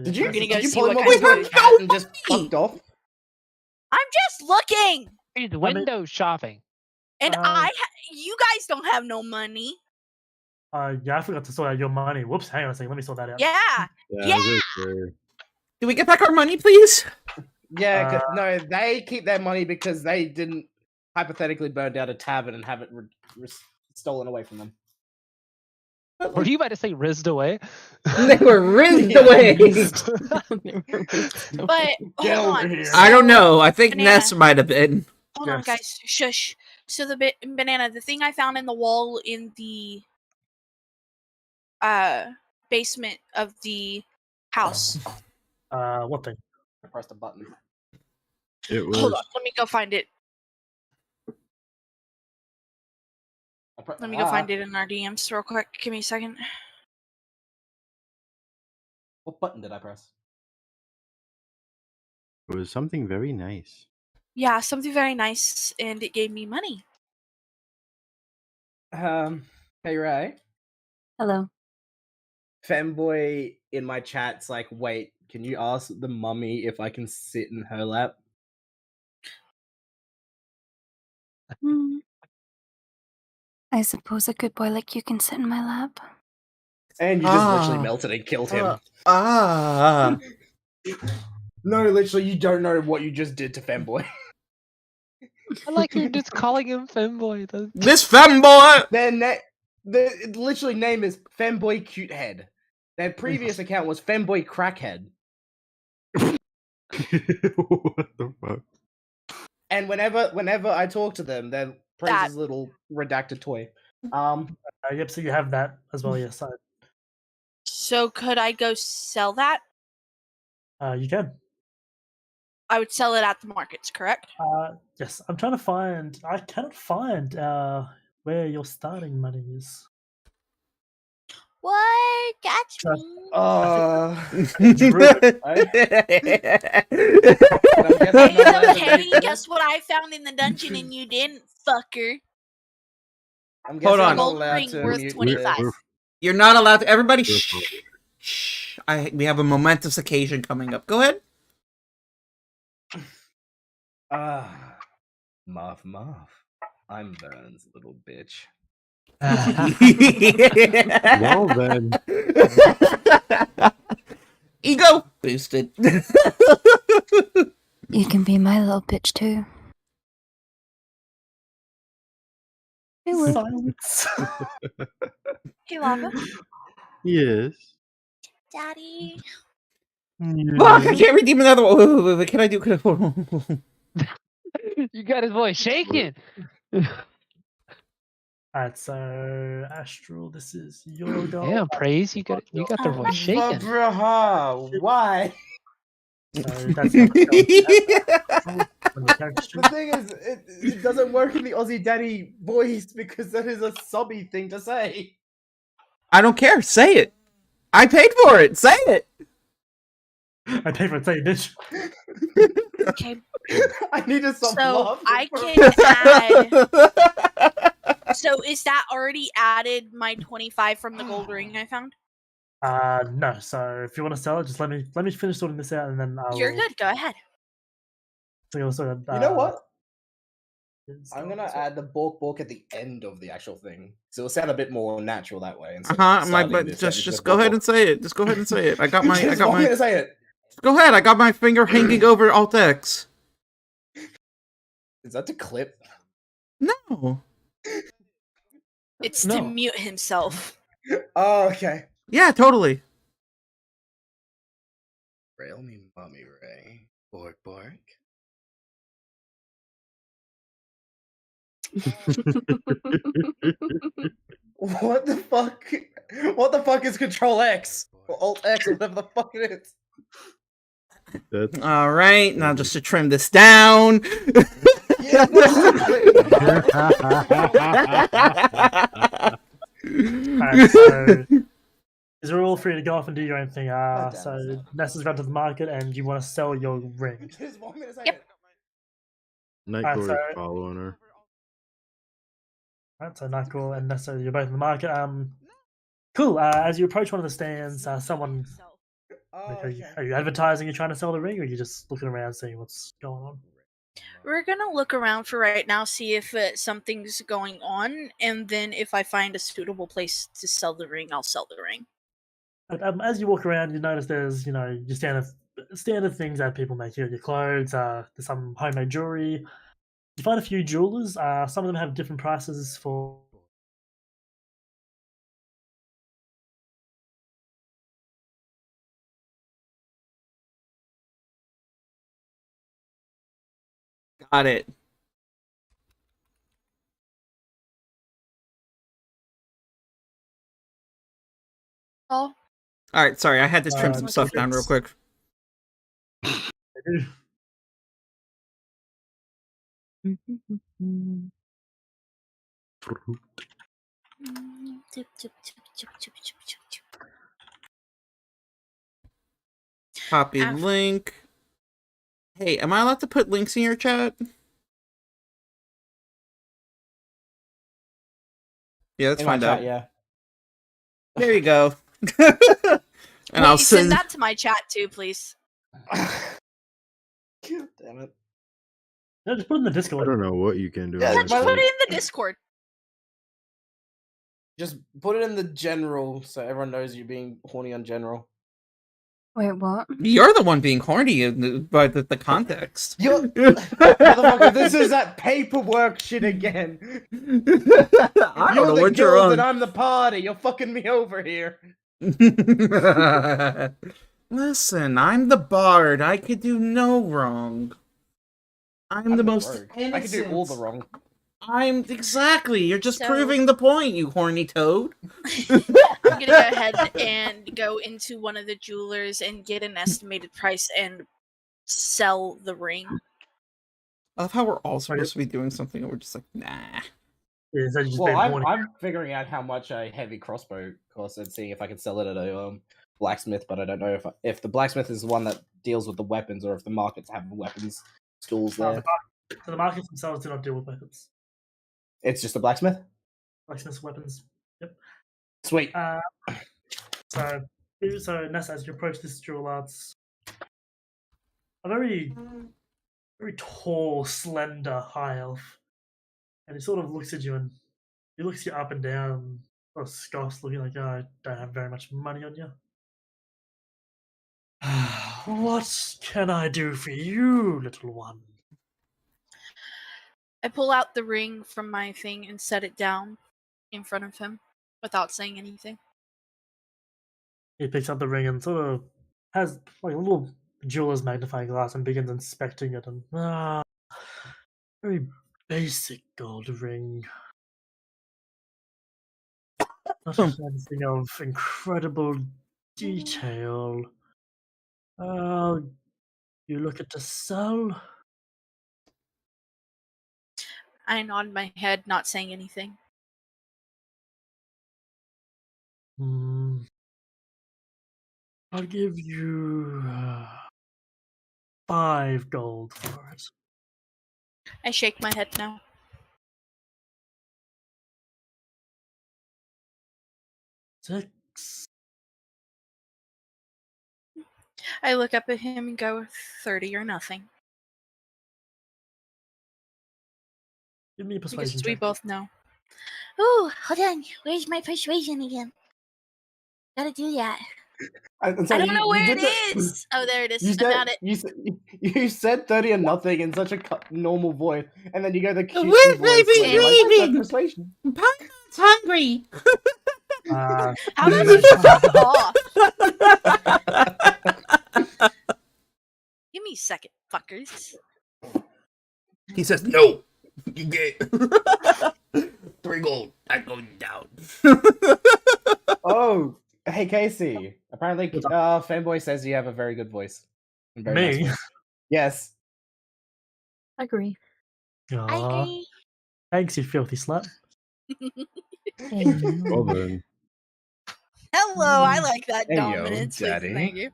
S8: Did you?
S1: We're gonna
S8: Did
S1: go
S8: you
S1: see
S8: pull
S1: what
S8: him
S1: kind
S8: over
S1: of
S8: to a
S1: food-
S8: cat and just fucked off?
S1: I'm just looking,
S7: He's window shopping.
S1: and
S4: Um,
S1: you guys don't have no money.
S4: Yeah, I forgot to sort out your money. Whoops, hang on a second. Let me sort that out.
S1: Yeah.
S5: Yeah. I was gonna say,
S6: Do we get back our money, please?
S8: Yeah, no, they keep their money because they didn't hypothetically burn down a tavern and have it stolen away from them.
S7: Were you about to say rizzed away?
S9: They were rizzed
S8: Yeah.
S9: away.
S1: But
S8: Get
S1: hold
S8: over
S1: on.
S8: here.
S6: I don't know. I think
S1: Banana.
S6: Ness might have been.
S1: Hold on,
S4: Yes.
S1: guys. Shush. So the banana, the thing I found in the wall in the basement of the house.
S4: What thing?
S8: I pressed a button.
S5: it was.
S1: Hold on, let me go find it. Let me go find it in our DMs real quick. Give me a second.
S8: What button did I press?
S5: It was something very nice.
S1: Yeah, something very nice, and it gave me money.
S8: Hey Ray.
S11: Hello.
S8: Femboy in my chat's like, wait, can you ask the mummy if I can sit in her lap?
S12: I suppose a good boy like you can sit in my lap.
S8: And you just literally melted and killed him. No, literally, you don't know what you just did to Femboy.
S7: I like you're just calling him femboy.
S6: This femboy!
S8: Their literally name is Femboy Cutehead. Their previous account was Femboy Crackhead.
S5: What the fuck?
S8: And whenever I talk to them, they're praise his little redacted toy.
S4: Yep, so you have that as well, yes.
S1: So could I go sell that?
S4: You can.
S1: I would sell it at the markets, correct?
S4: Yes, I'm trying to find. I cannot find where your starting money is.
S1: What? That's
S4: Trust-
S1: Hey, guess what I found in the dungeon and you didn't, fucker?
S8: I'm
S6: Hold on.
S1: Gold ring worth 25.
S6: You're not allowed to. Everybody, shh. Shh. We have a momentous occasion coming up. Go ahead.
S8: Muff. I'm Burns, little bitch.
S5: Well then.
S6: Ego boosted.
S12: You can be my little bitch too.
S4: Silence.
S1: Hey, Lava.
S5: Yes.
S1: Daddy.
S6: Fuck, I can't redeem another one. Wait, what can I do?
S7: You got his voice shaking.
S4: Alright, so Astral, this is your goal.
S7: Yeah, praise. You got their voice shaking.
S8: Why?
S4: So that's
S8: The thing is, it doesn't work in the Aussie Daddy voice because that is a sobby thing to say.
S6: I don't care. Say it. I paid for it. Say it.
S4: I paid for it, say it, bitch.
S1: Okay.
S8: I need to stop
S1: So
S8: laughing.
S1: I can add. So is that already added? My 25 from the gold ring I found.
S4: No. So if you want to sell it, just let me finish sorting this out, and then I'll.
S1: You're good. Go ahead.
S4: So you'll sort of,
S8: You know what? I'm gonna add the bork at the end of the actual thing, so it'll sound a bit more natural that way.
S6: Just go ahead and say it. Just go ahead and say it. I got my.
S8: Just want me to say it.
S6: Go ahead. I got my finger hanging over Alt X.
S8: Is that to clip?
S6: No.
S1: It's to mute himself.
S8: Oh, okay.
S6: Yeah, totally.
S8: Rail me, mommy Ray. Bork. What the fuck? What the fuck is Control X? Or Alt X, or whatever the fuck it is.
S6: All right, now just to trim this down.
S4: Alright, so you're all free to go off and do your own thing. So Nessa's gone to the market, and you want to sell your ring.
S1: Yep.
S5: Nightcore
S4: so-
S5: is following her.
S4: Alright, so Nightcore and Nessa, you're both in the market. Cool. As you approach one of the stands, someone. Are you advertising? You're trying to sell the ring, or are you just looking around seeing what's going on?
S1: We're gonna look around for right now, see if something's going on, and then if I find a suitable place to sell the ring, I'll sell the ring.
S4: As you walk around, you notice there's, your standard things that people make here. Your clothes, there's some homemade jewelry. You find a few jewelers. Some of them have different prices for.
S6: Got it.
S1: Oh.
S6: All right, sorry, I had to trim some stuff down real quick. Copy link. Hey, am I allowed to put links in your chat? Yeah, let's find out.
S8: Yeah.
S6: There you go. And
S1: Wait,
S6: I'll
S1: send that to my chat too, please.
S8: God damn it.
S4: No, just put it in the Discord.
S5: I don't know what you can do.
S8: Yeah,
S1: Just put it in the Discord.
S8: Just put it in the general so everyone knows you're being horny on general.
S12: Wait, what?
S6: You're the one being horny by the context.
S8: Motherfucker, this is that paperwork shit again.
S6: I don't know
S8: the
S6: what you're
S8: guild
S6: on.
S8: and I'm the party. You're fucking me over here.
S6: Listen, I'm the bard. I could do no wrong. I'm the most
S8: innocent. I can do all the wrong.
S6: I'm exactly. You're just
S1: So-
S6: proving the point, you horny toad.
S1: I'm gonna go ahead and go into one of the jewelers and get an estimated price and sell the ring.
S6: I love how we're all supposed to be doing something and we're just like, nah.
S8: Well, I'm figuring out how much a heavy crossbow costs and seeing if I can sell it at a blacksmith, but I don't know if the blacksmith is the one that deals with the weapons or if the markets have weapons stalls there.
S4: So the markets themselves do not deal with weapons.
S8: It's just a blacksmith?
S4: Blacksmith's weapons. Yep.
S8: Sweet.
S4: So Nessa, as you approach this jeweler, it's a very tall, slender high elf, and he sort of looks at you and he looks you up and down, sort of scoffs, looking like, I don't have very much money on you. What can I do for you, little one?
S1: I pull out the ring from my thing and set it down in front of him without saying anything.
S4: He picks up the ring and sort of has like a little jeweler's magnifying glass and begins inspecting it. And very basic gold ring. Not anything of incredible detail. You look at to sell?
S1: I nod my head, not saying anything.
S4: I'll give you 5 gold for it.
S1: I shake my head no.
S4: Six.
S1: I look up at him and go 30 or nothing.
S4: Give me a persuasion
S1: Because we
S4: check.
S1: both know. Oh, hold on. Where's my persuasion again? Gotta do that. I don't know where it is. Oh, there it is.
S8: You
S1: I
S8: said,
S1: found it.
S8: you said 30 or nothing in such a normal voice, and then you go the cute
S6: Wait,
S8: voice.
S6: baby,
S8: where you're like, "What's that
S6: baby."
S8: persuasion?
S6: Paimon hungry.
S1: How about you fuck off? Give me a second, fuckers.
S6: He says, no. You get 3 gold. I'm going down.
S8: Oh, hey Casey. Apparently, Fanboy says you have a very good voice. And very nice
S4: Me?
S8: voice. Yes.
S11: Agree.
S4: Aw. Thanks, you filthy slut.
S5: Well then.
S1: Hello, I like that
S8: Hey, yo,
S1: dominance.
S8: daddy.
S1: Thank you.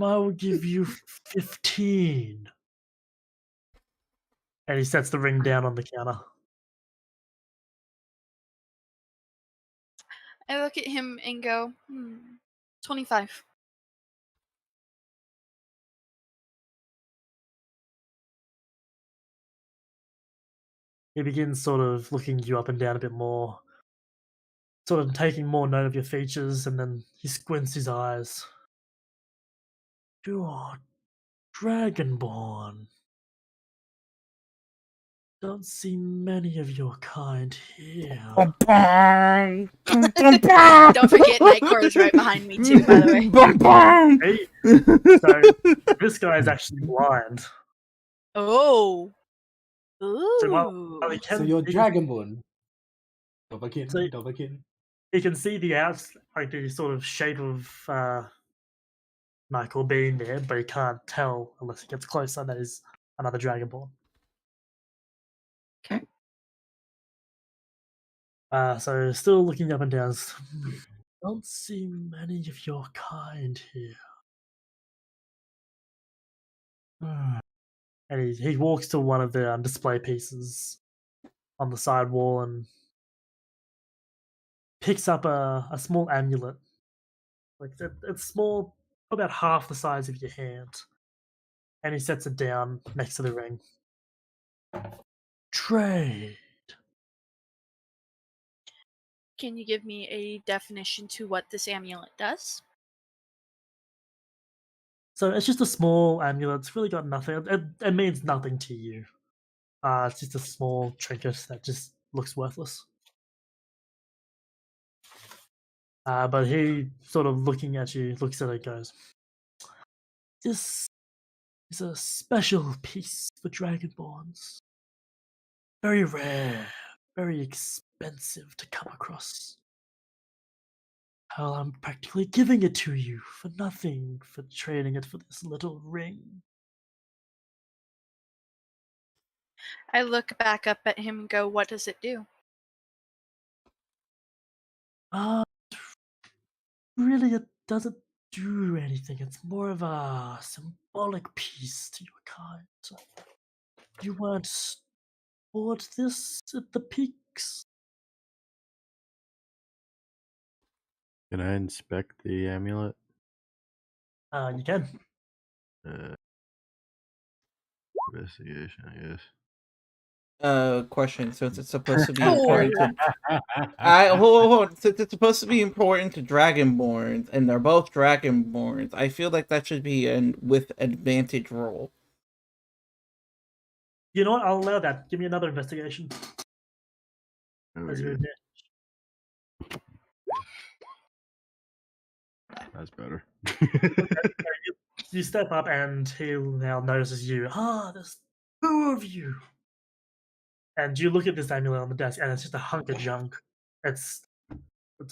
S4: I'll give you 15. And he sets the ring down on the counter.
S1: I look at him and go, 25.
S4: he begins sort of looking you up and down a bit more, sort of taking more note of your features, and then he squints his eyes. You're Dragonborn. Don't see many of your kind here.
S1: Don't forget Nightcore is right behind me too, by the way.
S4: So this guy is actually blind.
S1: Oh. Ooh.
S13: So you're Dragonborn. Dovakin,
S4: So-
S13: Dovakin.
S4: You can see the sort of shape of Michael being there, but you can't tell unless he gets closer that is another Dragonborn.
S2: Okay.
S4: So still looking up and down. Don't see many of your kind here. And he walks to one of the display pieces on the side wall and picks up a small amulet. Like it's small, about half the size of your hand, and he sets it down next to the ring. Trade.
S1: Can you give me a definition to what this amulet does?
S4: So it's just a small amulet. It's really got nothing. It means nothing to you. It's just a small trinket that just looks worthless. But he, sort of looking at you, looks at it and goes, "This is a special piece for Dragonborns. Very rare, very expensive to come across. Well, I'm practically giving it to you for nothing for trading it for this little ring."
S1: I look back up at him and go, what does it do?
S4: Really, it doesn't do anything. It's more of a symbolic piece to your kind. You weren't bought this at the peaks.
S5: Can I inspect the amulet?
S4: You can.
S5: Investigation, I guess.
S9: Question. Since it's supposed to be important to, hold on. Since it's supposed to be important to Dragonborns, and they're both Dragonborns, I feel like that should be an with advantage roll.
S4: You know what? I'll allow that. Give me another investigation. As your advantage.
S5: That's better.
S4: You step up, and he now notices you. There's two of you. And you look at this amulet on the desk, and it's just a hunk of junk. It's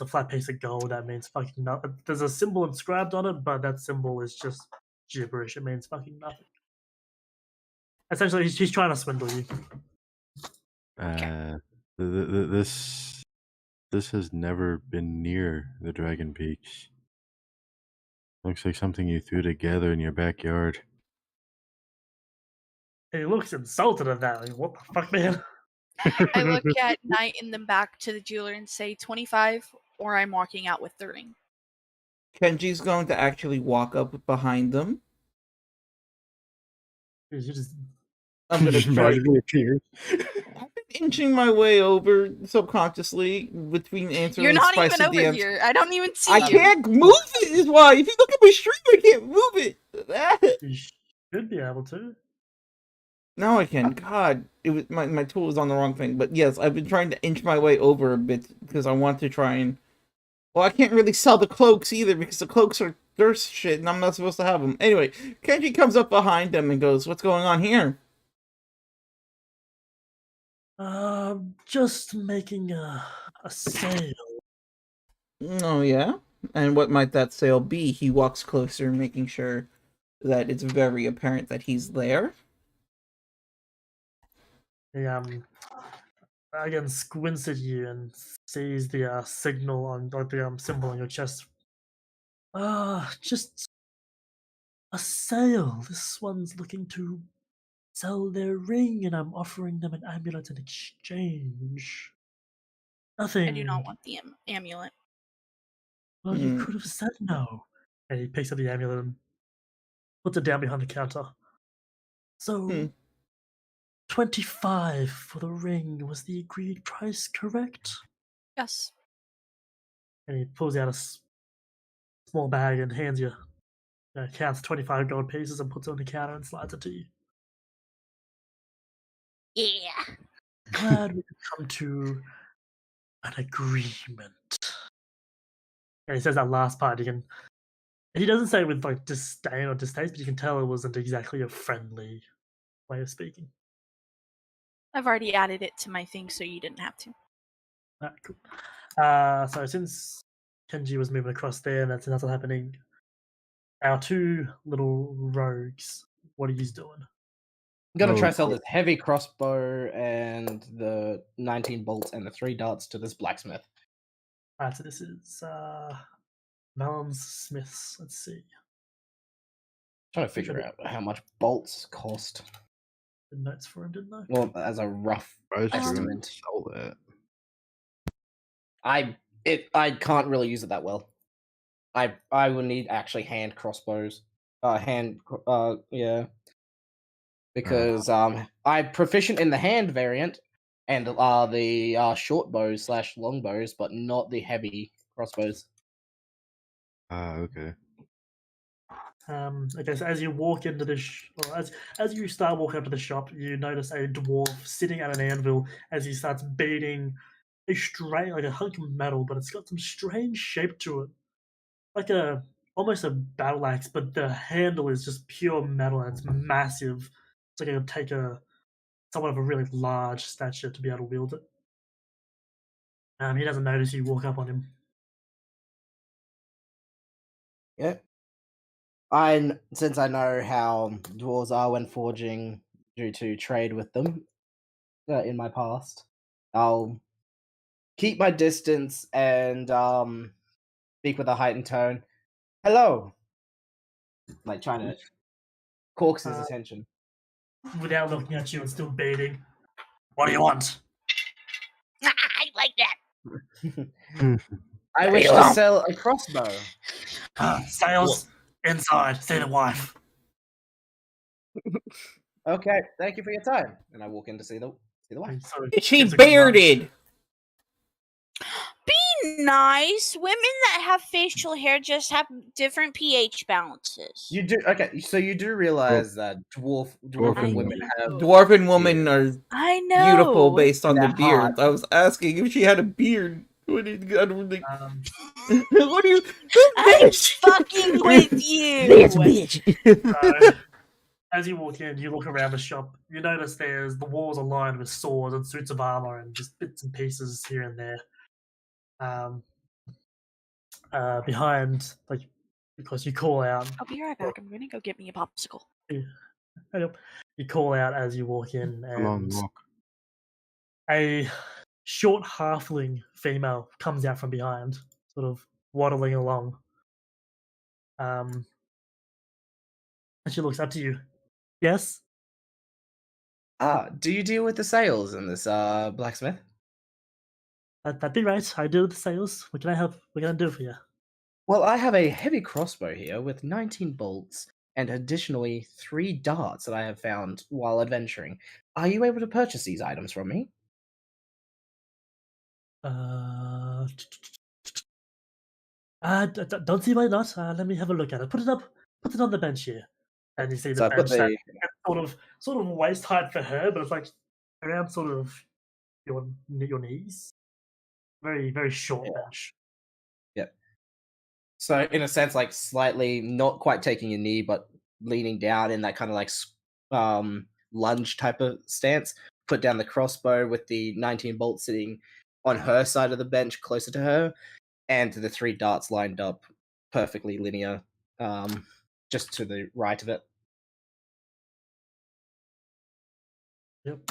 S4: a flat piece of gold. That means fucking nothing. There's a symbol inscribed on it, but that symbol is just gibberish. It means fucking nothing. Essentially, he's trying to swindle you.
S5: This has never been near the Dragon Peaks. Looks like something you threw together in your backyard.
S4: He looks insulted at that. Like, what the fuck, man?
S1: I look at Knight and then back to the jeweler and say 25, or I'm walking out with the ring.
S9: Kenji's going to actually walk up behind them. I'm gonna try. I've been inching my way over subconsciously between answering.
S1: You're not
S9: spicy
S1: even over
S9: DMs.
S1: here. I don't even see
S9: I
S1: you.
S9: can't move it. Is why. If you look at my stream, I can't move it.
S4: You should be able to.
S9: Now I can. God, it was my tool was on the wrong thing. But yes, I've been trying to inch my way over a bit because I want to try and. Well, I can't really sell the cloaks either because the cloaks are dirt shit, and I'm not supposed to have them. Anyway, Kenji comes up behind him and goes, "What's going on here?"
S4: Just making a sale.
S9: Oh yeah, and what might that sale be? He walks closer, making sure that it's very apparent that he's there.
S4: He again squints at you and sees the signal on, or the symbol on your chest. Just a sale. This one's looking to sell their ring, and I'm offering them an amulet in exchange. Nothing.
S1: I do not want the amulet.
S4: Well, you could have said no. And he picks up the amulet and puts it down behind the counter. So, 25 for the ring. Was the agreed price correct?
S1: Yes.
S4: And he pulls out a small bag and hands you, counts 25 gold pieces and puts it on the counter and slides it to you.
S1: Yeah.
S4: Glad we could come to an agreement. And he says that last part, and he doesn't say it with like disdain or distaste, but you can tell it wasn't exactly a friendly way of speaking.
S1: I've already added it to my thing, so you didn't have to.
S4: Alright, cool. So since Kenji was moving across there, and that's all happening, our two little rogues, what are you doing?
S3: I'm gonna try sell this heavy crossbow and the 19 bolts and the 3 darts to this blacksmith.
S4: Alright, so this is Melon's Smiths. Let's see.
S3: Trying to figure out how much bolts cost.
S4: The notes for him, didn't I?
S3: Well, as a rough estimate.
S5: Sell that.
S3: I can't really use it that well. I would need actually hand crossbows. Because I'm proficient in the hand variant and the short bows / long bows, but not the heavy crossbows.
S5: Okay.
S4: Okay, so as you walk into the as you start walking up to the shop, you notice a dwarf sitting at an anvil as he starts beating a like a hunk of metal, but it's got some strange shape to it, like almost a battle axe, but the handle is just pure metal and it's massive. It's like it would take someone of a really large stature to be able to wield it. He doesn't notice you walk up on him.
S3: Yeah. Since I know how dwarves are when forging due to trade with them in my past, I'll keep my distance and speak with a heightened tone. Hello. Like trying to coax his attention.
S4: Without looking at you and still beating. What do you want?
S1: I like that.
S3: I wish to sell a crossbow.
S4: Sales inside. See the wife.
S3: Okay, thank you for your time. And I walk in to see the wife.
S6: Is she bearded?
S1: Be nice. Women that have facial hair just have different pH balances.
S3: You do okay, so you do realize that dwarven women have
S6: Dwarven women are
S1: I know.
S6: beautiful based on the
S3: They're
S6: beard.
S3: hot.
S6: I was asking if she had a beard. What do you?
S1: I'm fucking with you.
S6: bitch.
S4: As you walk in, you look around the shop. You notice the walls are lined with swords and suits of armor and just bits and pieces here and there. Behind, like, because you call out.
S1: I'll be right back. I'm gonna go get me a popsicle.
S4: You call out as you walk in, and
S5: walk.
S4: a short halfling female comes out from behind, sort of waddling along. And she looks up to you. Yes?
S3: Do you deal with the sales in this blacksmith?
S4: That'd be right. I do the sales. What can I help? What can I do for you?
S3: Well, I have a heavy crossbow here with 19 bolts and additionally 3 darts that I have found while adventuring. Are you able to purchase these items from me?
S4: Don't see why not. Let me have a look at it. Put it up. Put it on the bench here. And you see
S3: So
S4: the
S3: I put
S4: bench sort of waist height for her, but it's like around sort of your knees. Very, very short bench.
S3: Yep. So in a sense, like slightly not quite taking your knee, but leaning down in that kind of like lunge type of stance. Put down the crossbow with the 19 bolts sitting on her side of the bench, closer to her, and the 3 darts lined up perfectly linear, just to the right of it.
S4: Yep.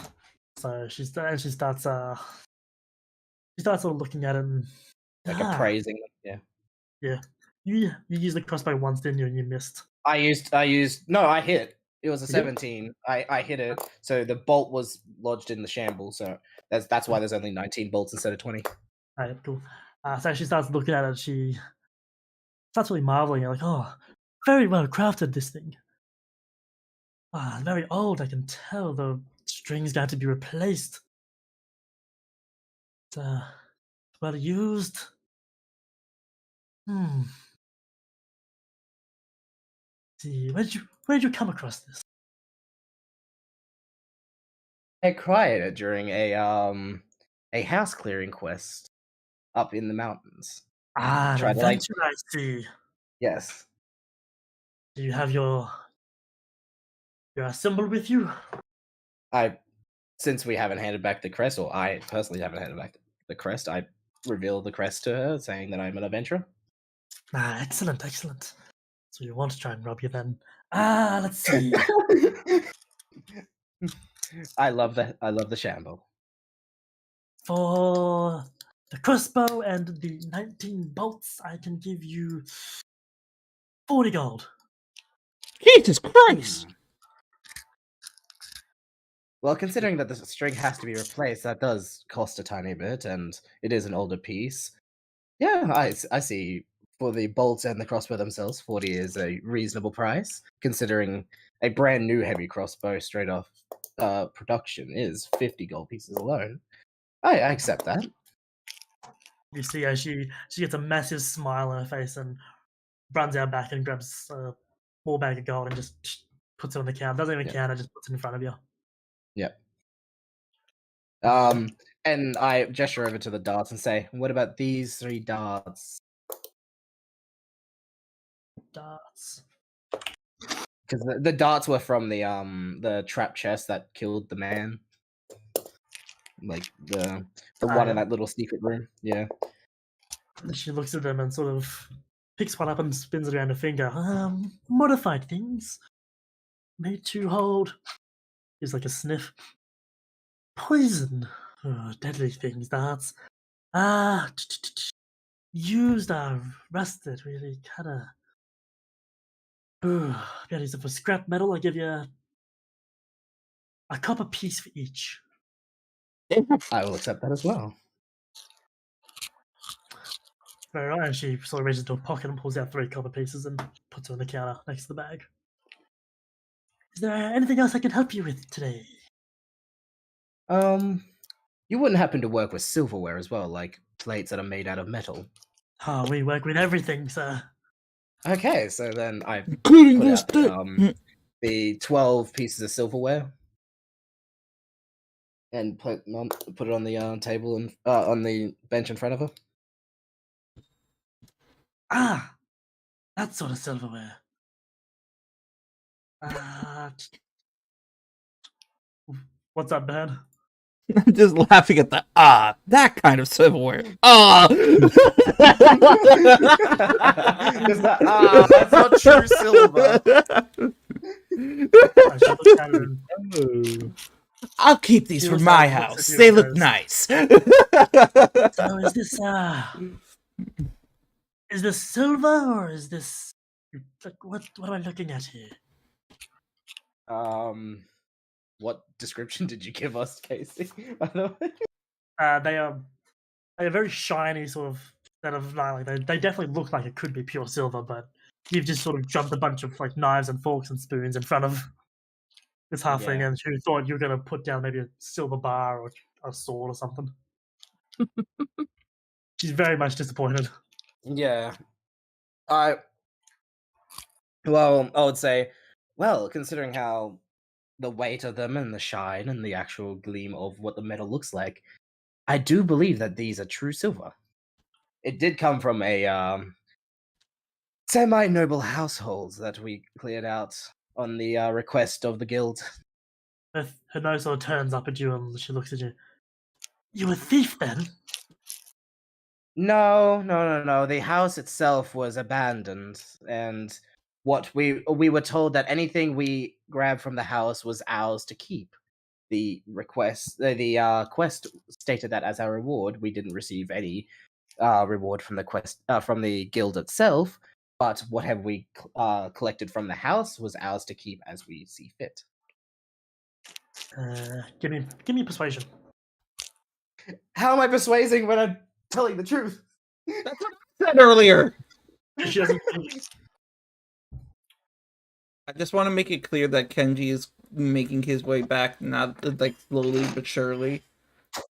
S4: So she starts sort of looking at it and
S3: like appraising. Yeah.
S4: Yeah. You used the crossbow once, didn't you? And you missed.
S3: I hit. It was a
S4: You did?
S3: 17. I hit it. So the bolt was lodged in the shamble. So that's why there's only 19 bolts instead of 20.
S4: Alright, cool. So she starts looking at it. She starts really marveling. Like, oh, very well crafted, this thing. Very old. I can tell the string's got to be replaced. It's well used. See, where did you come across this?
S8: I acquired it during a house clearing quest up in the mountains.
S4: Ah,
S8: Tried
S4: an
S8: to, like-
S4: adventure, I see.
S8: Yes.
S4: Do you have your symbol with you?
S8: Since we haven't handed back the crest, or I personally haven't handed back the crest, I revealed the crest to her, saying that I'm an adventurer.
S4: Ah, excellent. So you want to try and rob you then? Ah, let's see.
S8: I love the shamble.
S4: For the crossbow and the 19 bolts, I can give you 40 gold.
S9: Jesus Christ!
S8: Well, considering that the string has to be replaced, that does cost a tiny bit, and it is an older piece. Yeah, I see. For the bolts and the crossbow themselves, 40 is a reasonable price, considering a brand new heavy crossbow straight off production is 50 gold pieces alone. I accept that.
S4: You see how she gets a massive smile on her face and runs out back and grabs a more bag of gold and just puts it on the counter. Doesn't even count it, just puts it in front of you.
S8: Yep. And I gesture over to the darts and say, "What about these 3 darts?"
S4: Darts.
S8: Because the darts were from the trap chest that killed the man, like the one in that little secret room. Yeah.
S4: She looks at them and sort of picks one up and spins it around her finger. Modified things. Made to hold. Gives like a sniff. Poison. Deadly things, darts. Used, rusted, really kinda. Got use it for scrap metal. I'll give you a copper piece for each.
S8: I will accept that as well.
S4: Very right, and she sort of reaches into a pocket and pulls out 3 copper pieces and puts them on the counter next to the bag. Is there anything else I can help you with today?
S8: You wouldn't happen to work with silverware as well, like plates that are made out of metal?
S4: We work with everything, sir.
S8: Okay, so then I
S9: Including
S8: put
S9: this
S8: out
S9: dick.
S8: the 12 pieces of silverware and put it on the table and on the bench in front of her.
S4: That sort of silverware. What's up, man?
S9: I'm just laughing at that kind of silverware.
S8: That's not true silver.
S9: I'll keep these for my house. They look nice.
S4: So is this silver or is this like what am I looking at here?
S8: What description did you give us, Casey? By the way?
S4: They are very shiny, sort of like they definitely look like it could be pure silver, but you've just sort of dumped a bunch of like knives and forks and spoons in front of this halfling, and she thought you were gonna put down maybe a silver bar or a sword or something. She's very much disappointed.
S8: Yeah. I would say, well, considering how the weight of them and the shine and the actual gleam of what the metal looks like, I do believe that these are true silver. It did come from a semi-noble household that we cleared out on the request of the guild.
S4: Her nose sort of turns up at you and she looks at you. You a thief then?
S8: No. The house itself was abandoned, and what we were told that anything we grabbed from the house was ours to keep. The quest stated that as our reward, we didn't receive any reward from the quest from the guild itself, but what have we collected from the house was ours to keep as we see fit.
S4: Give me persuasion.
S8: How am I persuading when I'm telling the truth?
S9: That's what I said earlier.
S4: She doesn't.
S9: I just want to make it clear that Kenji is making his way back, not like slowly but surely.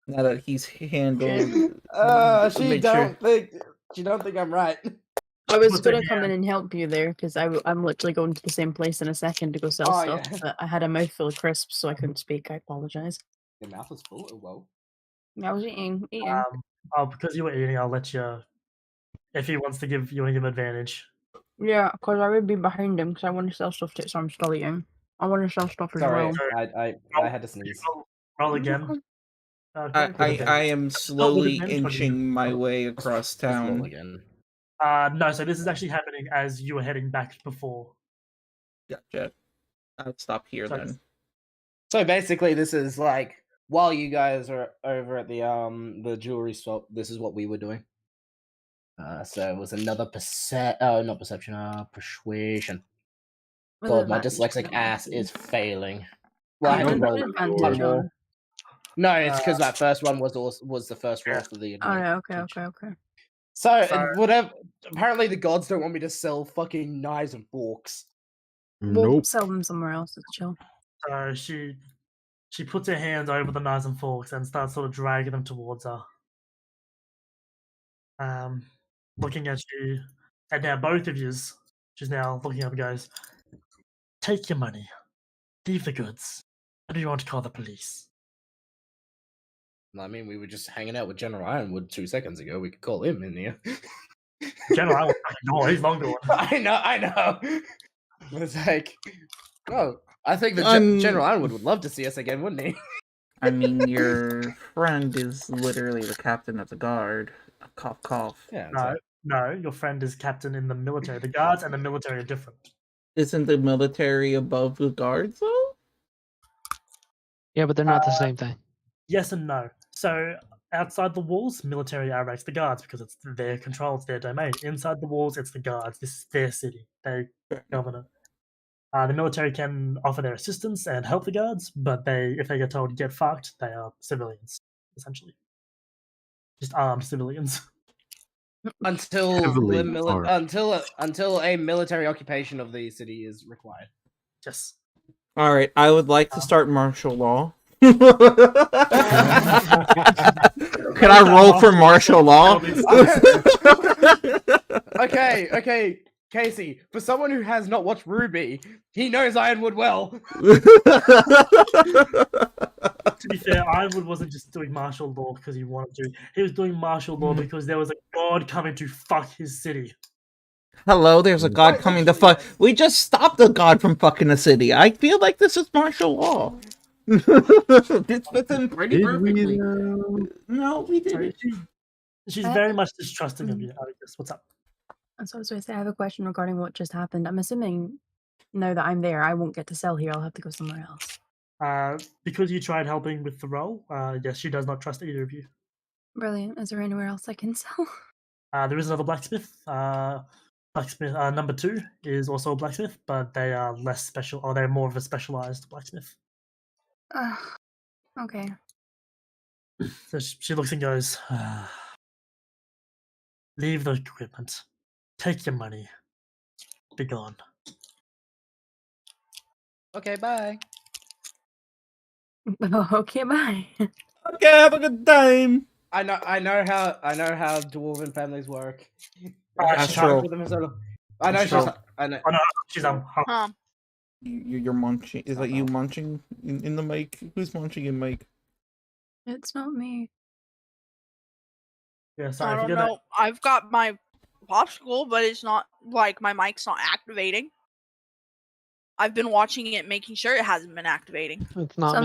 S9: Now that he's handled.
S8: She don't think I'm right.
S11: I was gonna come in and help you there because I'm literally going to the same place in a second to go sell
S8: Oh,
S11: stuff,
S8: yeah.
S11: but I had a mouthful of crisps, so I couldn't speak. I apologize.
S8: Your mouth is full. Oh, whoa.
S11: I was eating.
S4: Because you were eating, I'll let you. If he wants to give you give advantage.
S11: Yeah, because I would be behind him because I want to sell stuff too, so I'm still eating. I want to sell stuff as
S8: Sorry,
S11: well.
S8: I had to sneeze.
S4: Roll again.
S9: I am slowly inching my way across town.
S4: No, so this is actually happening as you were heading back before.
S9: Gotcha. I'll stop here then.
S8: So basically, this is like while you guys are over at the jewelry swap. This is what we were doing. So it was another not perception, persuasion. God, my dyslexic ass is failing. Well, I had to roll one more. No, it's because that first one was the first roll for the.
S11: Oh, okay.
S8: So whatever. Apparently, the gods don't want me to sell fucking knives and forks.
S11: We'll sell them somewhere else. It's chill.
S4: So she puts her hands over the knives and forks and starts sort of dragging them towards her. Looking at you, and now both of yous. She's now looking up and goes, "Take your money, leave the goods. Or do you want to call the police?"
S8: I mean, we were just hanging out with General Ironwood 2 seconds ago. We could call him in here.
S4: General Ironwood, he's long gone.
S8: I know. It's like, oh, I think that General Ironwood would love to see us again, wouldn't he?
S9: I mean, your friend is literally the captain of the guard. Cough, cough.
S8: Yeah.
S4: No, your friend is captain in the military. The guards and the military are different.
S9: Isn't the military above the guards, though?
S7: Yeah, but they're not the same thing.
S4: Yes and no. So outside the walls, military outranks the guards because it's their control, it's their domain. Inside the walls, it's the guards. This is their city. They govern it. The military can offer their assistance and help the guards, but if they get told to get fucked, they are civilians, essentially. Just armed civilians.
S8: Until a military occupation of the city is required.
S4: Yes.
S9: All right, I would like to start martial law. Can I roll for martial law?
S8: Okay, Casey. For someone who has not watched Ruby, he knows Ironwood well.
S4: To be fair, Ironwood wasn't just doing martial law because he wanted to. He was doing martial law because there was a god coming to fuck his city.
S9: Hello, there's a god coming to fuck. We just stopped a god from fucking a city. I feel like this is martial law. This fits in pretty perfectly. No, we didn't.
S4: She's very much distrusting of you, Atticus. What's up?
S11: So I was going to say, I have a question regarding what just happened. I'm assuming now that I'm there, I won't get to sell here. I'll have to go somewhere else.
S4: Because you tried helping with the role, yes, she does not trust either of you.
S11: Brilliant. Is there anywhere else I can sell?
S4: There is another blacksmith. Blacksmith number 2 is also a blacksmith, but they are less special, or they're more of a specialized blacksmith.
S11: Okay.
S4: So she looks and goes, "Leave the equipment. Take your money. Be gone."
S8: Okay, bye.
S11: Okay, bye.
S9: Okay, have a good time.
S8: I know how dwarven families work.
S9: Astral.
S8: I know she's
S9: You're munching. Is that you munching in the mic? Who's munching in mic?
S11: It's not me.
S4: Yeah, sorry.
S1: I don't know. I've got my popsicle, but it's not like my mic's not activating. I've been watching it, making sure it hasn't been activating.
S7: It's not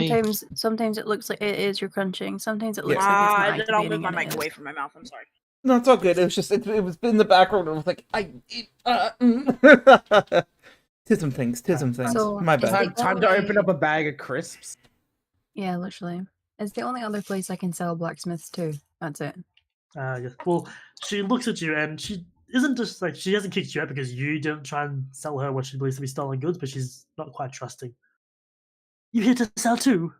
S11: Sometimes it looks like it is. You're crunching. Sometimes it looks like it's not
S1: Then I'll move
S11: activating
S1: my
S11: and it
S1: mic
S11: is.
S1: away from my mouth. I'm sorry.
S9: No, it's all good. It was just it was in the background. It was like tism things.
S11: So,
S9: My
S11: is
S9: bad.
S11: the
S8: Time to
S11: only-
S8: open up a bag of crisps.
S11: Yeah, literally. It's the only other place I can sell blacksmiths too. That's it.
S4: Yes. Well, she looks at you and she isn't just like she hasn't kicked you out because you didn't try and sell her what she believes to be stolen goods, but she's not quite trusting. You here to sell too?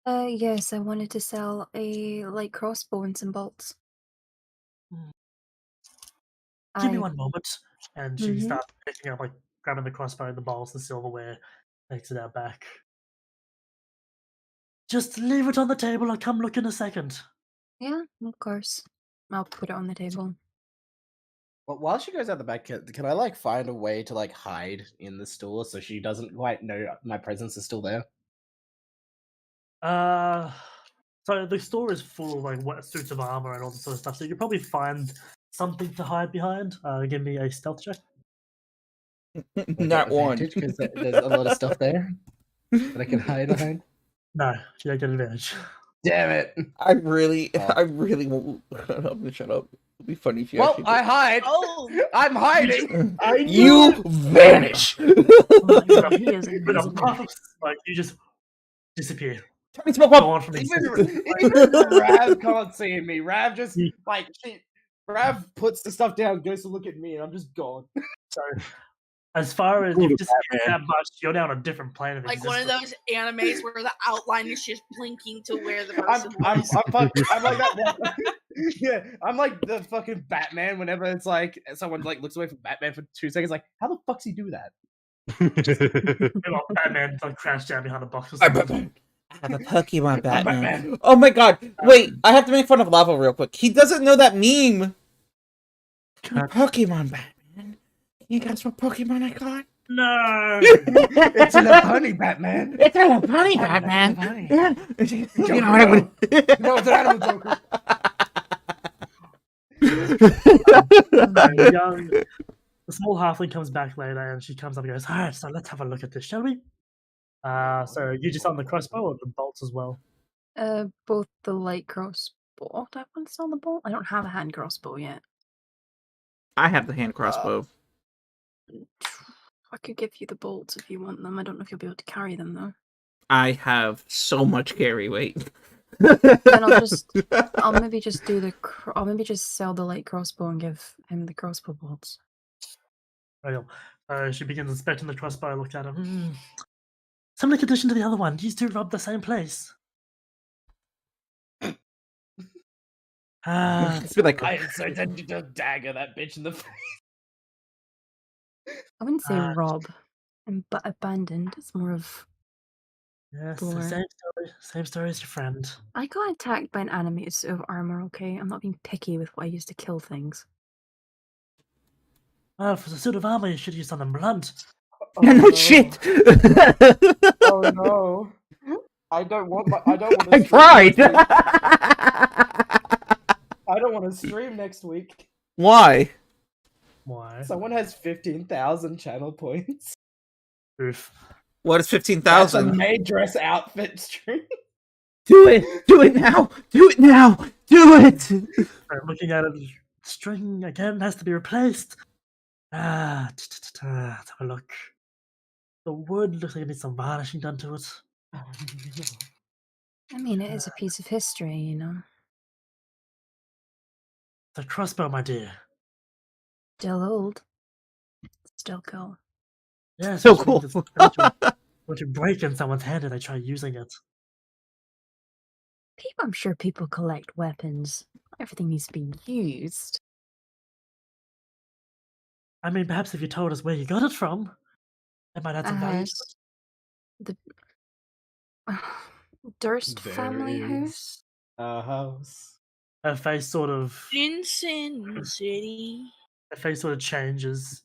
S11: Yes, I wanted to sell a light crossbow and some bolts.
S4: Give me one moment. And she
S11: Mhm.
S4: starts picking up, like grabbing the crossbow, the bowls, the silverware, Takes it out back. Just leave it on the table. I'll come look in a second.
S11: Yeah, of course. I'll put it on the table.
S8: Well, while she goes out the back, can I like find a way to like hide in the store so she doesn't quite know my presence is still there?
S4: So the store is full of like wetsuits of armor and all this sort of stuff. So you can probably find something to hide behind. Give me a stealth check.
S9: Not one.
S8: Because there's a lot of stuff there that I can hide behind.
S4: No, you don't get advantage.
S8: Damn it!
S9: I really won't. I'm gonna shut up. It'd be funny if you.
S8: Well,
S9: actually
S8: I hide.
S1: Oh,
S8: I'm hiding.
S9: You vanish.
S4: With a puff, like you just disappear.
S9: Smoke
S4: Go on from
S8: Even Rav can't see me. Rav just like Rav puts the stuff down, goes to look at me, and I'm just gone.
S4: So, as far as you've disappeared that much, you're now on a different plane of
S1: like one of
S4: existence.
S1: those animes where the outline is just blinking to where the
S8: I'm
S1: person
S8: I'm
S1: is.
S8: I'm like that. Yeah, I'm like the fucking Batman. Whenever it's like someone like looks away from Batman for 2 seconds, like how the fuck's he do that?
S4: Batman like crouched down behind a box. Or
S9: I'm
S4: something.
S9: I have a Pokemon Batman. Oh my god! Wait, I have to make fun of Lava real quick. He doesn't know that meme. Pokemon Batman. You guys what Pokemon I got?
S4: No.
S8: It's an bunny Batman.
S9: It's a bunny Batman. Yeah. You know what I would.
S8: No, it's an animal Joker.
S4: The small halfling comes back later and she comes up and goes, alright, so let's have a look at this, shall we? So you just on the crossbow or the bolts as well?
S11: Both the light crossbow. Do I want to on the bolt? I don't have a hand crossbow yet.
S9: I have the hand crossbow.
S11: I could give you the bolts if you want them. I don't know if you'll be able to carry them though.
S9: I have so much carry weight.
S11: Then I'll maybe just do the. I'll maybe just sell the light crossbow and give him the crossbow bolts.
S4: She begins inspecting the crossbow. Looks at him. Similar condition to the other one. These two robbed the same place.
S9: Be like,
S8: I am so tempted to dagger that bitch in the face.
S11: I wouldn't say rob, but abandoned. It's more of.
S4: Yes,
S11: Lore.
S4: same story as your friend.
S11: I got attacked by an animated suit of armor. Okay, I'm not being picky with what I use to kill things.
S4: Well, for the suit of armor, you should use something blunt.
S9: Oh, no shit!
S8: Oh no! I don't want. I don't want.
S9: I tried.
S8: I don't want to stream next week.
S9: Why?
S4: Why?
S8: Someone has 15,000 channel points.
S4: Oof.
S9: What is
S8: That's a
S9: 15,000?
S8: May dress outfit stream.
S9: Do it! Do it now! Do it now! Do it!
S4: Looking at it, string again has to be replaced. Let's have a look. The wood looks like it needs some varnishing done to it.
S11: I mean, it is a piece of history, you know.
S4: The crossbow, my dear.
S11: Still old. Still cool.
S4: Yeah,
S9: So
S4: especially
S9: cool.
S4: when you break in someone's hand and they try using it.
S11: I'm sure people collect weapons. Everything needs to be used.
S4: I mean, perhaps if you told us where you got it from, it might add some value.
S11: The Durst family house.
S8: House.
S4: Her face sort of
S1: In Sin City.
S4: her face sort of changes.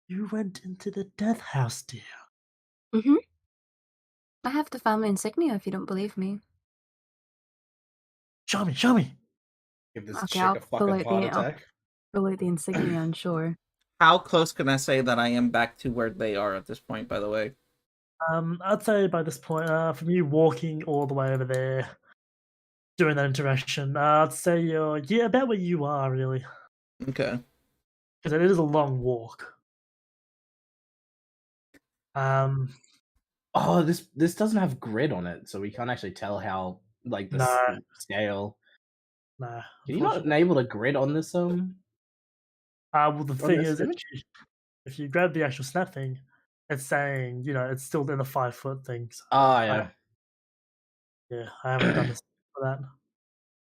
S4: You went into the death house, dear.
S11: Mm-hmm. I have the family insignia if you don't believe me.
S4: Show me, show me.
S8: Give this
S11: Okay,
S8: chick
S11: I'll
S8: a
S11: pull
S8: fucking
S11: out
S8: heart
S11: the
S8: attack.
S11: insignia on shore.
S9: How close can I say that I am back to where they are at this point, by the way?
S4: I'd say by this point, from you walking all the way over there, doing that interaction, I'd say you're about where you are really,
S9: Okay.
S4: because it is a long walk.
S8: Oh, this doesn't have grid on it, so we can't actually tell how like the
S4: No.
S8: scale.
S4: Nah.
S8: Can you not enable a grid on this?
S4: Well, the
S8: on
S4: thing
S8: this
S4: is,
S8: image?
S4: if you grab the actual snap thing, it's saying, it's still in the 5-foot thing. So
S8: Ah, yeah.
S4: I haven't done this for that.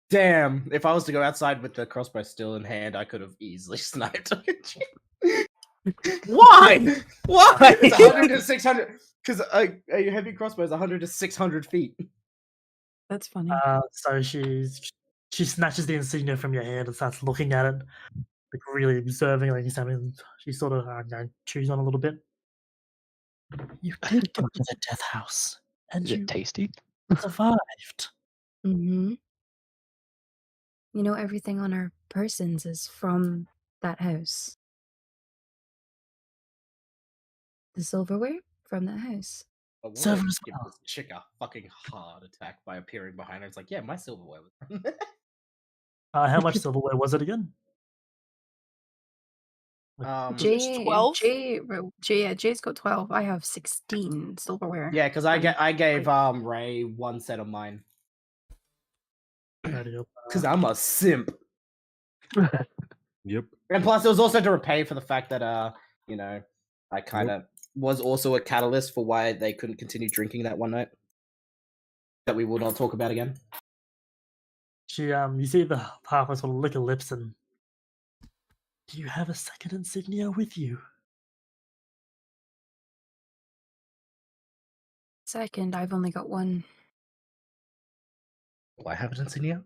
S8: Damn! If I was to go outside with the crossbow still in hand, I could have easily sniped.
S6: Why? Why?
S8: It's 100 to 600. Because a heavy crossbow is 100 to 600 feet.
S11: That's funny.
S4: So she snatches the insignia from your hand and starts looking at it, like really observing, like she sort of chews on a little bit. You did go to the death house, and
S7: Is
S4: you
S7: it tasty?
S4: survived.
S11: Mm-hmm. You know, everything on our persons is from that house. The silverware from that house.
S8: I want
S4: Silver
S8: to
S4: as
S8: give
S4: well.
S8: this chick a fucking heart attack by appearing behind her. It's like, yeah, my silverware was.
S4: How much silverware was it again?
S11: Jay's got 12. I have 16 silverware.
S8: Yeah, because I gave Ray one set of mine. Because I'm a simp.
S5: Yep.
S8: And plus, it was also to repay for the fact that you know, I kind of was also a catalyst for why they couldn't continue drinking that one night. That we will not talk about again.
S4: She you see the Papa sort of lick her lips and. Do you have a second insignia with you?
S11: Second, I've only got one.
S8: Do I have an insignia?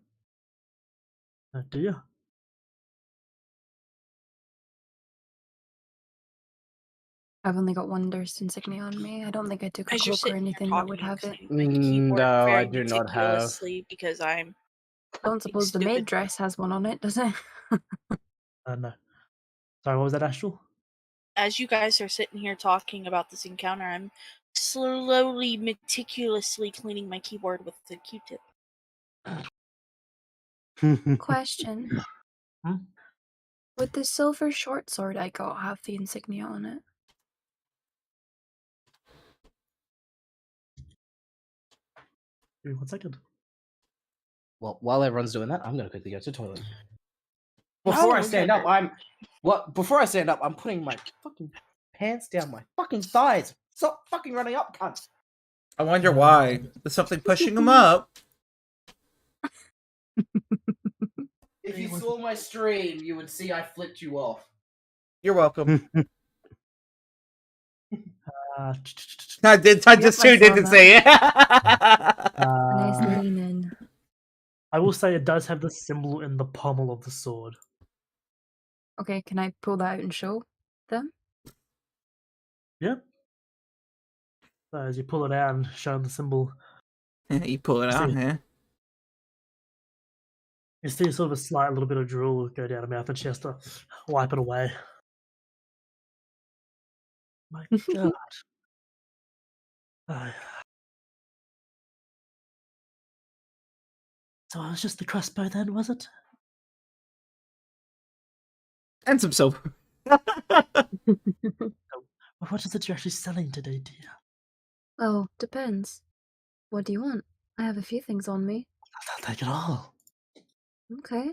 S4: Do you?
S11: I've only got one Durst insignia on me. I don't think I took a
S1: As you're
S11: cloak or
S1: sitting here
S11: anything that would
S1: talking,
S11: have it.
S8: No,
S1: very
S8: I do not have.
S1: meticulously because I'm.
S11: Don't suppose the maid dress has one on it, does it?
S4: No. Sorry, what was that, Astral?
S1: As you guys are sitting here talking about this encounter, I'm slowly, meticulously cleaning my keyboard with the Q-tip.
S11: Question. Would the silver short sword I got have the insignia on it?
S4: Give me 1 second.
S8: Well, while everyone's doing that, I'm gonna quickly go to the toilet. Before I stand up, Before I stand up, I'm putting my fucking pants down my fucking thighs. Stop fucking running up, cunt.
S6: I wonder why. There's something pushing him up.
S8: If you saw my stream, you would see I flipped you off.
S6: You're welcome.
S4: I
S6: just tuned in to say it.
S11: Nice lean in.
S4: I will say it does have the symbol in the pommel of the sword.
S11: Okay, can I pull that out and show them?
S4: Yep. So as you pull it out and show them the symbol.
S6: Yeah, you pull it out, yeah.
S4: You see sort of a slight little bit of drool go down her mouth and she has to wipe it away. My God. So it was just the crossbow then, was it?
S6: And some silver.
S4: What is it you're actually selling today, dear?
S11: Well, depends. What do you want? I have a few things on me.
S4: I'll take it all.
S11: Okay.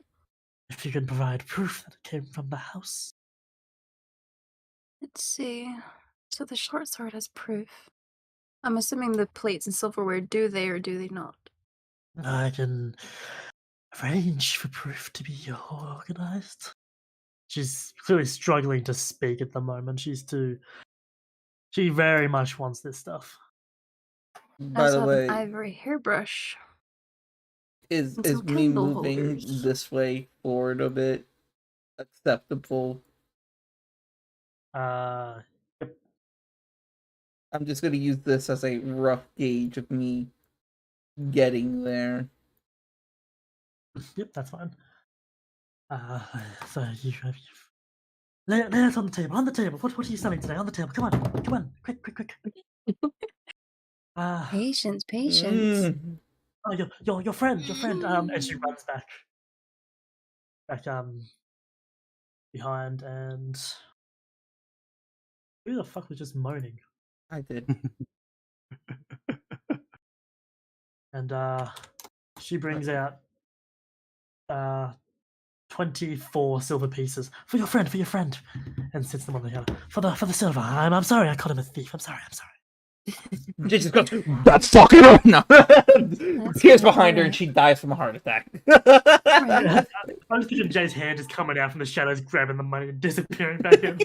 S4: If you can provide proof that it came from the house.
S11: Let's see. So the short sword has proof. I'm assuming the plates and silverware, do they or do they not?
S4: I can arrange for proof to be organized. She's clearly struggling to speak at the moment. She very much wants this stuff.
S6: By the way,
S11: an ivory hairbrush.
S6: Is
S11: and some
S6: me
S11: candle
S6: moving
S11: holders.
S6: this way forward a bit acceptable?
S4: Yep.
S6: I'm just gonna use this as a rough gauge of me getting there.
S4: Yep, that's fine. So you lay it on the table. On the table. What are you selling today? On the table. Come on. Quick.
S11: Patience.
S4: Oh, your friend. And she runs back behind, and who the fuck was just moaning?
S6: I did.
S4: And she brings out 24 silver pieces for your friend, and sits them on the counter. For the silver. I'm sorry, I called him a thief. I'm sorry.
S9: She just goes, "That's fucking up." No. Tears behind her, and she dies from a heart attack.
S4: I'm just picturing Jay's hand just coming out from the shadows, grabbing the money and disappearing back in.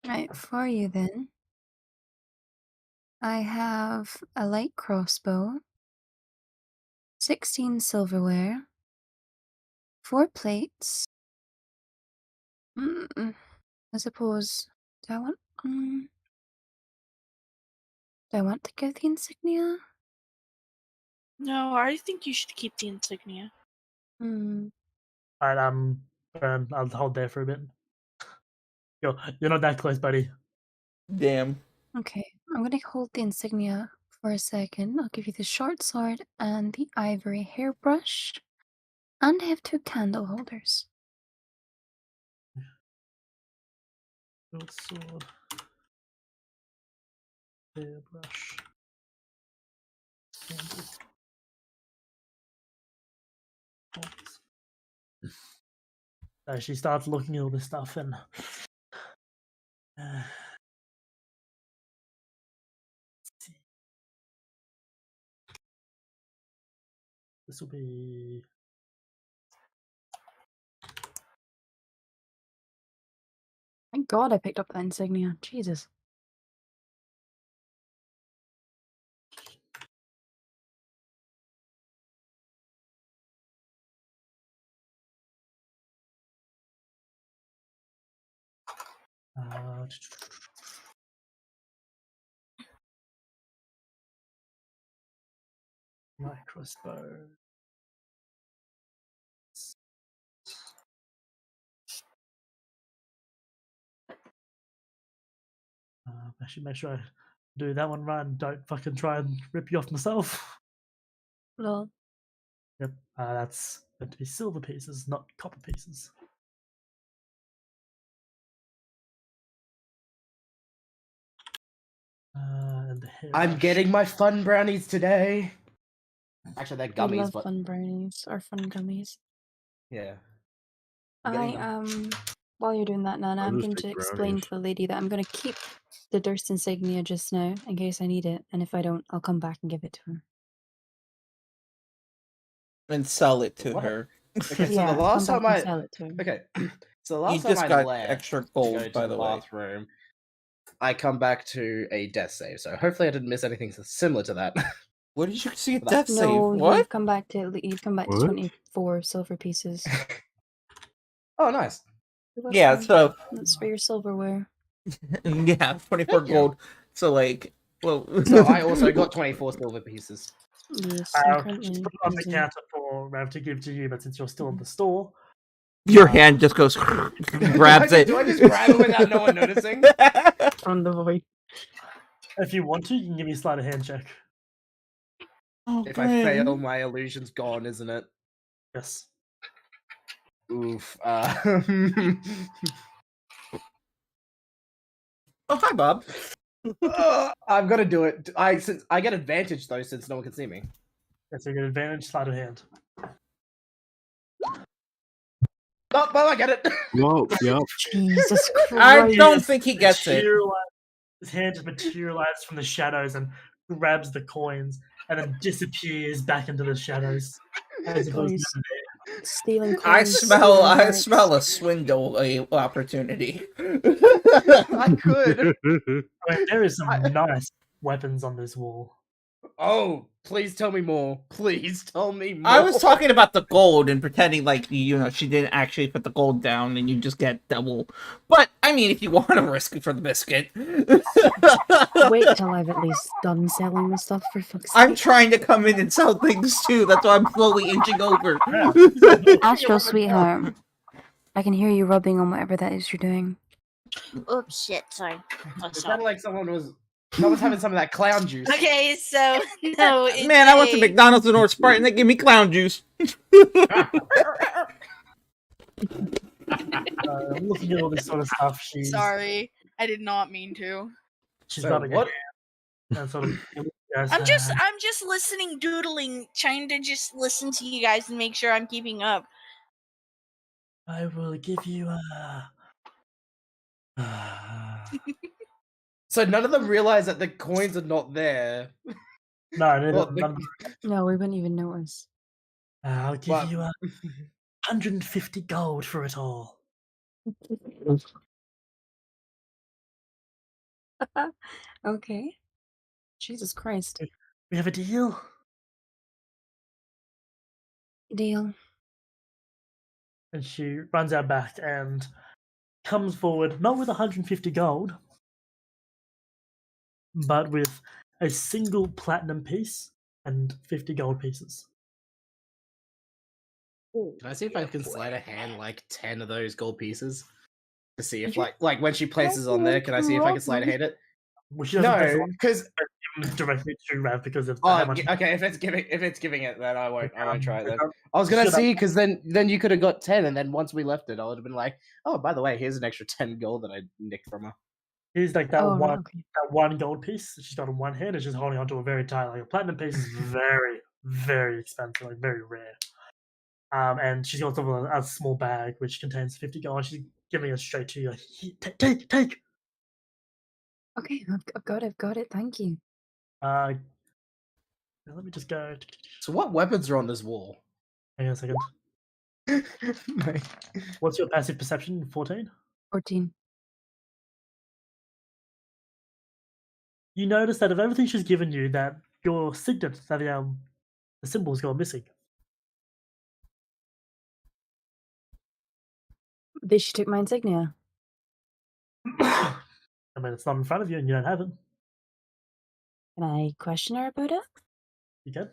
S12: Right, for you then. I have a light crossbow, 16 silverware, 4 plates. I suppose. Do I want to give the insignia?
S1: No, I think you should keep the insignia.
S4: Alright, I'll hold there for a bit. You're not that close, buddy.
S9: Damn.
S12: Okay, I'm gonna hold the insignia for a second. I'll give you the short sword and the ivory hairbrush. And I have 2 candle holders.
S4: Short sword. Hairbrush. Candle. So she starts looking at all this stuff and this will be
S11: Thank God I picked up that insignia. Jesus.
S4: light crossbow. I should make sure I do that one right and don't fucking try and rip you off myself.
S11: Lol.
S4: Yep, that's meant to be silver pieces, not copper pieces. And the hair
S8: I'm getting my fun brownies today. Actually, they're
S11: I
S8: gummies,
S11: love
S8: but
S11: fun brownies or fun gummies.
S8: yeah.
S11: While you're doing that, Nana,
S5: I'll
S11: I'm
S5: just
S11: going to
S5: take
S11: explain
S5: brownies.
S11: to the lady that I'm going to keep the Durst insignia just now in case I need it, and if I don't, I'll come back and give it to her.
S9: And sell it to
S8: What?
S9: her.
S8: Okay, so
S11: Yeah,
S8: the last
S11: come
S8: time
S11: back
S8: I
S11: and sell it to her.
S8: okay, so the
S9: You
S8: last time
S9: just
S8: I
S9: got
S8: left
S9: extra
S8: to
S9: gold,
S8: go to
S9: by
S8: the
S9: the way.
S8: bathroom, I come back to a death save. So hopefully I didn't miss anything similar to that.
S9: What did you see a
S8: That-
S9: death save?
S11: No,
S9: What?
S11: you've come back to
S5: What?
S11: 24 silver pieces.
S8: Oh, nice.
S11: You're
S9: Yeah,
S11: welcome.
S9: so
S11: That's for your silverware.
S9: yeah, 24
S8: Thank you.
S9: gold. So like, well,
S8: So I also got 24 silver pieces.
S11: Yes, I'm
S4: Just
S11: currently
S4: put it on the
S11: using.
S4: counter for Rav to give to you, but since you're still in the store,
S9: your hand just goes grabs it.
S8: Do I just grab it without no one noticing?
S11: From the void.
S4: if you want to, you can give me a sleight of hand check.
S8: If I fail, my illusion's gone, isn't it?
S4: Yes.
S8: Oof.
S9: Oh, hi, Bob.
S8: I'm gonna do it. Since I get advantage though, since no one can see me.
S4: That's a good advantage, sleight of hand.
S8: Oh, well, I get it.
S5: Whoa, yep.
S11: Jesus Christ.
S9: I don't think he gets it.
S4: His hand just materializes from the shadows and grabs the coins and then disappears back into the shadows. As if it was
S11: Guys,
S4: never there.
S11: stealing coins.
S9: I
S11: stealing hearts.
S9: smell a swindle opportunity.
S8: I could.
S4: I mean, there is some nice weapons on this wall.
S8: Oh, please tell me more. Please tell me more.
S9: I was talking about the gold and pretending like, she didn't actually put the gold down and you just get double. But, I mean, if you want to risk it for the biscuit.
S11: Wait till I've at least done selling the stuff, for fuck's sake.
S9: I'm trying to come in and sell things too. That's why I'm slowly inching over.
S12: Astral sweetheart, I can hear you rubbing on whatever that is you're doing.
S1: Oh shit! Sorry.
S8: It sounded like someone was having some of that clown juice.
S1: Okay, so no. It's
S9: Man, I went to McDonald's in North Spartan. They give me clown juice.
S4: Looking at all this sort of stuff, she's
S1: Sorry, I did not mean to.
S4: she's
S8: So
S4: rubbing her
S8: what?
S4: hand and sort of.
S1: I'm just listening, doodling, trying to just listen to you guys and make sure I'm keeping up.
S4: I will give you
S8: So none of them realize that the coins are not there.
S4: No,
S8: Well, the-
S4: none of
S11: No, we wouldn't even notice.
S4: I'll give
S8: Well-
S4: you 150 gold for it all.
S11: Okay. Jesus Christ.
S4: We have a deal.
S12: Deal.
S4: And she runs out back and comes forward, not with 150 gold, but with a single platinum piece and 50 gold pieces.
S8: Can I see if I can sleight of hand like 10 of those gold pieces to see if like when she places on there? Can I see if I can sleight of hand it?
S4: Well, she doesn't place
S8: No,
S4: it
S8: because
S4: directly to Rav because of how much.
S8: okay. If it's giving it, then I won't try it. Then I was gonna see because then you could have got 10, and then once we left it, I would have been like, oh, by the way, here's an extra 10 gold that I nicked from her.
S4: Here's like that
S11: Oh, right,
S4: one
S11: okay.
S4: that one gold piece that she's got in one hand and she's holding onto it very tight. Like a platinum piece is very, very expensive, like very rare. And she's got a small bag which contains 50 gold. She's giving it straight to you, like, take.
S11: Okay, I've got it. Thank you.
S4: Let me just go.
S8: So what weapons are on this wall?
S4: Hang on a second. What's your passive perception? 14?
S11: 14.
S4: You notice that of everything she's given you, that your signet, that the symbol's gone missing.
S11: Did she take my insignia?
S4: I mean, it's not in front of you and you don't have it.
S11: Can I question her about it?
S4: You can.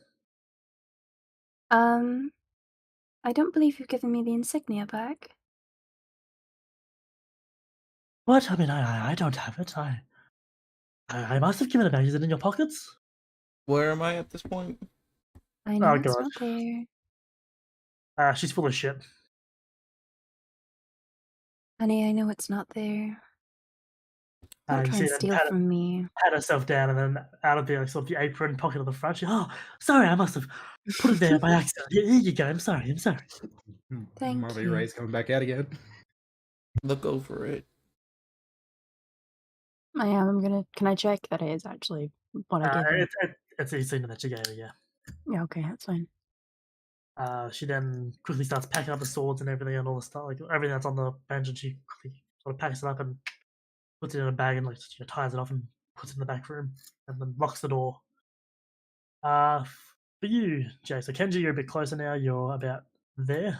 S12: I don't believe you've given me the insignia back.
S4: What? I mean, I don't have it. I must have given it back. Is it in your pockets?
S6: Where am I at this point?
S12: I know
S4: Oh,
S12: it's
S4: God.
S12: not there.
S4: She's full of shit.
S12: Honey, I know it's not there. Don't
S4: You
S12: try
S4: see
S12: and
S4: them
S12: steal from me.
S4: pat herself down and then out of the like, sort of the apron pocket of the front, sorry, I must have put it there by accident. Here you go. I'm sorry.
S12: Thank
S8: Marvy
S12: you.
S8: Ray's coming back out again.
S6: Look over it.
S11: I am. I'm gonna. Can I check that it is actually what I gave her?
S4: It's a signet that she gave her, yeah.
S11: Yeah. Okay, that's fine.
S4: She then quickly starts packing up the swords and everything and all the stuff, like everything that's on the bench, and she quickly sort of packs it up and puts it in a bag and like ties it off and puts it in the back room and then locks the door. For you, Jay, so Kenji, you're a bit closer now. You're about there.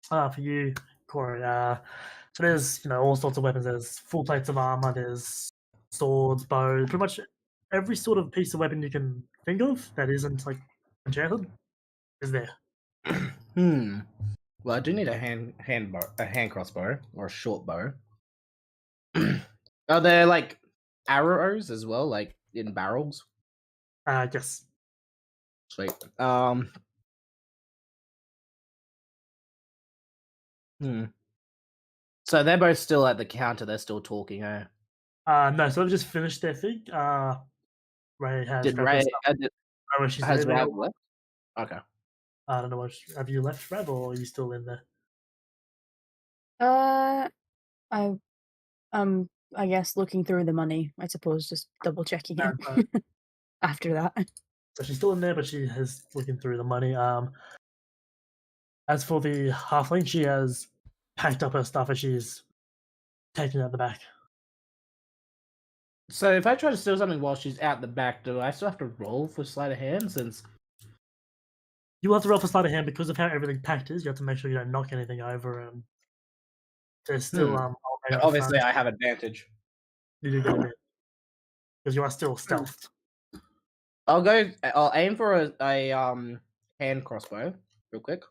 S4: For you, Corey, so there's all sorts of weapons. There's full plates of armor. There's swords, bows, pretty much every sort of piece of weapon you can think of that isn't like enchanted is there.
S8: Well, I do need a hand crossbow or a short bow. Are there like arrows as well, like in barrels?
S4: Yes.
S8: Sweet. So they're both still at the counter. They're still talking.
S4: No, so they've just finished their thing. Ray has.
S8: Did Ray?
S4: Has
S8: Rav left? Okay.
S4: I don't know. Have you left, Rav, or are you still in there?
S11: I guess looking through the money. I suppose just double checking it after that.
S4: So she's still in there, but she is looking through the money. As for the halfling, she has packed up her stuff and she's taking it out the back.
S8: So if I try to steal something while she's out the back, do I still have to roll for sleight of hand? Since
S4: you have to roll for sleight of hand because of how everything packed is. You have to make sure you don't knock anything over. And there's still
S8: obviously I have advantage.
S4: You do get advantage because you are still stealthed.
S8: I'll aim for a hand crossbow real quick.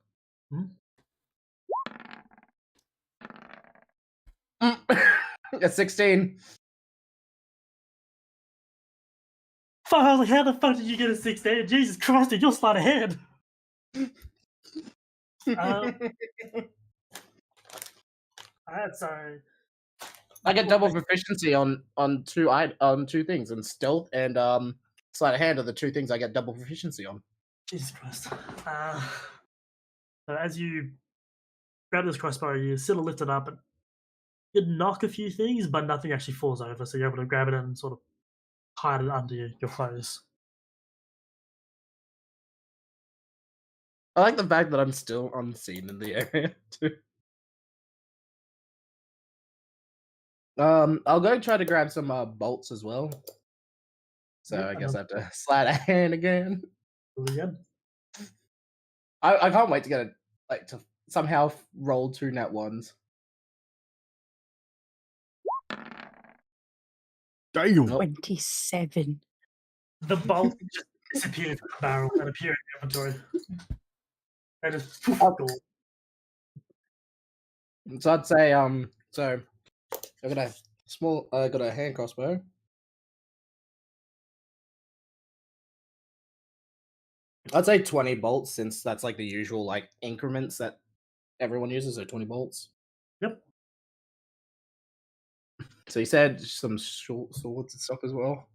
S8: A 16.
S4: Fuck, I was like, how the fuck did you get a 16? Jesus Christ, dude, you're sleight of hand. Alright, so
S8: I get double proficiency on two things, and stealth and sleight of hand are the two things I get double proficiency on.
S4: Jesus Christ. So as you grab this crossbow, you sort of lift it up, and You knock a few things, but nothing actually falls over, so you're able to grab it and sort of hide it under your clothes.
S8: I like the fact that I'm still unseen in the area too. I'll go try to grab some bolts as well. So
S4: Yep,
S8: I
S4: and
S8: guess I
S4: then-
S8: have to slide a hand again.
S4: Again.
S8: I can't wait to get it like to somehow roll 2 nat ones.
S5: Damn.
S11: 27.
S4: The bolt just disappears from the barrel and appear in the inventory. They just go.
S8: So I'd say so I got a got a hand crossbow. I'd say 20 bolts since that's like the usual like increments that everyone uses, so 20 bolts.
S4: Yep.
S8: So you said some short swords and stuff as well.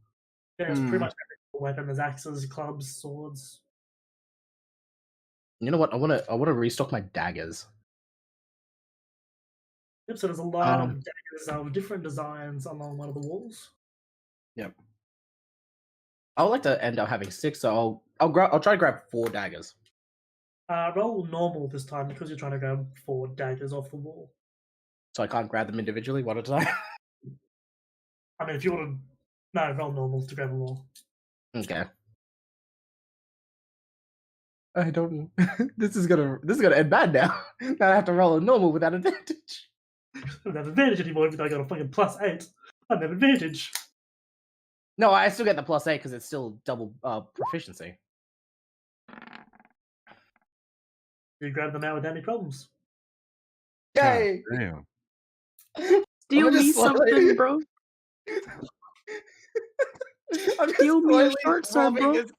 S4: Yeah, it's pretty much every weapon. There's axes, clubs, swords.
S8: You know what? I wanna restock my daggers.
S4: Yep, so there's a lot of daggers of different designs along one of the walls.
S8: Yep. I would like to end up having 6, so I'll try to grab 4 daggers.
S4: Roll normal this time because you're trying to grab 4 daggers off the wall.
S8: So I can't grab them individually one at a time.
S4: I mean, if you want to, no, roll normal to grab them all.
S8: Okay. I don't. This is gonna end bad now. Now I have to roll a normal without advantage.
S4: I don't have advantage anymore if I got a fucking +8. I have advantage.
S8: No, I still get the +8 because it's still double proficiency.
S4: You grab them out without any problems.
S8: Yay!
S5: Damn.
S11: Steal
S8: I'm just
S11: me
S8: slowly-
S11: something, bro.
S8: I'm just
S11: Steal me a
S8: slowly
S11: short sword,
S8: robbing
S11: bro.
S8: his-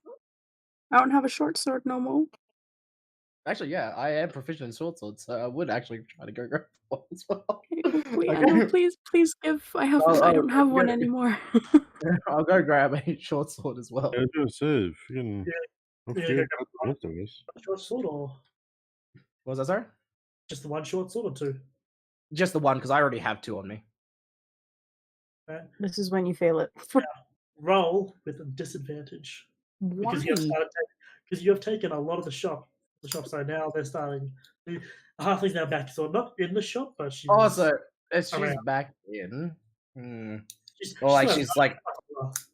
S11: I don't have a short sword no more.
S8: Actually, yeah, I am proficient in short swords, so I would actually try to go grab one as well.
S11: Wait,
S8: Okay.
S11: no, please give. I don't have one anymore.
S8: I'll go grab a short sword as well.
S5: I was gonna say, if you can,
S4: Yeah,
S5: feel
S4: grab
S5: about the rest of us.
S4: Short sword or
S8: What was that, sorry?
S4: just the one short sword or 2?
S8: Just the one, because I already have 2 on me.
S11: This is when you fail it.
S4: Roll with a disadvantage.
S11: Why?
S4: Because you have taken a lot of the shop. So now they're starting. The halfling's now back, so not in the shop, but she's.
S8: Oh, so she's
S4: around.
S8: back in. Hmm.
S4: She's,
S8: Or like
S4: not
S8: she's
S4: back,
S8: like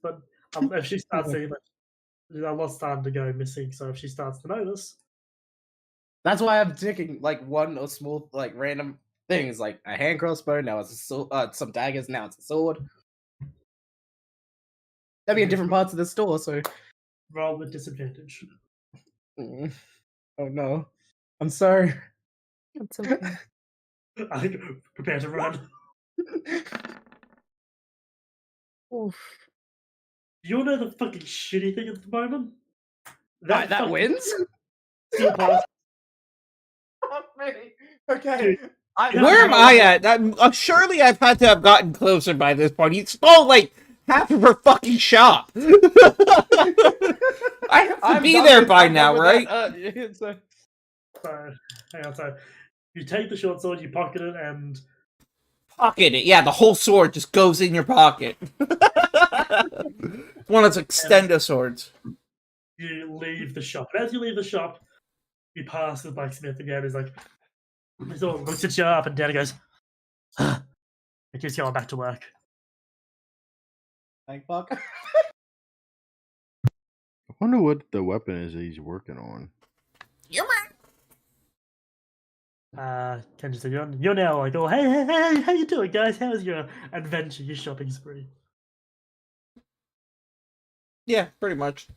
S4: but if she starts seeing like a lot's starting to go missing, so if she starts to notice,
S8: that's why I'm taking like one or small like random things like a hand crossbow. Now it's a sword, some daggers. Now it's a sword. They'll be in different parts of the store. So
S4: roll with disadvantage.
S8: Oh no, I'm sorry.
S11: It's okay.
S4: I think prepare to run.
S11: Oof.
S4: You know the fucking shitty thing at the moment?
S8: That
S4: fucking
S8: wins?
S4: Steel pass.
S8: Okay.
S6: Where am I at? Surely I've had to have gotten closer by this point. He stole like half of her fucking shop. I have to be there by now, right?
S4: So, hang on. So, you take the short sword, you pocket it, and
S6: Pocket it. Yeah, the whole sword just goes in your pocket. One of those extendo swords.
S4: you leave the shop. And as you leave the shop, you pass the blacksmith again. He's like, he sort of looks at you up and down and goes, he keeps going back to work.
S8: Thank fuck.
S5: I wonder what the weapon is that he's working on.
S4: Kenji said, you're now like, oh, hey, how you doing, guys? How's your adventure, your shopping spree?
S6: Yeah, pretty much.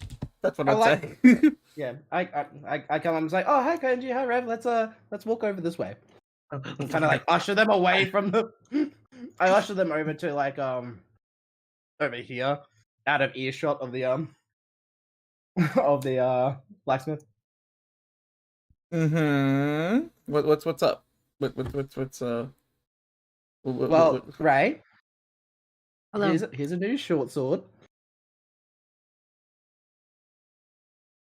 S6: That's what
S8: I
S6: I'd
S8: like-
S6: say.
S8: Yeah, I come up and say, oh hi Kenji, hi Rev, let's walk over this way. And kind of like usher them away from the. I usher them over to like over here, out of earshot of the of the blacksmith.
S6: Mm-hmm. What's up? What's
S8: Well, Ray,
S11: Hello.
S8: here's a new short sword.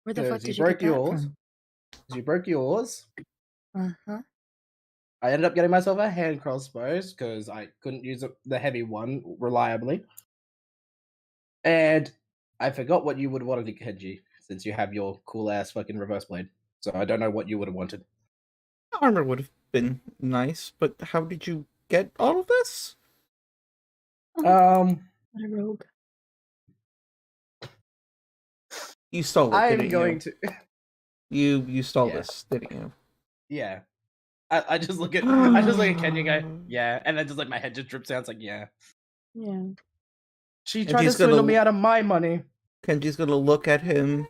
S11: Where the fuck
S8: Because
S11: did you get that
S8: yours.
S11: from?
S8: You broke yours.
S11: Uh-huh.
S8: I ended up getting myself a hand crossbows because I couldn't use the heavy one reliably. And I forgot what you would have wanted, Kenji, since you have your cool ass fucking reverse blade. So I don't know what you would have wanted.
S9: Armor would have been nice, but how did you get all of this?
S11: What a rogue.
S9: You stole it,
S8: I'm
S9: didn't
S8: going
S9: you?
S8: to.
S9: You stole
S8: Yeah.
S9: this, didn't you?
S8: Yeah. I just look at Kenji and go, yeah, and then just like my head just drips down. It's like, yeah.
S11: Yeah.
S8: She
S9: And
S8: tried to
S9: he's gonna
S8: swindle me
S9: l-
S8: out of my money.
S9: Kenji's gonna look at him,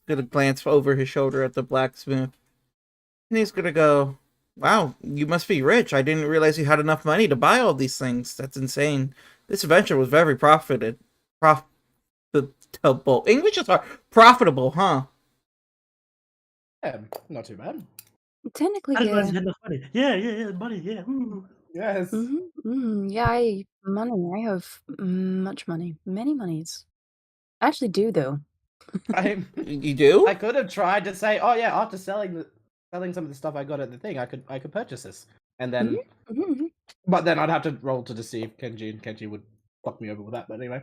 S9: gonna glance over his shoulder at the blacksmith, and he's gonna go, "Wow, you must be rich. I didn't realize you had enough money to buy all these things. That's insane. This venture was very profitable. English is hard. Profitable, huh?"
S8: Yeah, not too bad.
S11: Technically,
S4: I didn't realize
S11: yeah.
S4: you had enough money. Yeah, money, yeah. Ooh.
S8: Yes.
S11: Yeah, money. I have much money. Many monies. I actually do, though.
S9: You do?
S8: I could have tried to say, oh yeah, after selling some of the stuff I got at the thing, I could purchase this, and then, but then I'd have to roll to deceive Kenji, and Kenji would fuck me over with that. But anyway,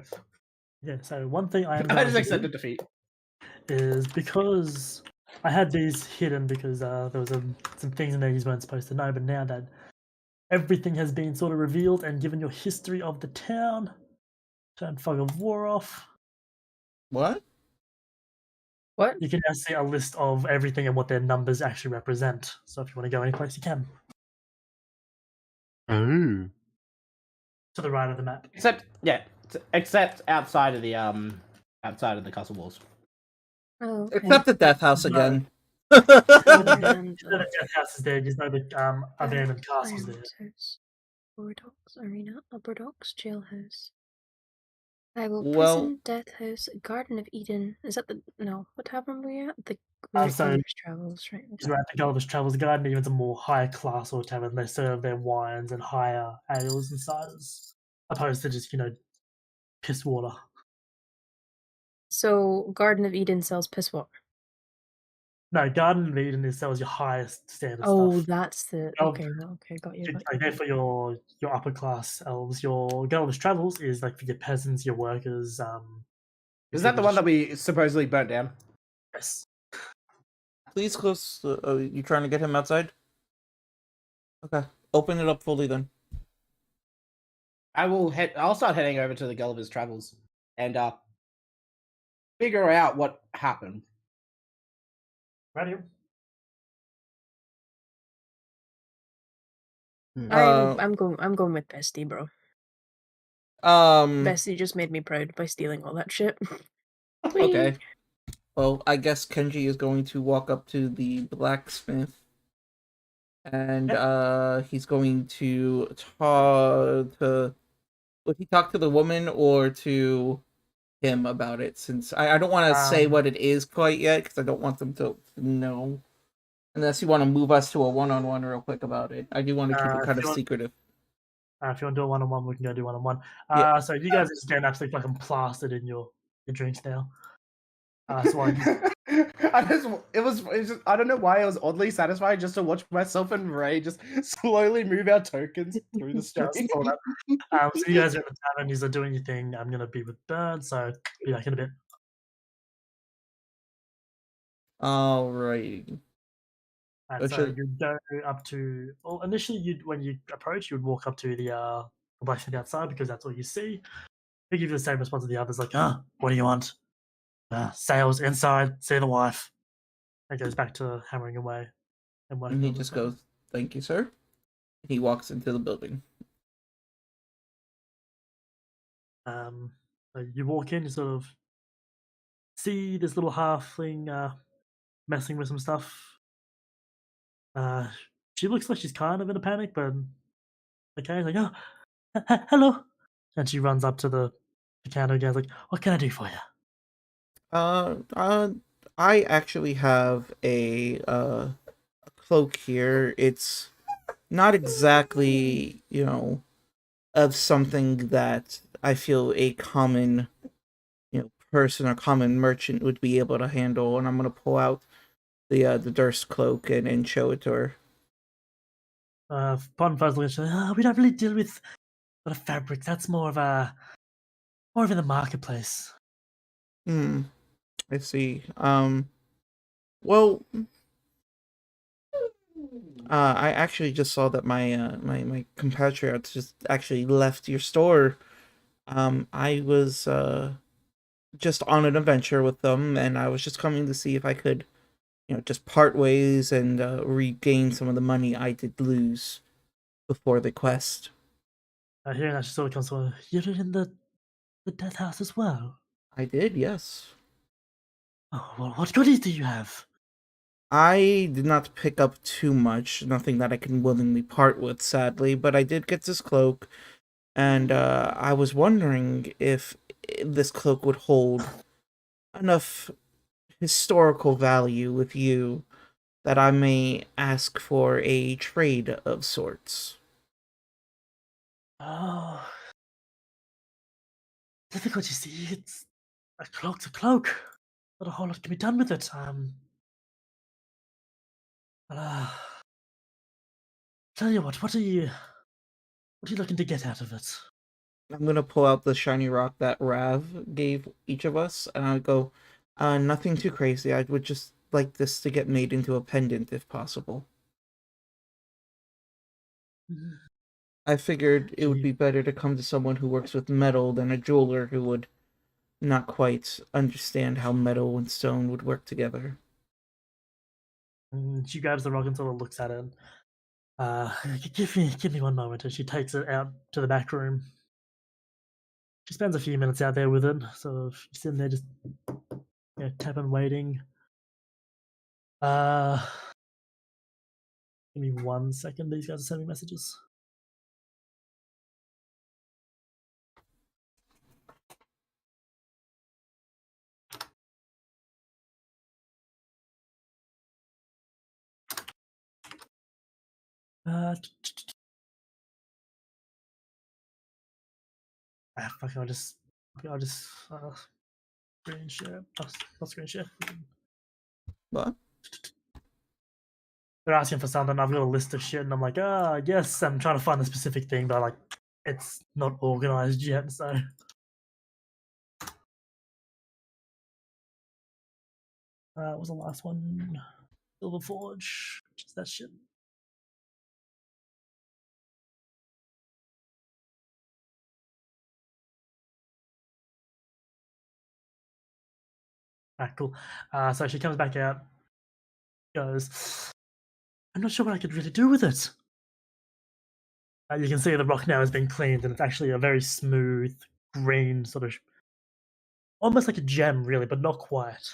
S4: Yeah, so one thing I am
S8: I
S4: going
S8: just
S4: to
S8: accepted
S4: do
S8: defeat.
S4: is because I had these hidden because there was some things in there you weren't supposed to know, but now that everything has been sort of revealed and given your history of the town, turn fog of war off.
S9: What?
S11: What?
S4: You can now see a list of everything and what their numbers actually represent. So if you want to go any place, you can.
S5: Oh.
S4: To the right of the map.
S8: Except outside of the castle walls.
S11: Oh, okay.
S9: Except the death house again.
S4: You know the death house is there. You know the abandoned castle's there.
S11: Lower Docks Arena, Upper Docks Jailhouse. Bible
S9: Well-
S11: Prison, Death House, Garden of Eden. Is that the what tavern were we at? The
S4: So-
S11: Gulliver's Travels, right?
S4: You're at the Gulliver's Travels Garden, even a more higher class or tavern. They serve their wines and higher ales and ciders, opposed to just piss water.
S11: So Garden of Eden sells piss water.
S4: No, Garden of Eden sells your highest standard
S11: Oh,
S4: stuff.
S11: that's the okay. Got you.
S4: There for your upper class elves. Your Gulliver's Travels is like for your peasants, your workers.
S8: Is that the one that we supposedly burnt down?
S4: Yes.
S9: Please close. You trying to get him outside? Okay, open it up fully then.
S8: I'll start heading over to the Gulliver's Travels and figure out what happened.
S4: Right here.
S11: I'm going with Bestie, bro. Bestie just made me proud by stealing all that shit.
S9: Okay. Well, I guess Kenji is going to walk up to the blacksmith, and he's going to talk to. Would he talk to the woman or to him about it? Since I don't want to say what it is quite yet, because I don't want them to know. Unless you want to move us to a one-on-one real quick about it, I do want to keep it kind of secretive.
S4: If you want to do a one-on-one, we can go do one-on-one.
S9: Yeah.
S4: So you guys are just getting absolutely fucking plastered in your drinks now. So
S8: it was just, I don't know why it was oddly satisfying just to watch myself and Ray just slowly move our tokens through the street.
S4: So you guys are at the tavern, you're doing your thing. I'm gonna be with Bird, so be back in a bit.
S9: Alrighty.
S4: So you go up to. Well, initially, when you approach, you would walk up to the blacksmith outside because that's all you see. They give you the same response as the others, like, what do you want? Sales inside. See the wife. It goes back to hammering away and working.
S9: And he just goes, "Thank you, sir." He walks into the building.
S4: So you walk in, you sort of see this little halfling messing with some stuff. She looks like she's kind of in a panic, but okay, like, hello, and she runs up to the counter again, like, what can I do for you?
S9: I actually have a cloak here. It's not exactly, of something that I feel a common, person or common merchant would be able to handle, and I'm gonna pull out the Durst cloak and show it to her.
S4: Pardon for we don't really deal with sort of fabric. That's more of in the marketplace.
S9: I see. Well, I actually just saw that my compatriots just actually left your store. I was just on an adventure with them, and I was just coming to see if I could, just part ways and regain some of the money I did lose before the quest.
S4: Hearing that, she sort of comes over. You're in the death house as well.
S9: I did, yes.
S4: Oh, well, what goodies do you have?
S9: I did not pick up too much, nothing that I can willingly part with, sadly, but I did get this cloak, and I was wondering if this cloak would hold enough historical value with you that I may ask for a trade of sorts.
S4: Oh. Difficult, you see. It's a cloak's a cloak. Not a whole lot can be done with it. Tell you what are you looking to get out of it?
S9: I'm gonna pull out the shiny rock that Rav gave each of us, and I'll go, nothing too crazy. I would just like this to get made into a pendant if possible. I figured it would be better to come to someone who works with metal than a jeweler who would not quite understand how metal and stone would work together.
S4: She grabs the rock and sort of looks at it. Give me one moment, and she takes it out to the back room. She spends a few minutes out there with it, sort of sitting there just tapping, waiting. Give me 1 second. These guys are sending messages. Fuck, I'll just screen share. Not screen share.
S9: What?
S4: They're asking for something. I've got a list of shit, and I'm like, yes, I'm trying to find a specific thing, but like, it's not organized yet, so. What was the last one? Silver Forge. Just that shit. Cool. So she comes back out, goes, I'm not sure what I could really do with it. You can see the rock now has been cleaned, and it's actually a very smooth, green, sort of, almost like a gem, really, but not quite.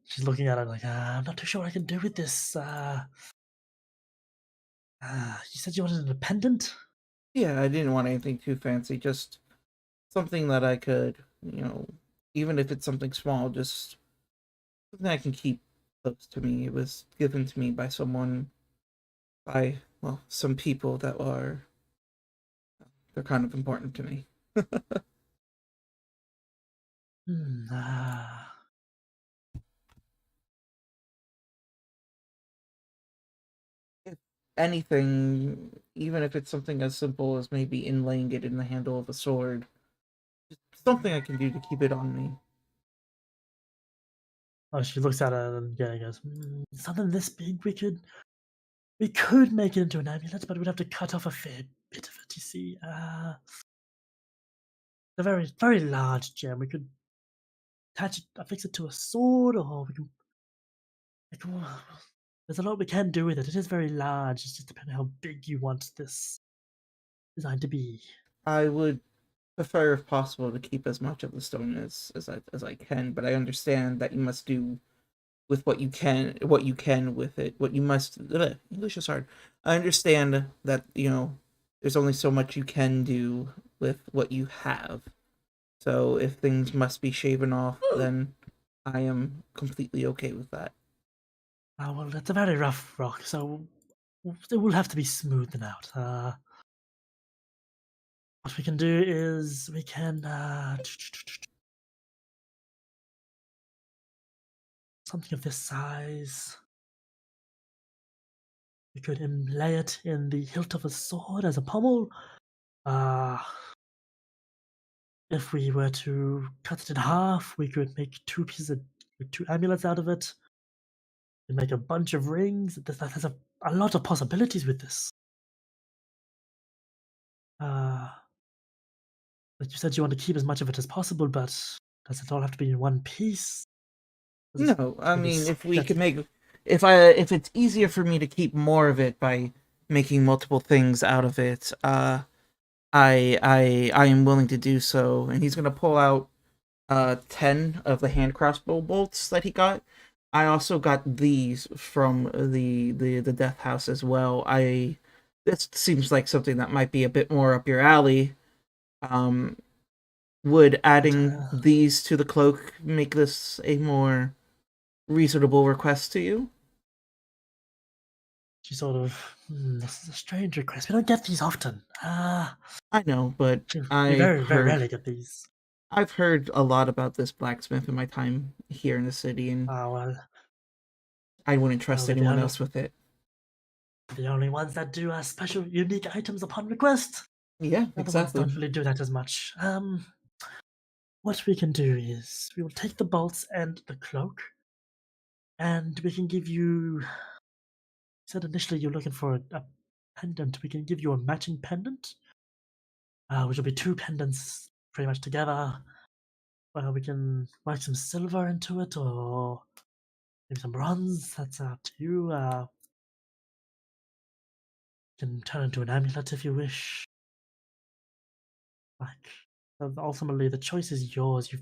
S4: She's looking at it like, I'm not too sure what I can do with this. You said you wanted an pendant?
S9: Yeah, I didn't want anything too fancy, just something that I could, even if it's something small, just something I can keep close to me. It was given to me by some people that they're kind of important to me. If anything, even if it's something as simple as maybe inlaying it in the handle of a sword, just something I can do to keep it on me.
S4: Oh, she looks at it and goes, something this big, we could make it into an amulet, but we'd have to cut off a fair bit of it, you see. A very, very large gem. We could attach it, affix it to a sword, or we can... there's a lot we can do with it. It is very large. It's just depending how big you want this design to be.
S9: I would prefer, if possible, to keep as much of the stone as I can, but I understand that you must do with what you can with it. What you must... English is hard. I understand that, there's only so much you can do with what you have. So if things must be shaven off, then I am completely okay with that.
S4: Well, that's a very rough rock, so it will have to be smoothed out. What we can do is we can something of this size. We could lay it in the hilt of a sword as a pommel. If we were to cut it in half, we could make two amulets out of it. We make a bunch of rings. There's a lot of possibilities with this. Like you said, you want to keep as much of it as possible, but does it all have to be in one piece?
S9: No, I mean, if we could make, if it's easier for me to keep more of it by making multiple things out of it, I am willing to do so. And he's gonna pull out 10 of the hand crossbow bolts that he got. I also got these from the Death House as well. This seems like something that might be a bit more up your alley. Would adding these to the cloak make this a more reasonable request to you?
S4: She sort of, this is a strange request. We don't get these often.
S9: I know, but
S4: we very rarely get these.
S9: I've heard a lot about this blacksmith in my time here in the city, and
S4: well,
S9: I wouldn't trust anyone else with it.
S4: The only ones that do special, unique items upon request.
S9: Yeah,
S4: exactly. Don't really do that as much. What we can do is we will take the bolts and the cloak, and we can give you. You said initially you're looking for a pendant. We can give you a matching pendant, which will be two pendants pretty much together. We can work some silver into it, or maybe some bronze. That's up to you. You can turn into an amulet if you wish. Ultimately, the choice is yours.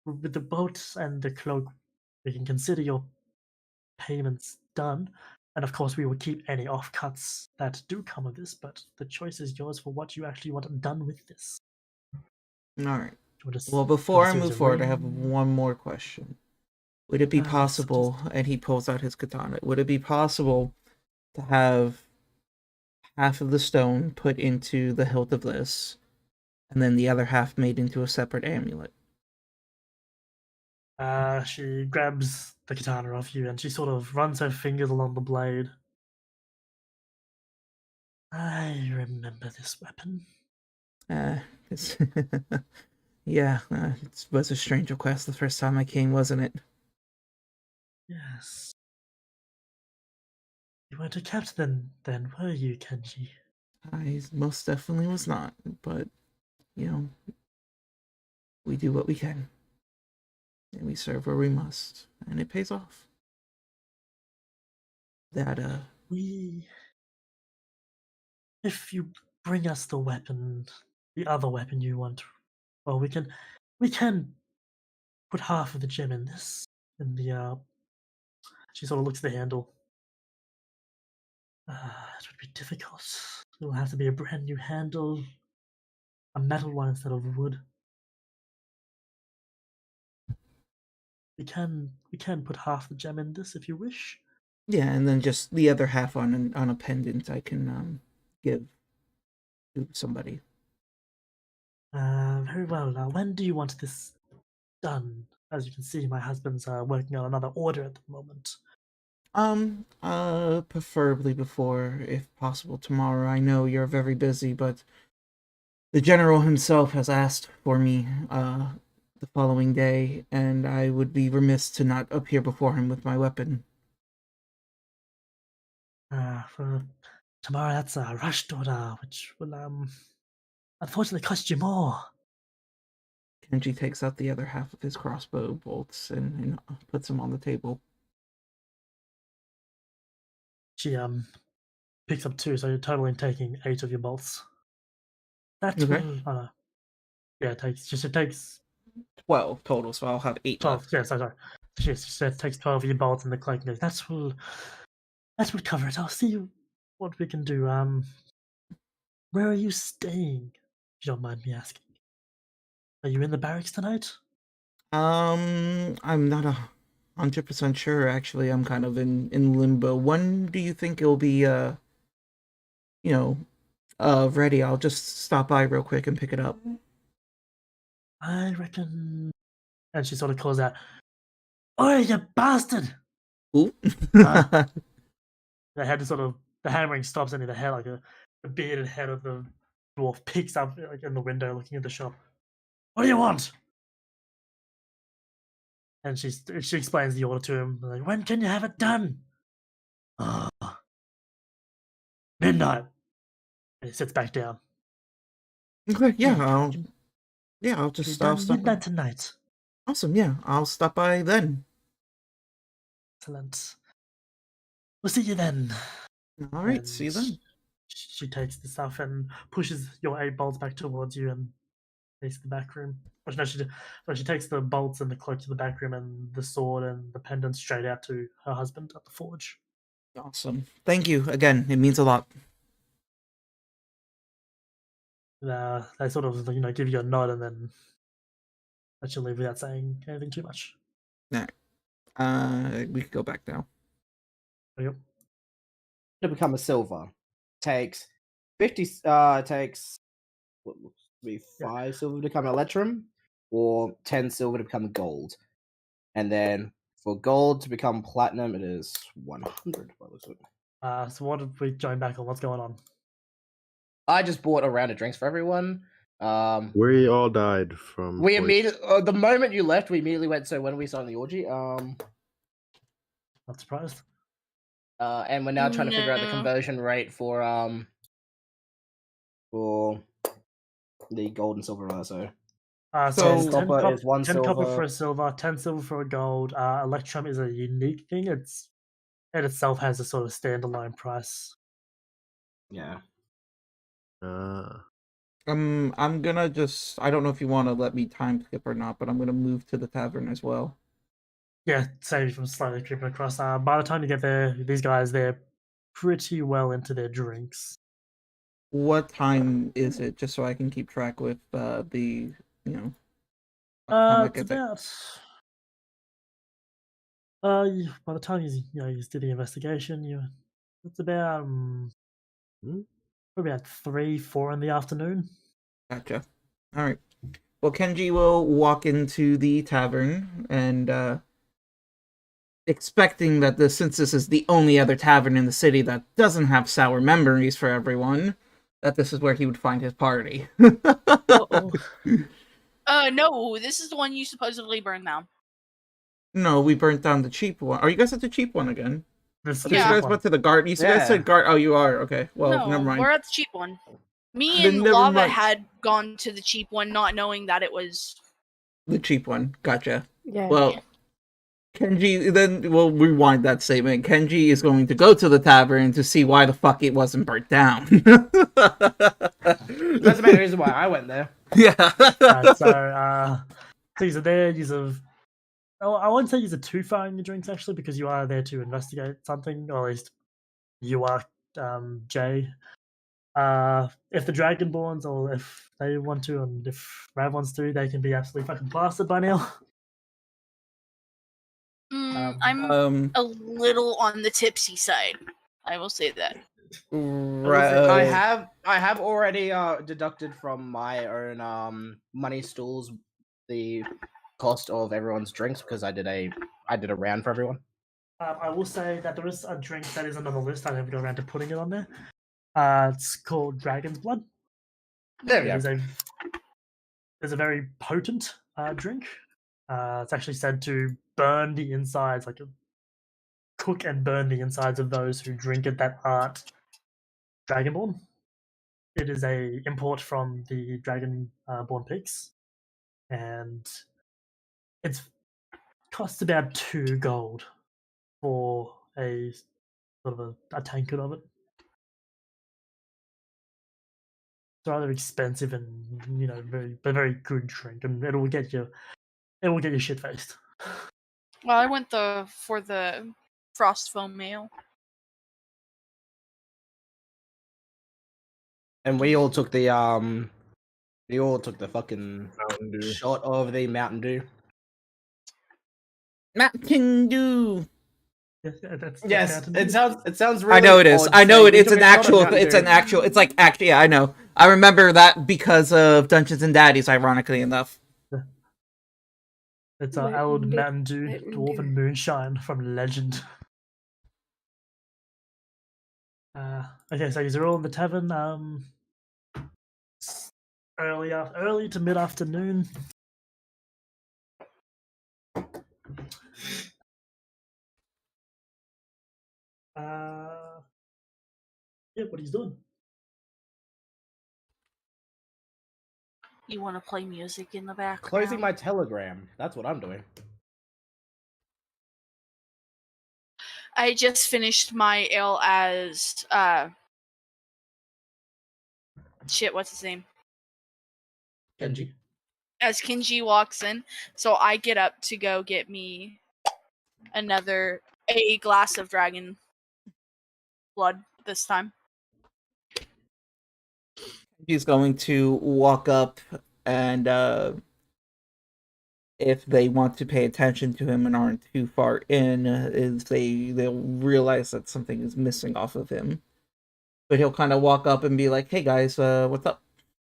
S4: With the bolts and the cloak, we can consider your payments done, and of course, we will keep any offcuts that do come of this. But the choice is yours for what you actually want done with this.
S9: All right. Well, before I move forward, I have one more question. Would it be possible? And he pulls out his katana. Would it be possible to have half of the stone put into the hilt of this, and then the other half made into a separate amulet?
S4: She grabs the katana off you and she sort of runs her fingers along the blade. I remember this weapon.
S9: It's yeah, it was a strange request the first time I came, wasn't it?
S4: Yes. You weren't a captain then, were you, Kenji?
S9: I most definitely was not, but, you know, we do what we can. And we serve where we must, and it pays off.
S4: If you bring us the weapon, the other weapon you want, well, we can put half of the gem in this, she sort of looks at the handle. It would be difficult. It will have to be a brand new handle, a metal one instead of wood. We can put half the gem in this if you wish.
S9: Yeah, and then just the other half on a pendant I can give to somebody.
S4: Very well. When do you want this done? As you can see, my husband's working on another order at the moment.
S9: Preferably before, if possible, tomorrow. I know you're very busy, but the general himself has asked for me, the following day, and I would be remiss to not appear before him with my weapon.
S4: For tomorrow, that's a rushed order, which will, unfortunately cost you more.
S9: Kenji takes out the other half of his crossbow bolts and puts them on the table.
S4: She, picks up 2, so you're totally taking 8 of your bolts. That
S9: okay.
S4: Will, yeah, it takes
S9: 12 total, so I'll have 8
S4: 12,
S9: left.
S4: yeah, sorry. She said takes 12 of your bolts and the cloak goes, that will cover it. I'll see what we can do. Where are you staying, if you don't mind me asking? Are you in the barracks tonight?
S9: I'm not 100% sure, actually. I'm kind of in limbo. When do you think it'll be, ready? I'll just stop by real quick and pick it up.
S4: I reckon... And she sort of calls out, "Oi, you bastard!"
S9: Ooh.
S4: I had to sort of the hammering stops, and the head, like the bearded head of the dwarf, peeks up like in the window, looking at the shop. What do you want? And she explains the order to him. Like, when can you have it done? Midnight. And he sits back down.
S9: Okay, yeah, I'll
S4: Be
S9: just
S4: done
S9: I'll stop.
S4: midnight tonight.
S9: Awesome, yeah, I'll stop by then.
S4: Excellent. We'll see you then.
S9: All right, see you then.
S4: She takes the stuff and pushes your 8 bolts back towards you and takes the back room. No, she takes the bolts and the cloak to the back room and the sword and the pendant straight out to her husband at the forge.
S9: Awesome. Thank you again. It means a lot.
S4: They sort of, give you a nod and then let you leave without saying anything too much.
S9: All right. We can go back now.
S4: Yep.
S8: To become a silver takes 50. Takes what looks to be 5 silver to become an electrum, or 10 silver to become gold, and then for gold to become platinum, it is 100. What was it?
S4: So what did we join back on? What's going on?
S8: I just bought a round of drinks for everyone.
S5: We all died from.
S8: We immediately, the moment you left, we immediately went. So when we started the orgy,
S4: Not surprised.
S8: And we're now trying to figure out the
S1: No.
S8: conversion rate for the gold and silver. So
S4: 10
S8: copper is 1
S4: 10
S8: silver.
S4: copper for a silver, 10 silver for a gold. Electrum is a unique thing. It itself has a sort of standalone price.
S8: Yeah.
S9: I'm gonna just. I don't know if you want to let me time skip or not, but I'm gonna move to the tavern as well.
S4: Yeah, save you from slowly creeping across. By the time you get there, these guys, they're pretty well into their drinks.
S9: What time is it? Just so I can keep track with the time I
S4: It's
S9: get there.
S4: about. By the time you do the investigation, it's about probably about 3-4 in the afternoon.
S9: Gotcha. All right. Well, Kenji will walk into the tavern and expecting that since this is the only other tavern in the city that doesn't have sour memories for everyone, that this is where he would find his party.
S1: No, this is the one you supposedly burned down.
S9: No, we burnt down the cheap one. Are you guys at the cheap one again?
S4: You
S9: guys went to the guard. You guys said guard. Oh, you are. Okay. Well,
S1: No,
S9: never mind.
S1: we're at the cheap one. Me
S9: Then
S1: and
S9: never
S1: Lava
S9: mind.
S1: had gone to the cheap one, not knowing that it was.
S9: The cheap one. Gotcha.
S11: Yeah.
S9: Well, Kenji, then we'll rewind that statement. Kenji is going to go to the tavern to see why the fuck it wasn't burnt down.
S8: That's the main reason why I went there.
S9: Yeah.
S4: So these are there. I wouldn't say use it too far in your drinks actually, because you are there to investigate something, or at least you are, Jay. If the Dragonborns, or if they want to, and if Rav wants to, they can be absolutely fucking blasted by now.
S1: I'm a little on the tipsy side. I will say that.
S8: I have already deducted from my own money stools the cost of everyone's drinks, because I did a round for everyone.
S4: I will say that there is a drink that isn't on the list. I never got around to putting it on there. It's called Dragon's Blood.
S8: There we go.
S4: It's a very potent drink. It's actually said to burn the insides, cook and burn the insides of those who drink it that aren't Dragonborn. It is a import from the Dragonborn Peaks, and it costs about 2 gold for a sort of a tankard of it. It's rather expensive and very good drink, and it will get you shit faced.
S1: Well, I went for the frost foam ale.
S8: And we all took the fucking
S5: Mountain Dew
S8: shot of the Mountain Dew.
S9: Mountain Dew.
S8: Yes, it sounds really.
S9: I know it is.
S8: odd
S9: I know
S8: saying
S9: it. It's
S8: we
S9: an
S8: took a shot of
S9: actual.
S8: Mountain
S9: It's
S8: Dew.
S9: an actual. It's like actually. Yeah, I know. I remember that because of Dungeons and Daddies. Ironically enough.
S4: It's our old Mountain Dew Dwarven Moonshine from Legend. Okay, so you're all in the tavern. Early to mid afternoon. Yeah, what he's doing.
S1: You want to play music in the background?
S8: Closing my Telegram. That's what I'm doing.
S1: I just finished my ale as shit. What's his name?
S8: Kenji.
S1: As Kenji walks in, so I get up to go get me a glass of dragon blood this time.
S9: He's going to walk up and if they want to pay attention to him and aren't too far in, they'll realize that something is missing off of him. But he'll kind of walk up and be like, "Hey guys, what's up?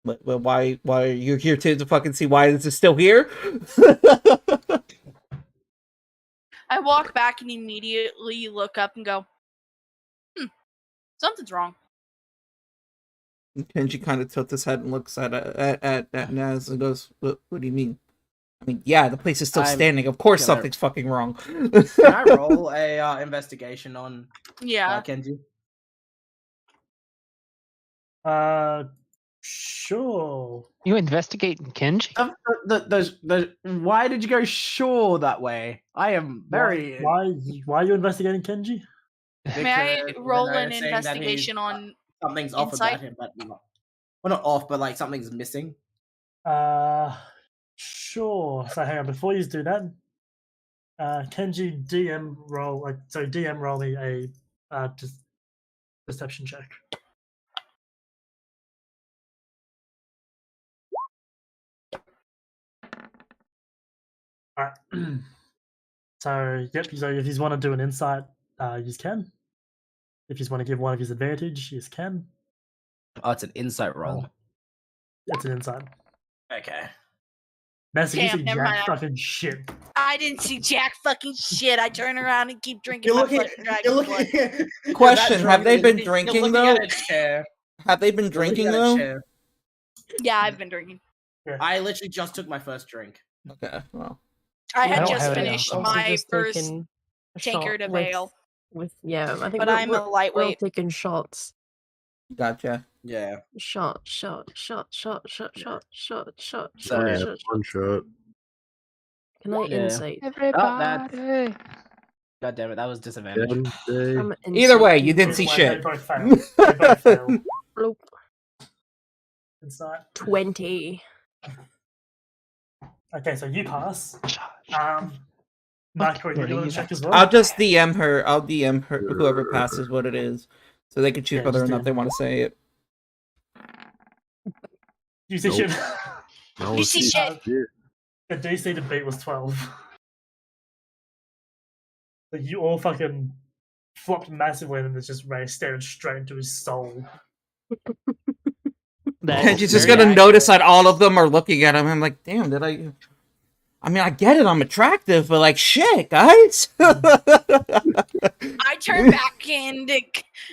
S9: Why are you here to fucking see why this is still here?"
S1: I walk back and immediately look up and go, something's wrong.
S9: Kenji kind of tilts his head and looks at Naz and goes, what do you mean? I mean, yeah, the place is still standing. Of course something's fucking wrong.
S8: Can I roll a investigation on Kenji?
S4: Sure.
S7: You investigating Kenji?
S8: Why did you go sure that way? I am very.
S4: Why are you investigating Kenji?
S1: May I roll an investigation on
S8: something's off about him, but not off, but like something's missing.
S4: Sure. So hang on, before you do that, Kenji, DM roll me a deception check. All right. So if you want to do an insight, you can. If you want to give one of his advantage, you can.
S8: Oh, it's an insight roll.
S4: It's an insight.
S8: Okay.
S4: Messi, you
S1: Damn,
S4: see
S1: never
S4: jack
S1: mind.
S4: fucking shit.
S1: I didn't see jack fucking shit. I turn around and keep drinking my fucking dragon blood.
S9: Question: have they been drinking though? Have they been
S8: You're
S9: drinking
S8: looking at a
S9: though?
S8: chair.
S1: Yeah, I've been drinking.
S8: I literally just took my first drink.
S9: Okay, well.
S1: I
S11: I
S1: had
S11: don't
S1: just
S11: have it.
S1: finished
S11: Also
S1: my
S11: just
S1: first
S11: taken a
S1: tankard
S11: shot
S1: of ale.
S11: I think
S1: But I'm a
S11: we're all
S1: lightweight.
S11: taking shots.
S9: Gotcha.
S8: Yeah.
S11: Shot.
S5: So- One shot.
S11: Can I
S8: Yeah.
S11: insight?
S7: Everybody.
S8: God damn it, that was disadvantage.
S11: I'm
S9: Either way, you
S11: insight.
S9: didn't see shit.
S4: They both failed. They both failed.
S11: Bloop.
S4: Insight.
S11: 20.
S4: Okay, so you pass. Michael, you doing a check as well?
S9: I'll just DM her. I'll DM her whoever passes what it is, so they can choose
S4: Yeah,
S9: whether or
S4: just
S9: not
S4: do.
S9: they want to say it.
S4: You see
S5: Nope.
S4: shit.
S5: No,
S1: You see shit.
S4: The DC to beat was 12. So you all fucking flopped massively and it's just Ray staring straight into his soul.
S9: And she's just gonna notice that all of them are looking at him. I'm like, damn, did I? I mean, I get it. I'm attractive, but like, shit, guys.
S1: I turn back in and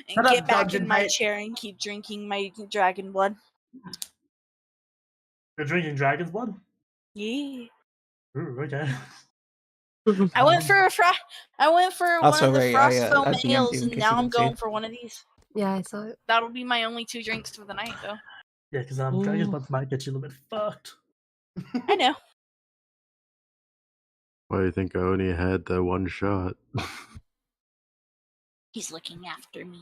S8: Shut up,
S1: get back
S8: Dungeon
S1: in my
S8: Mate.
S1: chair and keep drinking my dragon blood.
S4: You're drinking dragon's blood?
S1: Yeah.
S4: Ooh, okay.
S1: I went for
S9: Also,
S1: one of the
S9: Ray,
S1: frost
S9: I
S1: foam
S9: DM'd you
S1: ales,
S9: in
S1: and
S9: case
S1: now
S9: you
S1: I'm
S9: didn't see.
S1: going for one of these.
S11: Yeah, I saw it.
S1: That'll be my only 2 drinks for the night, though.
S4: Yeah, because dragon's blood might get you a little bit fucked.
S1: I know.
S5: Why do you think I only had the one shot?
S1: He's looking after me.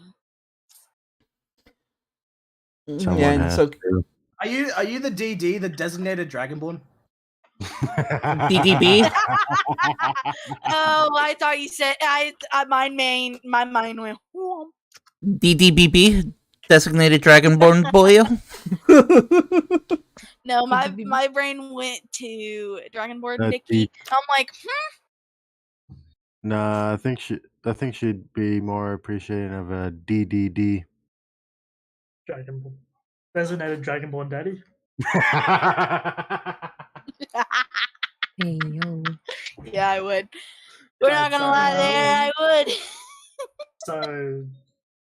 S5: Someone
S9: Yeah, and
S5: has
S9: so
S5: to.
S8: Are you the DD, the designated Dragonborn?
S9: DDB.
S1: Oh, I thought you said my mind went. "Whoom."
S9: DDBB, designated Dragonborn boy.
S1: No, my brain went to Dragonborn
S5: That's
S1: Nikki.
S5: deep.
S1: I'm like,
S5: Nah, I think she'd be more appreciating of a DDD.
S4: Dragonborn. Designated Dragonborn Daddy.
S11: Hey, yo.
S1: yeah, I would. We're not gonna lie there, I would.
S4: So,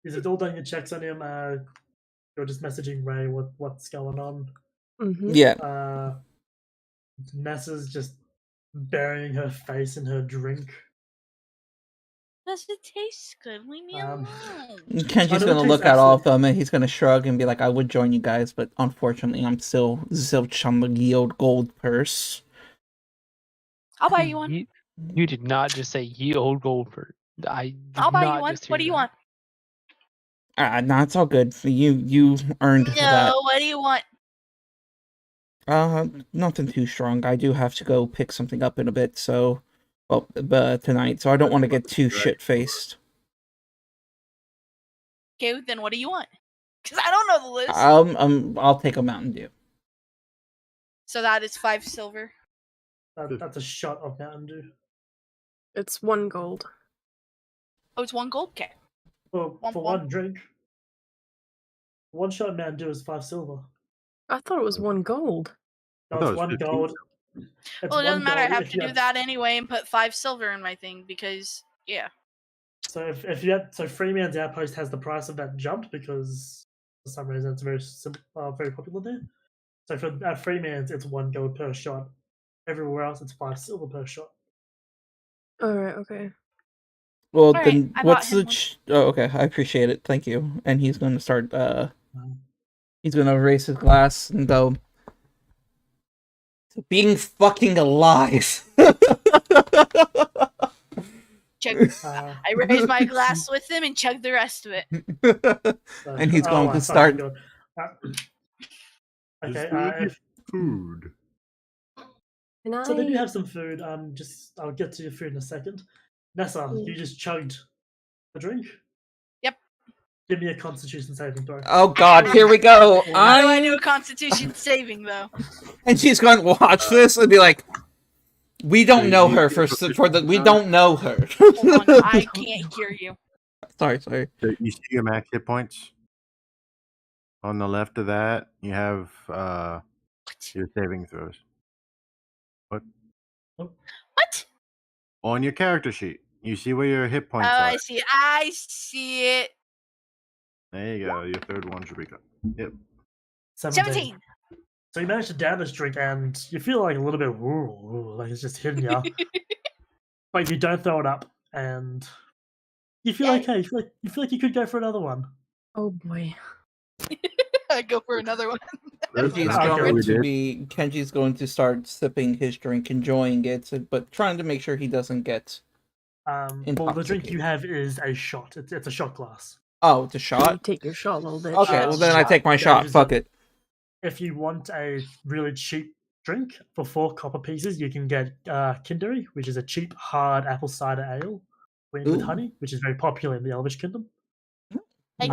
S4: Is it all done your checks on him? You're just messaging Ray what's going on.
S9: Yeah.
S4: Nessa's just burying her face in her drink.
S1: Does it taste good? Leave me alone.
S9: Kenji's gonna look at all of them and he's gonna shrug and be like, I would join you guys, but unfortunately I'm still zilch on the ye old gold purse.
S1: I'll buy you one.
S7: You did not just say ye old gold purse.
S1: I'll buy you one. What do you want?
S9: No, it's all good. You earned that.
S1: No, what do you want?
S9: Nothing too strong. I do have to go pick something up in a bit, so tonight, so I don't want to get too shit-faced.
S1: Okay, then what do you want? Because I don't know the list.
S9: I'll take a Mountain Dew.
S1: So that is 5 silver.
S4: That's a shot of Mountain Dew.
S14: It's 1 gold.
S1: Oh, it's 1 gold? Okay.
S4: For one drink. 1 shot of Mountain Dew is 5 silver.
S14: I thought it was 1 gold.
S4: No, it's 1 gold.
S1: Well, it doesn't matter. I have to do that anyway and put 5 silver in my thing because, yeah.
S4: So if you had, so Freeman's Outpost has the price of that jumped because for some reason it's very popular there. So for at Freeman's it's 1 gold per shot. Everywhere else it's 5 silver per shot.
S14: Alright, okay.
S9: Well,
S1: All
S9: then
S1: right,
S9: what's the? Oh, okay. I appreciate it. Thank you. And he's going to start. He's going to raise his glass and go. Being fucking alive.
S1: Chug. I raised my glass with him and chugged the rest of it.
S9: And he's going to start.
S5: Okay. Food.
S4: So they do have some food. I'll get to your food in a second. Nessa, you just chugged a drink?
S1: Yep.
S4: Give me a Constitution saving throw.
S9: Oh God, here we go.
S1: How do I do a Constitution saving though?
S9: And she's going to watch this and be like, "We don't know her we don't know her."
S1: Hold on, I can't hear you.
S9: Sorry.
S5: So you see your max hit points? On the left of that, you have your saving throws. What?
S1: What?
S5: On your character sheet. You see where your hit points
S1: Oh,
S5: are.
S1: I see. I see it.
S5: There you go. Your third one should be good. Yep.
S1: 17.
S4: So you managed to down this drink and you feel like a little bit like it's just hitting you. But you don't throw it up and you feel okay. You feel like you could go for another one.
S14: Oh boy.
S1: I go for another one.
S9: Kenji's going to start sipping his drink, enjoying it, but trying to make sure he doesn't get
S4: well, the drink you have is a shot. It's a shot glass.
S9: Oh, it's a shot?
S14: You take your shot, little bitch.
S9: Okay, well then I take my shot. Fuck it.
S4: If you want a really cheap drink for 4 copper pieces, you can get Kindery, which is a cheap, hard apple cider ale with honey, which is very popular in the Elvish Kingdom.
S1: I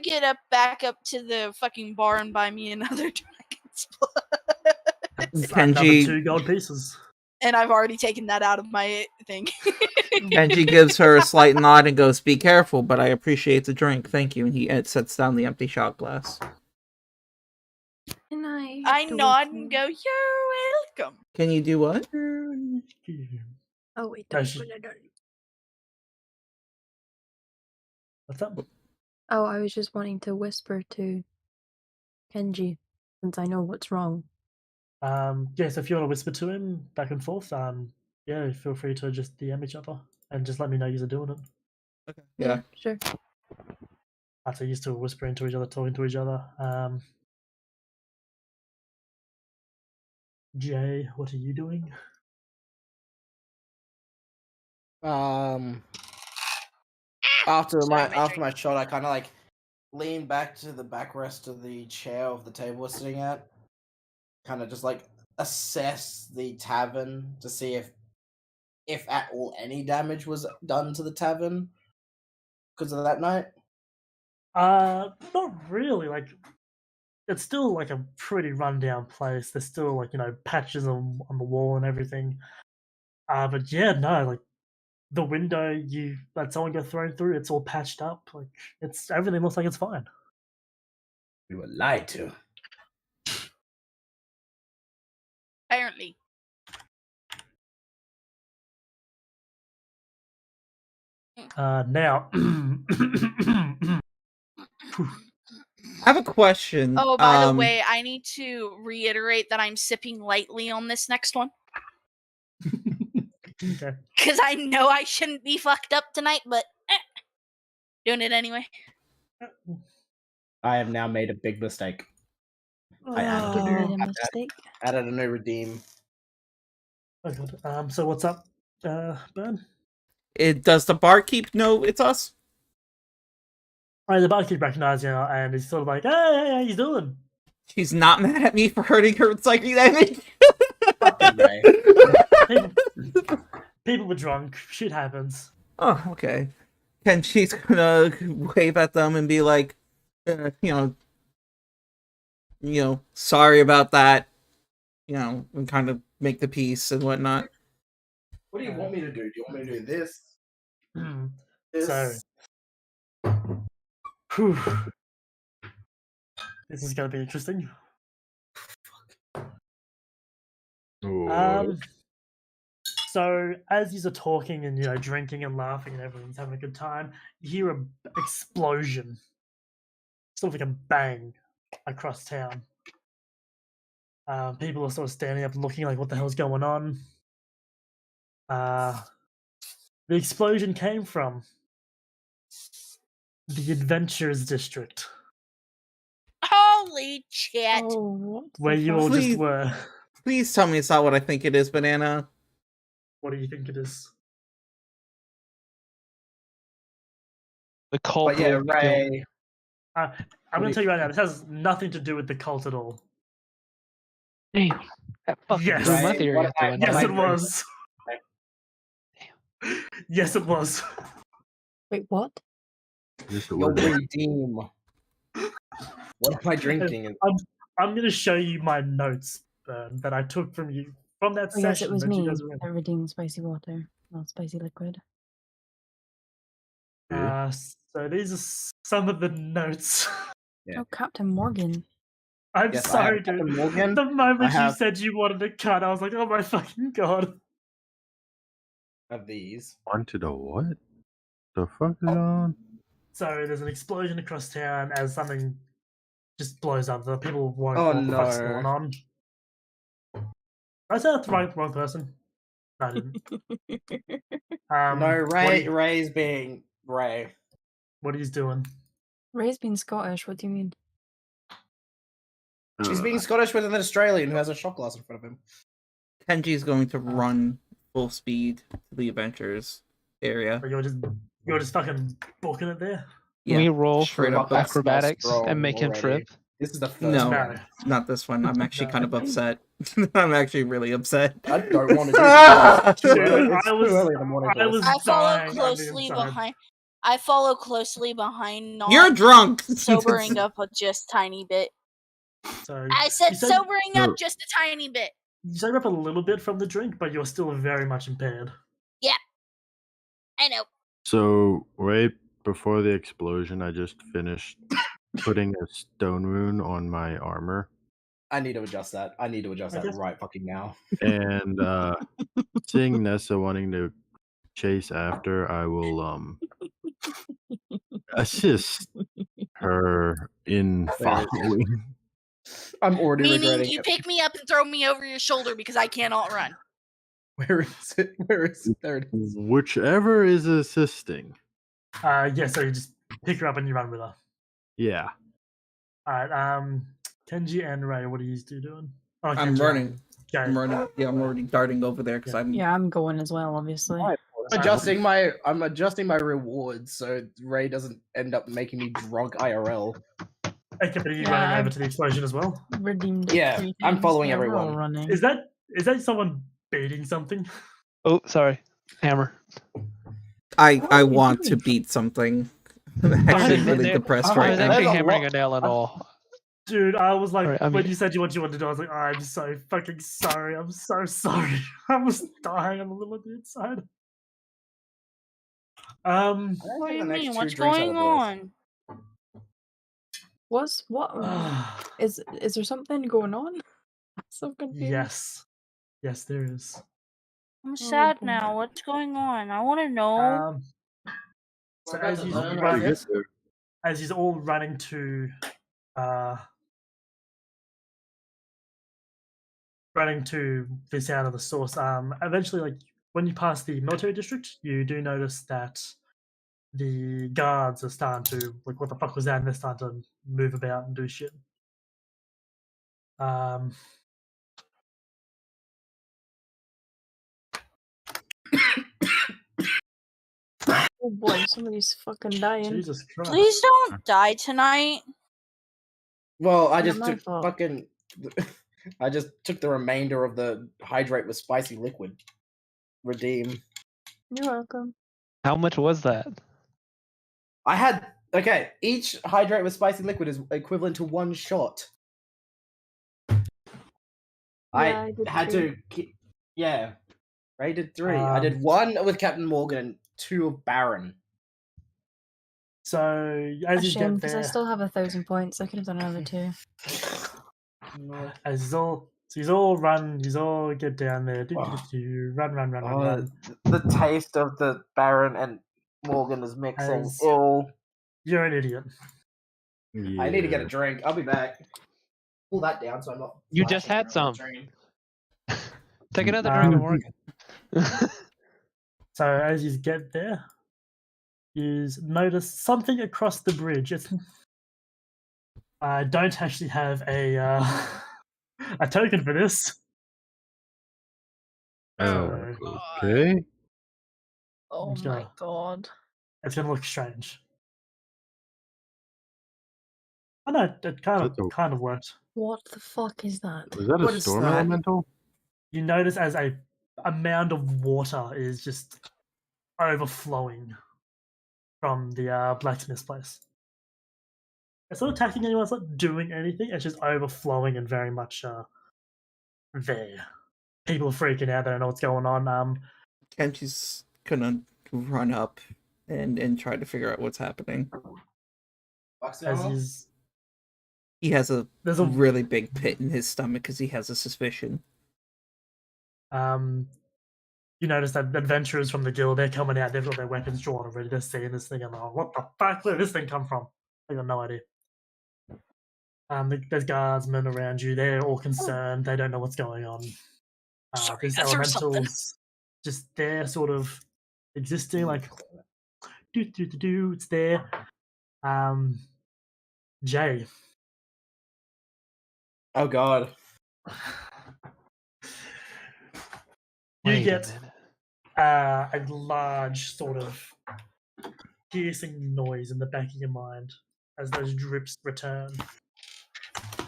S1: get up back up to the fucking bar and buy me another Dragon's Blood.
S9: Kenji,
S4: 2 gold pieces.
S1: And I've already taken that out of my thing.
S9: Kenji gives her a slight nod and goes, "Be careful, but I appreciate the drink. Thank you." And he sets down the empty shot glass.
S14: And
S1: I nod and go, "You're welcome."
S9: Can you do what?
S14: Oh wait,
S4: What's up?
S14: Oh, I was just wanting to whisper to Kenji, since I know what's wrong.
S4: Yeah, so if you want to whisper to him back and forth, yeah, feel free to just DM each other and just let me know you're doing it.
S9: Okay. Yeah.
S14: Sure.
S4: After used to whispering to each other, talking to each other. Jay, what are you doing?
S3: After my shot, I kind of like lean back to the backrest of the chair of the table we're sitting at. Kind of just like assess the tavern to see if at all any damage was done to the tavern because of that night.
S4: Not really. Like, it's still like a pretty rundown place. There's still like patches on the wall and everything. But yeah, no, like the window you let someone go thrown through, it's all patched up. Like everything looks like it's fine.
S13: We were lied to.
S1: Apparently.
S4: Now,
S9: I have a question.
S1: Oh, by the way, I need to reiterate that I'm sipping lightly on this next one.
S4: okay.
S1: Because I know I shouldn't be fucked up tonight, but doing it anyway.
S8: I have now made a big mistake. I added
S11: You
S8: a
S11: made
S8: new,
S11: a mistake.
S8: added a new redeem.
S4: Oh, God. So what's up, Ben?
S9: Does the barkeep know it's us?
S4: The barkeep recognizes you, and he's sort of like, "Hey, how you doing?"
S9: She's not mad at me for hurting her with psychic damage.
S4: People were drunk. Shit happens.
S9: Oh, okay. Kenji's gonna wave at them and be like, you know, sorry about that. You know, and kind of make the peace and whatnot.
S8: What do you want me to do? Do you want me to do this?
S4: So, whew. This is gonna be interesting. So as you're talking and drinking and laughing and everyone's having a good time, you hear a explosion, sort of like a bang across town. People are sort of standing up, looking like, "What the hell's going on?" The explosion came from the Adventures District,
S1: Holy shit!
S4: where you all just were.
S9: Please tell me it's not what I think it is, Banana.
S4: What do you think it is?
S7: The cult.
S8: But yeah, Ray.
S4: I'm going to tell you right now, this has nothing to do with the cult at all.
S7: Damn. That fucking
S4: Yes.
S7: blew my theory out the window.
S4: Yes, it was. Yes, it was.
S11: Wait, what?
S8: Your redeem. What am I drinking?
S4: I'm going to show you my notes that I took from you from that
S11: Oh,
S4: session.
S11: yes, it was
S4: that you
S11: me
S4: guys were in.
S11: that redeemed spicy water. Not spicy liquid.
S4: So these are some of the notes.
S11: Oh, Captain Morgan.
S4: I'm
S8: Yes, I
S4: sorry,
S8: have
S4: dude.
S8: Captain Morgan.
S4: The moment
S8: I
S4: you
S8: have-
S4: said you wanted to cut, I was like, "Oh my fucking god!"
S8: Of these.
S5: Wanted a what? The fuck is on?
S4: So there's an explosion across town as something just blows up. The people won't
S8: Oh,
S4: know what the fuck's
S8: no.
S4: going on. I said that's the wrong person. No, I didn't.
S8: No,
S4: what
S8: Ray's being Ray.
S4: What he's doing?
S11: Ray's being Scottish. What do you mean?
S8: She's being Scottish with an Australian who has a shot glass in front of him.
S9: Kenji's going to run full speed to the Adventures area.
S4: You're just fucking booking it there.
S7: Can we roll
S9: straight
S7: for
S9: up.
S7: acrobatics and make him
S8: already.
S7: trip?
S8: This is the first
S9: No,
S8: one.
S9: not this one. I'm actually kind of upset. I'm actually really upset.
S8: I don't want to do this.
S4: Dude,
S8: It's
S4: I
S8: too
S4: was-
S8: early in the morning for
S4: I
S8: this.
S4: was
S1: I follow
S4: dying on the
S1: closely
S4: inside.
S1: behind. I follow closely behind. Not
S9: You're drunk.
S1: Sobering up a just tiny bit.
S4: So
S1: I said
S4: you said-
S1: sobering
S5: No.
S1: up just a tiny bit.
S4: You sober up a little bit from the drink, but you're still very much impaired.
S1: Yep. I know.
S5: So right before the explosion, I just finished putting a stone rune on my armor,
S8: I need to adjust that. I need to adjust
S4: I
S8: that
S4: guess-
S8: right fucking now.
S5: and seeing Nessa wanting to chase after, I will assist her in following.
S8: I'm already
S1: Meaning
S8: regretting
S1: you
S8: it.
S1: pick me up and throw me over your shoulder because I cannot run.
S8: Where is it? Where is it? There it is.
S5: Whichever is assisting.
S4: Yeah, so you just pick her up and you run with her.
S5: Yeah.
S4: Alright, Kenji and Ray, what are you two doing? Oh,
S9: I'm
S4: Kenji,
S9: running.
S4: Okay.
S9: I'm running. Yeah, I'm already darting over there because I'm.
S11: Yeah, I'm going as well, obviously.
S8: I'm adjusting my rewards so Ray doesn't end up making me drunk IRL.
S4: Okay, but are you
S11: Yeah,
S4: running over
S11: I'm-
S4: to the explosion as well?
S11: Redeemed.
S8: Yeah,
S11: 3
S8: I'm
S11: times.
S8: following
S11: Yeah, we're all
S8: everyone.
S11: running.
S4: Is that someone beating something?
S7: Oh, sorry. Hammer.
S9: I want to beat something. I'm actually really
S7: There-
S9: depressed
S7: I
S9: right
S7: was
S9: now.
S7: actually
S8: There's a
S7: hammering
S8: lot-
S7: a nail and all.
S4: Dude, I was like,
S7: Alright, I
S4: when
S7: mean-
S4: you said what you wanted to do, I was like, I'm so fucking sorry. I'm so sorry. I was dying on the little bit inside.
S1: What do you mean? What's going on?
S11: What is there something going on? I'm so confused.
S4: Yes. Yes, there is.
S1: I'm sad
S11: boy.
S1: now. What's going on? I want to know.
S4: Um, So
S3: Well,
S4: as
S3: that's
S4: he's
S3: a learn, I
S4: running,
S3: guess.
S4: as he's all running to the sound of the source, eventually, like when you pass the military district, you do notice that the guards are starting to like, what the fuck was that? And they're starting to move about and do shit.
S11: Oh boy, somebody's fucking dying.
S4: Jesus Christ!
S1: Please don't die tonight.
S8: Well, I
S11: Not
S8: just
S11: my
S8: took
S11: fault.
S8: fucking. I just took the remainder of the hydrate with spicy liquid. Redeem.
S11: You're welcome.
S7: How much was that?
S8: I had each hydrate with spicy liquid is equivalent to 1 shot.
S11: I did
S8: had
S11: 3.
S8: to. Yeah, Ray did 3. I did 1 with Captain Morgan and 2 of Baron.
S4: So
S11: A
S4: as you
S11: shame,
S4: get
S11: because
S4: there,
S11: I still have 1,000 points. I could have done another 2.
S4: as he's all run, he's all get down there, run.
S8: The taste of the Baron and Morgan is mixing.
S4: As-
S8: Ew.
S4: You're an idiot.
S8: I need to get a drink. I'll be back. Pull that down so I'm not.
S7: You just
S8: flashing
S7: had some.
S8: around the train.
S7: Take another drink of Morgan.
S4: So as you get there, you notice something across the bridge. I don't actually have a token for this.
S5: Oh, okay.
S11: Oh
S4: I'm
S11: my
S4: gonna-
S11: god.
S4: It's gonna look strange. I know it kind of worked.
S11: What the fuck is that?
S5: Was that
S9: What
S5: a
S9: is
S5: storm
S9: that?
S5: elemental?
S4: You notice as a mound of water is just overflowing from the blacksmith's place. It's not attacking anyone, it's not doing anything, it's just overflowing and very much there. People are freaking out, they don't know what's going on.
S9: Kenji's gonna run up and try to figure out what's happening.
S4: As
S9: He has a
S4: There's a-
S9: really big pit in his stomach because he has a suspicion.
S4: you notice that adventurers from the guild, they're coming out, they've got their weapons drawn already, they're seeing this thing and they're like, what the fuck, where did this thing come from? I got no idea. There's guardsmen around you, they're all concerned, they don't know what's going on.
S1: Sorry,
S4: These
S1: I threw something.
S4: elementals, just there sort of existing, like, it's there. Jay.
S8: Oh god.
S4: You
S7: Wait a
S4: get
S7: minute.
S4: a large sort of piercing noise in the back of your mind as those drips return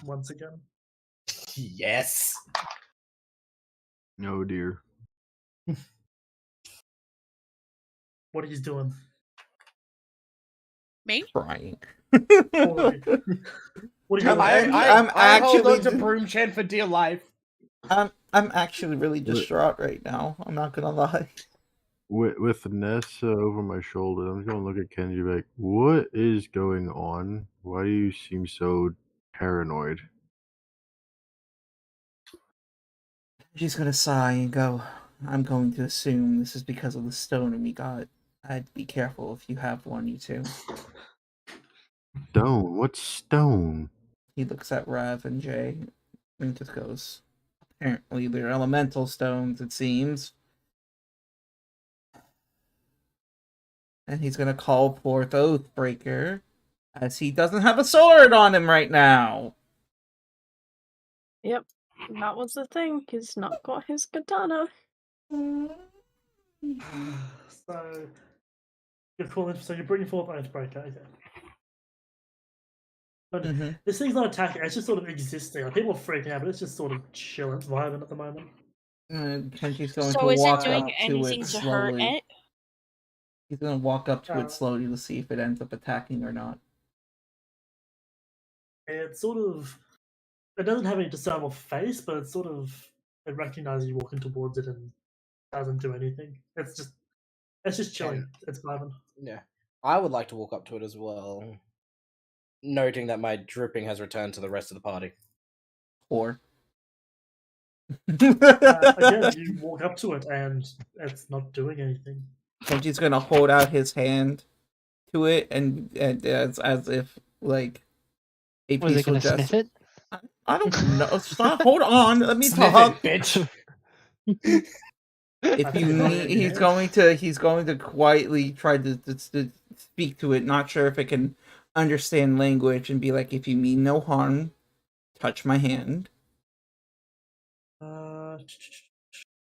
S4: once again.
S8: Yes.
S5: Oh dear.
S4: What are you doing?
S1: Me?
S9: Crying.
S4: All of you. What are you doing?
S9: I'm
S8: I hold on to
S9: actually-
S8: Broom Chen for dear life.
S9: I'm actually really distraught right now. I'm not gonna lie.
S5: With Nessa over my shoulder, I'm just gonna look at Kenji like, what is going on? Why do you seem so paranoid?
S9: She's gonna sigh and go, I'm going to assume this is because of the stone we got. I'd be careful if you have one, you two.
S5: Stone? What stone?
S9: He looks at Rav and Jay and just goes, apparently they're elemental stones, it seems. And he's gonna call forth Oathbreaker, as he doesn't have a sword on him right now.
S11: Yep, that was the thing. He's not got his katana.
S4: So you're bringing forth Oathbreaker, okay. But this thing's not attacking, it's just sort of existing. Like, people are freaking out, but it's just sort of chill, it's vibing at the moment.
S9: Kenji's going
S1: So
S9: to
S1: is it
S9: walk
S1: doing
S9: up to
S1: anything
S9: it
S1: to hurt
S9: slowly.
S1: it?
S9: He's gonna walk up to it slowly to see if it ends up attacking or not.
S4: It's sort of, it doesn't have any discernible face, but it's sort of, it recognizes you walking towards it and doesn't do anything. It's just chilling. It's vibing.
S8: Yeah. I would like to walk up to it as well. Noting that my dripping has returned to the rest of the party.
S9: Or
S4: Again, you walk up to it and it's not doing anything.
S9: Kenji's gonna hold out his hand to it, and as if like a
S7: Was it
S9: peaceful
S7: gonna sniff
S9: gesture.
S7: it?
S9: I don't know. Stop. Hold on. Let me
S8: Sniff
S9: talk.
S8: it, bitch.
S9: If you need, he's going to quietly try to speak to it. Not sure if it can understand language, and be like, if you mean no harm, touch my hand.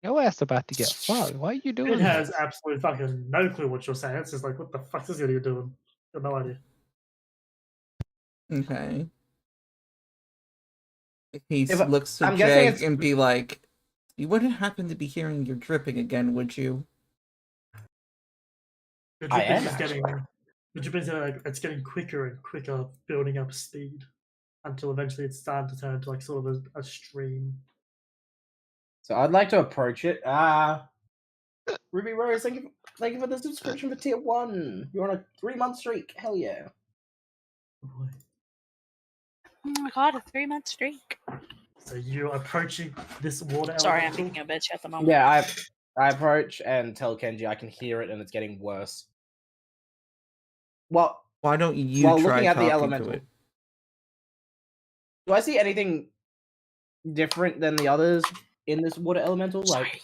S7: Your ass about to get fucked. Why are you doing
S4: It
S7: that?
S4: has absolutely fucking no clue what you're saying. It's just like, what the fuck is this idiot doing? Got no idea.
S9: Okay. He
S8: If I-
S9: looks to
S8: I'm guessing
S9: Jay
S8: it's-
S9: and be like, you wouldn't happen to be hearing your dripping again, would you?
S4: The
S8: I
S4: dripping
S8: am,
S4: is getting,
S8: actually.
S4: the dripping is like, it's getting quicker and quicker, building up speed until eventually it's starting to turn into like sort of a stream.
S8: So I'd like to approach it. Ruby Rose, thank you for the subscription for tier 1. You're on a 3-month streak. Hell yeah.
S1: Oh my god, a 3-month streak.
S4: So you're approaching this water
S1: Sorry, I'm
S4: elemental.
S1: being a bitch at the moment.
S8: Yeah, I approach and tell Kenji I can hear it and it's getting worse. Well,
S9: Why don't you
S8: while
S9: try
S8: looking at the
S9: talking
S8: elemental,
S9: to it?
S8: do I see anything different than the others in this water elemental? Like,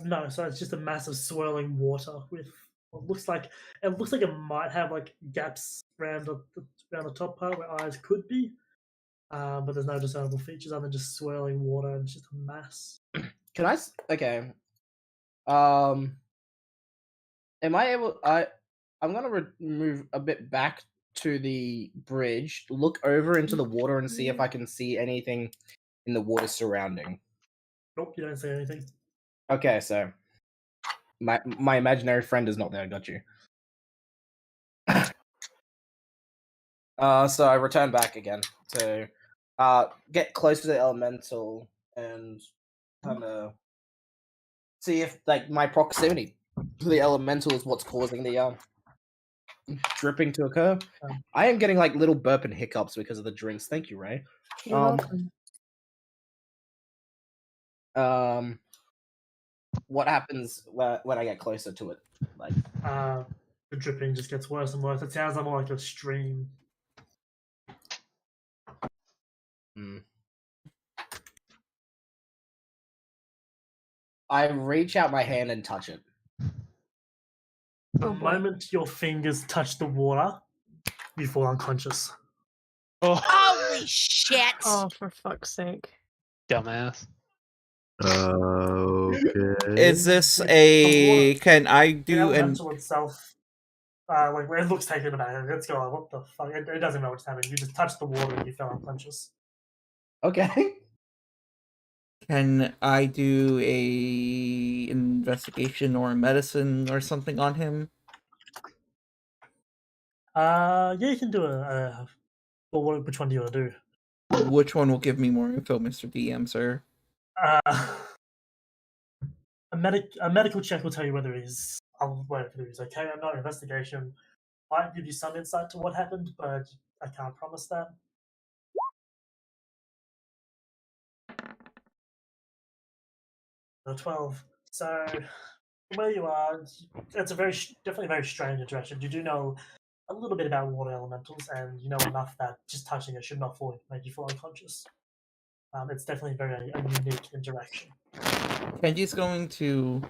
S4: No, so it's just a massive swirling water with what looks like it might have like gaps around the top part where eyes could be, but there's no discernible features other than just swirling water and it's just a mass.
S8: can I? Okay. Am I able? I'm gonna move a bit back to the bridge, look over into the water, and see if I can see anything in the water surrounding.
S4: Nope, you don't see anything.
S8: Okay, so my imaginary friend is not there. Got you. So I return back again to get close to the elemental and kind of see if like my proximity to the elemental is what's causing the dripping to occur. I am getting like little burp and hiccups because of the drinks. Thank you, Ray.
S14: You're welcome.
S8: What happens when I get closer to it? Like,
S4: The dripping just gets worse and worse. It sounds more like a stream.
S8: I reach out my hand and touch it.
S4: The moment your fingers touch the water, you fall unconscious.
S1: Holy shit!
S14: Oh, for fuck's sake.
S7: Dumbass.
S5: Okay.
S9: Is this a? Can I
S4: The
S9: do an?
S4: elemental itself, like it looks taken aback. It's going, what the fuck? It doesn't know what's happening. You just touched the water and you fell unconscious.
S8: Okay.
S9: Can I do a investigation or a medicine or something on him?
S4: Yeah, you can do well, which one do you want to do?
S9: Which one will give me more info, Mr. DM, sir?
S4: A medical check will tell you whether he's okay or not. Investigation might give you some insight to what happened, but I can't promise that. The 12. So where you are, it's a definitely very strange interaction. You do know a little bit about water elementals, and you know enough that just touching it should not make you fall unconscious. It's definitely a unique interaction.
S9: Kenji's going to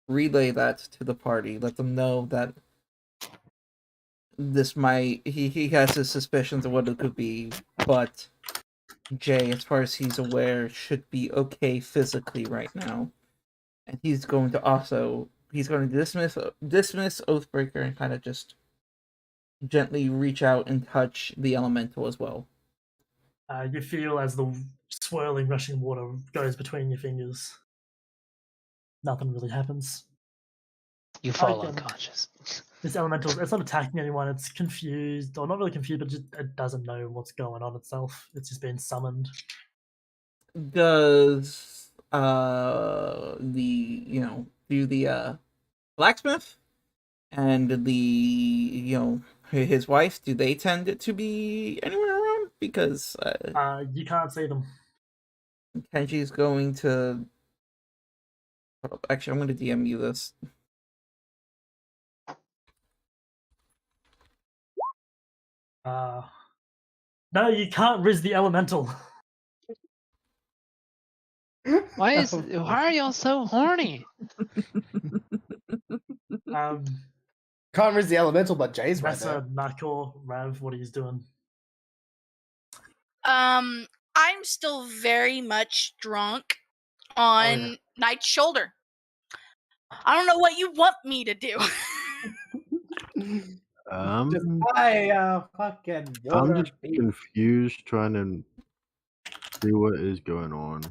S9: relay that to the party. Let them know that this might. He has his suspicions of what it could be, but Jay, as far as he's aware, should be okay physically right now. And he's going to dismiss Oathbreaker and kind of just gently reach out and touch the elemental as well.
S4: You feel as the swirling, rushing water goes between your fingers. Nothing really happens.
S7: You fall unconscious.
S4: This elemental, it's not attacking anyone. It's confused, or not really confused, but it doesn't know what's going on itself. It's just been summoned.
S9: Does the blacksmith and the his wife, do they tend to be anywhere around? Because
S4: you can't see them.
S9: Kenji's going to. Actually, I'm going to DM you this.
S4: No, you can't riz the elemental.
S7: Why are y'all so horny?
S8: Can't risk the elemental, but Jay's right there.
S4: Nessa, Nakor, Rav, what are you doing?
S1: I'm still very much drunk on Knight's shoulder. I don't know what you want me to do.
S8: Fucking
S5: I'm just confused trying to see what is going on.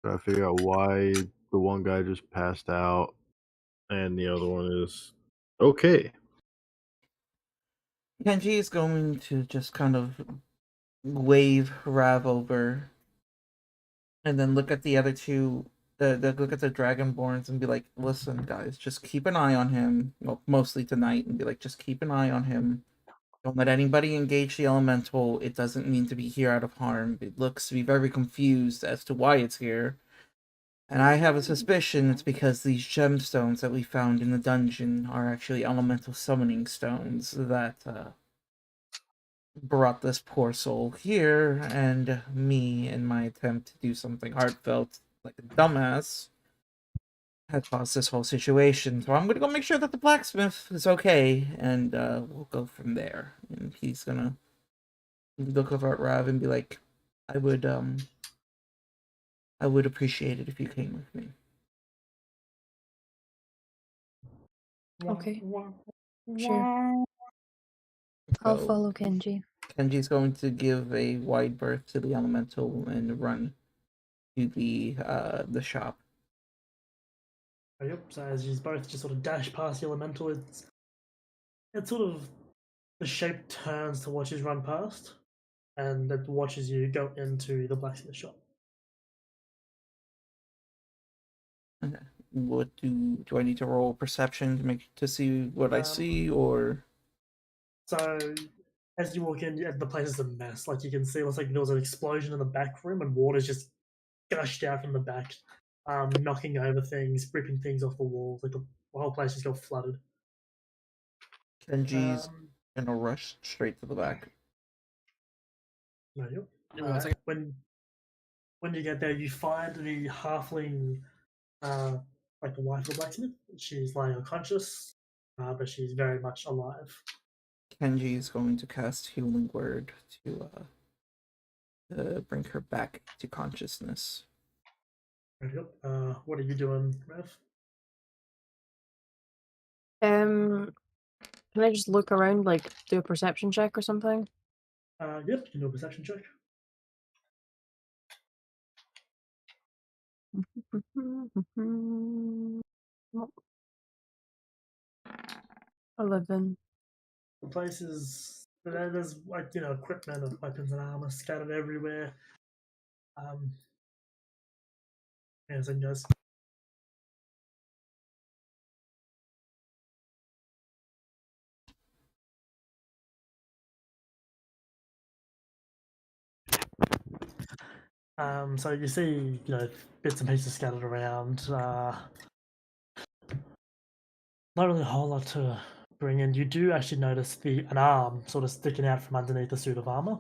S5: Try to figure out why the one guy just passed out and the other one is okay.
S9: Kenji is going to just kind of wave Rav over and then look at the other two, look at the Dragonborns and be like, listen, guys, just keep an eye on him. Well, mostly tonight, and be like, just keep an eye on him. Don't let anybody engage the elemental. It doesn't mean to be here out of harm. It looks to be very confused as to why it's here. And I have a suspicion it's because these gemstones that we found in the dungeon are actually elemental summoning stones that brought this poor soul here, and me, in my attempt to do something heartfelt like a dumbass, had caused this whole situation. So I'm gonna go make sure that the blacksmith is okay, and we'll go from there. And he's gonna look over at Rav and be like, I would appreciate it if you came with me.
S14: Okay. Sure. I'll
S9: So,
S14: follow Kenji.
S9: Kenji's going to give a wide berth to the elemental and run to the shop.
S4: Yep, so as you both just sort of dash past the elemental, it's sort of, the shape turns to watch you run past, and it watches you go into the blacksmith shop.
S9: Okay. What do I need to roll perception to see what I see, or?
S4: So as you walk in, the place is a mess. Like you can see, it looks like there was an explosion in the back room, and water's just gushed out from the back, knocking over things, ripping things off the walls. Like the whole place just got flooded.
S9: Kenji's gonna rush straight to the back.
S4: No, yep. When you get there, you find the halfling, like the wife of the blacksmith. She's lying unconscious, but she's very much alive.
S9: Kenji is going to cast Healing Word to bring her back to consciousness.
S4: Yep. What are you doing, Rev?
S14: Can I just look around, like do a perception check or something?
S4: Yep, you can do a perception check.
S14: Nope. 11.
S4: The place is, there's like, equipment and weapons and armor scattered everywhere. As it goes. So you see, bits and pieces scattered around. Not really a whole lot to bring in. You do actually notice an arm sort of sticking out from underneath the suit of armor.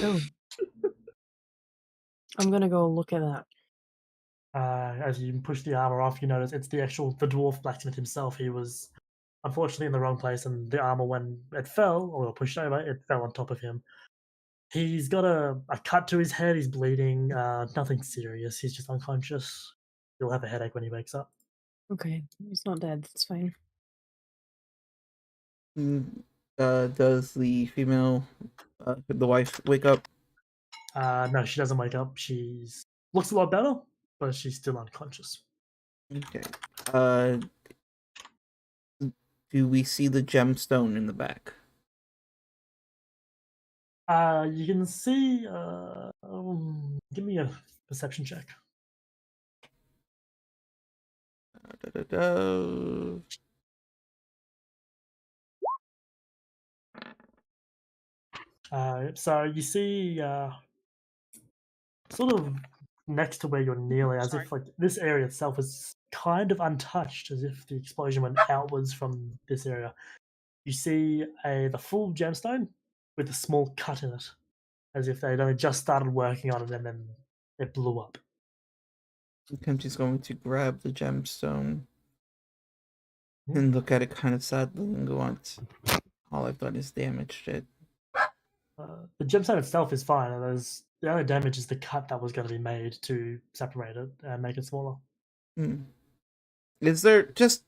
S14: Oh. I'm gonna go look at that.
S4: As you push the armor off, you notice it's the dwarf blacksmith himself. He was unfortunately in the wrong place, and the armor, when it fell or pushed over, it fell on top of him. He's got a cut to his head. He's bleeding. Nothing serious. He's just unconscious. He'll have a headache when he wakes up.
S14: Okay, he's not dead. That's fine.
S9: Does the female, the wife, wake up?
S4: No, she doesn't wake up. She's looks a lot better, but she's still unconscious.
S9: Okay. Do we see the gemstone in the back?
S4: You can see. Give me a perception check. So you see, sort of next to where you're kneeling, as if like this area itself is kind of untouched, as if the explosion went outwards from this area. You see the full gemstone with a small cut in it, as if they'd only just started working on it and then it blew up.
S9: Kenji's going to grab the gemstone and look at it kind of sadly and go on. All I've done is damaged it.
S4: The gemstone itself is fine. The only damage is the cut that was going to be made to separate it and make it smaller.
S9: Is there just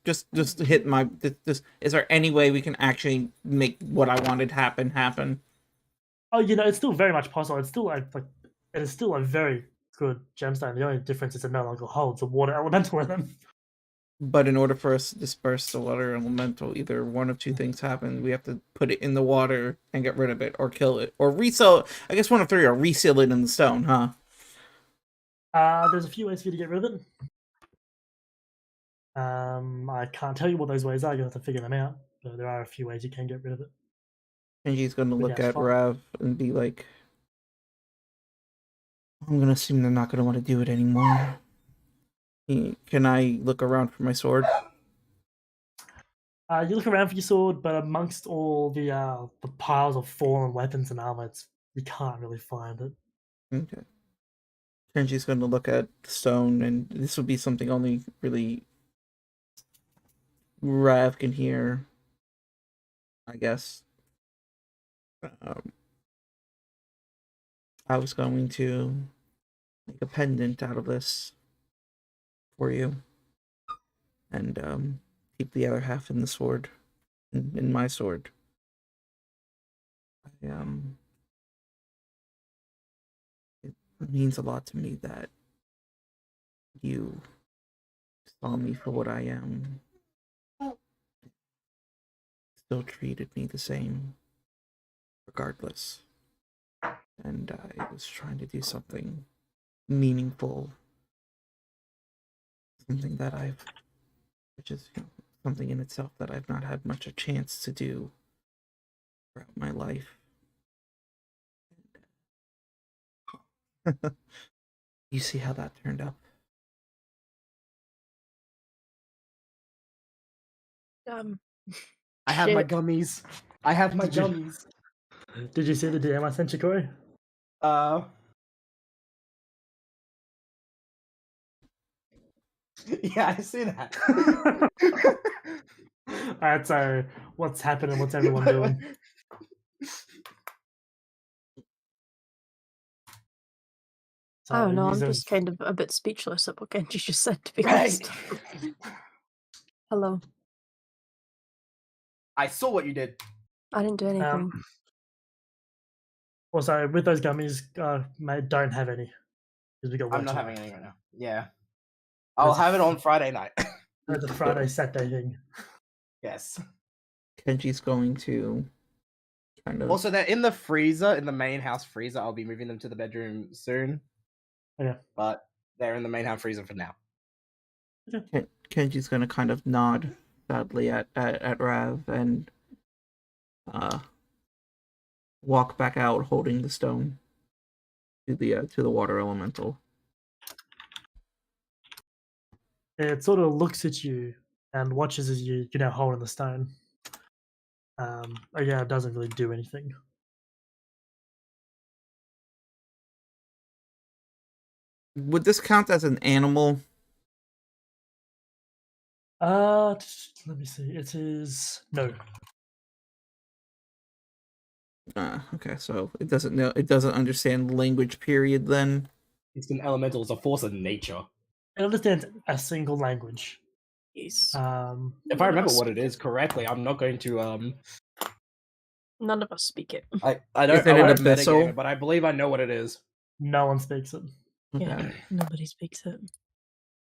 S9: hit my this? Is there any way we can actually make what I wanted happen?
S4: Oh, it's still very much possible. It's still it is still a very good gemstone. The only difference is it no longer holds a water elemental in them.
S9: But in order for us to disperse the water elemental, either one of two things happen. We have to put it in the water and get rid of it, or kill it, or reseal it. I guess one of three, or reseal it in the stone, huh?
S4: There's a few ways for you to get rid of it. I can't tell you what those ways are. You have to figure them out. But there are a few ways you can get rid of it.
S9: Kenji's going to look at
S4: fine.
S9: Rav and be like, I'm going to assume they're not going to want to do it anymore. Can I look around for my sword?
S4: You look around for your sword, but amongst all the piles of fallen weapons and armor, you can't really find it.
S9: Okay. Kenji's going to look at the stone, and this would be something only really Rav can hear, I guess. I was going to make a pendant out of this for you, and keep the other half in the sword, in my sword. It means a lot to me that you saw me for what I am, still treated me the same, regardless. And I was trying to do something meaningful, something that which is something in itself that I've not had much a chance to do throughout my life. You see how that turned out?
S8: I have my
S11: Shit.
S8: gummies. I have my gummies.
S4: Did you see the DM I sent you, Corey?
S8: Yeah, I see that.
S4: Alright, so what's happening? What's everyone doing?
S14: I don't know, I'm
S4: users-
S14: just kind of a bit speechless at what Genji just said, to be
S8: Right.
S14: honest. Hello.
S8: I saw what you did.
S14: I didn't do anything.
S4: Also, with those gummies, mate, don't have any. Because we got
S8: I'm
S4: work
S8: not
S4: tonight.
S8: having any right now. Yeah. I'll have it on Friday night.
S4: It's a Friday, Saturday thing.
S8: Yes.
S9: Kenji's going to kind of...
S8: Also, they're in the freezer, in the main house freezer. I'll be moving them to the bedroom soon.
S4: Yeah.
S8: But they're in the main house freezer for now.
S9: Kenji's going to kind of nod sadly at Rav and walk back out holding the stone to the water elemental.
S4: It sort of looks at you and watches as you holding the stone. Again, it doesn't really do anything.
S9: Would this count as an animal?
S4: Let me see. It is no.
S9: Okay, so it doesn't know. It doesn't understand language. Period. Then
S8: it's an elemental. It's a force of nature.
S4: It understands a single language.
S14: Yes.
S8: If I remember what it is correctly, I'm not going to.
S14: None of us speak it.
S8: I don't.
S9: Is it
S8: I
S9: an
S8: won't metagame
S9: abyssal?
S8: it, but I believe I know what it is.
S4: No one speaks it.
S14: Yeah, nobody speaks it.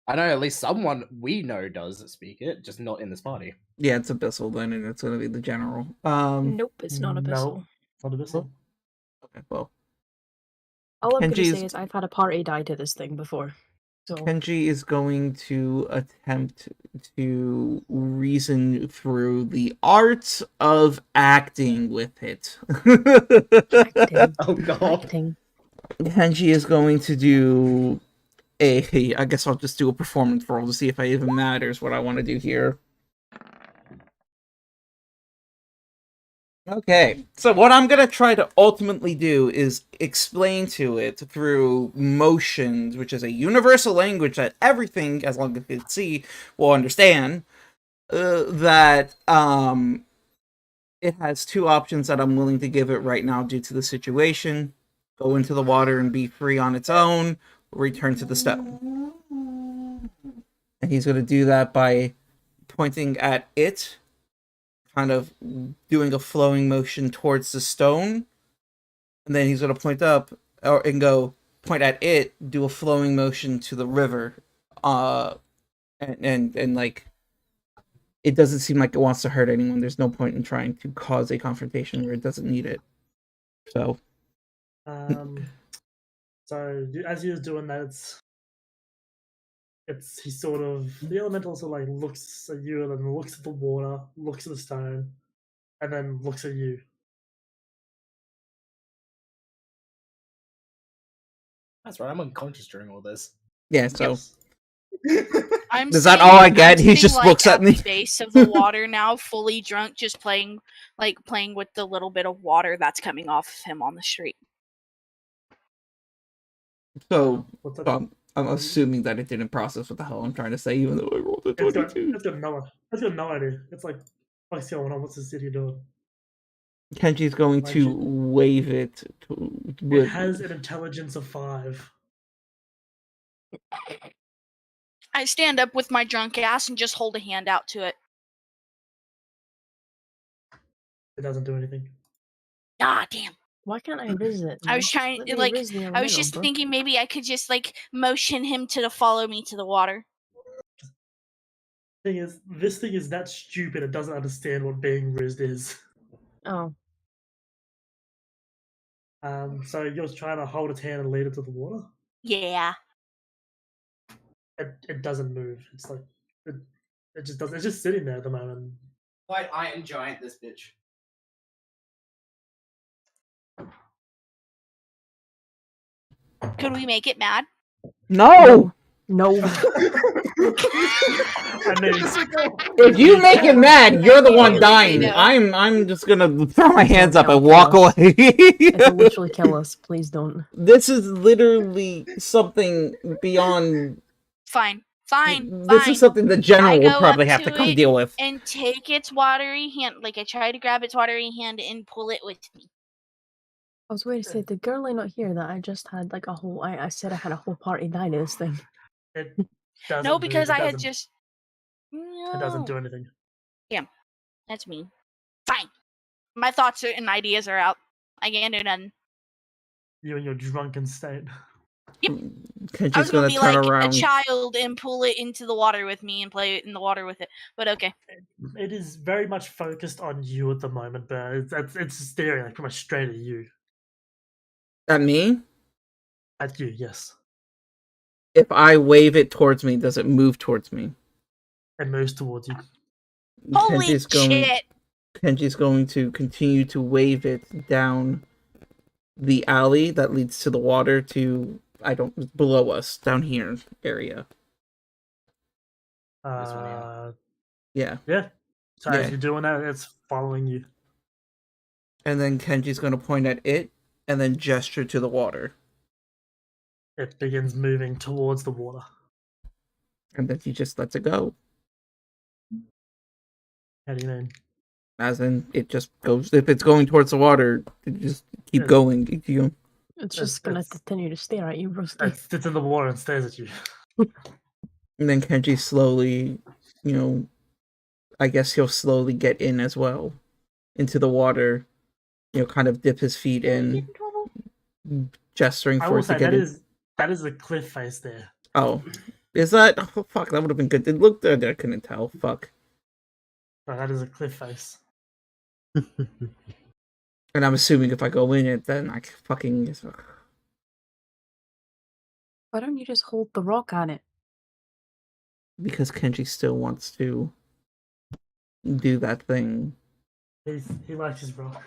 S8: I know at least someone we know does speak it, just not in this party.
S9: yeah, it's abyssal then, and it's going to be the general.
S14: Nope, it's not abyssal.
S4: No, not abyssal.
S9: Okay, well,
S14: All I'm going to
S9: Kenji's-
S14: say is I've had a party die to this thing before. So
S9: Kenji is going to attempt to reason through the art of acting with it.
S14: acting,
S8: Oh god.
S14: acting.
S9: Kenji is going to do I guess I'll just do a performance roll to see if it even matters what I want to do here. Okay, so what I'm going to try to ultimately do is explain to it through motions, which is a universal language that everything, as long as it can see, will understand, that it has two options that I'm willing to give it right now due to the situation. Go into the water and be free on its own, return to the stone. And he's going to do that by pointing at it, kind of doing a flowing motion towards the stone, and then he's going to point up and go point at it, do a flowing motion to the river, and like it doesn't seem like it wants to hurt anyone. There's no point in trying to cause a confrontation where it doesn't need it. So
S4: as he was doing that, he sort of, the elemental also like looks at you and then looks at the water, looks at the stone, and then looks at you.
S8: That's right. I'm unconscious during all this.
S9: Yeah. So
S1: I'm
S9: is that
S1: sitting-
S9: all I get?
S1: I'm
S9: He
S1: sitting,
S9: just
S1: like,
S9: looks at me.
S1: the base of the water now, fully drunk, just playing with the little bit of water that's coming off of him on the street.
S9: So I'm assuming that it didn't process what the hell I'm trying to say, even though I rolled a 22.
S4: It's got no idea. It's like, what's going on? What's the city doing?
S9: Kenji's going to wave it.
S4: It has an intelligence of 5.
S1: I stand up with my drunk ass and just hold a hand out to it.
S4: It doesn't do anything.
S1: Ah, damn.
S14: Why can't I visit?
S1: I was trying,
S14: Let me
S1: like,
S14: visit the
S1: I was
S14: elemental,
S1: just
S14: bro.
S1: thinking maybe I could just, like, motion him to follow me to the water.
S4: Thing is, this thing is that stupid. It doesn't understand what being rizzed is.
S14: Oh.
S4: So you're trying to hold its hand and lead it to the water.
S1: Yeah.
S4: It doesn't move. It's like it just doesn't. It's just sitting there at the moment.
S8: White iron giant, this bitch.
S1: Could we make it mad?
S9: No!
S14: No.
S9: If you make it mad, you're the one dying. I'm just gonna throw my hands up and walk away.
S14: It'll literally kill us. Please don't.
S9: This is literally something beyond.
S1: Fine.
S9: This is something the general
S1: I
S9: will
S1: go
S9: probably
S1: up
S9: have to
S1: to
S9: come
S1: it
S9: deal with.
S1: and take its watery hand. Like, I try to grab its watery hand and pull it with me.
S14: I was waiting to say, the girl not here that I just had like a whole. I said I had a whole party night of this thing.
S4: It
S1: No, because I had
S4: doesn't-
S1: just.
S4: It doesn't do anything.
S1: Damn. That's mean. Fine. My thoughts and ideas are out. I can't do nothing.
S4: You in your drunken state.
S1: I was
S9: Kenji's
S1: gonna
S9: gonna
S1: be
S9: turn
S1: like
S9: around.
S1: a child and pull it into the water with me and play in the water with it. But okay.
S4: It is very much focused on you at the moment, but it's staring like pretty much straight at you.
S9: At me?
S4: At you, yes.
S9: If I wave it towards me, does it move towards me?
S4: It moves towards you.
S1: Holy
S9: going,
S1: shit!
S9: Kenji's going to continue to wave it down the alley that leads to the water to below us, down here area. Yeah.
S4: Yeah. So as
S9: Yeah.
S4: you're doing that, it's following you.
S9: And then Kenji's going to point at it and then gesture to the water.
S4: It begins moving towards the water.
S9: And then he just lets it go.
S4: How do you mean?
S9: As in, it just goes. If it's going towards the water, it just keep
S4: Yeah.
S9: going. You
S14: It's just gonna continue to stare at you, Rusty.
S4: It sits in the water and stares at you.
S9: And then Kenji slowly, I guess he'll slowly get in as well into the water. Kind of dip his feet in, gesturing
S4: I
S9: for
S4: will
S9: it to
S4: say
S9: get in.
S4: that is a cliff face there.
S9: Oh, is that? Oh, fuck, that would have been good. It looked good. I couldn't tell. Fuck.
S4: No, that is a cliff face.
S9: And I'm assuming if I go in it, then I fucking.
S14: Why don't you just hold the rock on it?
S9: Because Kenji still wants to do that thing.
S4: He likes his rock.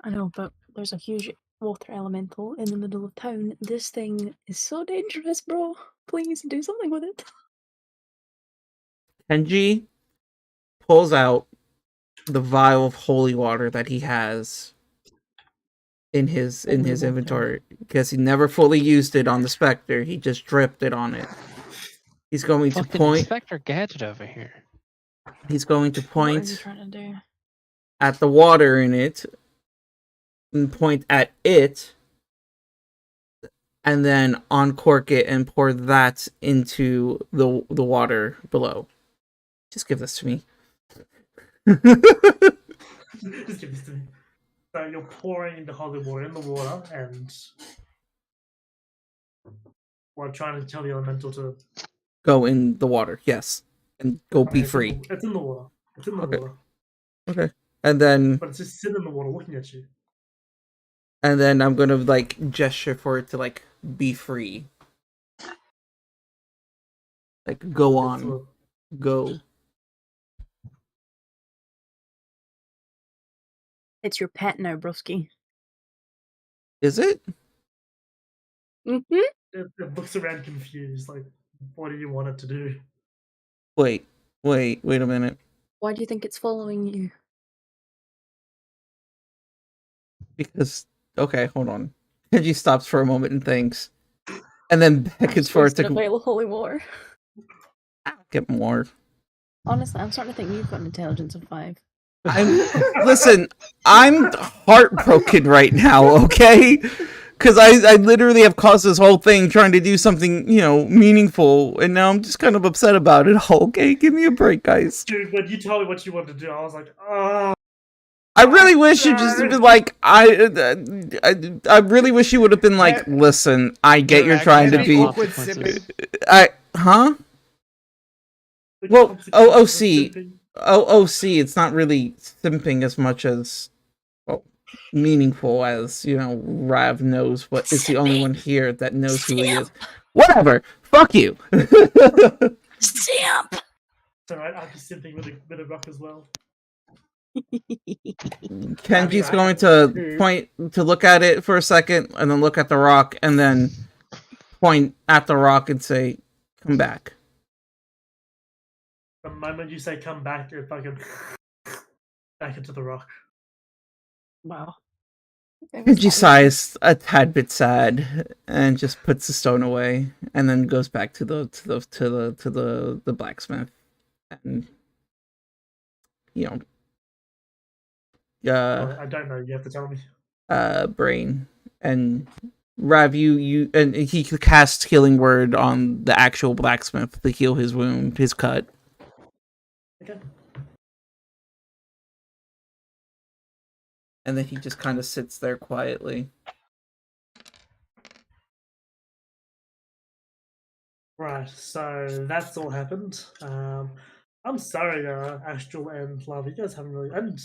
S14: I know, but there's a huge water elemental in the middle of town. This thing is so dangerous, bro. Please do something with it.
S9: Kenji pulls out the vial of holy water that he has in his inventory because he never fully used it on the Spectre. He just dripped it on it. He's going to point
S7: Inspector Gadget over here.
S9: He's going to
S14: What are you
S9: point
S14: trying to do?
S9: at the water in it and point at it and then uncork it and pour that into the water below. Just give this to me.
S4: Just give this to me. So you're pouring the holy water in the water and while trying to tell the elemental to
S9: Go in the water, yes. And go be free.
S4: It's in the water. It's in the water.
S9: Okay. And then
S4: But it's just sitting in the water looking at you.
S9: and then I'm gonna like gesture for it to like be free. Like go on. Go.
S14: It's your pet now, broski.
S9: Is it?
S14: Mm-hmm.
S4: It looks around confused, like, what do you want it to do?
S9: Wait a minute.
S14: Why do you think it's following you?
S9: Because okay, hold on. Kenji stops for a moment and thinks. And then beckons for it
S14: Wasted a
S9: to
S14: vial of holy water.
S9: get more.
S14: Honestly, I'm starting to think you've got an intelligence of 5.
S9: Listen, I'm heartbroken right now, okay? Because I literally have caused this whole thing trying to do something, meaningful, and now I'm just kind of upset about it. Okay, give me a break, guys.
S4: Dude, when you told me what you wanted to do, I was like, oh.
S9: I really wish you just been like, I really wish you would have been like, listen, I get you're trying to be, huh? Well, OOC, it's not really simping as much as, meaningful as, Rav knows what is the only one here that knows who he is. Whatever, fuck you.
S14: Simp!
S4: It's alright, I'm just simping with a rock as well.
S9: Kenji's going to point to look at it for a second, and then look at the rock, and then point at the rock and say, "Come back."
S4: The moment you say "come back," you're fucking back into the rock.
S14: Wow.
S9: Kenji sighs a tad bit sad and just puts the stone away, and then goes back to the blacksmith, and
S4: I don't know. You have to tell me.
S9: Brain and Rav, you and he casts healing word on the actual blacksmith to heal his wound, his cut.
S4: Okay.
S9: And then he just kind of sits there quietly.
S4: Right, so that's all happened. I'm sorry, Astral and Love, you guys haven't really, and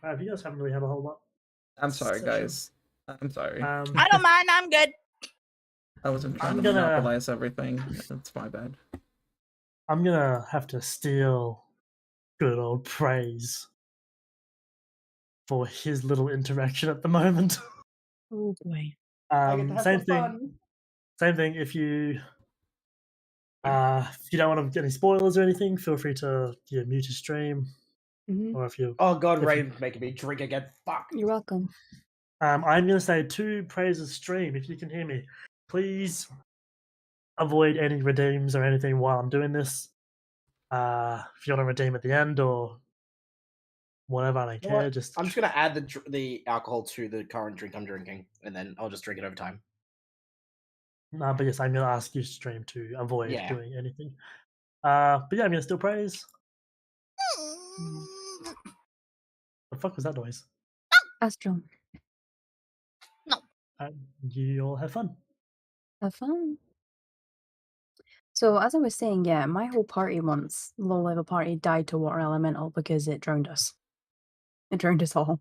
S4: Rav, you guys haven't really had a whole lot.
S9: I'm sorry, guys. I'm sorry.
S1: I don't mind. I'm good.
S9: I wasn't trying to monopolize everything. That's my bad.
S4: I'm gonna have to steal good old Praise for his little interaction at the moment.
S14: Oh boy.
S4: Same thing. Same thing. If you don't want to get any spoilers or anything, feel free to mute your stream.
S14: Mm-hmm.
S4: Or if you.
S8: Oh God, Rain's making me drink again. Fuck.
S14: You're welcome.
S4: I'm gonna say to Praise's stream, if you can hear me, please avoid any redeems or anything while I'm doing this. If you want to redeem at the end or whatever, I don't care.
S8: I'm just gonna add the alcohol to the current drink I'm drinking, and then I'll just drink it over time.
S4: No, but yes, I'm gonna ask you stream to avoid
S8: Yeah.
S4: doing anything. But yeah, I'm gonna still praise. The fuck was that noise?
S14: Astral.
S4: You all have fun.
S14: Have fun. So as I was saying, yeah, my whole party once, low level party, died to water elemental because it drowned us. It drowned us all.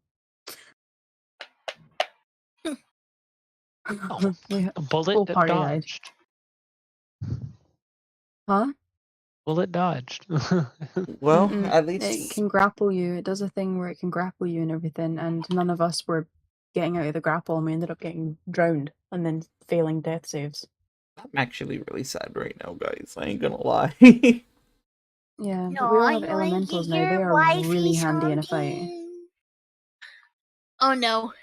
S7: A bullet
S14: Whole
S7: that
S14: party died.
S7: dodged.
S14: Huh?
S7: Bullet dodged.
S9: Well,
S14: Mm-mm.
S9: at least
S14: It can grapple you. It does a thing where it can grapple you and everything, and none of us were
S11: getting out of the grapple and we ended up getting drowned and then failing death saves.
S9: I'm actually really sad right now, guys. I ain't gonna lie.
S11: Yeah, but we all have elementals now. They are really handy in a fight.
S1: Oh no.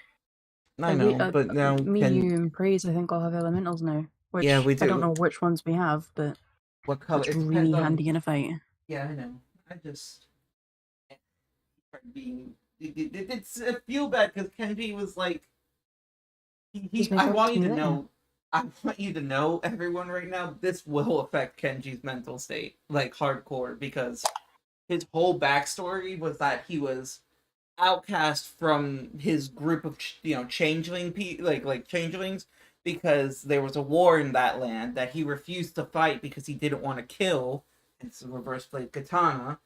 S9: I know, but now
S11: me, you, and Praise, I think all have elementals now. Which
S9: Yeah, we
S11: I don't
S9: do.
S11: know which ones we have, but
S9: what color?
S11: it's
S9: It
S11: really
S9: depends on-
S11: handy in a fight.
S9: Yeah, I know. I just it's I feel bad because Kenji was like,
S11: He's been
S9: I want
S11: talking
S9: you to
S11: to
S9: know. I want you to know, everyone, right now, this will affect Kenji's mental state, like hardcore, because his whole backstory was that he was outcast from his group of changelings because there was a war in that land that he refused to fight because he didn't want to kill. It's a reverse blade katana,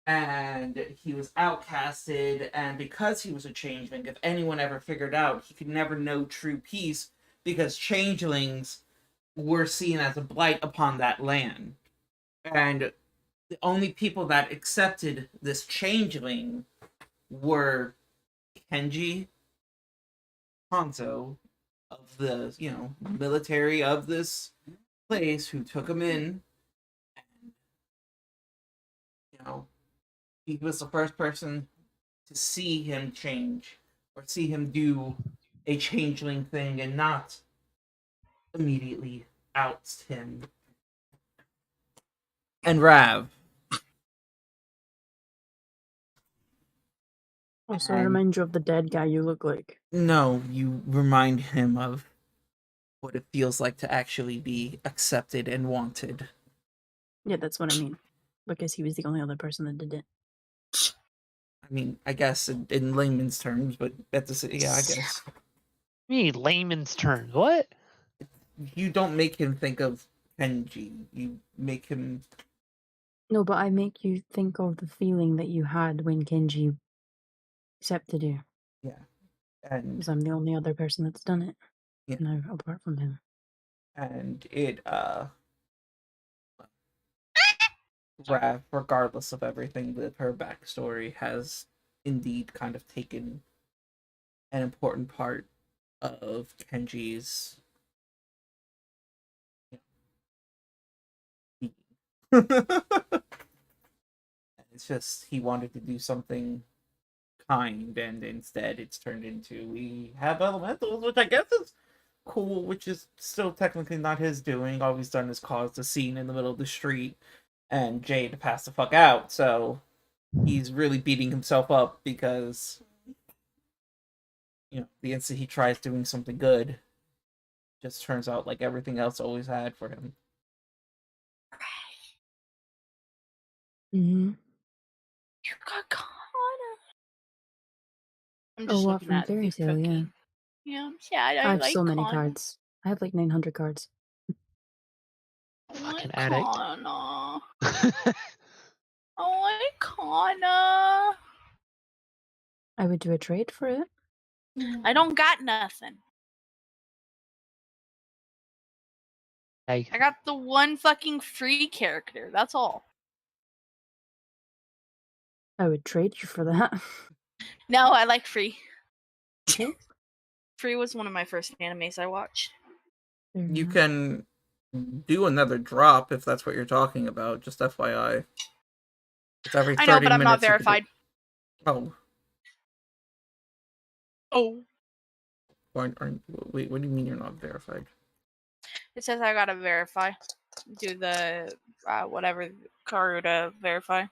S9: and he was outcasted. And because he was a changeling, if anyone ever figured out, he could never know true peace because changelings were seen as a blight upon that land. And the only people that accepted this changeling were Kenji, Hanzo, of the, military of this place, who took him in. And, he was the first person to see him change, or see him do a changeling thing, and not immediately oust him. And Rav.
S11: Also, remind you of the dead guy you look like.
S9: No, you remind him of what it feels like to actually be accepted and wanted.
S11: Yeah, that's what I mean. Because he was the only other person that did it.
S9: I mean, I guess in layman's terms, but at the I guess.
S7: Me, layman's terms. What?
S9: You don't make him think of Kenji. You make him.
S11: No, but I make you think of the feeling that you had when Kenji accepted you.
S9: Yeah. And
S11: because I'm the only other person that's done it.
S9: Yeah.
S11: No, apart from him.
S9: And it Rav, regardless of everything, that her backstory has indeed kind of taken an important part of Kenji's it's just he wanted to do something kind, and instead it's turned into, we have elementals, which I guess is cool, which is still technically not his doing. All he's done is caused a scene in the middle of the street and Jay to pass the fuck out, so he's really beating himself up because the instant he tries doing something good, just turns out like everything else always had for him.
S11: Mm-hmm.
S1: You got caught. I'm
S11: Oh,
S1: just
S11: what,
S1: looking
S11: from
S1: at
S11: Fairy
S1: this
S11: Tail, yeah.
S1: cookie. Yeah, I'm sad.
S11: I have
S1: like
S11: so many
S1: Connor.
S11: cards. I have like 900 cards.
S7: Fucking
S1: I
S7: addict.
S1: Connor. Oh, I Connor.
S11: I would do a trade for it.
S1: I don't got nothing.
S7: Hey.
S1: I got the one fucking free character. That's all.
S11: I would trade you for that.
S1: No, I like Free. Free was one of my first animes I watched.
S9: You can do another drop if that's what you're talking about, just FYI. It's every 30
S1: I know, but I'm not
S9: minutes you can do-
S1: verified.
S9: Oh.
S1: Oh.
S9: Wait, what do you mean you're not verified?
S1: It says I gotta verify. Do the whatever Karuta verify.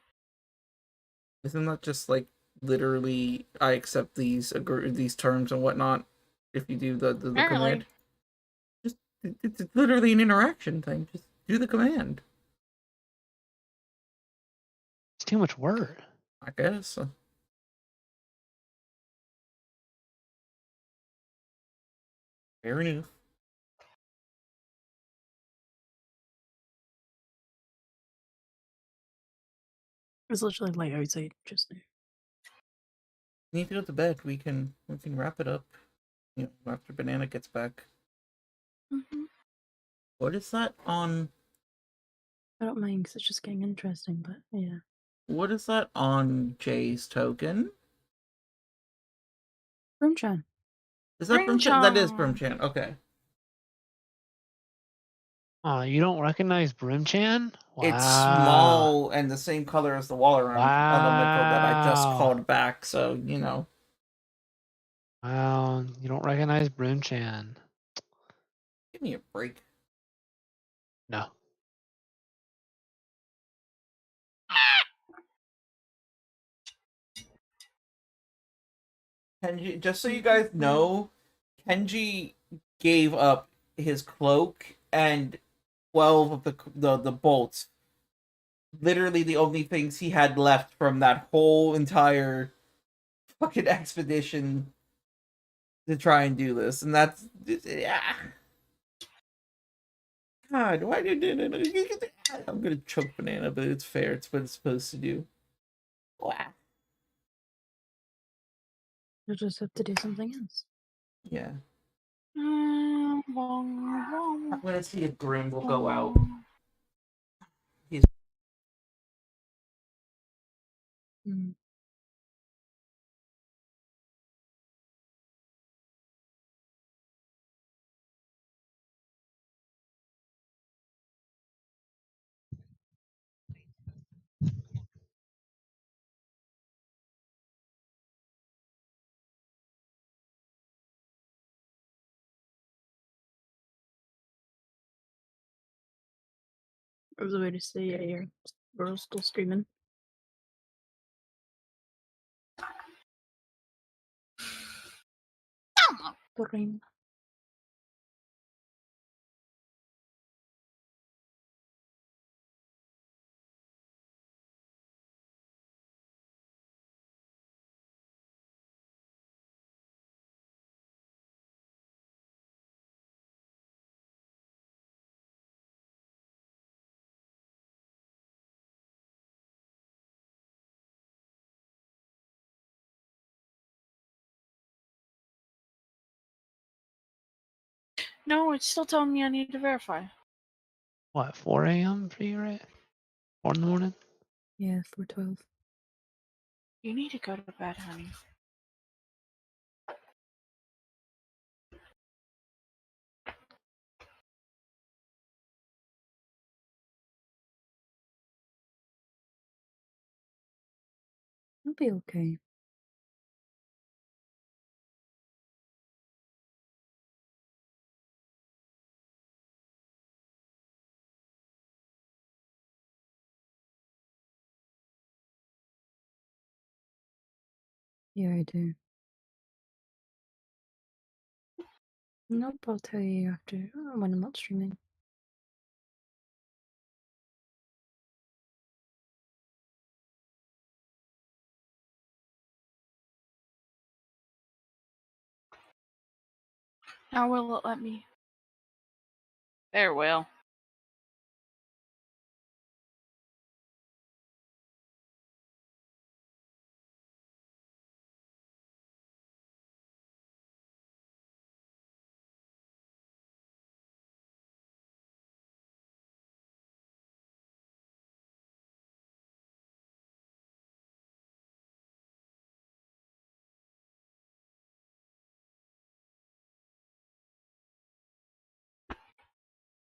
S9: Isn't that just like literally I accept these terms and whatnot if you do the
S1: Apparently.
S9: command? Just it's literally an interaction thing. Just do the command.
S7: It's too much work.
S9: I guess. Fair enough.
S11: It was literally light outside just now.
S9: You need to go to bed. We can wrap it up. After Banana gets back.
S1: Mm-hmm.
S9: What is that on?
S11: I don't mind because it's just getting interesting, but yeah.
S9: What is that on Jay's token?
S11: Roomchan.
S9: Is that Brimchan? That is
S1: Brimchan.
S9: Brimchan. Okay.
S7: You don't recognize Brimchan? Wow.
S9: It's small and the same color as the wall around elemental that I just
S7: Wow.
S9: called back, so you know.
S7: Wow, you don't recognize Brimchan.
S9: Give me a break.
S7: No.
S9: Kenji, just so you guys know, Kenji gave up his cloak and 12 of the bolts. Literally the only things he had left from that whole entire fucking expedition to try and do this, and that's yeah. God, why did I'm gonna choke banana, but it's fair. It's what it's supposed to do. Wow.
S11: You'll just have to do something else.
S9: Yeah.
S1: I'm
S9: I'm gonna see if Grim will go out. He's
S11: Mm. There's a way to say yeah, your girl's still streaming. Brim.
S1: No, it's still telling me I need to verify.
S7: What, 4 a.m. for you, right? 4 in the morning?
S11: Yeah, 4:12.
S1: You need to go to bed, honey.
S11: It'll be okay. Yeah, I do. Nope, I'll tell you after when I'm not streaming.
S1: Now will it let me? There it will.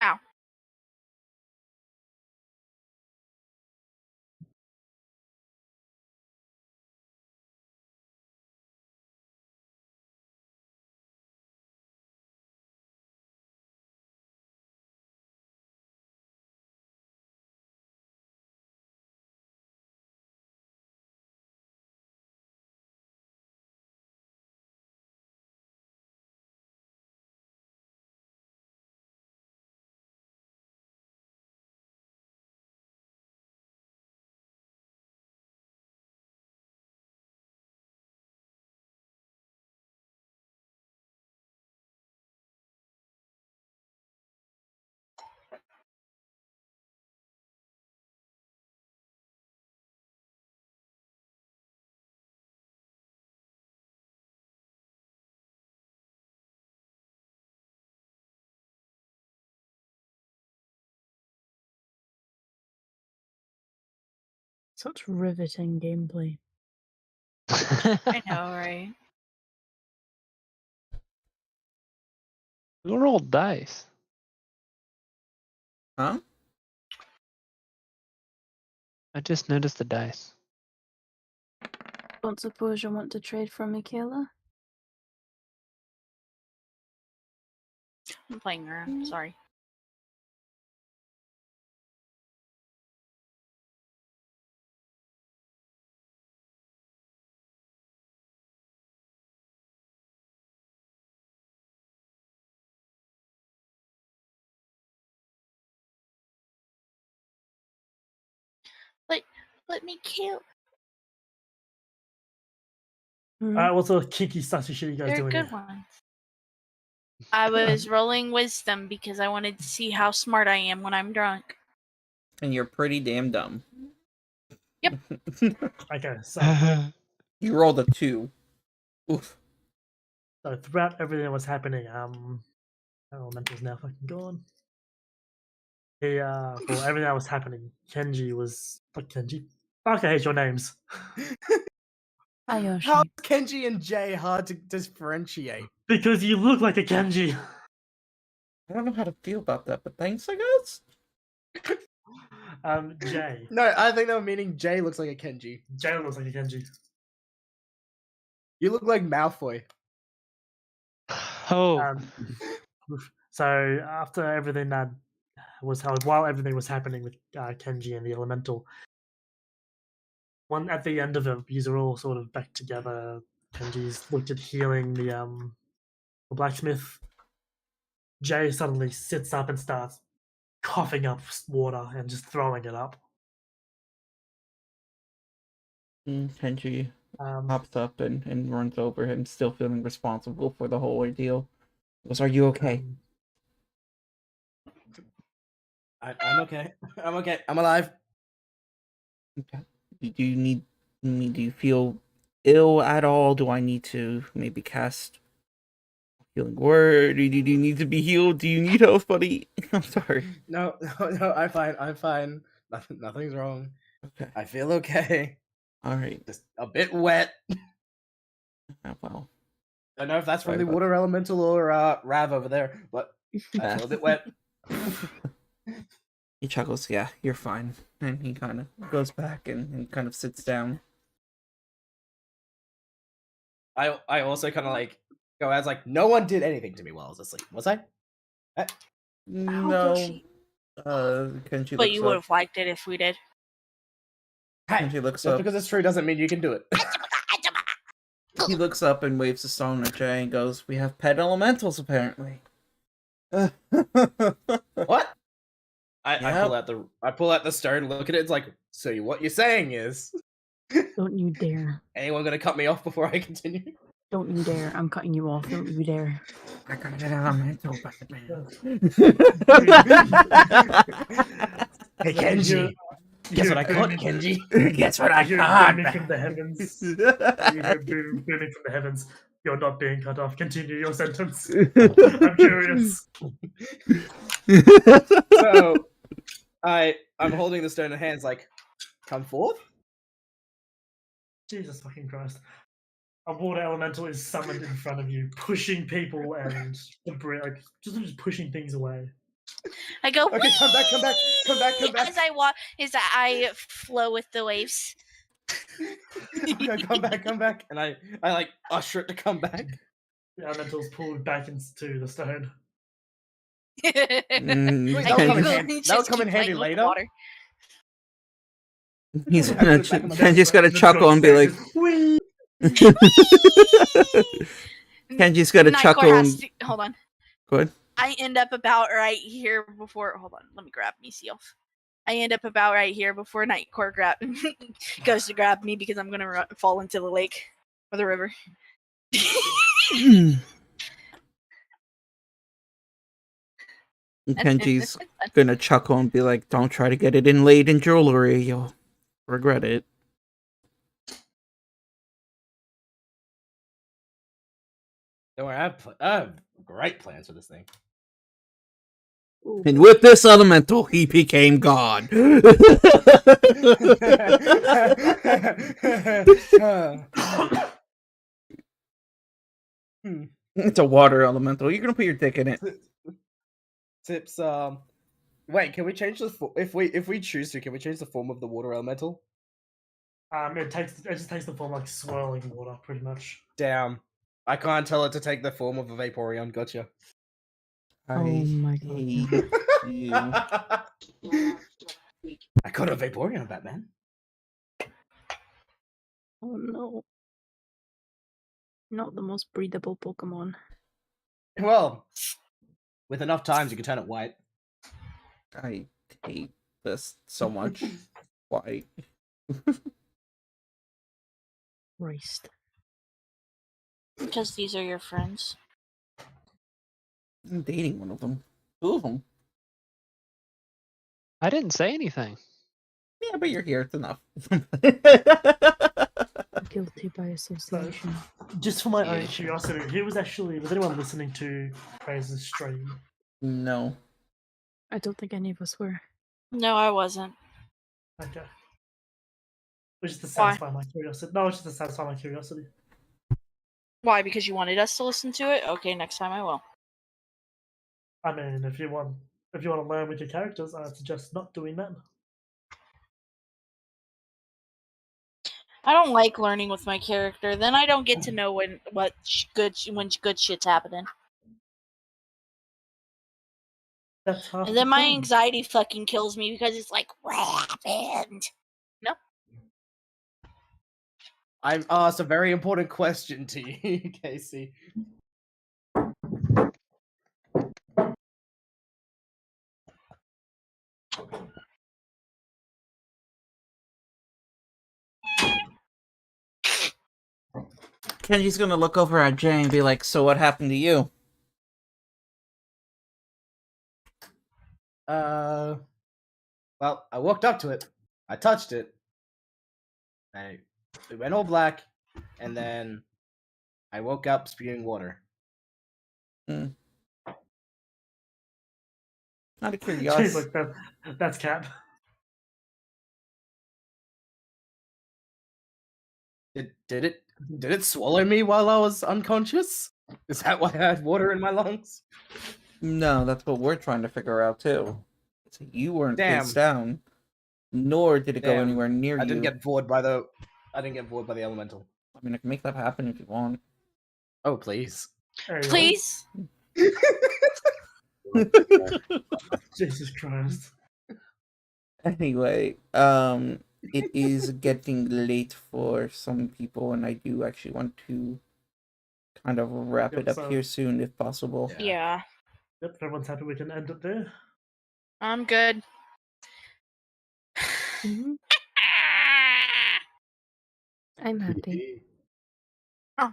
S1: Ow.
S11: Such riveting gameplay.
S1: I know, right?
S7: Who rolled dice?
S9: Huh?
S7: I just noticed the dice.
S11: Don't suppose you want to trade for Michaela?
S1: I'm playing around. Sorry. Let me kill.
S4: What sort of kinky sassy shit are you guys
S1: They're
S4: doing
S1: good
S4: here?
S1: ones. I was rolling wisdom because I wanted to see how smart I am when I'm drunk.
S9: And you're pretty damn dumb.
S1: Yep.
S4: Okay, so
S9: You rolled a 2. Oof.
S4: so throughout everything that was happening, Elemental's now fucking gone. Well, everything that was happening, Kenji was fuck Kenji. Fuck, I hate your names.
S11: Ayoshi.
S8: How is Kenji and Jay hard to differentiate?
S4: Because you look like a Kenji.
S9: I don't know how to feel about that, but thanks, I guess.
S4: Jay.
S8: No, I think they were meaning Jay looks like a Kenji.
S4: Jay looks like a Kenji.
S8: You look like Malfoy.
S7: Oh.
S4: So after everything that was held, while everything was happening with Kenji and the Elemental, at the end of it, these are all sort of back together. Kenji's looked at healing the blacksmith. Jay suddenly sits up and starts coughing up water and just throwing it up.
S9: Kenji pops up and runs over him, still feeling responsible for the whole ordeal. He goes, "Are you okay?"
S8: I'm okay. I'm okay. I'm alive.
S9: Okay. Do you need me? Do you feel ill at all? Do I need to maybe cast healing word? Do you need to be healed? Do you need help, buddy? I'm sorry.
S8: No, I'm fine. I'm fine. Nothing's wrong.
S9: Okay.
S8: I feel okay.
S9: All right.
S8: Just a bit wet.
S9: Well.
S8: I don't know if that's from
S9: Sorry
S8: the
S9: about
S8: water elemental or Rav over there, but I feel a bit wet.
S9: He chuckles, "Yeah, you're fine." And he kind of goes back and kind of sits down.
S8: I also kind of like go as like, no one did anything to me while I was asleep, was I?
S9: No. Kenji
S1: But
S9: looks
S1: you would
S9: up.
S1: have liked it if we did.
S9: Kenji looks
S8: Just
S9: up.
S8: because it's true doesn't mean you can do it.
S9: He looks up and waves a stone at Jay and goes, "We have pet elementals, apparently."
S8: What? I
S9: Yep.
S8: pull out the stone, look at it, it's like, so what you're saying is
S11: Don't you dare.
S8: anyone gonna cut me off before I continue?
S11: Don't you dare. I'm cutting you off. Don't you dare.
S9: I got an elemental,
S8: Hey Kenji. Guess what I caught, Kenji?
S9: Guess what I
S4: You
S9: caught?
S4: booming from the heavens. You hear booming from the heavens. You're not being cut off. Continue your sentence. I'm curious.
S8: So I'm holding the stone in hands like, come forth?
S4: Jesus fucking Christ. A water elemental is summoned in front of you, pushing people and debris, like just pushing things away.
S1: I go.
S8: Okay, come back, come back, come back, come back.
S1: As I walk, as I flow with the waves.
S8: Okay, come back, and I like usher it to come back.
S4: The elemental's pulled back into the stone.
S8: Wait,
S9: Kenji-
S8: that'll come in handy later.
S9: He's gonna Kenji's gonna chuckle and be like, Kenji's gonna
S1: Nightcore
S9: chuckle
S1: has
S9: and
S1: to- hold on.
S9: go ahead.
S1: I end up about right here before. Hold on, let me grab me Sealf. I end up about right here before Nightcore goes to grab me because I'm gonna fall into the lake or the river.
S9: Kenji's gonna chuckle and be like, "Don't try to get it inlaid in jewelry. You'll regret it."
S8: Don't worry, I have great plans for this thing.
S9: And with this elemental, he became God. It's a water elemental. You're gonna put your dick in it.
S8: Tips. Wait, can we change if we choose to? Can we change the form of the water elemental?
S4: It just takes the form like swirling water, pretty much.
S8: Damn, I can't tell it to take the form of a Vaporeon. Gotcha.
S9: Oh
S11: my
S9: god.
S8: I got a Vaporeon, Batman.
S11: Oh no. Not the most breedable Pokemon.
S8: Well, with enough times, you can turn it white.
S9: I hate this so much. Why?
S11: Christ.
S1: Because these are your friends.
S9: I'm dating one of them. Two of them.
S7: I didn't say anything.
S9: Yeah, but you're here. It's enough.
S11: Guilty by association.
S4: Just for my own curiosity, was anyone listening to Craze's stream?
S9: No.
S11: I don't think any of us were.
S1: No, I wasn't.
S4: Okay. Which is to
S1: Why?
S4: satisfy my curiosity. No, it's just to satisfy my curiosity.
S1: Why? Because you wanted us to listen to it? Okay, next time I will.
S4: I mean, if you want to learn with your characters, I suggest not doing that.
S1: I don't like learning with my character. Then I don't get to know when good shit's happening.
S4: That's half
S1: And then my
S4: fun.
S1: anxiety fucking kills me because it's like, what happened? No.
S8: I'm asked a very important question to you, Casey.
S9: Kenji's gonna look over at Jay and be like, "So what happened to you?"
S8: Well, I walked up to it. I touched it. It went all black, and then I woke up spewing water.
S9: Out of
S4: She's
S9: curiosity.
S4: like, that's cap.
S8: Did it swallow me while I was unconscious? Is that why I had water in my lungs?
S9: No, that's what we're trying to figure out too. So you weren't
S8: Damn.
S9: face down, nor did it go
S8: Damn.
S9: anywhere near you.
S8: I didn't get bored by the elemental.
S9: I mean, I can make that happen if you want.
S8: Oh, please.
S1: Please.
S4: Jesus Christ.
S9: Anyway, it is getting late for some people, and I do actually want to kind of wrap it up here soon, if possible.
S1: Yeah.
S4: Yep, if everyone's happy, we can end it there.
S1: I'm good.
S11: I'm happy.
S1: Oh,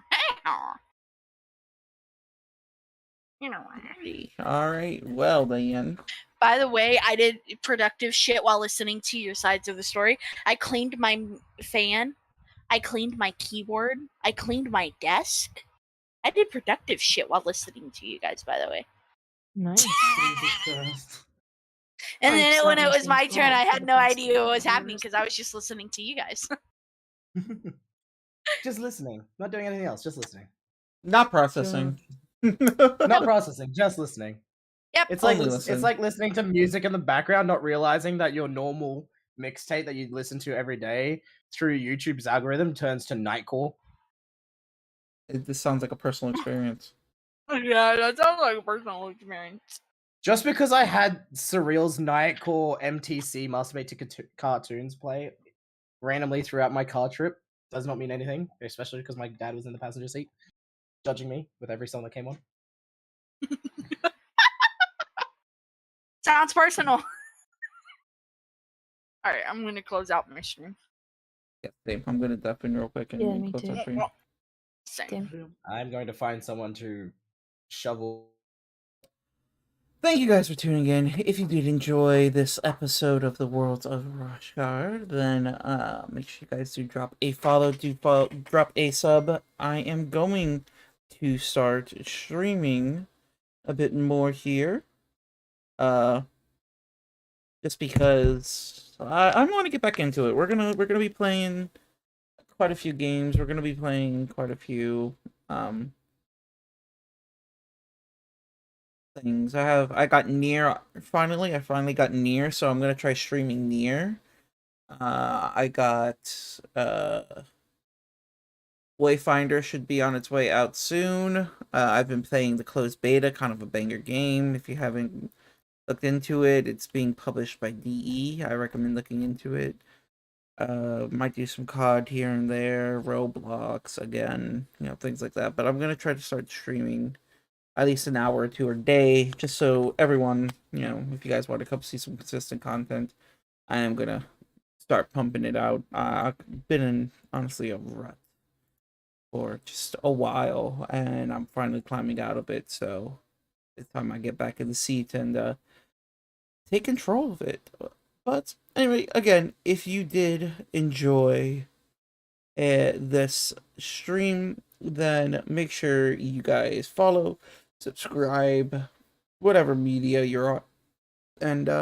S1: you know what?
S9: All right, well then.
S1: By the way, I did productive shit while listening to your sides of the story. I cleaned my fan. I cleaned my keyboard. I cleaned my desk. I did productive shit while listening to you guys, by the way.
S11: Nice.
S1: And then when it was my turn, I had no idea what was happening because I was just listening to you guys.
S8: Just listening. Not doing anything else. Just listening.
S9: Not processing.
S8: Not processing. Just listening.
S1: Yep.
S8: It's like
S9: Only
S8: it's
S9: listen.
S8: like listening to music in the background, not realizing that your normal mixtape that you listen to every day through YouTube's algorithm turns to Nightcore.
S9: This sounds like a personal experience.
S1: Yeah, that sounds like a personal experience.
S8: Just because I had Surreal's Nightcore MTC Masturbated cartoons play randomly throughout my car trip does not mean anything, especially because my dad was in the passenger seat, judging me with every song that came on.
S1: Sounds personal. Alright, I'm gonna close out my stream.
S9: Yeah, same. I'm gonna dip in real quick and
S11: Yeah, me
S9: close
S11: too.
S9: our stream.
S1: Same.
S8: I'm going to find someone to shovel.
S9: Thank you guys for tuning in. If you did enjoy this episode of the Worlds of Roshgar, then make sure you guys do drop a follow, drop a sub. I am going to start streaming a bit more here. Just because I want to get back into it. We're gonna be playing quite a few games. We're gonna be playing quite a few things. I got Nier finally. I finally got Nier, so I'm gonna try streaming Nier. I got Wayfinder should be on its way out soon. I've been playing the closed beta, kind of a banger game. If you haven't looked into it, it's being published by DE. I recommend looking into it. Might do some COD here and there, Roblox again, things like that. But I'm gonna try to start streaming at least an hour or two a day, just so everyone, if you guys want to come see some consistent content, I am gonna start pumping it out. I've been in, honestly, a rut for just a while, and I'm finally climbing out of it, so it's time I get back in the seat and take control of it. But anyway, again, if you did enjoy this stream, then make sure you guys follow, subscribe, whatever media you're on, and